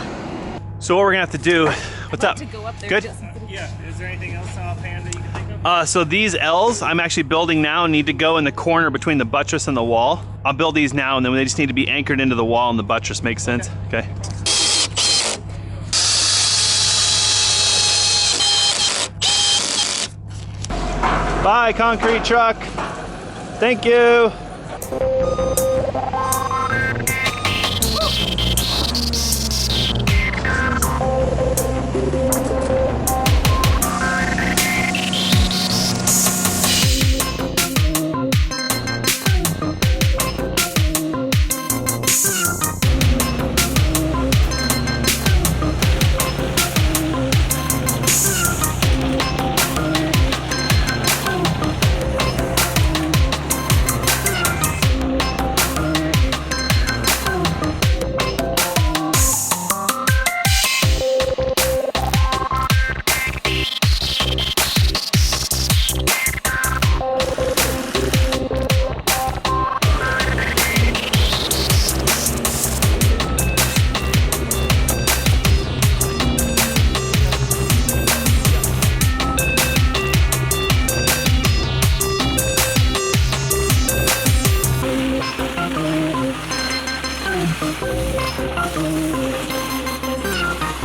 So what we're gonna have to do, what's up? To go up there. Good? Yeah, is there anything else offhand that you can think of? So these L's I'm actually building now need to go in the corner between the buttress and the wall. I'll build these now and then they just need to be anchored into the wall and the buttress. Makes sense? Okay. Bye, concrete truck. Thank you.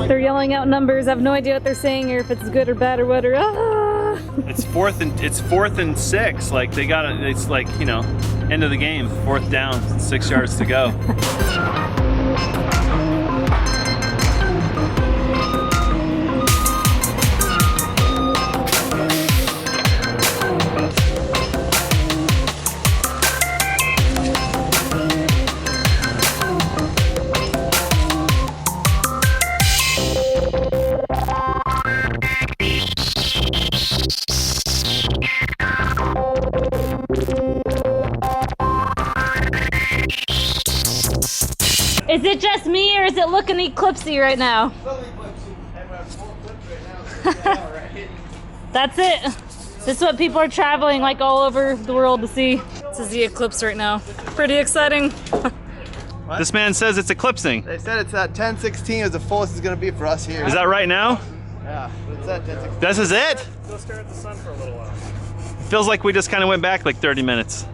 They're yelling out numbers. I have no idea what they're saying or if it's good or bad or what or It's fourth and 6. Like they got it. It's like, you know, end of the game. 4th down, 6 yards to go. Is it just me or is it looking eclipsy right now? That's it. This is what people are traveling like all over the world to see. This is the eclipse right now. Pretty exciting. This man says it's eclipsing. They said it's at 10:16 is the fullest it's going to be for us here. Is that right now? Yeah, but it's at 10:16. This is it? Go stare at the sun for a little while. Feels like we just kind of went back like 30 minutes.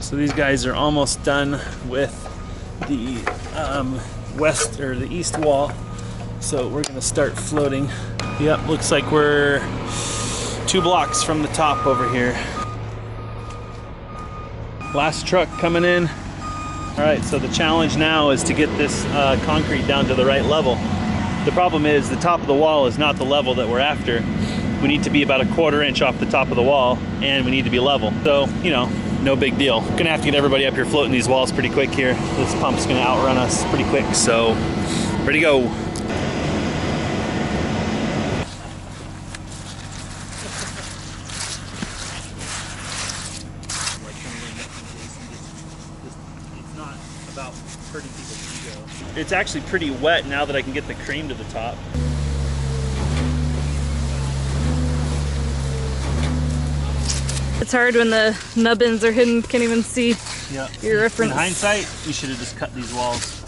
So these guys are almost done with the west or the east wall. So we're gonna start floating. Yep, looks like we're 2 blocks from the top over here. Last truck coming in. All right, so the challenge now is to get this concrete down to the right level. The problem is the top of the wall is not the level that we're after. We need to be about 1/4 inch off the top of the wall and we need to be level. So, you know, no big deal. Gonna have to get everybody up here floating these walls pretty quick here. This pump's gonna outrun us pretty quick, so ready to go. It's not about hurting people's ego. It's actually pretty wet now that I can get the cream to the top. It's hard when the nubbins are hidden, can't even see your reference. In hindsight, we should have just cut these walls.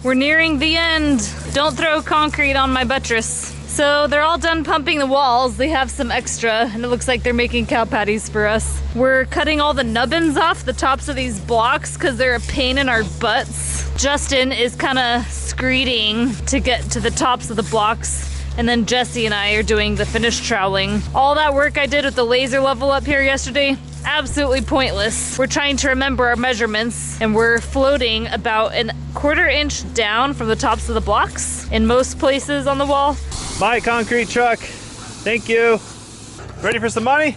We're nearing the end. Don't throw concrete on my buttress. So they're all done pumping the walls. They have some extra, and it looks like they're making cow patties for us. We're cutting all the nubbins off the tops of these blocks because they're a pain in our butts. Justin is kind of screeding to get to the tops of the blocks, and then Jesse and I are doing the finish troweling. All that work I did with the laser level up here yesterday, absolutely pointless. We're trying to remember our measurements, and we're floating about a 1/4 inch down from the tops of the blocks in most places on the wall. My concrete truck. Thank you. Ready for some money?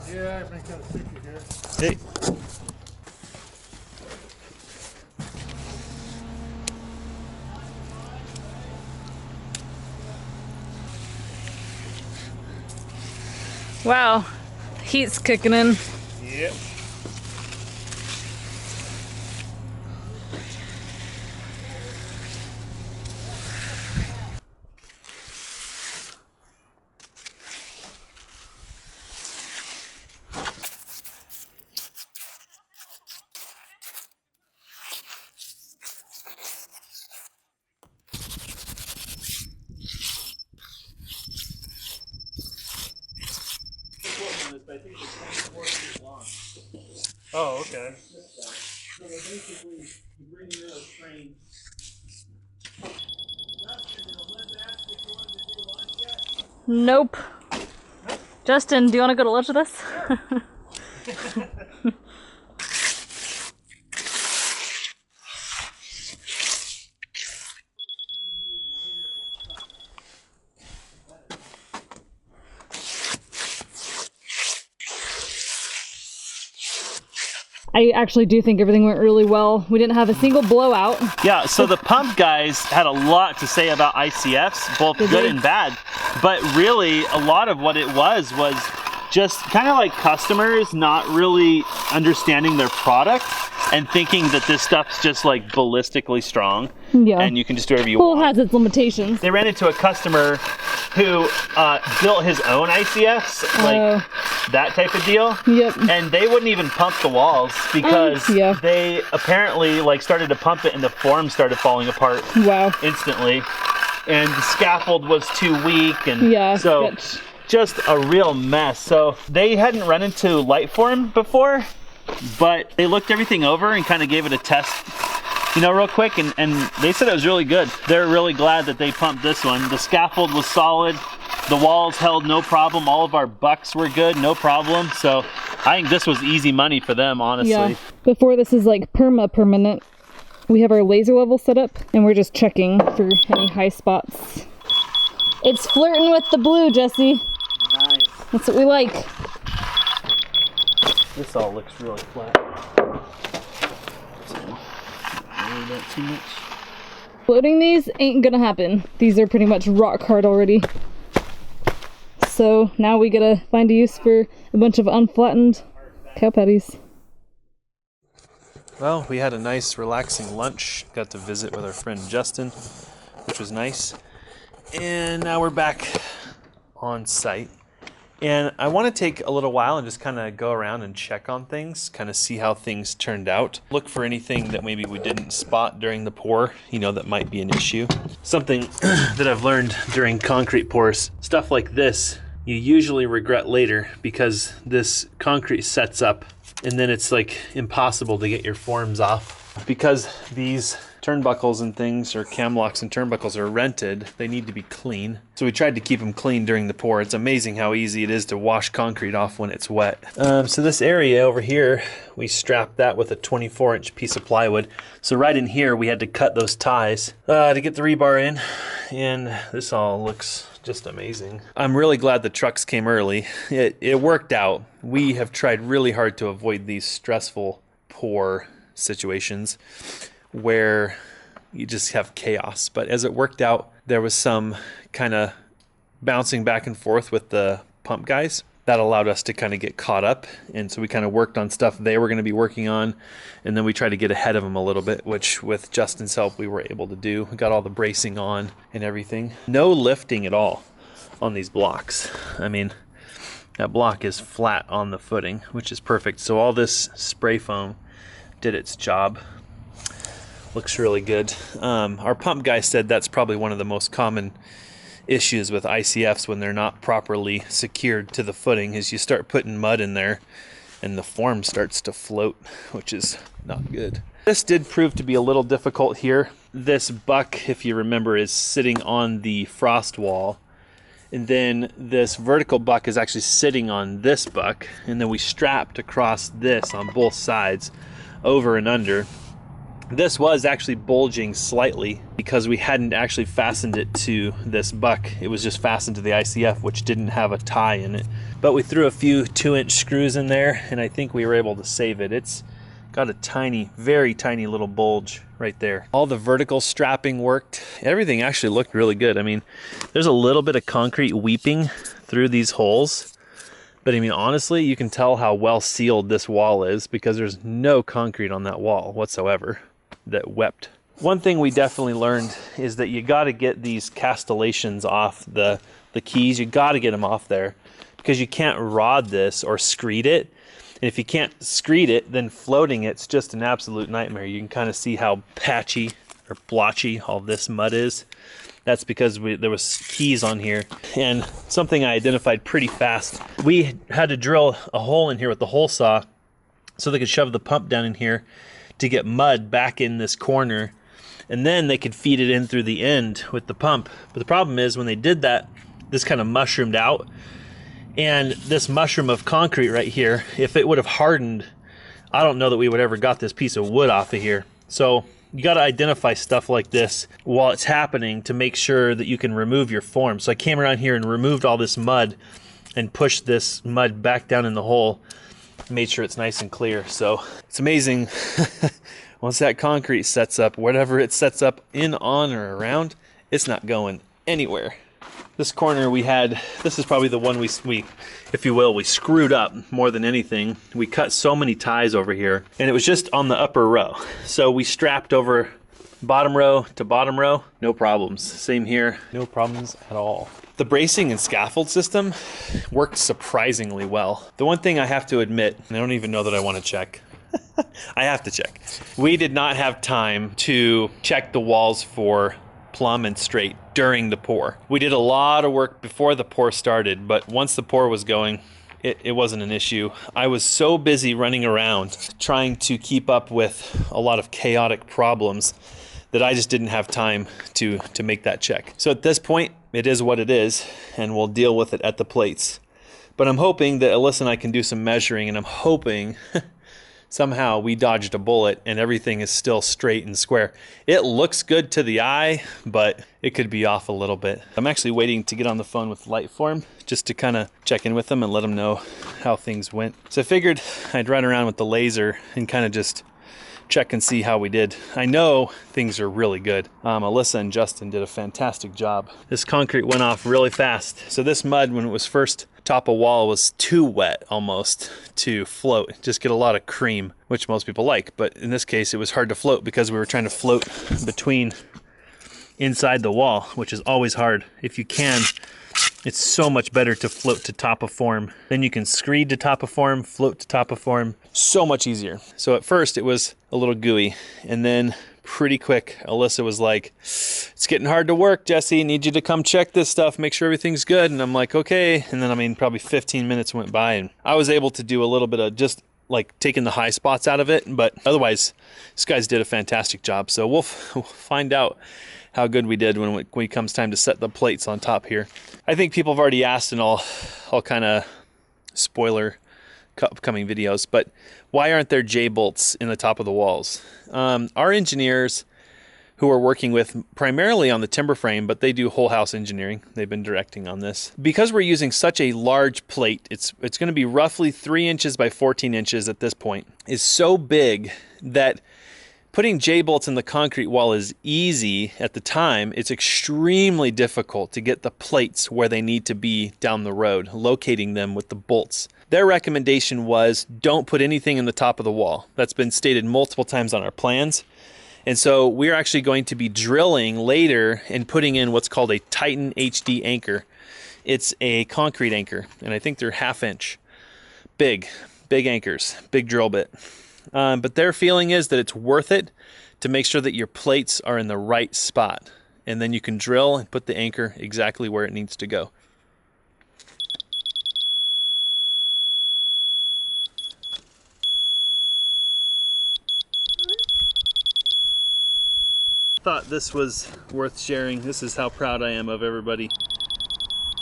Yeah, I think that's 60 here. Hey. Wow, the heat's kicking in. Yep. Oh, okay. So basically, you bring your little train. Nope. Justin, do you want to go to lunch with us? I actually do think everything went really well. We didn't have a single blowout. Yeah, so the pump guys had a lot to say about ICFs, both good and bad. But really, a lot of what it was just kind of like customers not really understanding their product and thinking that this stuff's just like ballistically strong. Yeah. And you can just do whatever you want. Well, it has its limitations. They ran into a customer who built his own ICFs, like that type of deal. Yep. And they wouldn't even pump the walls because they apparently like started to pump it and the form started falling apart. Wow. Instantly. And the scaffold was too weak, and so just a real mess. So they hadn't run into light form before, but they looked everything over and kind of gave it a test, you know, real quick, and they said it was really good. They're really glad that they pumped this one. The scaffold was solid, the walls held no problem, all of our bucks were good, no problem. So I think this was easy money for them, honestly. Yeah. Before this is like permanent, we have our laser level set up, and we're just checking for any high spots. It's flirting with the blue, Jesse. Nice. That's what we like. This all looks really flat. So, really not too much. Floating these ain't gonna happen. These are pretty much rock hard already. So now we gotta find a use for a bunch of unflattened cow patties. Well, we had a nice relaxing lunch. Got to visit with our friend Justin, which was nice. And now we're back on site. And I want to take a little while and just kind of go around and check on things, kind of see how things turned out. Look for anything that maybe we didn't spot during the pour, you know, that might be an issue. Something that I've learned during concrete pours, stuff like this, you usually regret later because this concrete sets up and then it's like impossible to get your forms off. Because these turnbuckles and things, or cam locks and turnbuckles, are rented, they need to be clean. So we tried to keep them clean during the pour. It's amazing how easy it is to wash concrete off when it's wet. So this area over here, we strapped that with a 24-inch piece of plywood. So right in here, we had to cut those ties to get the rebar in. And this all looks just amazing. I'm really glad the trucks came early. It worked out. We have tried really hard to avoid these stressful pour situations where you just have chaos. But as it worked out, there was some kind of bouncing back and forth with the pump guys. That allowed us to kind of get caught up. And so we kind of worked on stuff they were going to be working on. And then we tried to get ahead of them a little bit, which with Justin's help, we were able to do. We got all the bracing on and everything. No lifting at all on these blocks. I mean, that block is flat on the footing, which is perfect. So all this spray foam did its job. Looks really good. Our pump guy said that's probably one of the most common issues with ICFs when they're not properly secured to the footing is you start putting mud in there and the form starts to float, which is not good. This did prove to be a little difficult here. This buck, if you remember, is sitting on the frost wall, and then this vertical buck is actually sitting on this buck, and then we strapped across this on both sides, over and under. This was actually bulging slightly because we hadn't actually fastened it to this buck. It was just fastened to the ICF, which didn't have a tie in it. But we threw a few 2-inch screws in there, and I think we were able to save it. It's got a tiny, very tiny little bulge right there. All the vertical strapping worked. Everything actually looked really good. I mean, there's a little bit of concrete weeping through these holes, but I mean, honestly, you can tell how well sealed this wall is because there's no concrete on that wall whatsoever that wept. One thing we definitely learned is that you got to get these castellations off the keys. You got to get them off there because you can't rod this or screed it. And if you can't screed it, then floating it's just an absolute nightmare. You can kind of see how patchy or blotchy all this mud is. That's because there was keys on here. And something I identified pretty fast, we had to drill a hole in here with the hole saw so they could shove the pump down in here to get mud back in this corner, and then they could feed it in through the end with the pump. But the problem is when they did that, this kind of mushroomed out, and this mushroom of concrete right here, if it would have hardened, I don't know that we would ever got this piece of wood off of here. So you got to identify stuff like this while it's happening to make sure that you can remove your form. So I came around here and removed all this mud and pushed this mud back down in the hole, made sure it's nice and clear. So it's amazing. Once that concrete sets up, whatever it sets up in, on, or around, it's not going anywhere. This corner we had, this is probably the one we if you will, we screwed up more than anything. We cut so many ties over here, and it was just on the upper row. So we strapped over bottom row to bottom row, no problems. Same here, no problems at all. The bracing and scaffold system worked surprisingly well. The one thing I have to admit, and I don't even know that I want to check, I have to check. We did not have time to check the walls for plumb and straight during the pour. We did a lot of work before the pour started, but once the pour was going, it wasn't an issue. I was so busy running around trying to keep up with a lot of chaotic problems that I just didn't have time to make that check. So at this point, it is what it is, and we'll deal with it at the plates. But I'm hoping that Alyssa and I can do some measuring, and I'm hoping somehow we dodged a bullet and everything is still straight and square. It looks good to the eye, but it could be off a little bit. I'm actually waiting to get on the phone with Lightform just to kind of check in with them and let them know how things went. So I figured I'd run around with the laser and kind of just check and see how we did. I know things are really good. Alyssa and Justin did a fantastic job. This concrete went off really fast. So this mud, when it was first top of wall, was too wet almost to float. Just get a lot of cream, which most people like. But in this case, it was hard to float because we were trying to float between inside the wall, which is always hard. If you can, it's so much better to float to top of form. Then you can screed to top of form, float to top of form. So much easier. So at first it was a little gooey, and then pretty quick, Alyssa was like, "It's getting hard to work, Jesse. Need you to come check this stuff, make sure everything's good." And I'm like, okay. And then, I mean, probably 15 minutes went by, and I was able to do a little bit of just like taking the high spots out of it. But otherwise, this guys did a fantastic job. So we'll find out how good we did when it comes time to set the plates on top here. I think people have already asked, and I'll kind of spoiler upcoming videos, but why aren't there J-bolts in the top of the walls? Our engineers, who are working with primarily on the timber frame, but they do whole house engineering, they've been directing on this. Because we're using such a large plate, it's going to be roughly 3 inches by 14 inches at this point, is so big that putting J-bolts in the concrete wall is easy at the time. It's extremely difficult to get the plates where they need to be down the road, locating them with the bolts. Their recommendation was don't put anything in the top of the wall. That's been stated multiple times on our plans. And so we're actually going to be drilling later and putting in what's called a Titan HD anchor. It's a concrete anchor, and I think they're 1/2 inch. Big anchors, big drill bit. But their feeling is that it's worth it to make sure that your plates are in the right spot. and then you can drill and put the anchor exactly where it needs to go. Thought this was worth sharing. This is how proud I am of everybody.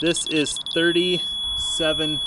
This is 37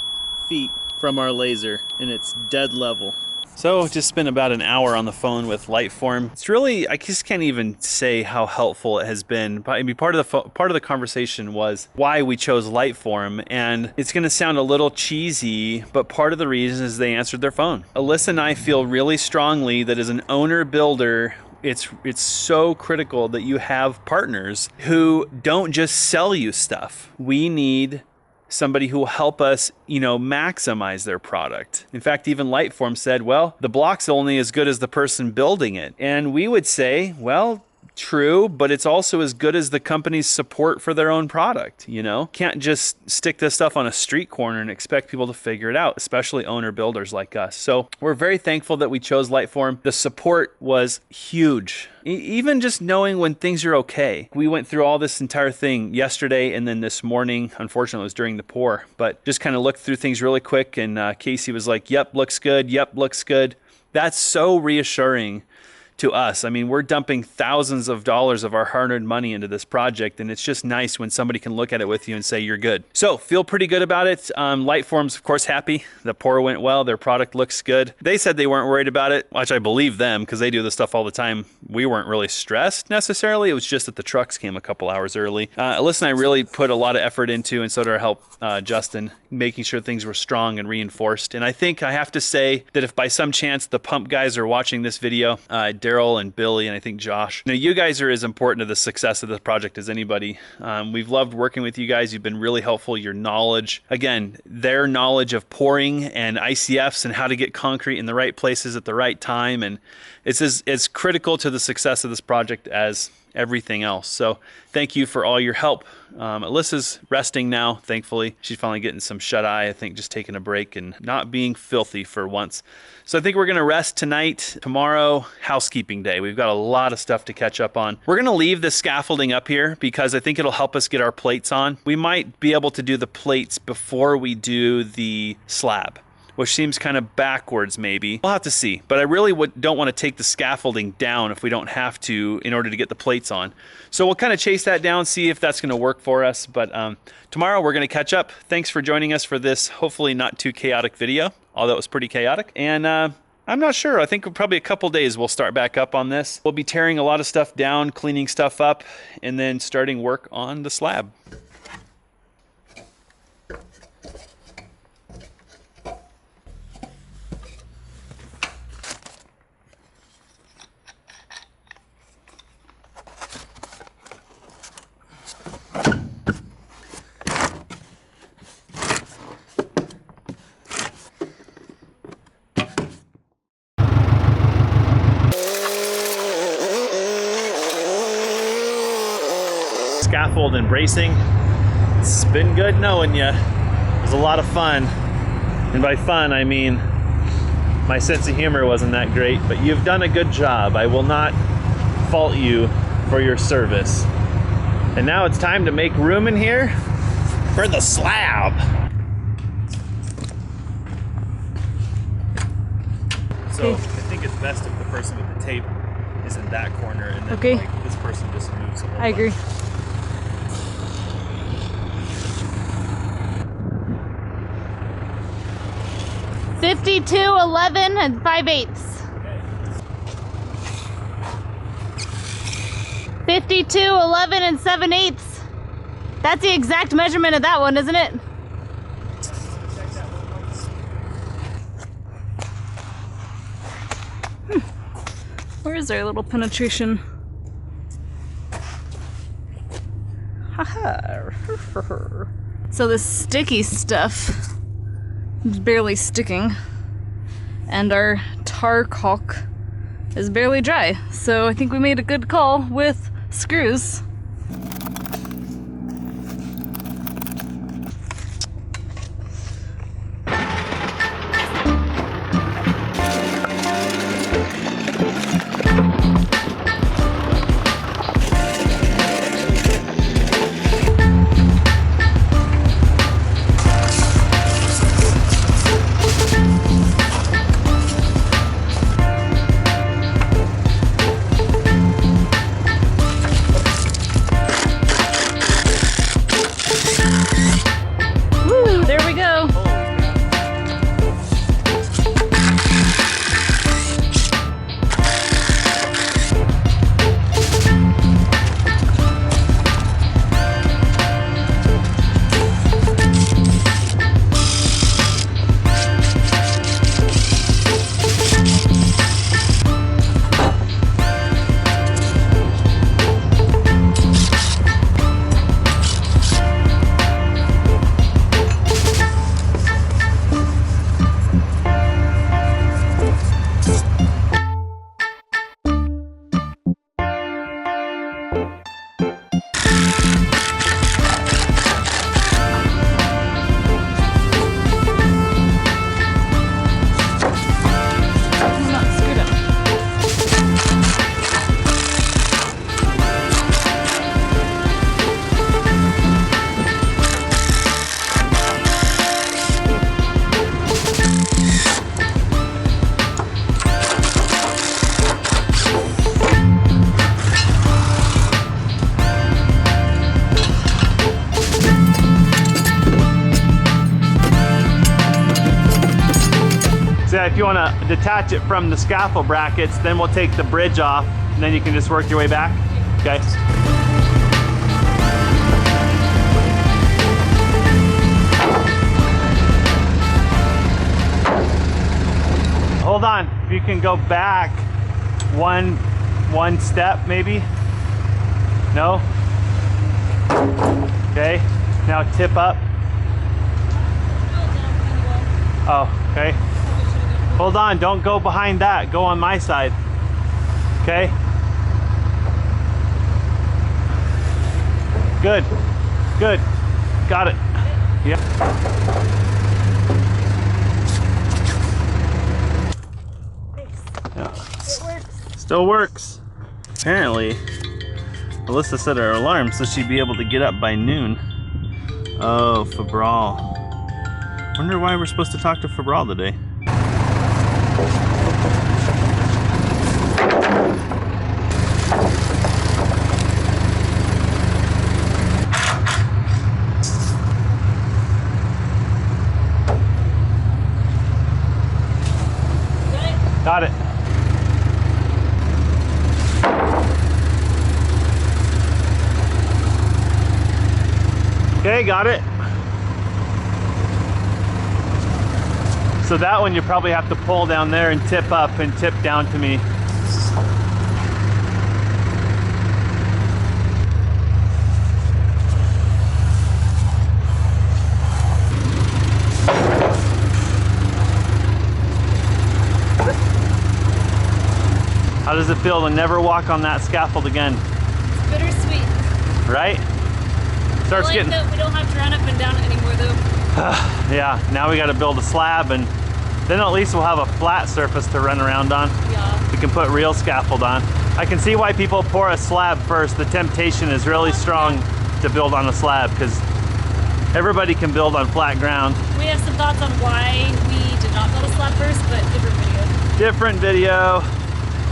feet from our laser, and it's dead level. So just spent about an hour on the phone with Lightform. It's really, I just can't even say how helpful it has been. I mean, part of the conversation was why we chose Lightform, and it's going to sound a little cheesy, but part of the reason is they answered their phone. Alyssa and I feel really strongly that as an owner builder, it's so critical that you have partners who don't just sell you stuff. We need somebody who will help us, maximize their product. In fact, even Lightform said, well, the block's only as good as the person building it. And we would say, well, true, but it's also as good as the company's support for their own product. Can't just stick this stuff on a street corner and expect people to figure it out, especially owner builders like us. So we're very thankful that we chose Lightform. The support was huge. Even just knowing when things are okay. We went through all this entire thing yesterday and then this morning. Unfortunately, it was during the pour, but just kind of looked through things really quick, and Casey was like, yep, looks good. Yep, looks good. That's so reassuring to us. I mean, we're dumping thousands of dollars of our hard-earned money into this project, and it's just nice when somebody can look at it with you and say you're good. So feel pretty good about it. Lightform's of course happy. The pour went well. Their product looks good. They said they weren't worried about it, which I believe them because they do this stuff all the time. We weren't really stressed necessarily. It was just that the trucks came a couple hours early. Alyssa and I really put a lot of effort into, and so did our help, Justin, making sure things were strong and reinforced. And I think I have to say that if by some chance the pump guys are watching this video, Daryl and Billy and I think Josh, you guys are as important to the success of this project as anybody. We've loved working with you guys. You've been really helpful. Your knowledge, again, their knowledge of pouring and ICFs and how to get concrete in the right places at the right time, and it's as critical to the success of this project as everything else. So thank you for all your help. Alyssa's resting now, thankfully. She's finally getting some shut-eye, I think, just taking a break and not being filthy for once. So I think we're gonna rest tonight. Tomorrow, housekeeping day. We've got a lot of stuff to catch up on. We're gonna leave the scaffolding up here because I think it'll help us get our plates on. We might be able to do the plates before we do the slab, which seems kind of backwards maybe. We'll have to see, but I really don't want to take the scaffolding down if we don't have to in order to get the plates on. So we'll kind of chase that down, see if that's going to work for us, but tomorrow we're going to catch up. Thanks for joining us for this hopefully not too chaotic video, although it was pretty chaotic. And I'm not sure, I think probably a couple days we'll start back up on this. We'll be tearing a lot of stuff down, cleaning stuff up, and then starting work on the slab. Scaffold and bracing. It's been good knowing you. It was a lot of fun. And by fun, I mean my sense of humor wasn't that great, but you've done a good job. I will not fault you for your service. And now it's time to make room in here for the slab. So I think it's best if the person with the tape is in that corner and then like, this person just moves a little. I agree. Okay. 52, 11, and 5/8. Okay. 52, 11, and 7/8. That's the exact measurement of that one, isn't it? Where is our little penetration? Haha. So this sticky stuff is barely sticking, and our tar caulk is barely dry. So I think we made a good call with screws. if you want to detach it from the scaffold brackets, then we'll take the bridge off, and then you can just work your way back. Okay. Hold on, if you can go back one step maybe. No? Okay, now tip up. Oh, okay. Hold on, don't go behind that, go on my side. Okay? Good, good, got it. Yeah. Still works. Apparently, Alyssa set her alarm so she'd be able to get up by noon. Oh, Fabral. Wonder why we're supposed to talk to Fabral today. Got it. Okay, got it. So that one you probably have to pull down there and tip up and tip down to me. How does it feel to never walk on that scaffold again? It's bittersweet. Right? Starts I like getting. that we don't have to run up and down it anymore though. Yeah, now we got to build a slab, and then at least we'll have a flat surface to run around on. Yeah. We can put real scaffold on. I can see why people pour a slab first. The temptation is really strong to build on a slab because everybody can build on flat ground. We have some thoughts on why we did not build a slab first, but different video. Different video.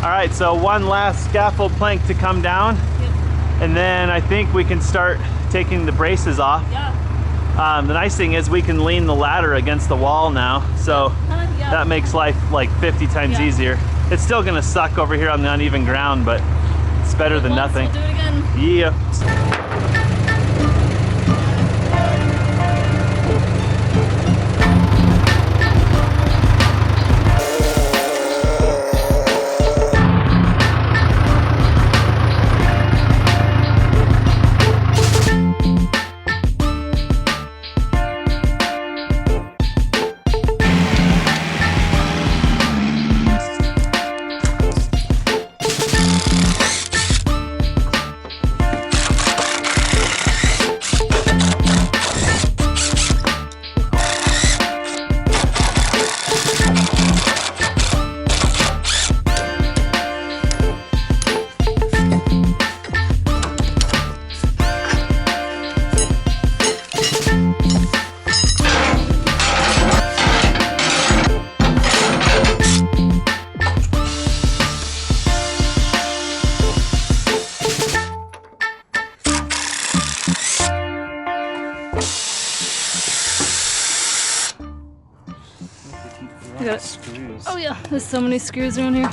All right, so one last scaffold plank to come down. Yep. And then I think we can start taking the braces off. Yeah. The nice thing is we can lean the ladder against the wall now, so Yeah. that makes life like 50 times easier. It's still gonna suck over here on the uneven ground, but it's better than nothing. We'll do it again. Yeah. Oh yeah, there's so many screws around here.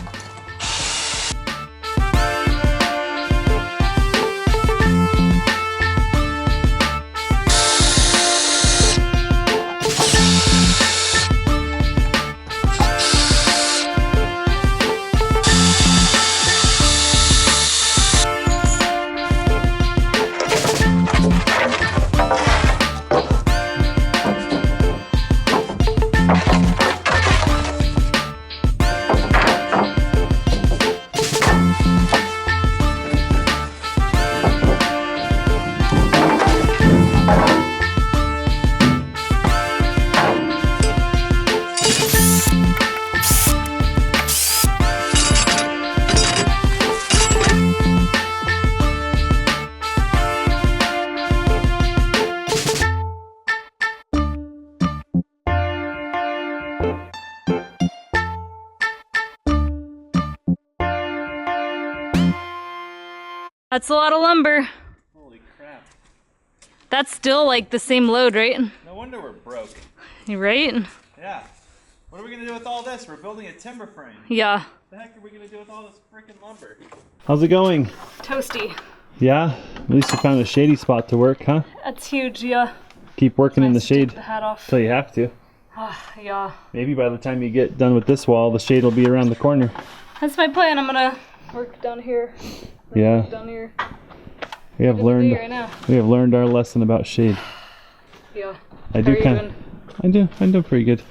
That's a lot of lumber. Holy crap. That's still like the same load, right? No wonder we're broke. You right? Yeah. What are we gonna do with all this? We're building a timber frame. Yeah. What the heck are we gonna do with all this freaking lumber? How's it going? Toasty. Yeah? At least you found a shady spot to work, huh? That's huge, yeah. Keep working in the shade Take the hat off. till you have to. Yeah. Maybe by the time you get done with this wall, the shade will be around the corner. That's my plan. I'm gonna work down here. Yeah. Work down here. We have learned. Right now. We have learned our lesson about shade. Yeah. I do kind of. I'm doing pretty good.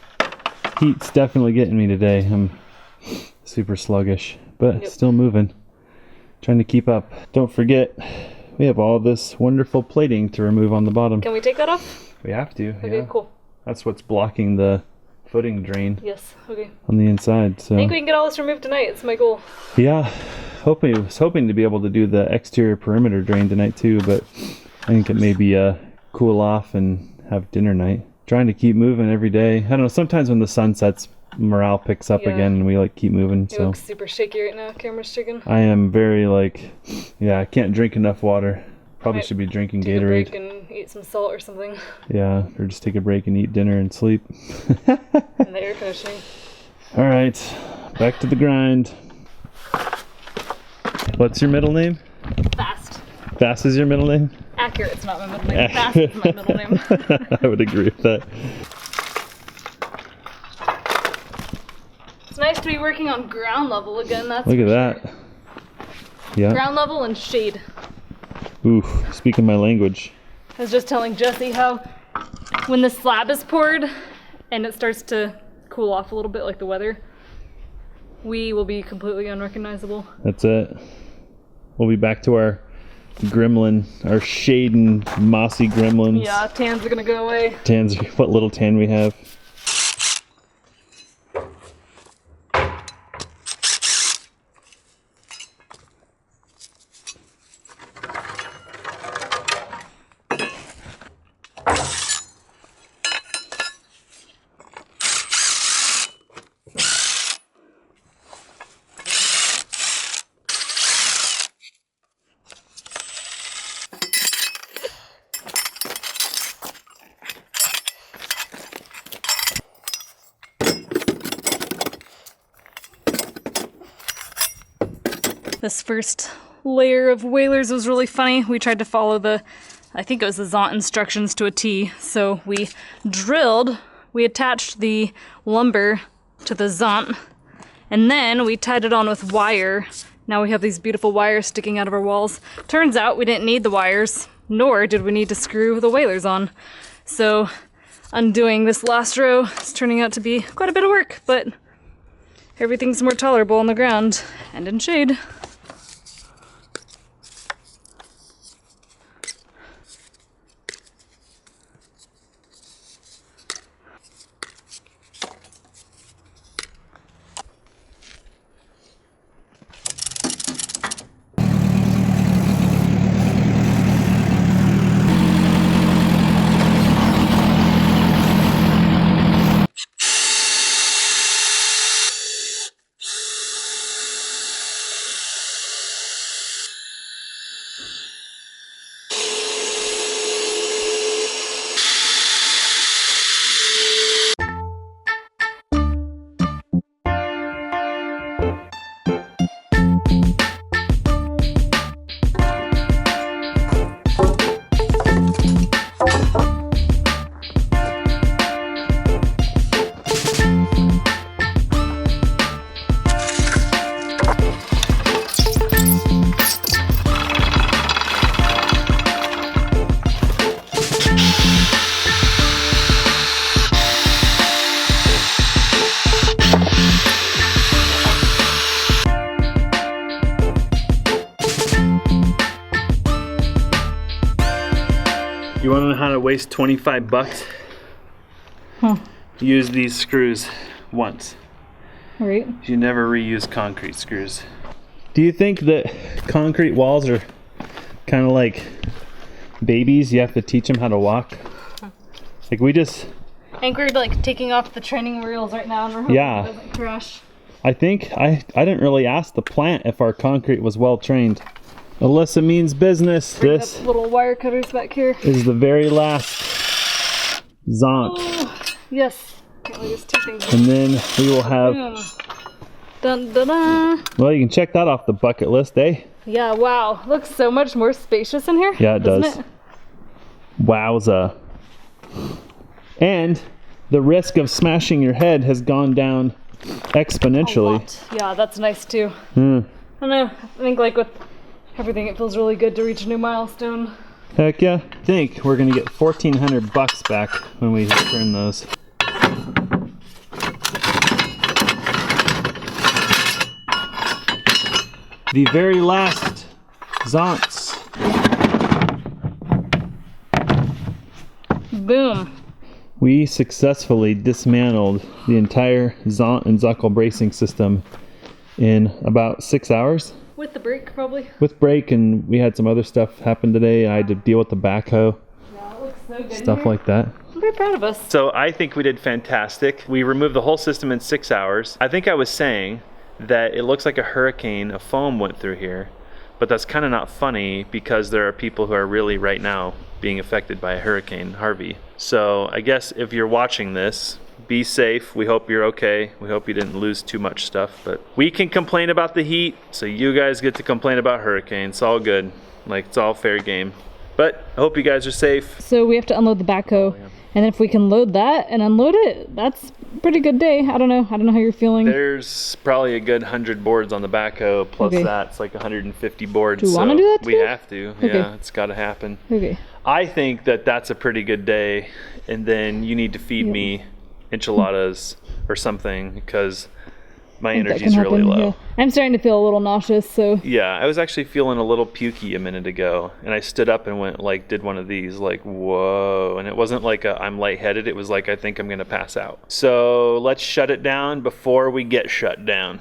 Heat's definitely getting me today. I'm super sluggish, but still moving. Trying to keep up. Don't forget, we have all this wonderful plating to remove on the bottom. Can we take that off? We have to. Okay, yeah. cool. That's what's blocking the footing drain. Yes. Okay. On the inside. So. I think we can get all this removed tonight. It's my goal. Yeah. Was hoping to be able to do the exterior perimeter drain tonight too, but I think it may be cool off and have dinner night. Trying to keep moving every day. I don't know, sometimes when the sun sets, morale picks up again and we like keep moving. You look super shaky right now. Camera's shaking. I am very I can't drink enough water. Probably should be drinking Take Gatorade. a break and eat some salt or something. Yeah, or just take a break and eat dinner and sleep. And the air conditioning. All right, back to the grind. What's your middle name? Fast. Fast is your middle name? Accurate's not my middle name. Fast is my middle name. I would agree with that. It's nice to be working on ground level again. That's Look at that. Yeah. Ground level and shade. Oof, speaking my language. I was just telling Jesse how when the slab is poured and it starts to cool off a little bit like the weather, we will be completely unrecognizable. That's it. We'll be back to our gremlin, our shade and mossy gremlins. Yeah, tans are gonna go away. Tans, what little tan we have. This first layer of whalers was really funny. We tried to follow I think it was the Zont instructions to a T. So we attached the lumber to the Zont, and then we tied it on with wire. Now we have these beautiful wires sticking out of our walls. Turns out we didn't need the wires, nor did we need to screw the whalers on. So undoing this last row is turning out to be quite a bit of work, but everything's more tolerable on the ground and in shade. You want to know how to waste 25 bucks? Use these screws once. All right. You never reuse concrete screws. Do you think that concrete walls are kind of like babies? You have to teach them how to walk? Like we just... I think we're like taking off the training wheels right now and we're hoping it doesn't crash. I think I didn't really ask the plant if our concrete was well trained. Alyssa means business. Bring this up little wire cutters back here. is the very last Zont. Yes. Apparently there's two things. And then we will have... Dun, dun, dun. Well, you can check that off the bucket list, eh? Yeah, wow. Looks so much more spacious in here. Yeah, it does. It? Wowza. And the risk of smashing your head has gone down exponentially. Yeah, that's nice too. Hmm. I don't know. I think like with everything, it feels really good to reach a new milestone. Heck yeah. I think we're gonna get $1,400 back when we return those. The very last Zonts. Boom. We successfully dismantled the entire Zont and Zuckel bracing system in about 6 hours. With the brake, probably. With brake, and we had some other stuff happen today. I had to deal with the backhoe. Yeah, it looks so good. Stuff like that. I'm very proud of us. So I think we did fantastic. We removed the whole system in 6 hours. I think I was saying that it looks like a hurricane of foam went through here, but that's kind of not funny because there are people who are really right now being affected by Hurricane Harvey. So I guess if you're watching this, be safe. We hope you're okay. We hope you didn't lose too much stuff, but we can complain about the heat, so you guys get to complain about hurricanes. It's all good. Like, it's all fair game. But I hope you guys are safe. So we have to unload the backhoe, and then if we can load that and unload it, that's a pretty good day. I don't know how you're feeling. There's probably a good 100 boards on the backhoe, plus that's like 150 boards. Do you want to do that too? We have to. Okay. Yeah, it's got to happen. Okay. I think that that's a pretty good day, and then you need to feed me enchiladas or something because my energy's really low. Yeah. I'm starting to feel a little nauseous, so. Yeah, I was actually feeling a little pukey a minute ago, and I stood up and went did one of these, whoa. And it wasn't like I'm lightheaded, it was like I think I'm gonna pass out. So let's shut it down before we get shut down.